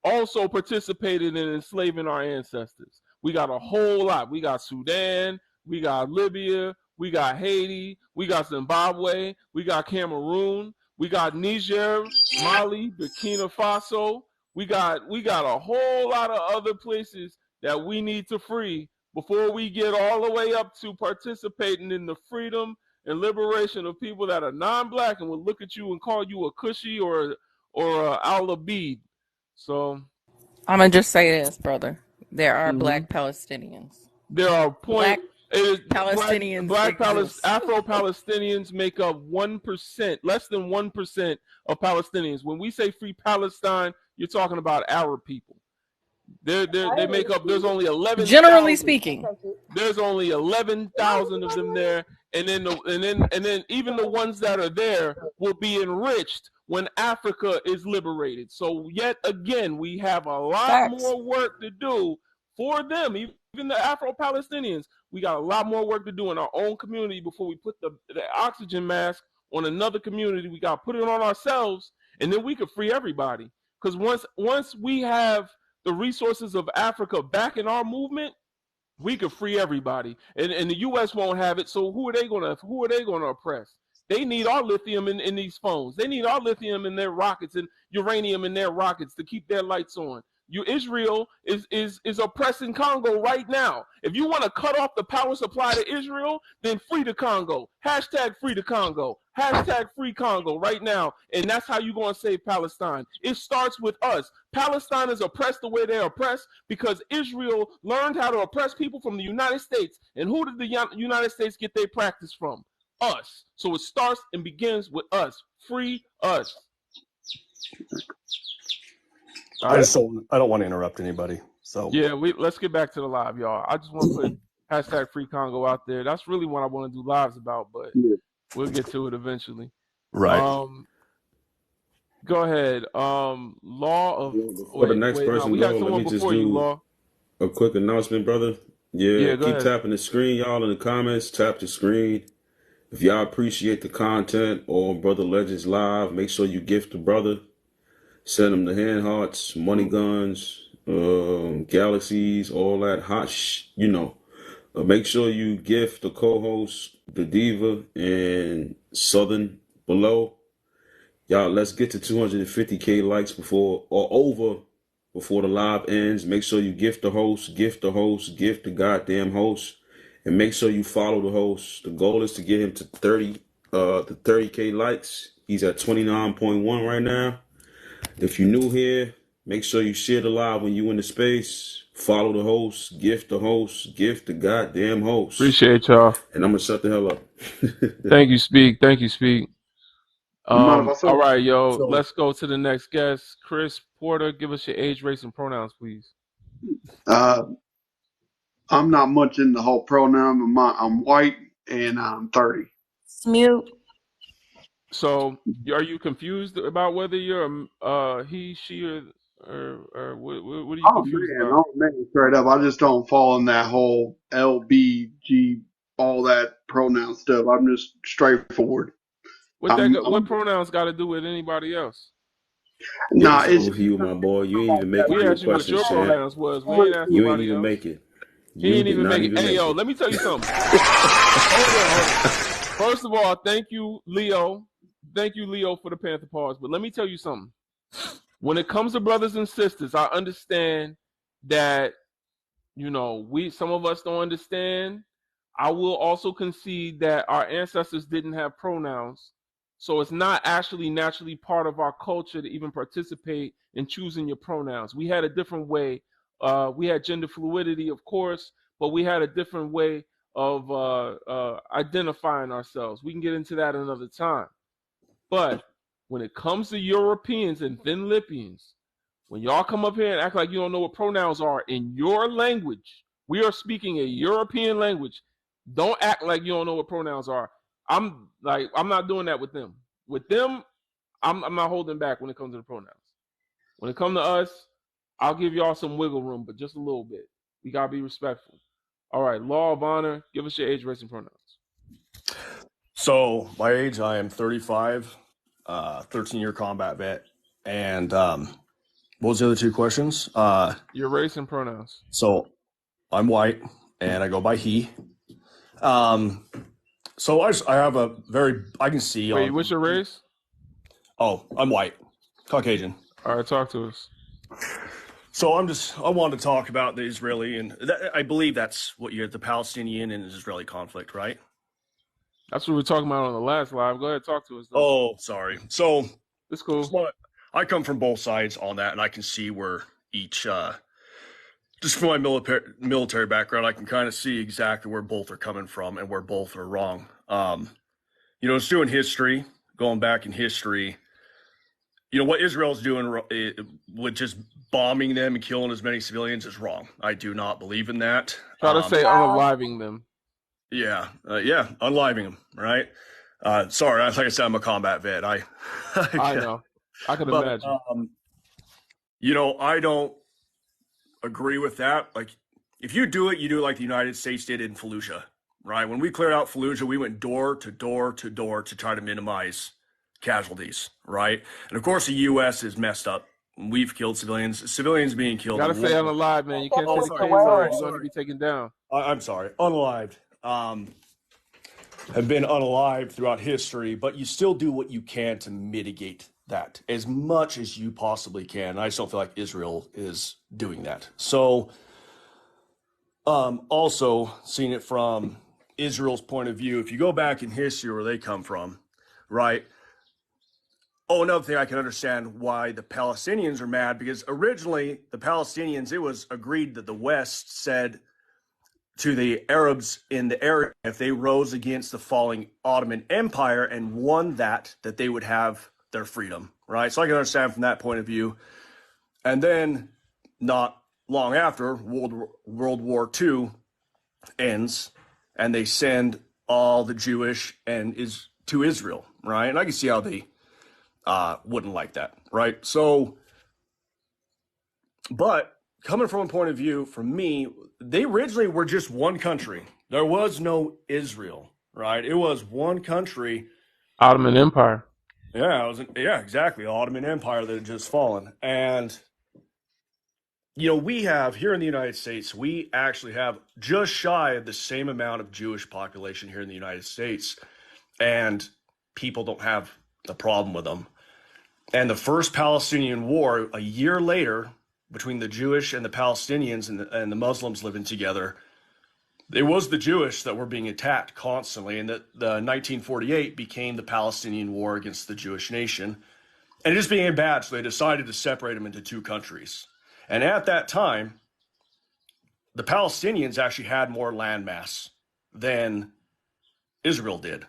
also participated in enslaving our ancestors. We got a whole lot. We got Sudan, we got Libya, we got Haiti, we got Zimbabwe, we got Cameroon, we got Niger, Mali, Burkina Faso. We got a whole lot of other places that we need to free before we get all the way up to participating in the freedom and liberation of people that are non-black and will look at you and call you a Cushy or a Al Abid. So I'm gonna just say this, brother. There are mhm. black Palestinians. There are Black Palestinians exist. Afro-Palestinians make up 1%, less than 1% of Palestinians. When we say free Palestine, you're talking about Arab people. They make up. There's only Generally 11,000. speaking. There's only 11,000 of them there, and then even the ones that are there will be enriched when Africa is liberated. So yet again, we have a lot Facts. more work to do for them, even the Afro-Palestinians. We got a lot more work to do in our own community before we put the oxygen mask on another community. We got to put it on ourselves, and then we could free everybody. Because once we have the resources of Africa back in our movement, we could free everybody, and the U.S. won't have it. So who are they gonna oppress? They need our lithium in these phones. They need our lithium in their rockets and uranium in their rockets to keep their lights on. Israel is oppressing Congo right now. If you want to cut off the power supply to Israel, then free the Congo. Hashtag free the Congo. Hashtag free Congo right now. And that's how you're going to save Palestine. It starts with us. Palestine is oppressed the way they're oppressed because Israel learned how to oppress people from the United States. And who did the United States get their practice from? Us. So it starts and begins with us. Free us. I don't want to interrupt anybody. So yeah, let's get back to the live, y'all. I just want to put hashtag free Congo out there. That's really what I want to do lives about, but we'll get to it eventually. Right. Go ahead. Law of For the next person, we got let someone me just before you, do Law. a quick announcement, brother. Yeah, go keep ahead. tapping the screen, y'all, in the comments. Tap the screen. If y'all appreciate the content or Brother Legends Live, make sure you gift the brother. Send them the hand hearts, money guns, galaxies, all that hot make sure you gift the co-host, the Diva, and Southern below. Y'all, let's get to 250K likes before the live ends. Make sure you gift the host, gift the goddamn host, and make sure you follow the host. The goal is to get him to 30K likes. He's at 29.1 right now. If you're new here, make sure you share the live when you in the space. Follow the host, gift the goddamn host. Appreciate y'all. And I'm gonna shut the hell up. Thank you, Speak. You mind if I All say? right, yo. So, Let's go to the next guest. Chris Porter, give us your age, race, and pronouns, please. Uh, I'm not much in the whole pronoun. I'm white and I'm 30. Mute. So, are you confused about whether you're he, she, or what are you confused about? Oh man, straight up. I just don't fall in that whole LBG, all that pronoun stuff. I'm just straightforward. What I'm pronouns got to do with anybody else? nah. It's It's over for you, my boy. You ain't even make it We to the asked you what questions, your champ. pronouns was. We ain't asked You ain't nobody even else. make it. He You ain't did even not make it. even Hey, make yo, it. let me tell you something. Hold on. First of all, thank you, Leo. Thank you, Leo, for the Panther pause. But let me tell you something. When it comes to brothers and sisters, I understand that some of us don't understand. I will also concede that our ancestors didn't have pronouns, so it's not actually naturally part of our culture to even participate in choosing your pronouns. We had a different way. We had gender fluidity, of course, but we had a different way of identifying ourselves. We can get into that another time. But when it comes to Europeans and Thin Lipians, when y'all come up here and act like you don't know what pronouns are in your language, we are speaking a European language. Don't act like you don't know what pronouns are. I'm not doing that with them. With them, I'm not holding back when it comes to the pronouns. When it comes to us, I'll give y'all some wiggle room, but just a little bit. We gotta be respectful. All right, law of honor. Give us your age, race, and pronouns. so my age, I am 35, 13-year combat vet. And what was the other two questions? Your race and pronouns. So I'm white and I go by he. So I have a I can see Wait, on. what's your race? Oh, I'm white, Caucasian. All right, talk to us. So I wanted to talk about the Israeli and I believe that's what the Palestinian and Israeli conflict, right? That's what we were talking about on the last live. Go ahead, talk to us, though. Oh, sorry. So it's cool. I come from both sides on that, and I can see where each, just from my military background, I can kind of see exactly where both are coming from and where both are wrong. It's doing history, going back in history. What Israel's doing with just bombing them and killing as many civilians is wrong. I do not believe in that. Try to say unaliving them. Yeah, unaliving them, right? Sorry, like I said, I'm a combat vet. I know. I can imagine. I don't agree with that. Like, if you do it like the United States did in Fallujah, right? When we cleared out Fallujah, we went door to door to door to try to minimize casualties, right? And of course, the U.S. is messed up. We've killed civilians being killed. You gotta say unalive, man. You can't say the K's word. You're going to be taken down. I'm sorry, unalived. Have been unalived throughout history, but you still do what you can to mitigate that as much as you possibly can. I just don't feel like Israel is doing that. So, also seeing it from Israel's point of view, if you go back in history where they come from, right? Oh, another thing I can understand why the Palestinians are mad, because originally the Palestinians, it was agreed that the West said to the Arabs in the area, if they rose against the falling Ottoman Empire and won that they would have their freedom, right? So I can understand from that point of view. And then not long after, World War II ends, and they send all the Jewish to Israel, right? And I can see how they wouldn't like that, right? So, but coming from a point of view, for me, they originally were just one country. There was no Israel, right? It was one country. Ottoman Empire. Yeah, exactly. The Ottoman Empire that had just fallen. And, we have here in the United States, we actually have just shy of the same amount of Jewish population here in the United States. And people don't have the problem with them. And the first Palestinian war, a year later, between the Jewish and the Palestinians and the Muslims living together, it was the Jewish that were being attacked constantly, and that the 1948 became the Palestinian War against the Jewish nation. And it just became bad, so they decided to separate them into two countries. And at that time, the Palestinians actually had more landmass than Israel did.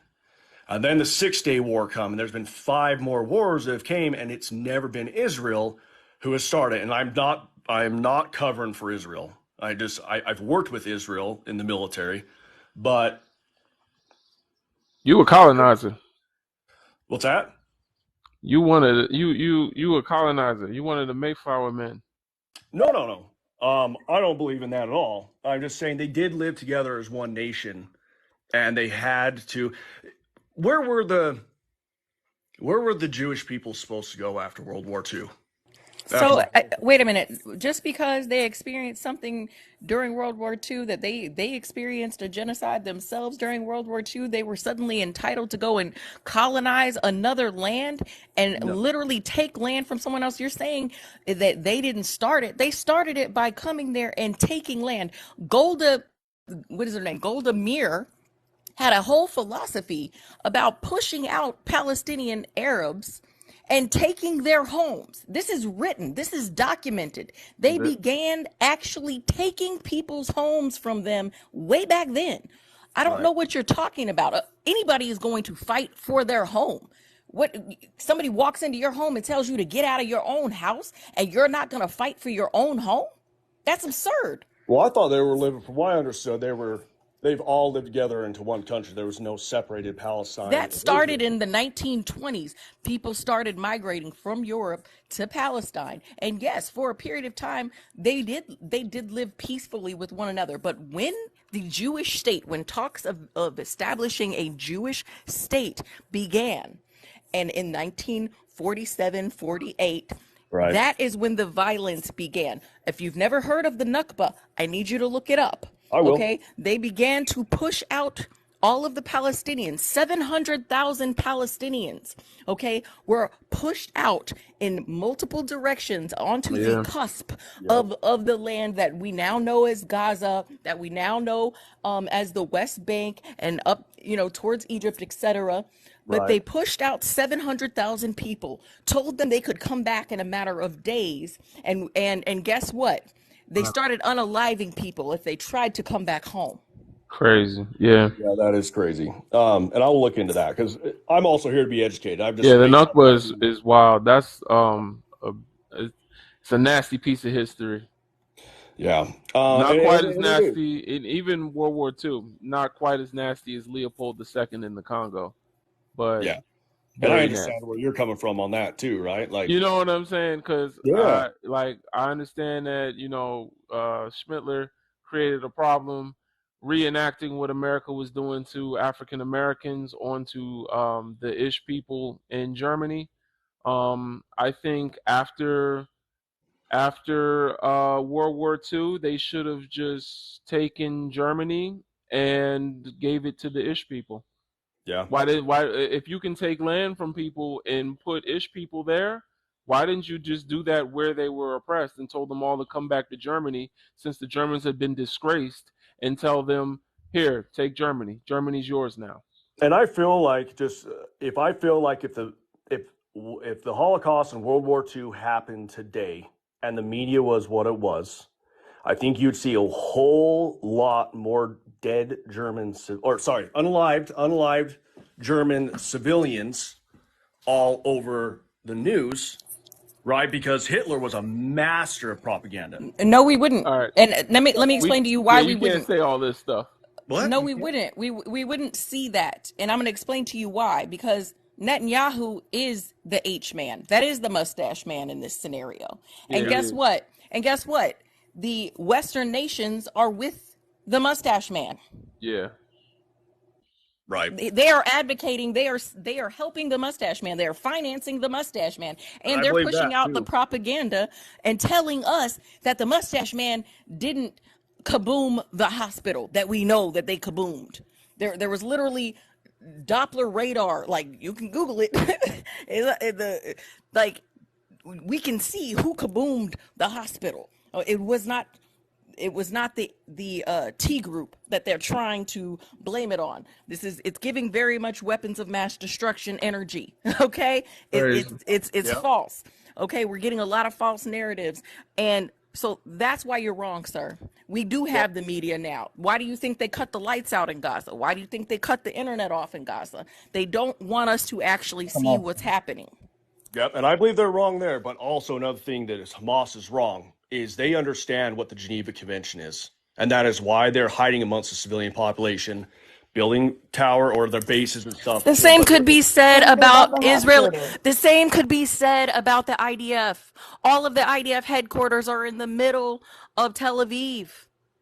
And then the 6-Day War come, and there's been 5 more wars that have came, and it's never been Israel who has started. And I'm not covering for Israel. I've worked with Israel in the military, but You a colonizer. what's that? You wanted you a colonizer. You wanted the Mayflower men. No. I don't believe in that at all. I'm just saying they did live together as one nation, and they had to. Where were the Jewish people supposed to go after World War II? So wait a minute. Just because they experienced something during World War II, that they experienced a genocide themselves during World War II, they were suddenly entitled to go and colonize another land and No. literally take land from someone else. You're saying that they didn't start it. They started it by coming there and taking land. What is her name? Golda Meir had a whole philosophy about pushing out Palestinian Arabs and taking their homes. This is written, this is documented. They began actually taking people's homes from them way back then. I don't know what you're talking about. Anybody is going to fight for their home. What, somebody walks into your home and tells you to get out of your own house and you're not going to fight for your own home? That's absurd. Well, I thought they were living, from what I understood, they've all lived together into one country. There was no separated Palestine. That started in the 1920s. People started migrating from Europe to Palestine. And yes, for a period of time, they did live peacefully with one another. But when the Jewish state, when talks of establishing a Jewish state began, and in 1947, 48, that is when the violence began. If you've never heard of the Nakba, I need you to look it up. I will. Okay, they began to push out all of the Palestinians. 700,000 Palestinians, okay, were pushed out in multiple directions onto the cusp of the land that we now know as Gaza, that we now know as the West Bank and up, towards Egypt, etc. But they pushed out 700,000 people, told them they could come back in a matter of days, and guess what? They started unaliving people if they tried to come back home. Crazy, yeah. Yeah, that is crazy. And I'll look into that because I'm also here to be educated. The Nakba is wild. That's it's a nasty piece of history. Yeah, not quite as nasty. In even World War II, not quite as nasty as Leopold II in the Congo. But yeah, and I understand where you're coming from on that too, right? Like, you know what I'm saying? Because I understand that Schmittler created a problem reenacting what America was doing to African Americans onto the Ish people in Germany. I think after World War II, they should have just taken Germany and gave it to the Ish people. Yeah. Why if you can take land from people and put Ish people there, why didn't you just do that where they were oppressed and told them all to come back to Germany since the Germans had been disgraced, and tell them, here, take Germany. Germany's yours now. And I feel like if the Holocaust and World War II happened today and the media was what it was, I think you'd see a whole lot more dead unalived German civilians all over the news, right? Because Hitler was a master of propaganda. No, we wouldn't. All right. And let me explain to you why we wouldn't. You can't say all this stuff. What? No, we wouldn't. We wouldn't see that. And I'm going to explain to you why. Because Netanyahu is the H man. That is the mustache man in this scenario. And guess what? The Western nations are with the mustache man. Yeah. Right. They are advocating, they are helping the mustache man. They are financing the mustache man. And they're pushing out the propaganda and telling us that the mustache man didn't kaboom the hospital, that we know that they kaboomed. There was literally Doppler radar, like you can Google it. We can see who kaboomed the hospital. It was not the T group that they're trying to blame it on. It's giving very much weapons of mass destruction energy. Okay, it's false. Okay, we're getting a lot of false narratives, and so that's why you're wrong, sir. We do have the media now. Why do you think they cut the lights out in Gaza? Why do you think they cut the internet off in Gaza? They don't want us to actually see what's happening. Yep, and I believe they're wrong there. But also another thing that is Hamas is wrong is they understand what the Geneva Convention is, and that is why they're hiding amongst the civilian population, building tower or their bases and stuff. The same could be said about Israel. The same could be said about the IDF. All of the IDF headquarters are in the middle of Tel Aviv.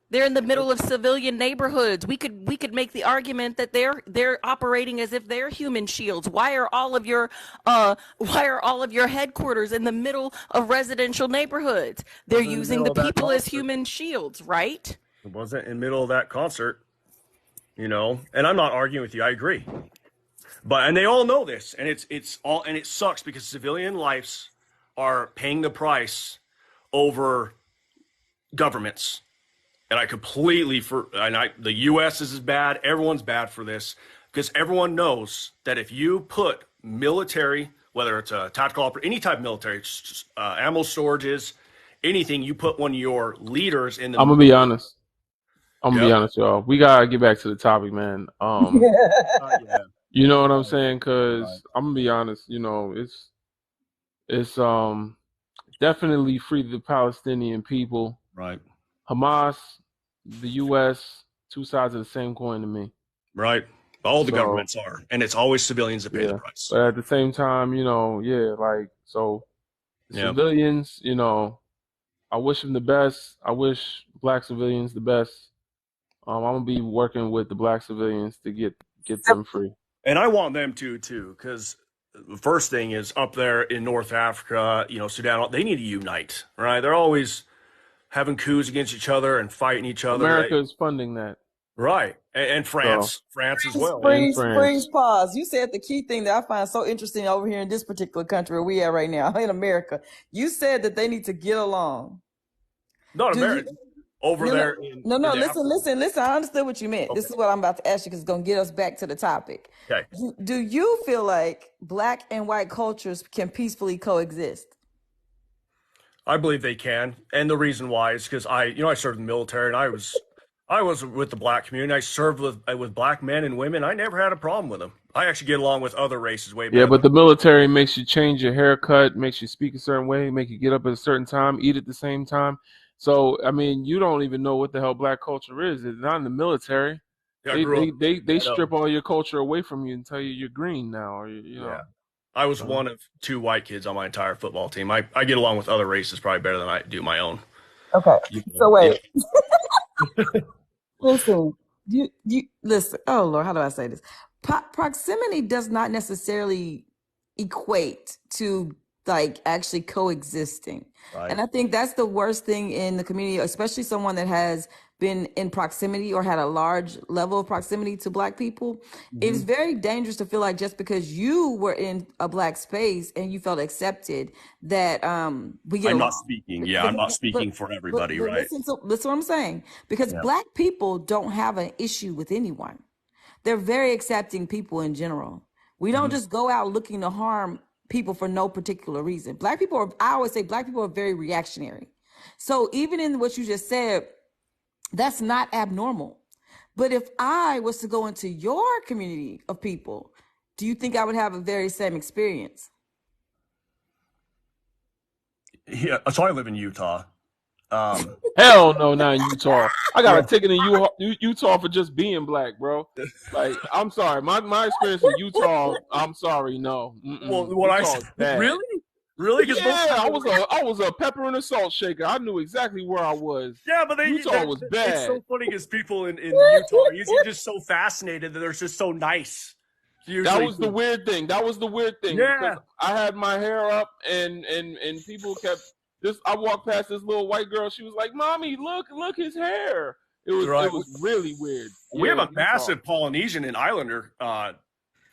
They're in the middle of civilian neighborhoods. We could make the argument that they're operating as if they're human shields. Why are all of your headquarters in the middle of residential neighborhoods? They're using the people as human shields, right? It wasn't in the middle of that concert, you know. And I'm not arguing with you. I agree. And they all know this, and it sucks because civilian lives are paying the price over governments. And I completely the U.S. is bad. Everyone's bad for this because everyone knows that if you put military, whether it's a tactical any type of military, ammo storages, anything, you put one of your leaders in the. I'm gonna be honest. Y'all. We gotta get back to the topic, man. You know what I'm saying? Because I'm gonna be honest. You know, it's definitely free the Palestinian people. Right. Hamas, the U.S., two sides of the same coin to me. Right. All the governments are, and it's always civilians that pay the price. But at the same time, you know, civilians, you know, I wish them the best. I wish black civilians the best. I'm gonna be working with the black civilians to get them free. And I want them to too, because the first thing is up there in North Africa, you know, Sudan, they need to unite, right? They're always having coups against each other and fighting each other. America is funding that. Right. And France. France as well. Freeze, pause. You said the key thing that I find so interesting over here in this particular country where we are right now, in America. You said that they need to get along. Not America. Listen. I understood what you meant. Okay. This is what I'm about to ask you because it's going to get us back to the topic. Okay. Do you feel like black and white cultures can peacefully coexist? I believe they can, and the reason why is because I served in the military, and I was with the black community. I served with black men and women. I never had a problem with them. I actually get along with other races way better. Yeah, but the military makes you change your haircut, makes you speak a certain way, make you get up at a certain time, eat at the same time. So I mean, you don't even know what the hell black culture is. It's not in the military. Yeah, they strip all your culture away from you and tell you you're green now, or you know. Yeah. I was one of two white kids on my entire football team. I get along with other races probably better than I do my own. Okay. So wait. Listen. You listen. Oh Lord, how do I say this? Proximity does not necessarily equate to like actually coexisting. Right. And I think that's the worst thing in the community, especially someone that has been in proximity or had a large level of proximity to black people. Mm-hmm. It's very dangerous to feel like just because you were in a black space and you felt accepted that we get along. I'm not speaking for everybody, right? Listen to what I'm saying. Because black people don't have an issue with anyone. They're very accepting people in general. We don't just go out looking to harm people for no particular reason. I always say black people are very reactionary. So even in what you just said, that's not abnormal. But if I was to go into your community of people, do you think I would have a very same experience? Yeah, so I live in Utah. Hell no, not in Utah. I got a ticket in Utah for just being black, bro. Like, I'm sorry, my experience in Utah. I'm sorry, no. Well, Really? Yeah, I was a pepper and a salt shaker. I knew exactly where I was. Yeah, but Utah was bad. It's so funny because people in Utah are usually just so fascinated that they're just so nice. That was the weird thing. Yeah, I had my hair up, and people kept. I walked past this little white girl. She was like, "Mommy, look his hair." It was really weird. We have a massive Polynesian and Islander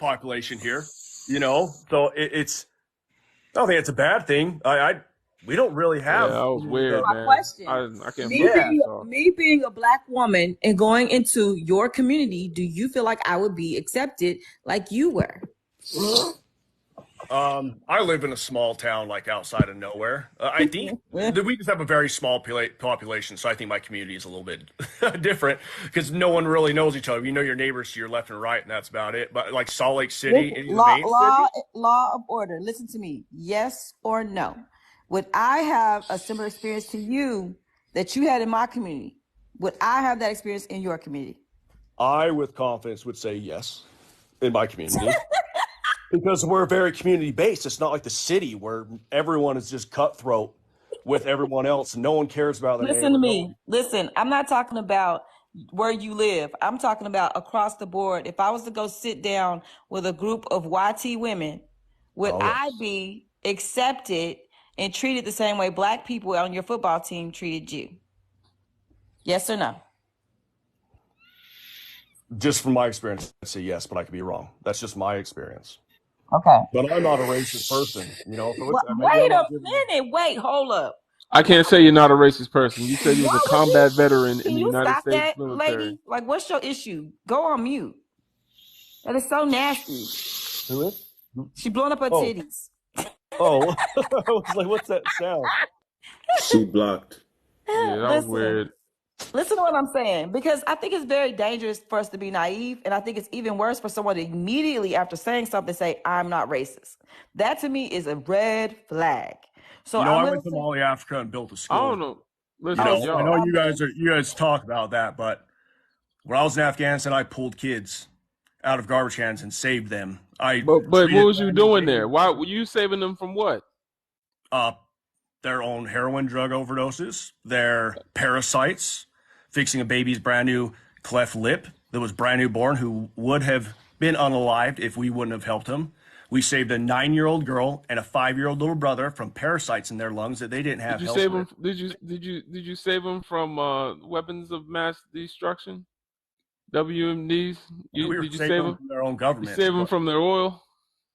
population here. You know, so it's. I don't think it's a bad thing. We don't really have. Yeah, that was weird, man. Question. I can't me being a black woman and going into your community, do you feel like I would be accepted like you were? I live in a small town, like outside of nowhere. I think that we just have a very small population, so I think my community is a little bit different because no one really knows each other. You know your neighbors to your left and right, and that's about it. But like Salt Lake City, any of the main cities, Law of order. Listen to me. Yes or no? Would I have a similar experience to you that you had in my community? Would I have that experience in your community? I with confidence would say yes in my community. Because we're very community based. It's not like the city where everyone is just cutthroat with everyone else and no one cares about their Listen to neighbor. me. Listen, I'm not talking about where you live. I'm talking about across the board. If I was to go sit down with a group of YT women, would I be accepted and treated the same way Black people on your football team treated you? Yes or no? Just from my experience, I'd say yes, but I could be wrong. That's just my experience. Okay. But I'm not a racist person, you know. So Wait a minute. Wait, hold up. I can't say you're not a racist person. You said you was a combat veteran Can in the you United stop States that, military. lady? Like, what's your issue? Go on mute. That is so nasty. Who is? She blowing up her titties. Oh, I was like, what's that sound? She blocked. Yeah, that was weird. Listen to what I'm saying, because I think it's very dangerous for us to be naive, and I think it's even worse for someone to immediately after saying something say, I'm not racist. That to me is a red flag. So you know, I went to Mali, Africa and built a school. I don't know. Listen, I know you guys talk about that, but when I was in Afghanistan, I pulled kids out of garbage cans and saved them. But what was you doing there? Why were you saving them from what? Their own heroin drug overdoses, their parasites, fixing a baby's brand new cleft lip that was brand new born who would have been unalived if we wouldn't have helped him. We saved a 9-year-old girl and a 5-year-old little brother from parasites in their lungs that they didn't have. Did you save them? Did you save them from weapons of mass destruction? WMDs? Did you save them from their own government? You save them from their oil?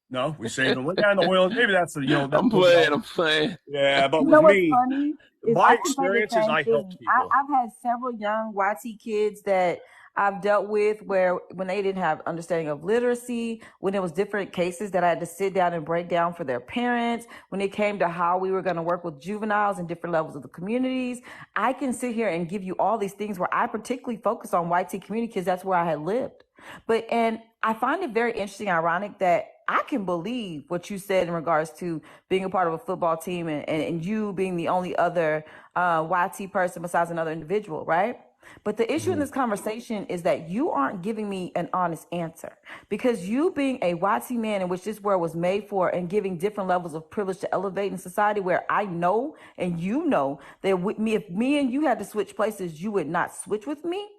No, we saved them. Went down the oil. Maybe that's the I'm playing. Yeah, but you with know what's me, funny? my experience is I helped people. I've had several young YT kids that I've dealt with where when they didn't have understanding of literacy, when there was different cases that I had to sit down and break down for their parents, when it came to how we were going to work with juveniles in different levels of the communities, I can sit here and give you all these things where I particularly focus on YT community because that's where I had lived. And I find it very interesting, ironic that I can believe what you said in regards to being a part of a football team and you being the only other YT person besides another individual, right? But the issue in this conversation is that you aren't giving me an honest answer, because you being a YT man, in which this world was made for, and giving different levels of privilege to elevate in society, where I know and you know that with me, if me and you had to switch places, you would not switch with me.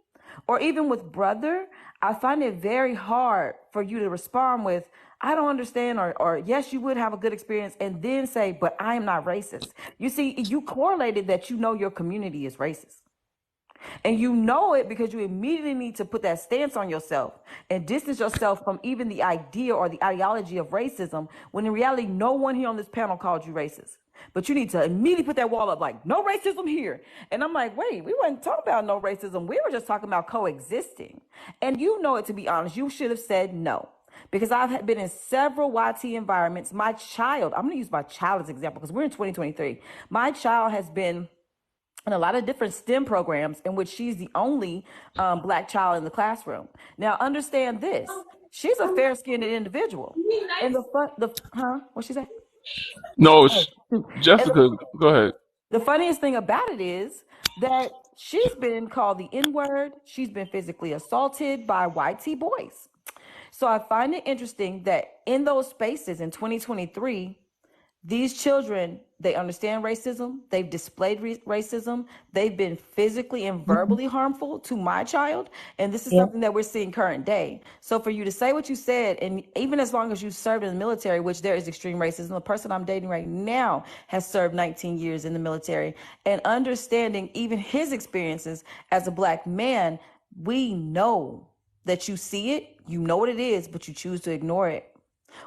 Or even with brother, I find it very hard for you to respond with, I don't understand, or yes, you would have a good experience, and then say, but I am not racist. You see, you correlated that you know your community is racist. And you know it because you immediately need to put that stance on yourself and distance yourself from even the idea or the ideology of racism, when in reality, no one here on this panel called you racist. But you need to immediately put that wall up like, no racism here. And I'm like, wait, we weren't talking about no racism. We were just talking about coexisting. And you know it, to be honest, you should have said no. Because I've been in several YT environments. My child, I'm going to use my child as an example because we're in 2023. My child has been in a lot of different STEM programs in which she's the only Black child in the classroom. Now, understand this. She's a fair-skinned individual. And what'd she say? No, Jessica, go ahead. The funniest thing about it is that she's been called the N-word. She's been physically assaulted by YT boys. So I find it interesting that in those spaces in 2023, these children, they understand racism. They've displayed racism. They've been physically and verbally harmful to my child. And this is something that we're seeing current day. So for you to say what you said, and even as long as you served in the military, which there is extreme racism, the person I'm dating right now has served 19 years in the military, and understanding even his experiences as a Black man, we know that you see it, you know what it is, but you choose to ignore it.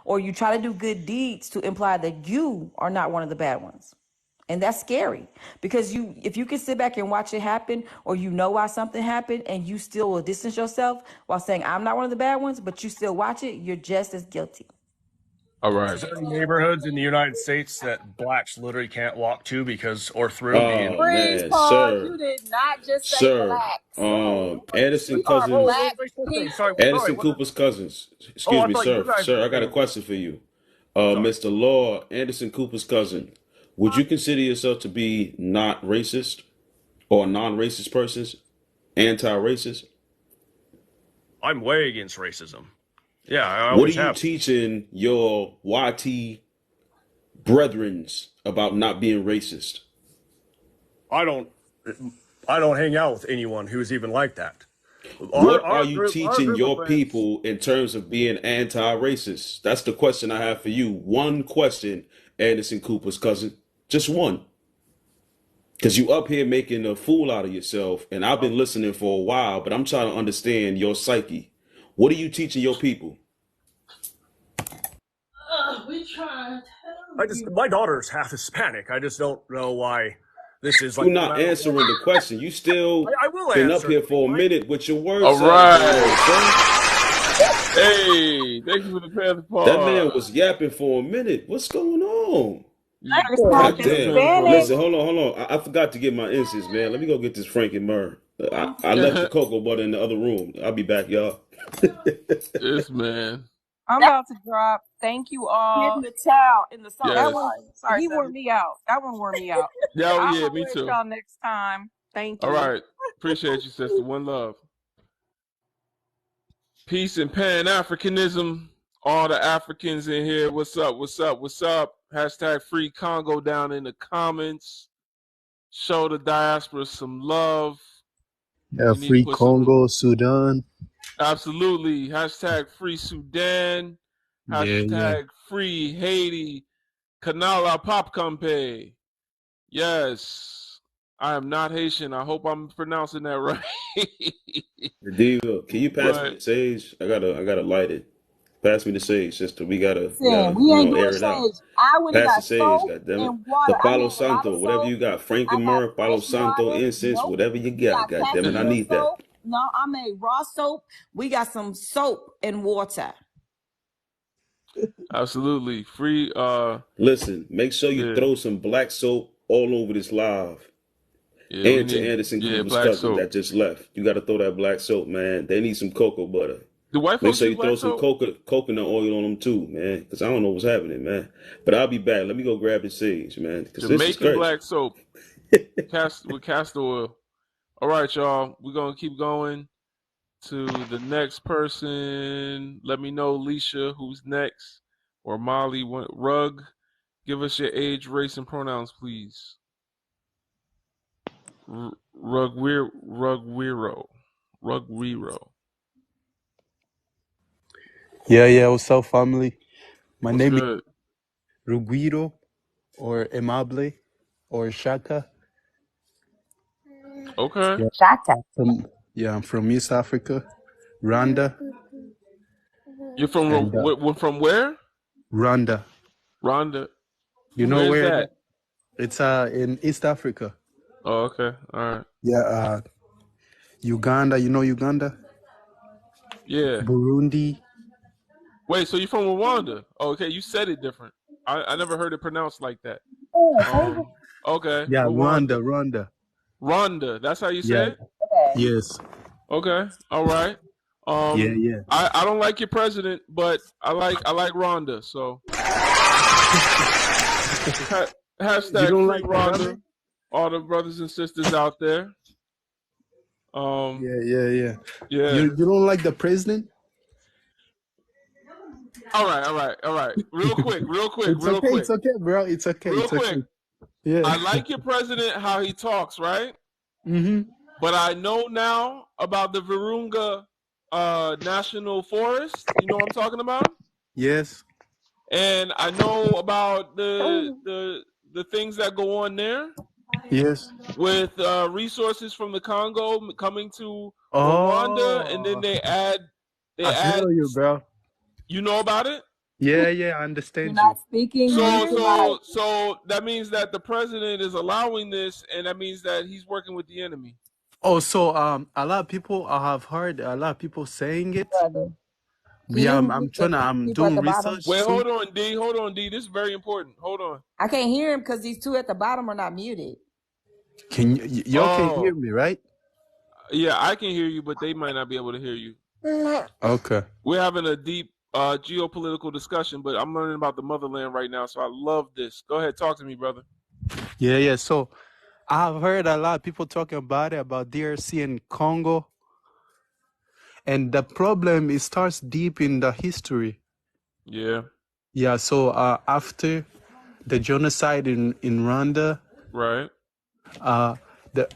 Or you try to do good deeds to imply that you are not one of the bad ones. And that's scary, because if you can sit back and watch it happen, or you know why something happened, and you still will distance yourself while saying, I'm not one of the bad ones, but you still watch it, you're just as guilty. All Is right. there any neighborhoods in the United States that blacks literally can't walk to because or through being? Oh Freeze, man, pause. sir, You did not just say sir. blacks. Anderson We are Oh, Cousins, what black did I say? Sorry, people. sorry. Anderson What? Cooper's cousins. Oh, Excuse I me, thought you sir. guys were Sir, I got a saying. question for you. Sorry. Mr. Law, Anderson Cooper's cousin. Would you consider yourself to be not racist or non-racist persons, anti-racist? I'm way against racism. Yeah, I What are always you have. teaching your YT brethrens about not being racist? I don't. I don't hang out with anyone who's even like that. What are you Our teaching group of your friends. people in terms of being anti-racist? That's the question I have for you. One question, Anderson Cooper's cousin. Just one. Because you up here making a fool out of yourself, and I've been listening for a while, but I'm trying to understand your psyche. What are you teaching your people? We trying to tell you. My daughter's half Hispanic. I just don't know why this is like You're no not matter what. answering the question. You still I will been up answer. here for a minute with your word All salad going on, right. sir. Hey, thank you for the Panther That man Paw. was yapping for a minute. What's going on? You Half thank God you for the damn. Panther Hispanic. Paw. Listen, hold on. I forgot to get my incense, man. Let me go get this Franken Myrrh. I left the cocoa butter in the other room. I'll be back, y'all. This man. I'm That about to drop. Thank you in all. the child in the song. That one, Yes. Sorry, he wore Seven. me out. That one wore me out. Yeah, oh I'll yeah, me holler at too. y'all next time. Thank All you. right. Appreciate you, sister. One love. Peace and Pan-Africanism. All the Africans in here. What's up? What's up? What's up? Hashtag free Congo down in the comments. Show the diaspora some love. Yeah, We need to free put some. Congo, Sudan. Absolutely. Hashtag free Sudan. Yeah, yeah. Hashtag free Haiti. Kanala Popkampe. Yes. I am not Haitian. I hope I'm pronouncing that right. Diva, can you pass me But the sage? I gotta light it. Pass me the sage, sister. We gotta, Listen, we ain't doing air it out. sage. I went and Pass got the sage, soap goddammit. and water. The I Palo have a lot of Santo, whatever soap. you got. I have Frankenmyrrh, Palo fresh Santo, water. incense, Nope. whatever you We got. got Goddammit, I cashmere need that. soap. No, I made raw soap. We got some soap and water. absolutely. Free Listen, make sure you yeah. throw some black soap all over this live. Yeah, we And to need Anderson Cooper's black cousin soap. that just left. You gotta throw that black soap, man. They need some cocoa butter. Do white Make folks sure use you throw black some soap? coconut oil on them too, man. Because I don't know what's happening, man. But I'll be back. Let me go grab the sage, man. Because this is Jamaican crazy. black soap. With castor oil. All right, y'all. We're gonna keep going to the next person. Let me know, Leisha, who's next, or Molly. Rug, give us your age, race, and pronouns, please. Rugwiro. Yeah. What's up, family? My What's name is good? Rugwiro, or Emable, or Shaka. Okay. Yeah, Shaka. I'm from East Africa, Rwanda, You're from and from where? Rwanda. Rhonda. You know Where's where that? that? It's in East Africa. Oh, okay. All right. Yeah, Uganda. You know Uganda, Yeah. Burundi. Wait, so you're from Rwanda? Oh, okay, you said it different. I never heard it pronounced like that. Okay, Yeah, Rwanda. Rwanda. Rhonda, that's how you say Yeah. it? Yes. Okay, all right. Yeah. I don't like your president, but I like Rhonda. So You hashtag don't free like Rhonda. Kagame? All the brothers and sisters out there. Yeah. Yeah. You don't like the president? All right. Real quick. It's okay, bro. It's okay. Yeah. I like your president, how he talks, right? Mm-hmm. But I know now about the Virunga National Forest. You know what I'm talking about? Yes. And I know about the things that go on there Yes. with resources from the Congo coming to Rwanda, and then Oh, they add I feel you, bro. You know about it? Yeah, I You're understand you. not speaking Utamite. So that means that the president is allowing this, and that means that he's working with the enemy. Oh, so a lot of people, I have heard a lot of people saying it. Brother. Can you Yeah, hear me I'm with the trying to. I'm people at doing the bottom? research Wait, too. hold on, D. Hold on, D. This is very important. Hold on. I can't hear him because these two at the bottom are not muted. Can y'all can hear Oh, me, right? yeah, I can hear you, but they might not be able to hear you. Okay. We're having a deep geopolitical discussion, but I'm learning about the motherland right now, so I love this. Go ahead, talk to me, brother. Yeah. So I've heard a lot of people talking about it, about DRC and Congo, and the problem it starts deep in the history. Yeah. Yeah. So after the genocide in Rwanda, Right. the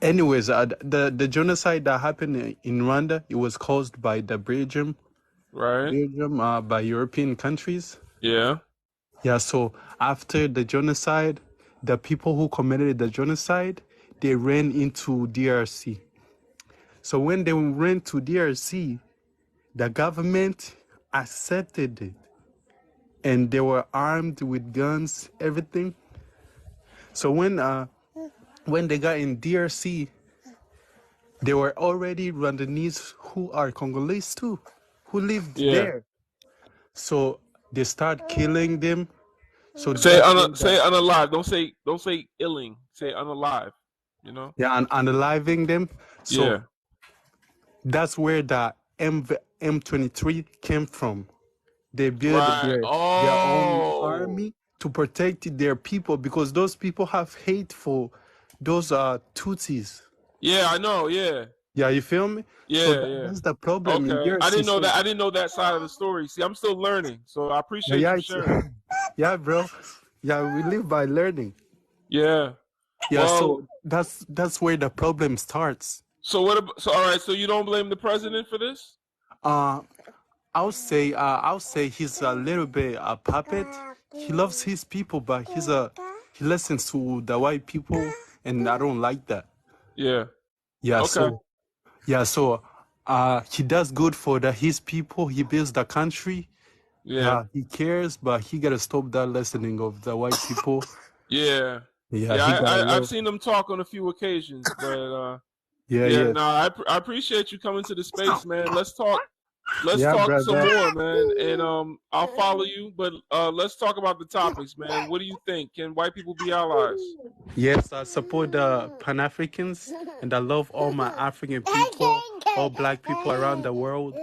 the genocide that happened in Rwanda, it was caused by the Belgium, Right. by European countries. Yeah. Yeah, so after the genocide, the people who committed the genocide, they ran into DRC. So when they ran to DRC, the government accepted it, and they were armed with guns, everything. So when they got in DRC, there were already Rwandese who are Congolese too, who lived Yeah. there. So they start killing them. So Say that's where say unalive. Don't say illing. Say unalive. You know? and unaliving them. So Yeah. that's where the M23 came from. They built Right. their own Oh. army to protect their people because those people have hate for those Tutsis. Yeah, I know. Yeah. Yeah, you feel me? So Yeah. Yeah. that's the problem in Okay. I DRC. didn't know So that. I didn't know that side of the story. See, I'm still learning, so I appreciate yeah, you sharing. yeah, bro. Yeah, we live by learning. Yeah. Yeah, Well, so that's where the problem starts. so what? So all right. So you don't blame the president for this? Uh, I'll say he's a little bit a puppet. He loves his people, but he listens to the white people, and I don't like that. Yeah. Yeah, Okay. so he does good for his people. He builds the country. Yeah. He cares, but he gotta stop that listening of the white people. Yeah. Yeah, Yeah. he gotta I've love. seen them talk on a few occasions, but Yeah. No, I appreciate you coming to the space, man. Let's talk. Let's Yeah, talk some brother. more, man. And I'll follow you, but let's talk about the topics, man. What do you think? Can white people be allies? Yes, I support the Pan Africans, and I love all my African people, all black people around the world.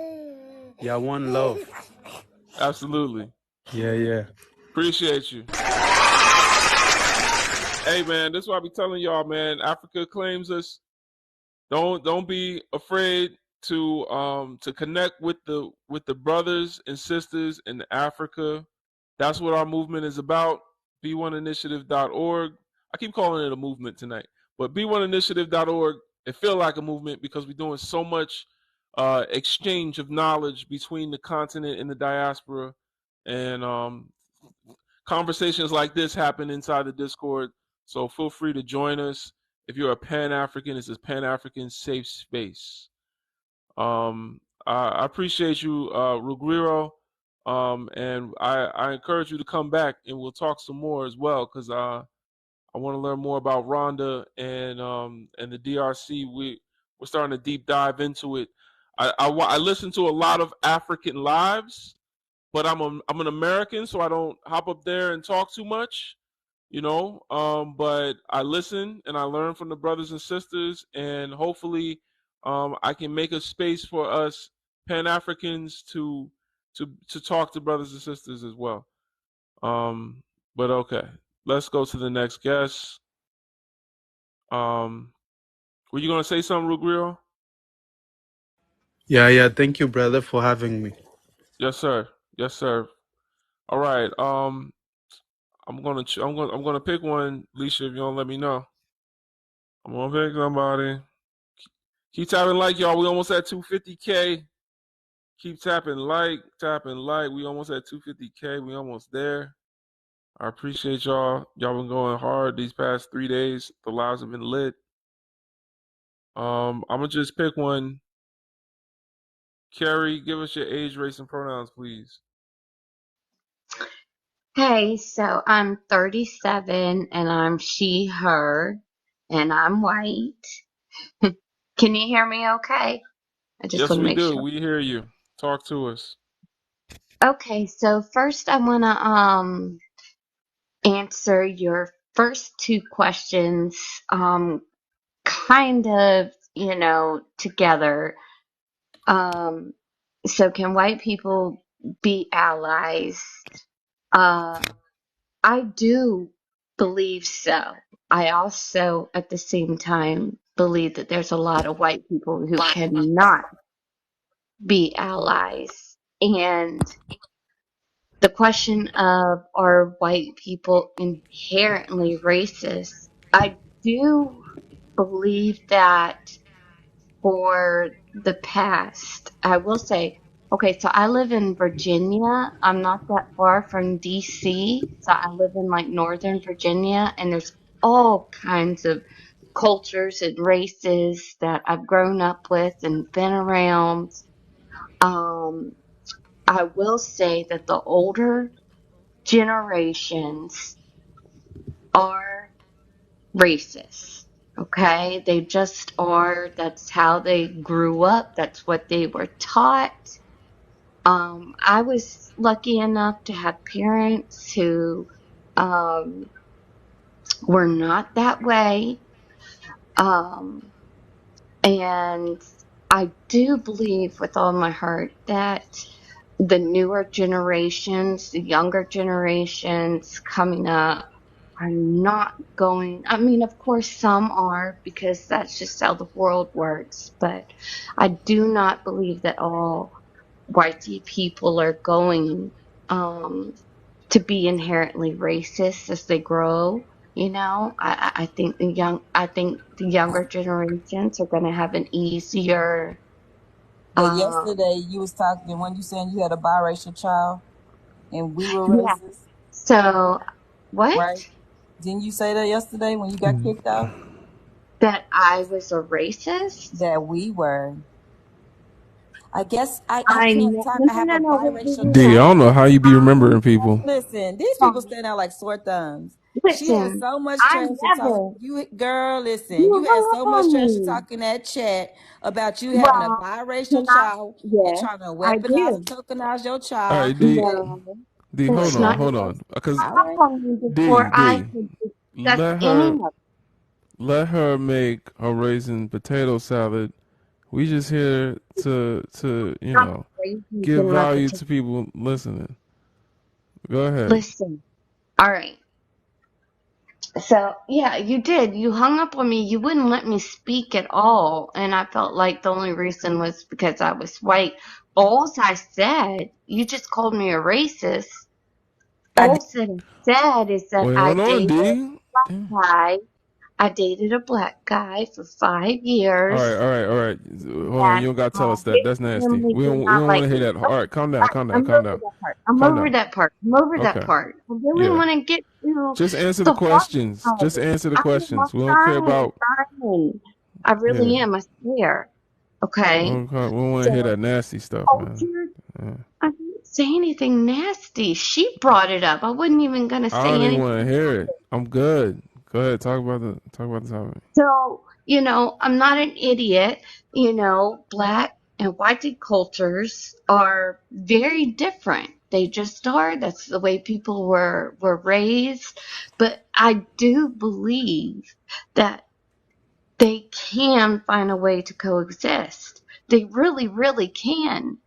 Yeah, one love. Absolutely. Yeah. Appreciate you. Hey, man, this is what I be telling y'all, man. Africa claims us. Don't be afraid to connect with the brothers and sisters in Africa. That's what our movement is about. B1initiative.org. I keep calling it a movement tonight, but B1initiative.org. It feel like a movement because we're doing so much exchange of knowledge between the continent and the diaspora, and conversations like this happen inside the Discord. So feel free to join us. If you're a Pan African, it's a Pan African safe space. I appreciate you, Rugwiro. And I encourage you to come back and we'll talk some more as well because I want to learn more about Rhonda and the DRC. We're starting to deep dive into it. I listen to a lot of African lives, but I'm an American, so I don't hop up there and talk too much, but I listen and I learn from the brothers and sisters, and hopefully, I can make a space for us Pan Africans to talk to brothers and sisters as well. But okay, let's go to the next guest. Were you gonna say something, Rugrio? Yeah. Thank you, brother, for having me. Yes, sir. Yes, sir. All right. I'm gonna pick one, Leisha. If you don't let me know, I'm gonna pick somebody. Keep tapping like, y'all. We almost at 250K. Keep tapping like. We almost at 250K. We almost there. I appreciate y'all. Y'all been going hard these past 3 days. The lives have been lit. I'm gonna just pick one. Carrie, give us your age, race, and pronouns, please. Hey, so I'm 37 and I'm she, her, and I'm white. Can you hear me okay? I just Yes, want to we make do. sure. We hear you. Talk to us. Okay, so first I want to answer your first two questions kind of, together. Um, so can white people be allies? Uh, I do believe so. I also, at the same time, believe that there's a lot of white people who cannot be allies. And the question of are white people inherently racist? I do believe that for the past. I will say, okay, so I live in Virginia. I'm not that far from DC. So I live in like Northern Virginia, and there's all kinds of cultures and races that I've grown up with and been around. Um, I will say that the older generations are racist. Okay, they just are. That's how they grew up. That's what they were taught. I was lucky enough to have parents who um, were not that way. Um, and I do believe with all my heart that the newer generations, the younger generations coming up, are not going. I mean, of course, some are because that's just how the world works. But I do not believe that all whitey people are going um, to be inherently racist as they grow. I think I think the younger generations are going to have an easier. But Um, yesterday you was talking when you saying you had a biracial child and we were yeah. racist, So what? right? Didn't you say that yesterday when you got kicked out? That I was a racist? That we were. I guess I I can't know. talk. No, I no, have no, a no. Wait, wait, biracial wait, D, I wait. don't know child. how you be I'm remembering people. Listen, these people sorry. stand out like sore thumbs. She had Listen, so much I trash to talk. never. You girl, listen. You You had hung so up much on trash to me. talk in that chat about you having a Well, biracial can I? child and Yes, trying to I weaponize and do. tokenize your All child. right, D, And No, D, hold that's on, not. you hold was on, because all Hung up right. on me D, before I D, could discuss let any her, of it. let her make her raisin potato salad. We just here to Not raisins give in my value potato. to people listening. Go ahead. Listen. All right. So, yeah, you did. You hung up on me. You wouldn't let me speak at all. And I felt like the only reason was because I was white. All I said, you just called me a racist. I All did. I said is that Wait, I hold on, dated a D. Damn. guy. I dated a black guy for 5 years. All right. Hold on, And you don't gotta tell us that. his That's nasty. family did We not don't like want to hear me. that. All Okay, right, all right, I'm calm over down, that part. I'm calm over down. that part. I'm over that Okay, part. I really yeah. want to get to Just answer the the heart questions. of Just it. answer the I am questions. We don't care about. trying. I Yeah. really am. I swear. Okay. We don't want to hear So, that nasty stuff, man. culture, Yeah. I didn't say anything nasty. She brought it up. I wasn't even going to I say don't even want to anything. hear it. I'm good. Go ahead. Talk about the topic. So, I'm not an idiot. Black and white cultures are very different. They just are. That's the way people were raised. But I do believe that they can find a way to coexist. They really, really can.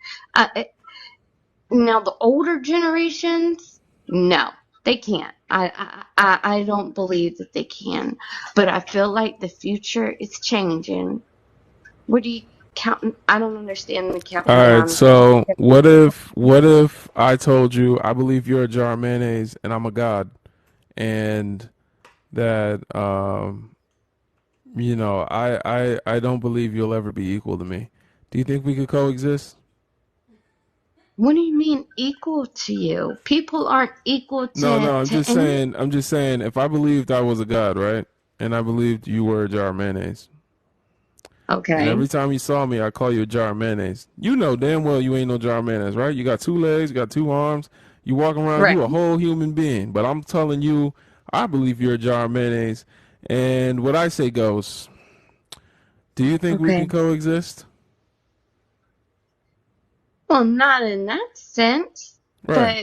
Now, the older generations, no, they can't. I don't believe that they can. But I feel like the future is changing. What are you counting? I don't understand the All counting right. down. So what if I told you I believe you're a jar of mayonnaise and I'm a god, and that I don't believe you'll ever be equal to me. Do you think we could coexist? What do you mean equal to you? People aren't equal No, to no, to any. I'm just saying if I believed I was a god, right? And I believed you were a jar of mayonnaise. And Okay, every time you saw me, I call you a jar of mayonnaise. You know damn well you ain't no jar of mayonnaise, right? You got two legs, you got two arms, you walk around, right. you a whole human being. But I'm telling you, I believe you're a jar of mayonnaise. And what I say goes, do you think we Okay. can coexist? Well, not in that sense. Right. But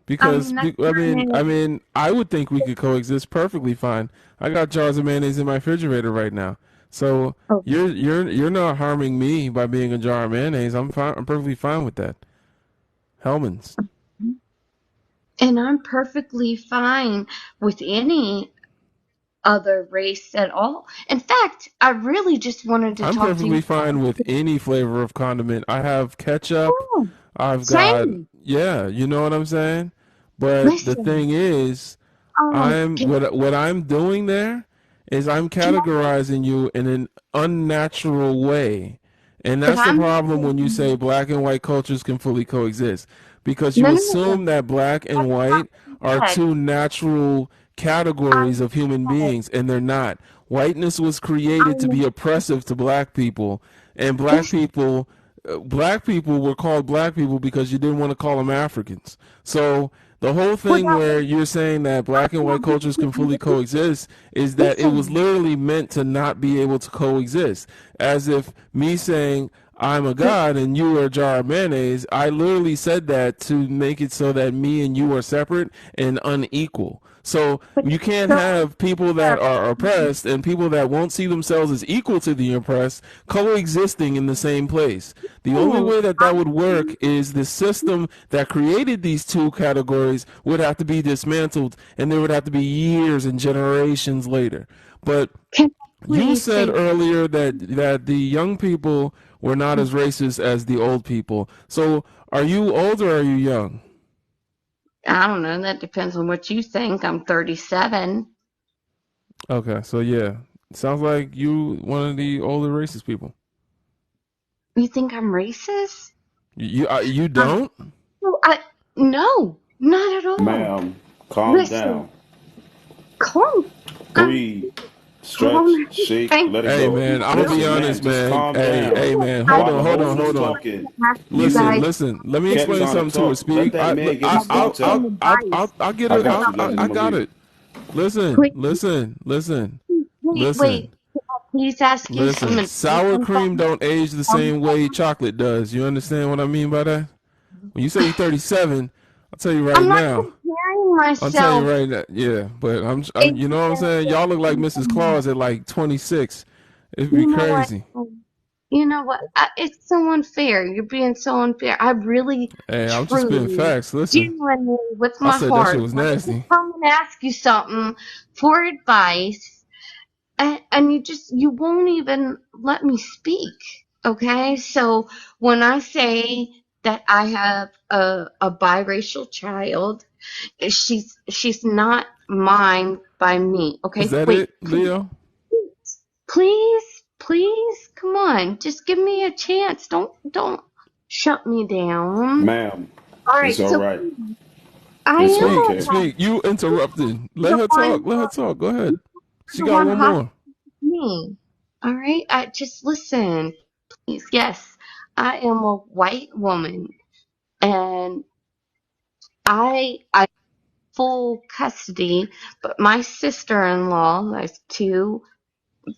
Because that's I kind mean, I would think we could coexist perfectly fine. I got jars of mayonnaise in my refrigerator right now. So of, you're not harming me by being a jar of mayonnaise. I'm fine. I'm perfectly fine with that. Hellman's. and I'm perfectly fine with any other race at all. In fact, I really just wanted to I'm talk to you. perfectly fine with any flavor of condiment. I have ketchup. Oh, I've got same. yeah, you know what I'm saying? But the Listen, thing is, I'm can, what I'm doing there is I'm can I, categorizing you in an unnatural way. And but that's the I'm problem when you say black and white cultures can fully coexist. Because no, you no, no, no. assume that black and That's not white are what two natural I categories of human said. beings, and they're not. Whiteness was I created to be oppressive to black people, and listen. black people were called black people because you didn't want to call them Africans. So the whole Well, thing that where was you're saying that black and white cultures can fully not. coexist is that it was Listen, literally meant to not be able to coexist. As if me saying I'm a god and you are a jar of mayonnaise, I literally said that to make it so that me and you are separate and unequal. So but you can't so have people that are oppressed and people that won't see themselves as equal to the oppressed coexisting in the same place. The only way that that would work is the system that created these two categories would have to be dismantled, and there would have to be years and generations later. But can I you please said say, earlier that the young people were not as racist as the old people. So are you old or are you young? I don't know, that depends on what you think. I'm 37. Okay, so yeah, sounds like you one of the older racist people. You think I'm racist? You Uh, don't? no, no, not at all. Ma'am, calm Listen, down. calm, I'm Breathe, calm. stretch, shake, Thank let it Hey go. man, I'm gonna be Listen, honest, ma'am, just man. calm Hey down. man, I hold While on, the hold host on, is hold really on. wanted talking, to ask you Listen, guys you listen. Let me kept explain trying to something to her. talk. Let Speak. that man get his thoughts some out. advice I'll get I it. got about you. Let him I got agree. it. Listen, Please, wait. listen. Can I please ask you some Listen. advice Sour on cream something? don't age the Um, same way chocolate does. You understand what I mean by that? When you say you're 37, I'll tell you right I'm not now. comparing I'll tell you myself. right now. Yeah, but you know what I'm saying? Y'all look like Mrs. You Claus at like 26. It'd be know what? crazy. You know what? It's so unfair. You're being so unfair. I really, Hey, I'm just spitting truly, facts. Listen, genuinely, with I my said that shit heart, was wanted to nasty. come and ask you something for advice, and you won't even let me speak. Okay? So when I say that I have a biracial child, she's not mine by me. Is Okay? that Wait, it, Leo? please, come on. Just give me a chance. Don't shut me down. Ma'am, All it's right, all so right. I It's am Speak, a okay. white speak. You interrupted. Let the her one talk. Let her talk. Go ahead. She the got one one hot more. me. All right? I just listen, please. Yes, I am a white woman and I full custody, but my sister-in-law has two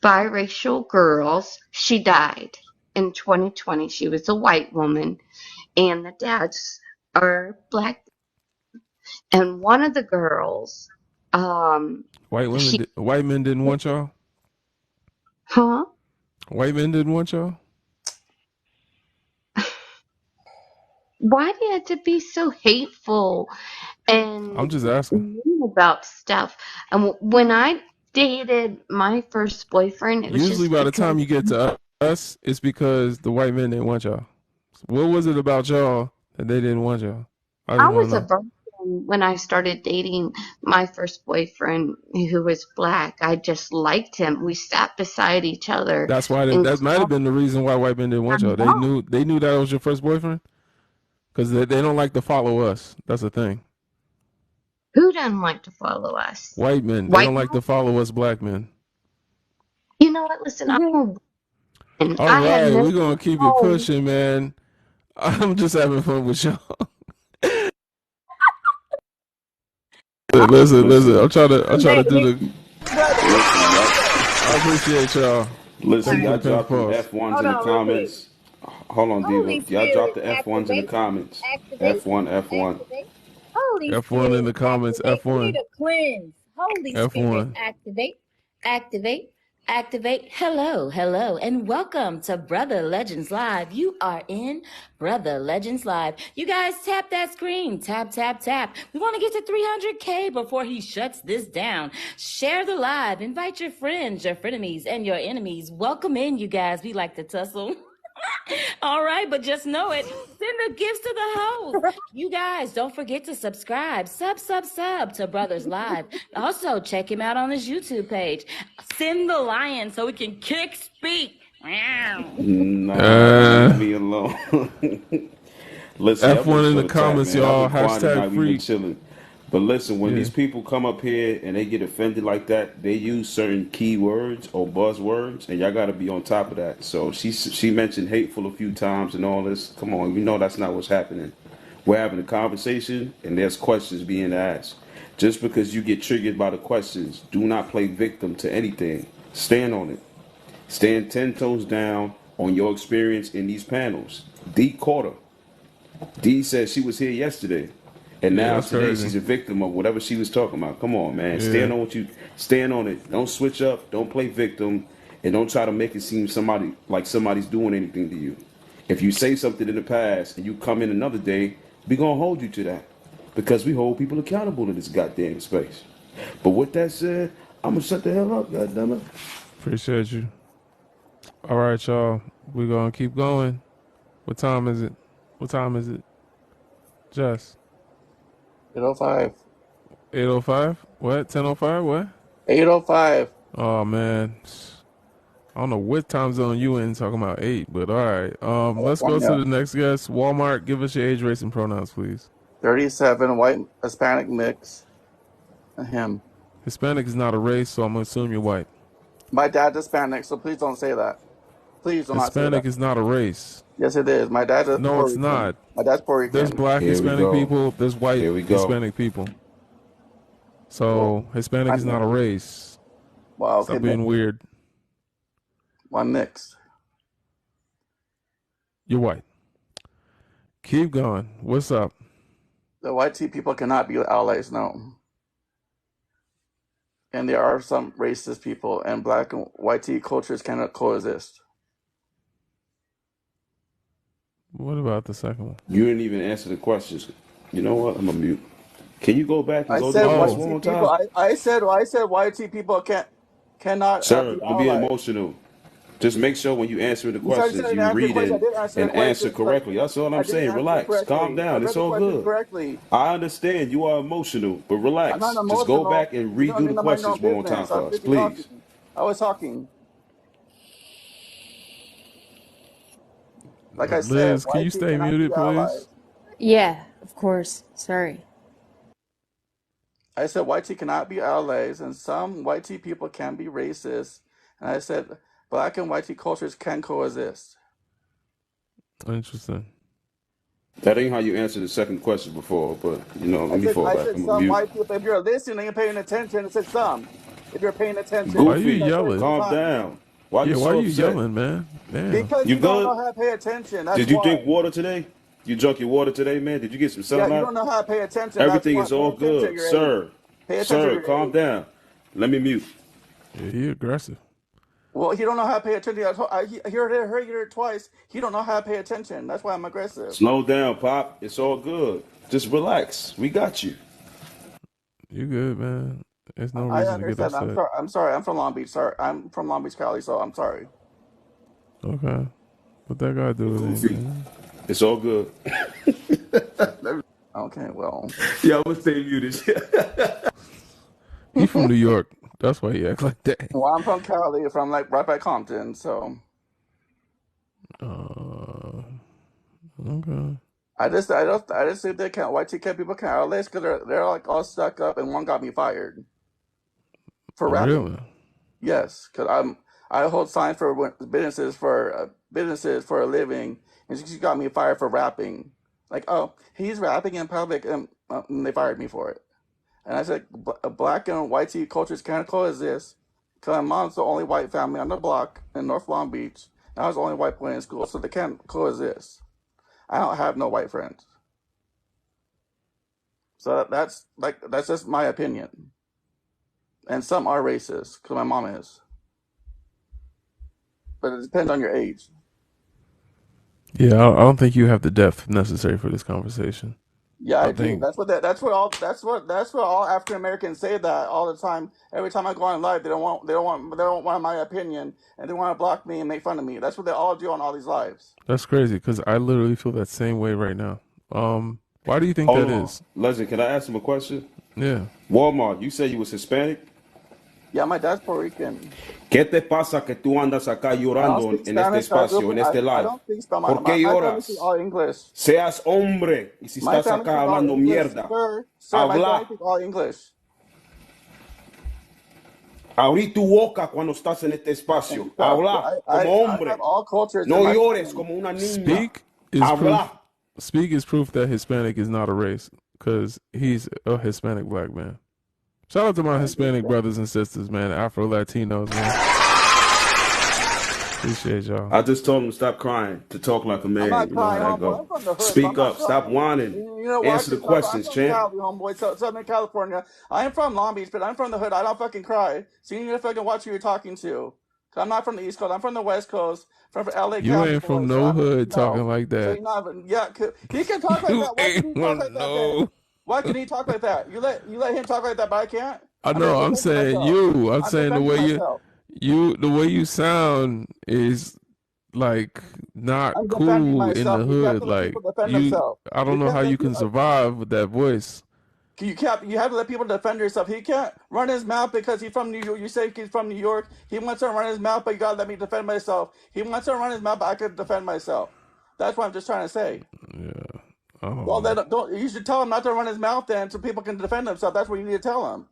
biracial girls. She died in 2020. She was a white woman, and the dads are black. And one of the girls, she, White men didn't want y'all. huh? White men didn't want y'all. Why do you have to be so hateful I'm and just asking. mean about stuff? And when I dated my first boyfriend, it was Usually, just by the because time you get to us, it's because the white men didn't want y'all. What was it about y'all that they didn't want y'all? I I just want was to a know. virgin when I started dating my first boyfriend who was black. I just liked him. We sat beside each other That's why in that might have class. been the reason why white men didn't want I'm y'all. young. They knew that was your first boyfriend because they don't like to follow us. That's the thing. Who doesn't like to follow us? White men, they White don't like men? to follow us black men. You know what? Listen, I'm a woman. All I have right, no we're gonna keep it control. pushing, man. I'm just having fun with y'all. Listen. Listen, I'm trying to do the. listen, y'all. I appreciate y'all. Listen, Thank you for y'all the pimp dropped them pause. F1s Hold in the on, real quick. comments. Hold on, Holy Diva. Y'all dropped Spirit, the F1s in the activate, comments. activate, F1, F1. activate. Holy F1 in Spirit, the comments. activate. We need F1. a cleanse. Holy Spirit, F1. activate, activate, activate. Hello, hello, and welcome to Brother Legends Live. You are in Brother Legends Live. You guys tap that screen. Tap, tap, tap. We want to get to 300K before he shuts this down. Share the live. Invite your friends, your frenemies, and your enemies. Welcome in, you guys. We like to tussle. All right, but just know it. Send the gifts to the host. You guys, don't forget to subscribe. Sub to Brothers Live. Also, check him out on his YouTube page. Send the lion so we can kick speak. Nah, leave me alone. Listen, y'all better F1 in show the the chat, comments, man. I've y'all. been quiet Hashtag tonight. We've been freak. chilling. But listen, when Yeah. these people come up here and they get offended like that, they use certain key words or buzzwords, and y'all got to be on top of that. So she mentioned hateful a few times and all this. Come on, you know that's not what's happening. We're having a conversation, and there's questions being asked. Just because you get triggered by the questions, do not play victim to anything. Stand on it. Stand 10 toes down on your experience in these panels. D caught her. D said she was here yesterday, and Yeah, now that's today crazy. she's a victim of whatever she was talking about. Come on, man. Yeah. Stand on what you stand on it. Don't switch up. Don't play victim, and don't try to make it seem somebody's doing anything to you. If you say something in the past and you come in another day, we gonna hold you to that because we hold people accountable in this goddamn space. But with that said, I'm gonna shut the hell up, goddammit. Appreciate you. All right, y'all. We're going to keep going. What time is it? What time is it? Jess. 8:05. 8:05? What? 10:05? What? 8:05. Oh, man. I don't know what time zone you in talking about 8, but all right. Let's go to the next guest. Walmart, give us your age, race, and pronouns, please. 37, white Hispanic mix. Him. Hispanic is not a race, so I'm going to assume you're white. My dad's Hispanic, so please don't say that. Please do not say that. Hispanic is not a race. Yes, it is. My dad's No, Puerto it's Rican. not. My dad's Puerto Rican. There's black Here we Hispanic go. people. There's white Here we go. Hispanic people. So Hispanic is not a race. Wow, Stop being weird. One mixed. You're white. Keep going. What's up? The white tea people cannot be allies, no. And there are some racist people, and black and white tea cultures cannot coexist. What about the second one? You didn't even answer the questions. You know what? I'm gonna mute. Can you go back and I go said to the white one tea more people. time? I said white tea people cannot Sir, be don't be allies. emotional. Just make sure when you answer the You said questions, to you answer the read question. I it did answer the and answer question, but correctly. That's all I I'm didn't saying. answer it Relax. Calm correctly. I down. It's read the all question good. correctly. I understand you are emotional, but I'm not relax. Just go emotional. back and You don't redo need the to mind your own questions one more time business. I'm for us, busy please. talking. I was talking. Like I said, Liz, can you white tea stay cannot be muted, please? allies. Yeah, of course. Sorry. I said white tea cannot be allies, and some white tea people can be racist. And I said black and white tea cultures can coexist. Interesting. That ain't how you answered the second question before, but let me fall I back. said I'm gonna some mute. white people. If you're listening and paying attention, I said some. If you're paying attention, Why are you Goofy, I said it two yelling? calm times. down. Why you Yeah, why are so you upset? yelling, man? Damn. Because You you don't good? know how to pay attention. That's Did you why. drink water today? You drunk your water today, man? Did you get some Yeah, you sunlight? don't know how to pay attention. That's Everything why. is Pay all attention at good, your age. sir. Pay attention at Sir, your calm age. down. Let me mute. Yeah, he aggressive. Well, he don't know how to pay attention. I heard it twice. He don't know how to pay attention. That's why I'm aggressive. Slow down, Pop. It's all good. Just relax. We got you. You good, man. There's no I reason to get understand. upset. I'm sorry. I'm from Long Beach. Sorry. I'm from Long Beach, Cali. So I'm sorry. Okay. What that got to do with Goofy. anything? It's all good. Okay. Well. Yeah, I'm gonna stay muted. He from New York. That's why he act like that. Well, I'm from Cali. From like right by Compton. So. Okay. I just think they can't. White TK people can't relate because they're like all stuck up, and one got me fired for rapping. Really? Yes, because I hold signs for businesses for a living, and she got me fired for rapping. Like, oh, he's rapping in public, and they fired me for it. And I said, black and white tea cultures can't coexist. Because my mom's the only white family on the block in North Long Beach. And I was the only white boy in school, so they can't coexist. I don't have no white friends. So that's just my opinion. And some are racist, because my mom is. But it depends on your age. Yeah, I don't think you have the depth necessary for this conversation. Yeah, I I do. think That's what all African Americans say that all the time. Every time I go on live, they don't want my opinion, and they want to block me and make fun of me. That's what they all do on all these lives. that's crazy because I literally feel that same way right now. Why do you think Hold that on. is? Legend, can I ask him a question? Yeah. Walmart, you said you was Hispanic? Yeah, my dad's Puerto Rican. ¿Qué te pasa que tú andas acá I don't llorando speak en este Spanish. I grew up. espacio, en este I live? don't speak Spanish. ¿Por qué My family speaks lloras? all English. Seas hombre. Y si My estás family acá speaks all hablando English, mierda, sir. My family habla. speaks all English. Abrí tu boca cuando estás en este espacio. Habla como I have hombre. all cultures in No my llores family. como una niña. Speak is proof. Habla. Speak is proof that Hispanic is not a race because he's a Hispanic black man. Shout out to my Hispanic brothers and sisters, man. Afro Latinos, man. Appreciate y'all. I just told him to stop crying, to talk like a man. I'm not You know crying, how that homeboy. I'm go. from the hood, so I'm Speak not up. Stop crying. whining. You know what? Answer the 'Cause I'm questions, from champ. Cali, homeboy, Southern California. I am from Long Beach, but I'm from the hood. I don't fucking cry. So you need to fucking watch who you're talking to. 'Cause I'm not from the East Coast. I'm from the West Coast. From LA You County, ain't boy. from So no I'm, hood no. talking like So that. you're not. Yeah, he can talk like You that. Why can ain't he talk like from that then? no. Why can he talk like that? You let him talk like that, but I can't. I I'm just know. I'm defending saying myself. you. I'm I'm saying the defending way myself. the way you sound is like not I'm defending cool in myself. the You have hood. to let Like people defend you, themselves. I You don't know how can't you let can people. survive with that voice. You have to let people defend yourself. He can't run his mouth because he's from New York. You say he's from New York. He wants to run his mouth, but you gotta let me defend myself. He wants to run his mouth, but I could defend myself. That's what I'm just trying to say. Yeah, I don't Well, know. don't. You should tell him not to run his mouth then, so people can defend themselves. That's what you need to tell him.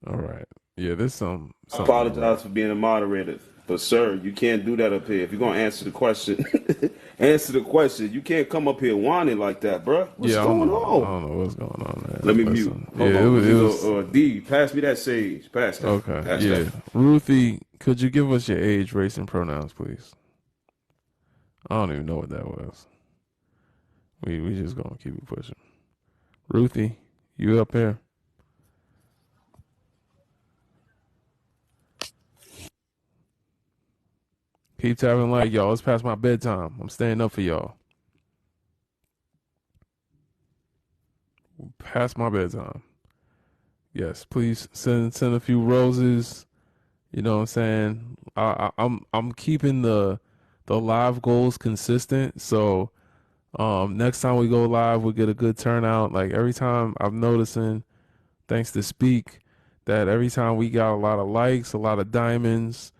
All right. Yeah, there's something ain't right. Apologize for being a moderator. But sir, you can't do that up here. If you're gonna answer the question, answer the question. You can't come up here whining like that, bro. What's Yeah, I don't going know. I on? don't know what's going on, man. Let me mute. Listen. Hold Yeah, on. Let it me was go. D, pass me that sage. Pass that. okay. Pass Yeah, that. Ruthie, could you give us your age, race, and pronouns, please? I don't even know what that was. We just gonna keep it pushing. Ruthie, you up here? Keep tapping like y'all. It's past my bedtime. I'm staying up for y'all. Past my bedtime. Yes, please send a few roses. You know what I'm saying? I'm keeping the live goals consistent. So next time we go live, we'll get a good turnout. Like every time I'm noticing, thanks to Speak, that every time we got a lot of likes, a lot of diamonds.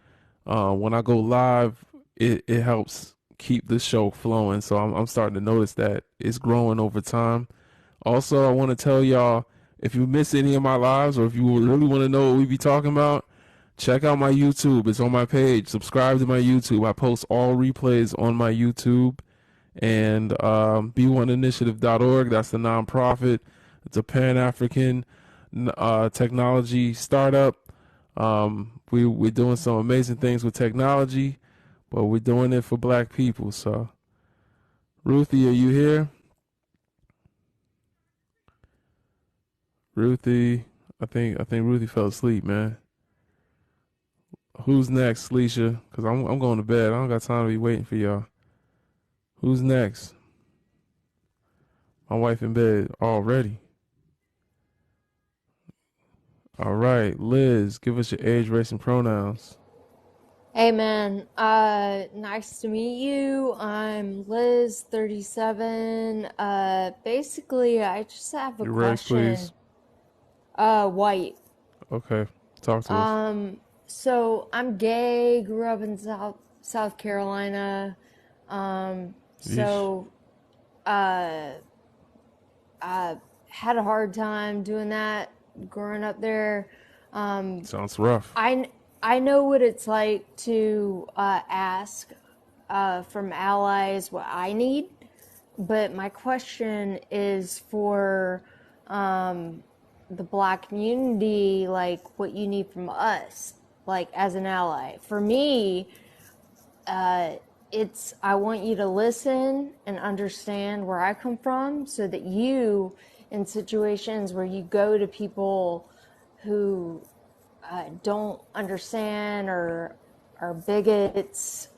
When I go live, it helps keep the show flowing. So I'm starting to notice that it's growing over time. Also, I want to tell y'all, if you miss any of my lives or if you really want to know what we be talking about, check out my YouTube. It's on my page. Subscribe to my YouTube. I post all replays on my YouTube. And B1initiative.org, that's the nonprofit. It's a Pan-African technology startup. We're doing some amazing things with technology, but we're doing it for black people. So, Ruthie, are you here? Ruthie, I think Ruthie fell asleep, man. Who's next, Leisha? Cause I'm going to bed. I don't got time to be waiting for y'all. Who's next? My wife in bed already. All right, Liz, give us your age, race, and pronouns. Hey man, nice to meet you. I'm Liz, 37. Basically, I just have a Your race, question. please. White. Okay, talk to us. So I'm gay, grew up in South Carolina. So, I had a hard time doing that growing up there. Sounds rough. I know what it's like to ask from allies what I need, but my question is for the black community, like what you need from us, like as an ally. For me, I want you to listen and understand where I come from so that you, in situations where you go to people who don't understand or are bigots,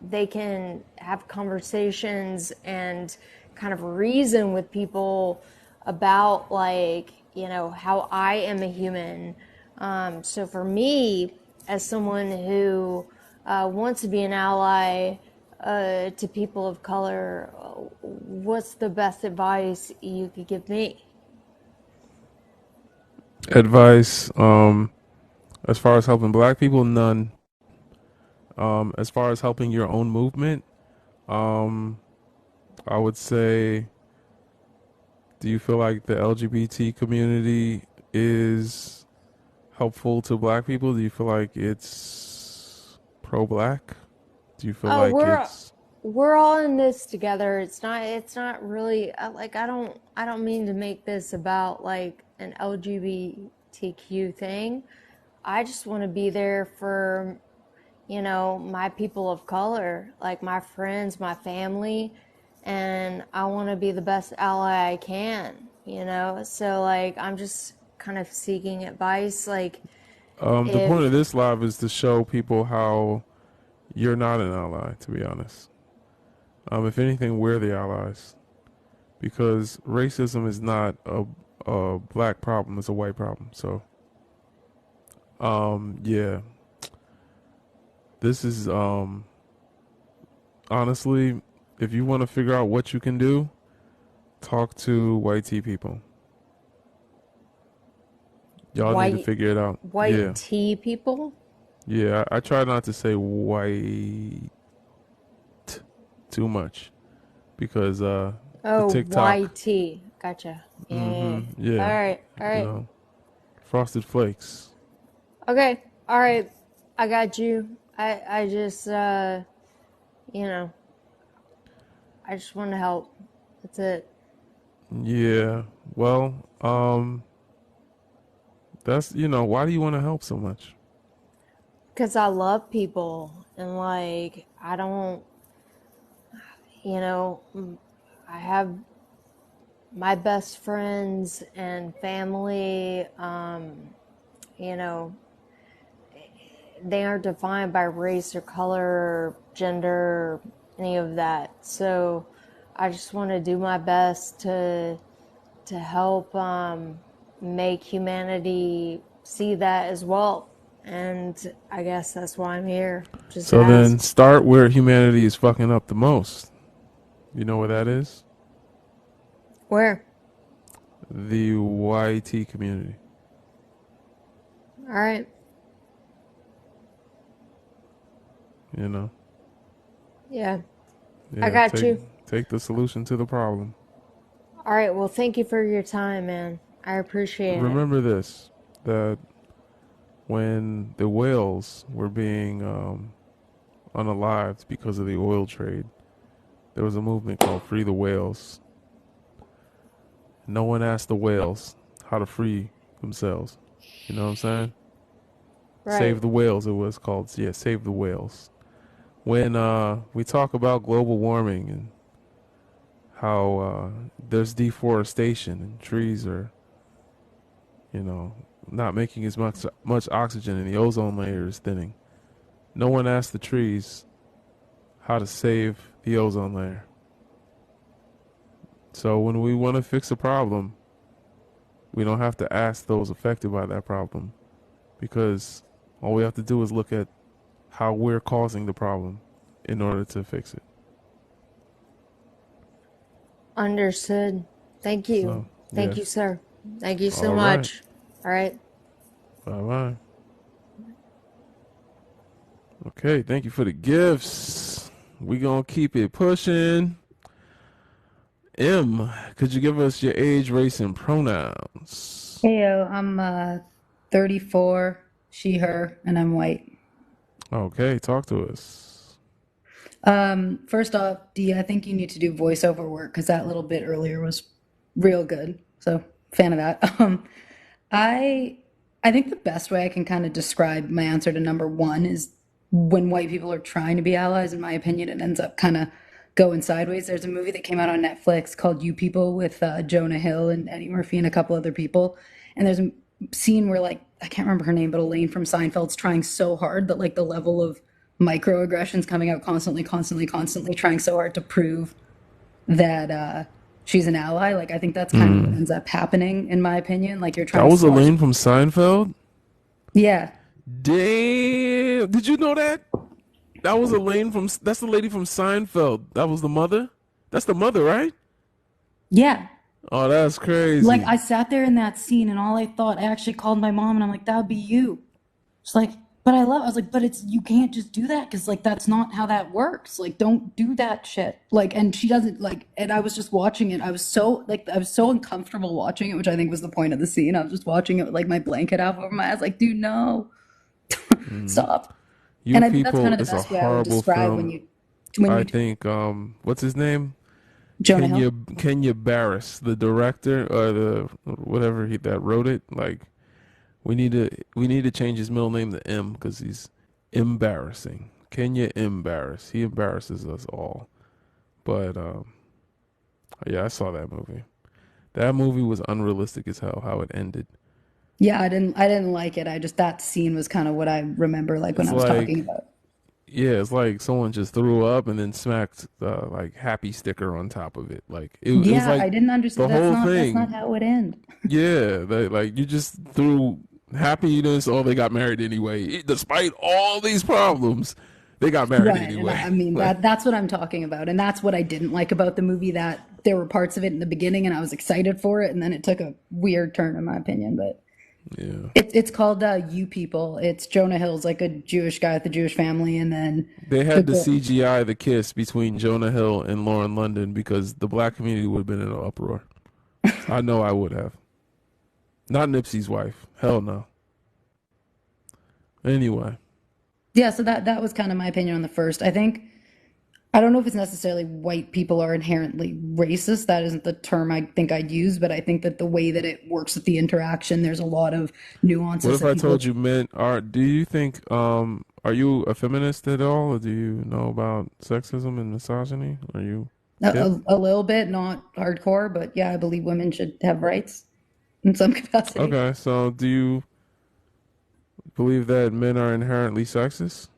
they can have conversations and kind of reason with people about, like, you know, how I am a human. So for me, as someone who wants to be an ally to people of color, what's the best advice you could give me? Advice, as far as helping black people, none. As far as helping your own movement, I would say, do you feel like the LGBT community is helpful to black people? Do you feel like it's pro-black? Do you feel Oh, like it's we're all in this together. It's not really like, I don't mean to make this about like an LGBTQ thing. I just want to be there for, you know, my people of color, like my friends, my family, and I want to be the best ally I can, you know? So like I'm just kind of seeking advice, like the point if of this live is to show people how you're not an ally, to be honest. If anything, we're the allies. Because racism is not a black problem, it's a white problem. So yeah. This is honestly, if you want to figure out what you can do, talk to white tea people. Y'all need to figure it out. white Yeah. tea people. Yeah, I try not to say white too much because the Oh, TikTok, YT. Gotcha. Yeah. yeah, All right. All you right. know, Frosted Flakes. Okay. All right. I got you. I just, you know, I just want to help. That's it. Yeah. Well, that's, why do you want to help so much? Because I love people and, like, I don't, you know, I have my best friends and family, you know, they aren't defined by race or color or gender or any of that. So I just want to do my best to help make humanity see that as well. And I guess that's why I'm here. Just So then ask. start where humanity is fucking up the most. You know where that is? Where? The YT community. All right. You know? Yeah. Yeah, I got you. take the solution to the problem. All right. Well, thank you for your time, man. I appreciate it. Remember this, that when the whales were being unalived because of the oil trade, there was a movement called Free the Whales. No one asked the whales how to free themselves. You know what I'm saying? Right. Save the whales, it was called. Yeah, Save the Whales. When we talk about global warming and how there's deforestation and trees are, not making as much oxygen and the ozone layer is thinning. No one asked the trees how to save the ozone layer. So when we want to fix a problem, we don't have to ask those affected by that problem, because all we have to do is look at how we're causing the problem in order to fix it. Understood. Thank you. So, Thank yes. you, sir. Thank you so All much. All right. Bye-bye. Okay, thank you for the gifts. We gonna keep it pushing. M, could you give us your age, race, and pronouns? Heyo, I'm 34, she, her, and I'm white. Okay, talk to us. First off, Dee, I think you need to do voiceover work because that little bit earlier was real good. So, fan of that. I think the best way I can kind of describe my answer to number one is when white people are trying to be allies, in my opinion, it ends up kind of going sideways. There's a movie that came out on Netflix called You People with Jonah Hill and Eddie Murphy and a couple other people. And there's a scene where like I can't remember her name, but Elaine from Seinfeld's trying so hard that like the level of microaggressions coming out constantly, trying so hard to prove that she's an ally. Like I think that's kind of what ends up happening, in my opinion. Like you're That trying was so hard. Elaine from Seinfeld? Yeah. Damn. Did you know that? That was Elaine from, that's the lady from Seinfeld. That was the mother? That's the mother, right? Yeah. Oh, that's crazy. Like I sat there in that scene and all I thought, I actually called my mom and I'm like, that would be you. It's like, but I was like, but you can't just do that because like that's not how that works. Like, don't do that shit. Like, and she doesn't like, and I was just watching it. I was so uncomfortable watching it, which I think was the point of the scene. I was just watching it with like my blanket out over my eyes, like, dude, no, stop. You And I think that's People kind of the is a best way I would horrible describe film. when I you think, what's his name? Jonah Hill. Kenya Barris, the director or the whatever that wrote it. Like, we need to change his middle name to M because he's embarrassing. Kenya Embarrass. He embarrasses us all. But yeah, I saw that movie. That movie was unrealistic as hell. How it ended. Yeah, I didn't like it. I just that scene was kind of what I remember like when It's I was talking like, about. yeah, it's like someone just threw up and then smacked the like happy sticker on top of it. Like it was Yeah, like I didn't the understand. whole That's not thing. how it would end. Yeah, like you just threw happiness. Oh, they got married anyway. Despite all these problems, they got married Right. And anyway. I mean Like, that's what I'm talking about. And that's what I didn't like about the movie, that there were parts of it in the beginning and I was excited for it and then it took a weird turn in my opinion. But yeah, it's called You People. It's Jonah Hill's like a Jewish guy with a Jewish family and then they the had to girl. CGI the kiss between Jonah Hill and Lauren London because the black community would have been in an uproar. I know I would have. Not Nipsey's wife. Hell no. Anyway, Yeah, so that was kind of my opinion on the first. I don't know if it's necessarily white people are inherently racist. That isn't the term I think I'd use, but I think that the way that it works with the interaction, there's a lot of what nuances if that I people. told you men are? Do you think are you a feminist at all, or do you know about sexism and misogyny? Are you hip? A little bit, not hardcore, but yeah, I believe women should have rights in some capacity. Okay, so do you believe that men are inherently sexist?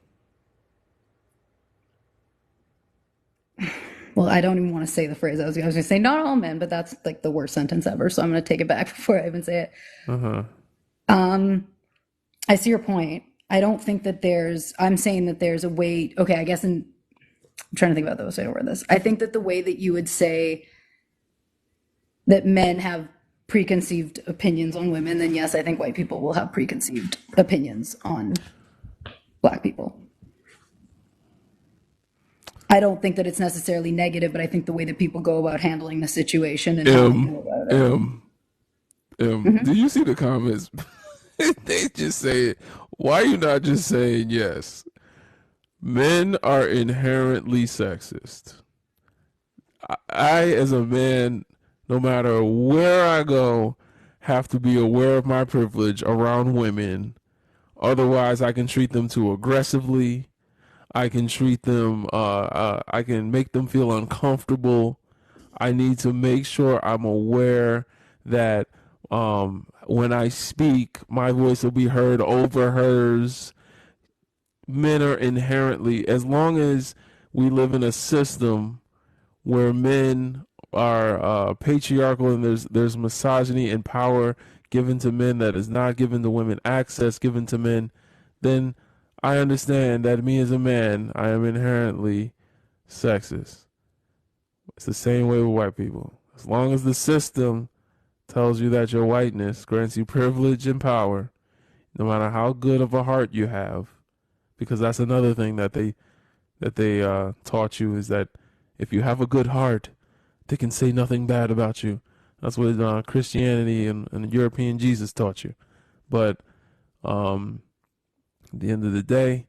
Well, I don't even want to say the phrase. I was going to say not all men, but that's like the worst sentence ever. So I'm going to take it back before I even say it. Uh huh. I see your point. I don't think that I'm saying that there's a way. Okay, I guess I'm trying to think about the best way to word this. I think that the way that you would say that men have preconceived opinions on women, then yes, I think white people will have preconceived opinions on black people. I don't think that it's necessarily negative, but I think the way that people go about handling the situation and how they go about it. Do you see the comments? They just say it. Why are you not just saying yes? Men are inherently sexist. I, as a man, no matter where I go, have to be aware of my privilege around women. Otherwise, I can treat them too aggressively. I can treat them, I can make them feel uncomfortable. I need to make sure I'm aware that when I speak, my voice will be heard over hers. Men are inherently, as long as we live in a system where men are patriarchal and there's misogyny and power given to men that is not given to women, access given to men, then I understand that me as a man, I am inherently sexist. It's the same way with white people. As long as the system tells you that your whiteness grants you privilege and power, no matter how good of a heart you have, because that's another thing that they taught you is that if you have a good heart, they can say nothing bad about you. That's what Christianity and European Jesus taught you. But at the end of the day,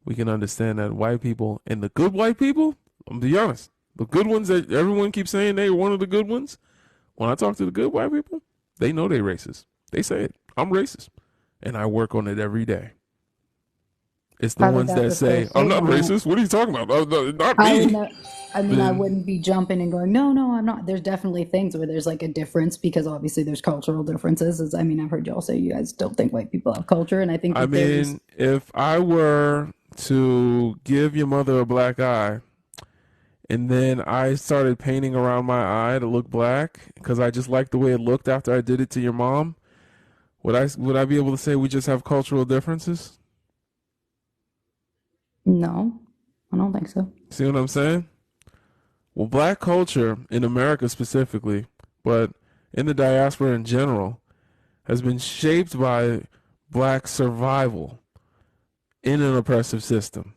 we can understand that white people and the good white people, I'm gonna be honest, the good ones that everyone keeps saying they are one of the good ones, when I talk to the good white people, they know they racist. They say it. I'm racist. And I work on it every day. It's the How did ones that that refer say, "I'm not statement? racist." What are you talking about? No, not I would me. know. I mean, I Then wouldn't be jumping and going, no, no, I'm not. There's definitely things where there's like a difference because obviously there's cultural differences. I mean, I've heard y'all say you guys don't think white people have culture, and I think I that there's. mean, if I were to give your mother a black eye, and then I started painting around my eye to look black because I just liked the way it looked after I did it to your mom, would I be able to say we just have cultural differences? No, I don't think so. See what I'm saying? Well, black culture in America specifically, but in the diaspora in general, has been shaped by black survival in an oppressive system.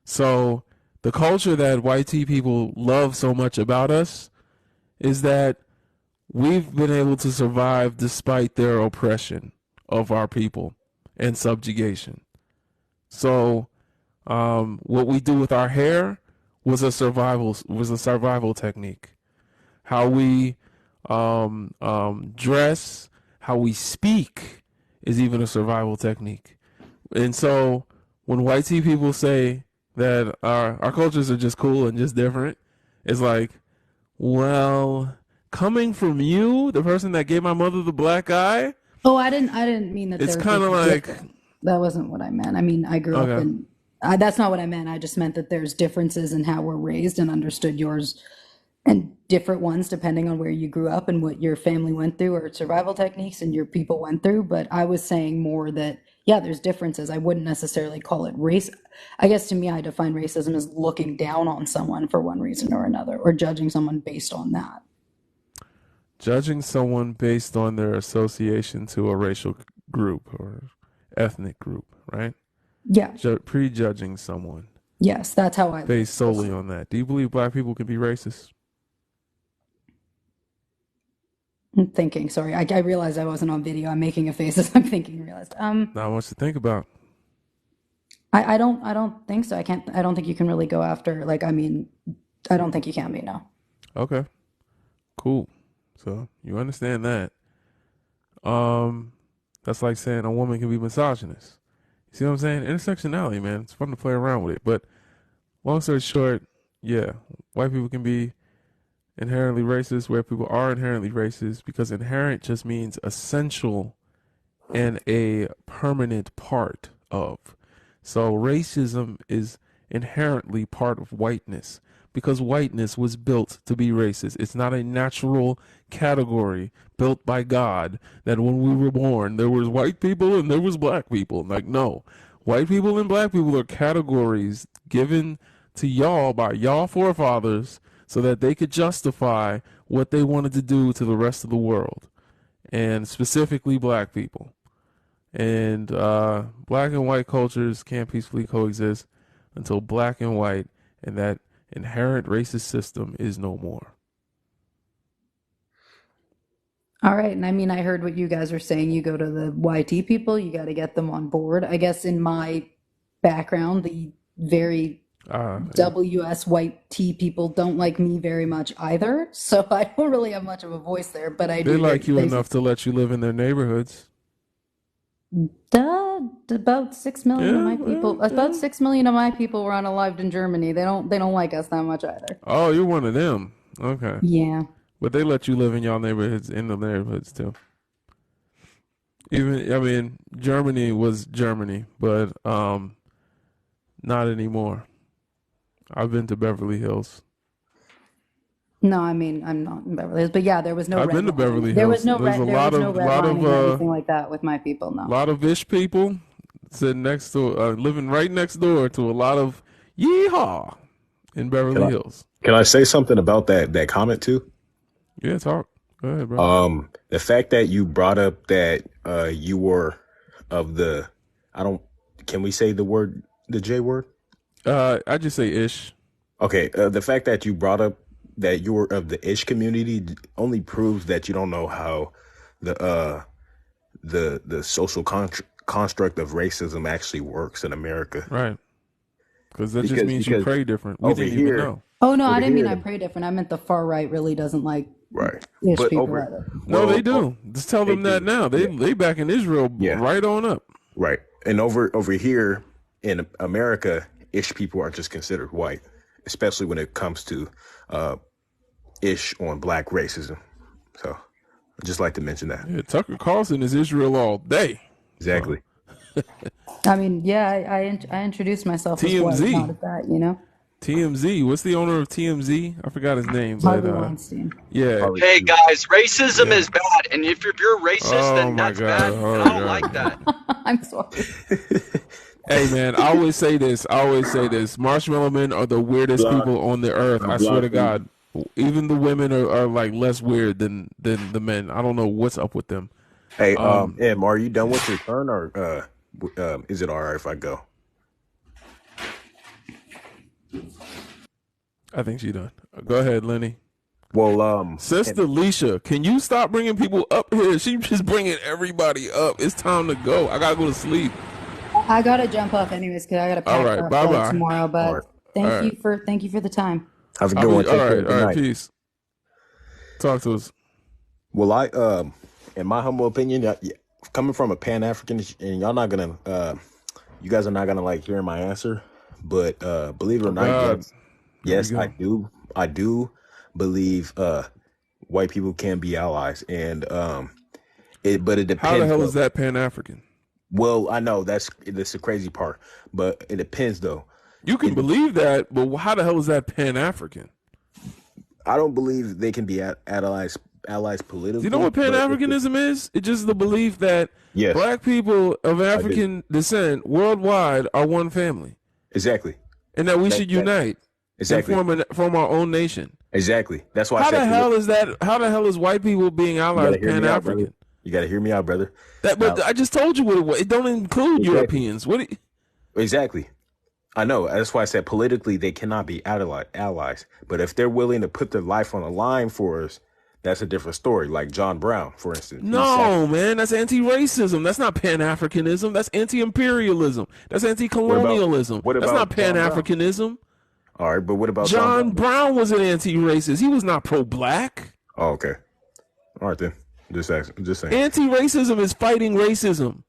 So the culture that white tea people love so much about us is that we've been able to survive despite their oppression of our people and subjugation. So what we do with our hair was a survival technique. How we dress, how we speak is even a survival technique. And so when white tea people say that our cultures are just cool and just different, it's like, well, coming from you, the person that gave my mother the black eye, Oh, I didn't mean that it's they're kind just of like, different. That wasn't what I meant. I mean, I grew up okay, in. That's not what I meant. I just meant that there's differences in how we're raised and understood yours and different ones depending on where you grew up and what your family went through or survival techniques and your people went through. But I was saying more that, yeah, there's differences. I wouldn't necessarily call it race. I guess to me, I define racism as looking down on someone for one reason or another or judging someone based on that. judging someone based on their association to a racial group or ethnic group, right? Yeah. Prejudging someone Yes, that's how I based solely on that. Do you believe black people can be racist? I'm thinking. Sorry, I realized I wasn't on video. I'm making a face as I'm thinking. Realized. Not much to think about. I don't think so. I don't think you can really go after. Like, I mean, I don't think you can be. No. Okay, cool. So you understand that. Um, that's like saying a woman can be misogynist. You see what I'm saying? Intersectionality, man. It's fun to play around with it. But long story short, yeah, white people can be inherently racist, where people are inherently racist, because inherent just means essential and a permanent part of. So racism is inherently part of whiteness because whiteness was built to be racist. It's not a natural category built by God that when we were born there was white people and there was black people. Like, no, white people and black people are categories given to y'all by y'all forefathers so that they could justify what they wanted to do to the rest of the world, and specifically black people. And black and white cultures can't peacefully coexist until black and white and that inherent racist system is no more. All right, and I mean, I heard what you guys are saying. You go to the YT people, you got to get them on board. I guess in my background, the very Yeah. WS white tea people don't like me very much either. So I don't really have much of a voice there, but I They do like get you enough to let you live in their neighborhoods. About 6 million of Yeah, my people, well, about yeah. 6 million of my people were unalived in Germany. They don't like us that much either. Oh, you're one of them. Okay. Yeah. But they let you live in y'all neighborhoods, in the neighborhoods too. Even, I mean, Germany was Germany, but not anymore. I've been to Beverly Hills. No, I mean, I'm not in Beverly Hills, but yeah, there was no I've been to redlining. Beverly There was Hills. no There's a there lot was no of redlining or anything like that with my people. No. lot of ish people sitting next to, living right next door to a lot of yeehaw in Beverly Hills. Can I say something about that comment too? Yeah, talk. Go ahead, bro. The fact that you brought up that you were of the, can we say the J word? I just say ish. Okay, the fact that you brought up that you were of the ish community only proves that you don't know how the social construct of racism actually works in America. Right. Because that just means you pray different. We didn't even know. Oh no, I didn't mean I pray different. I meant the far right really doesn't like ish But people either. No, they do. Just tell them that now. They back in Israel right on up. Right. And over here, in America, ish people are just considered white, especially when it comes to ish on black racism. So I'd just like to mention that. Yeah, Tucker Carlson is Israel all day. Exactly. So. I mean, yeah, I introduced myself as white, not as that, you know? TMZ. What's the owner of TMZ? I forgot his name. Harvey But, Weinstein. Yeah. Hey guys, racism is bad, and if you're racist, then that's bad. And I don't like that. I'm sorry. Hey man, I always say this. Marshmallow men are the weirdest people on the earth. I swear to God. Even the women are like less weird than the men. I don't know what's up with them. Hey, Em, are you done with your turn, or is it all right if I go? I think she's done. Go ahead, Lenny. Well, Sister Leisha, can you stop bringing people up here? She just bringing everybody up. It's time to go. I gotta go to sleep. I gotta jump off anyways because I gotta pack up bye-bye. tomorrow. But right. thank you for the time. Have a good one. Take care. Good night. Peace. Talk to us. Well, in my humble opinion, coming from a Pan-African, and y'all not gonna, you guys are not gonna like hearing my answer, but believe it or not, yes, I do believe white people can be allies, and but it depends. How the hell is that Pan-African? Well, I know that's the crazy part, but it depends though. You can believe that, but how the hell is that Pan-African? I don't believe they can be allies politically. Do you know what Pan-Africanism is? It's just the belief that black people of African descent worldwide are one family. Exactly. And that we should unite. Exactly. And form our own nation. Exactly. That's why. How the hell is white people being allies Pan-African? You got to hear me out, brother. But I just told you what it was. It don't include Europeans. Exactly. I know. That's why I said politically they cannot be allies. But if they're willing to put their life on the line for us, that's a different story. Like John Brown, for instance. No, man, that's anti-racism. That's not Pan-Africanism. That's anti-imperialism. That's anti-colonialism. That's not Pan-Africanism. All right, but what about John Brown was an anti-racist. He was not pro-black. Oh, okay. All right then. Just saying. Anti-racism is fighting racism.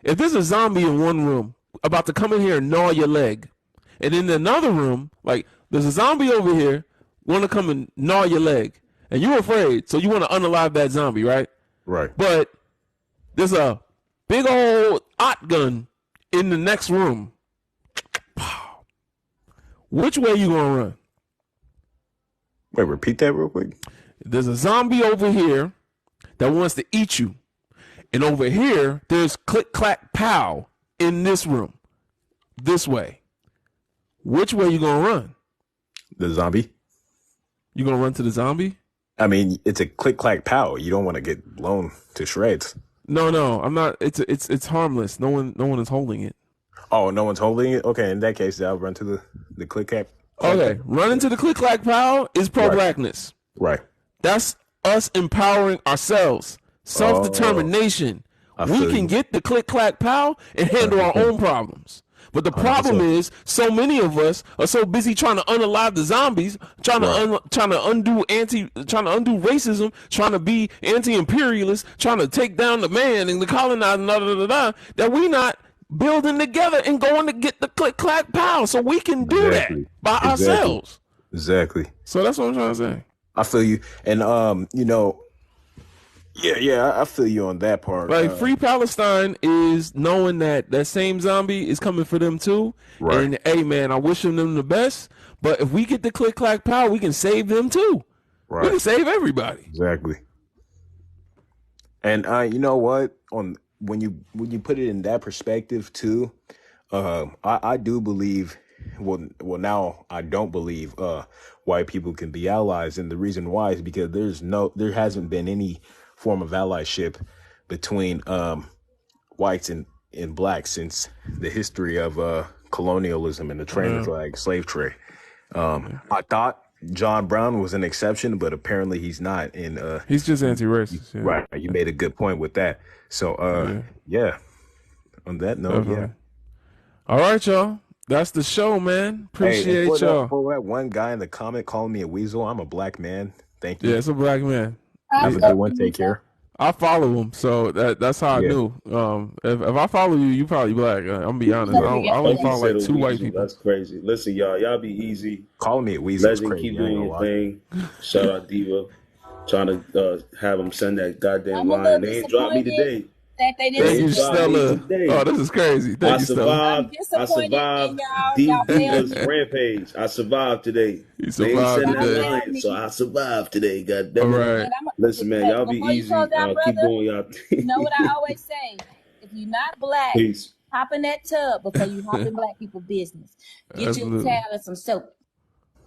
If there's a zombie in one room about to come in here and gnaw your leg, and in another room, like there's a zombie over here want to come and gnaw your leg, and you're afraid, so you want to unalive that zombie, right? Right. But there's a big old ot gun in the next room. Which way you gonna run? Wait, repeat that real quick. There's a zombie over here that wants to eat you. And over here, there's click, clack, pow in this room. This way. Which way you gonna run? The zombie. You gonna run to the zombie? I mean, it's a click, clack, pow. You don't want to get blown to shreds. No, I'm not. It's harmless. No one is holding it. Oh, no one's holding it? Okay, in that case, I'll run to the click, clack. Okay, running to the click, clack, pow is pro-blackness. Right. That's us empowering ourselves. Self-determination. We can get the click, clack, pow and handle our own problems. But the problem is, so many of us are so busy trying to unalive the zombies, trying to undo racism, trying to be anti-imperialist, trying to take down the man and the colonizer, that we not building together and going to get the click, clack, pow, so we can do that by ourselves. Exactly. So that's what I'm trying to say. I feel you, and I feel you on that part. Like Free Palestine is knowing that that same zombie is coming for them too. Right. And hey, man, I wish them the best. But if we get the click, clack, pow, we can save them too. Right. We can save everybody. Exactly. And you know what? When you put it in that perspective too, I do believe. Well, now I don't believe white people can be allies, and the reason why is because there hasn't been any form of allyship between whites and blacks since the history of colonialism and the transatlantic slave trade. I thought John Brown was an exception, but apparently he's not. And he's just anti-racist. Yeah. Right. You made a good point with that. So yeah. On that note, definitely. All right, y'all. That's the show, man. Appreciate y'all. For that one guy in the comment calling me a weasel, I'm a black man. Thank you. Yeah, it's a black man. Have a good one. Take care. I follow him, so that's how I Yeah. knew. If I follow you, you probably black. I'm gonna be honest. I only Oh, he follow said like a 2 white weasel. people. That's crazy. Listen, y'all be easy. Calling me a weasel is Legend, crazy. keep I ain't doing gonna your lie. thing. Shout out Diva. Trying to have them send that goddamn I'm a line. little They ain't dropped me disappointed today. that they didn't Thank They you, ain't send dropped me Stella. Oh, today. this is crazy. I Thank you, Stella. I'm survived. I disappointed in survived y'all. D Y'all failed Diva's me. rampage. I survived today. You They ain't survived sending that Y'all today. failed line, me. so I survived today. God All damn it. right. And I'm Listen, man, hey, y'all be before you close easy. out, Keep brother, doing y'all you know thing. what I always say. If you're not black, Peace. hop in that tub before you hop in black people business. Get you a Absolutely. towel and some soap.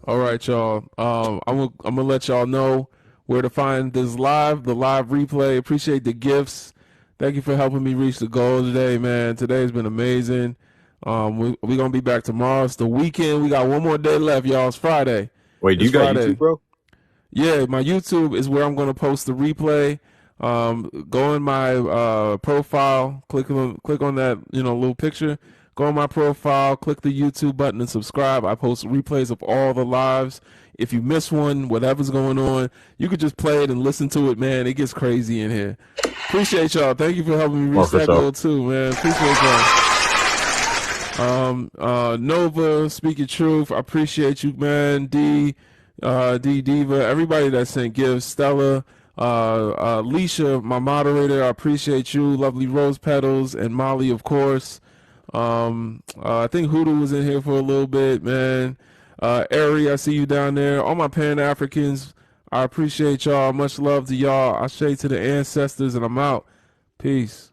All right, y'all. I'm gonna let y'all know where to find this the live replay. Appreciate the gifts. Thank you for helping me reach the goal today, man. Today's been amazing. We gonna be back tomorrow. It's the weekend. We got one more day left, y'all. It's Friday. Wait, do It's you got YouTube, Friday. bro? Yeah, my YouTube is where I'm going to post the replay. Go in my profile, click on that little picture. Go on my profile, click the YouTube button, and subscribe. I post replays of all the lives. If you miss one, whatever's going on, you could just play it and listen to it. Man, it gets crazy in here. Appreciate y'all. Thank you for helping me Oh, reach for that sure. goal too, man. Appreciate y'all. Nova, speaking truth. I appreciate you, man. D Diva, everybody that sent gifts, Stella, Leisha, my moderator, I appreciate you. Lovely Rose Petals and Molly, of course. I think Hoodoo was in here for a little bit, man. Ari, I see you down there. All my Pan Africans, I appreciate y'all. Much love to y'all. I say to the ancestors, and I'm out. Peace.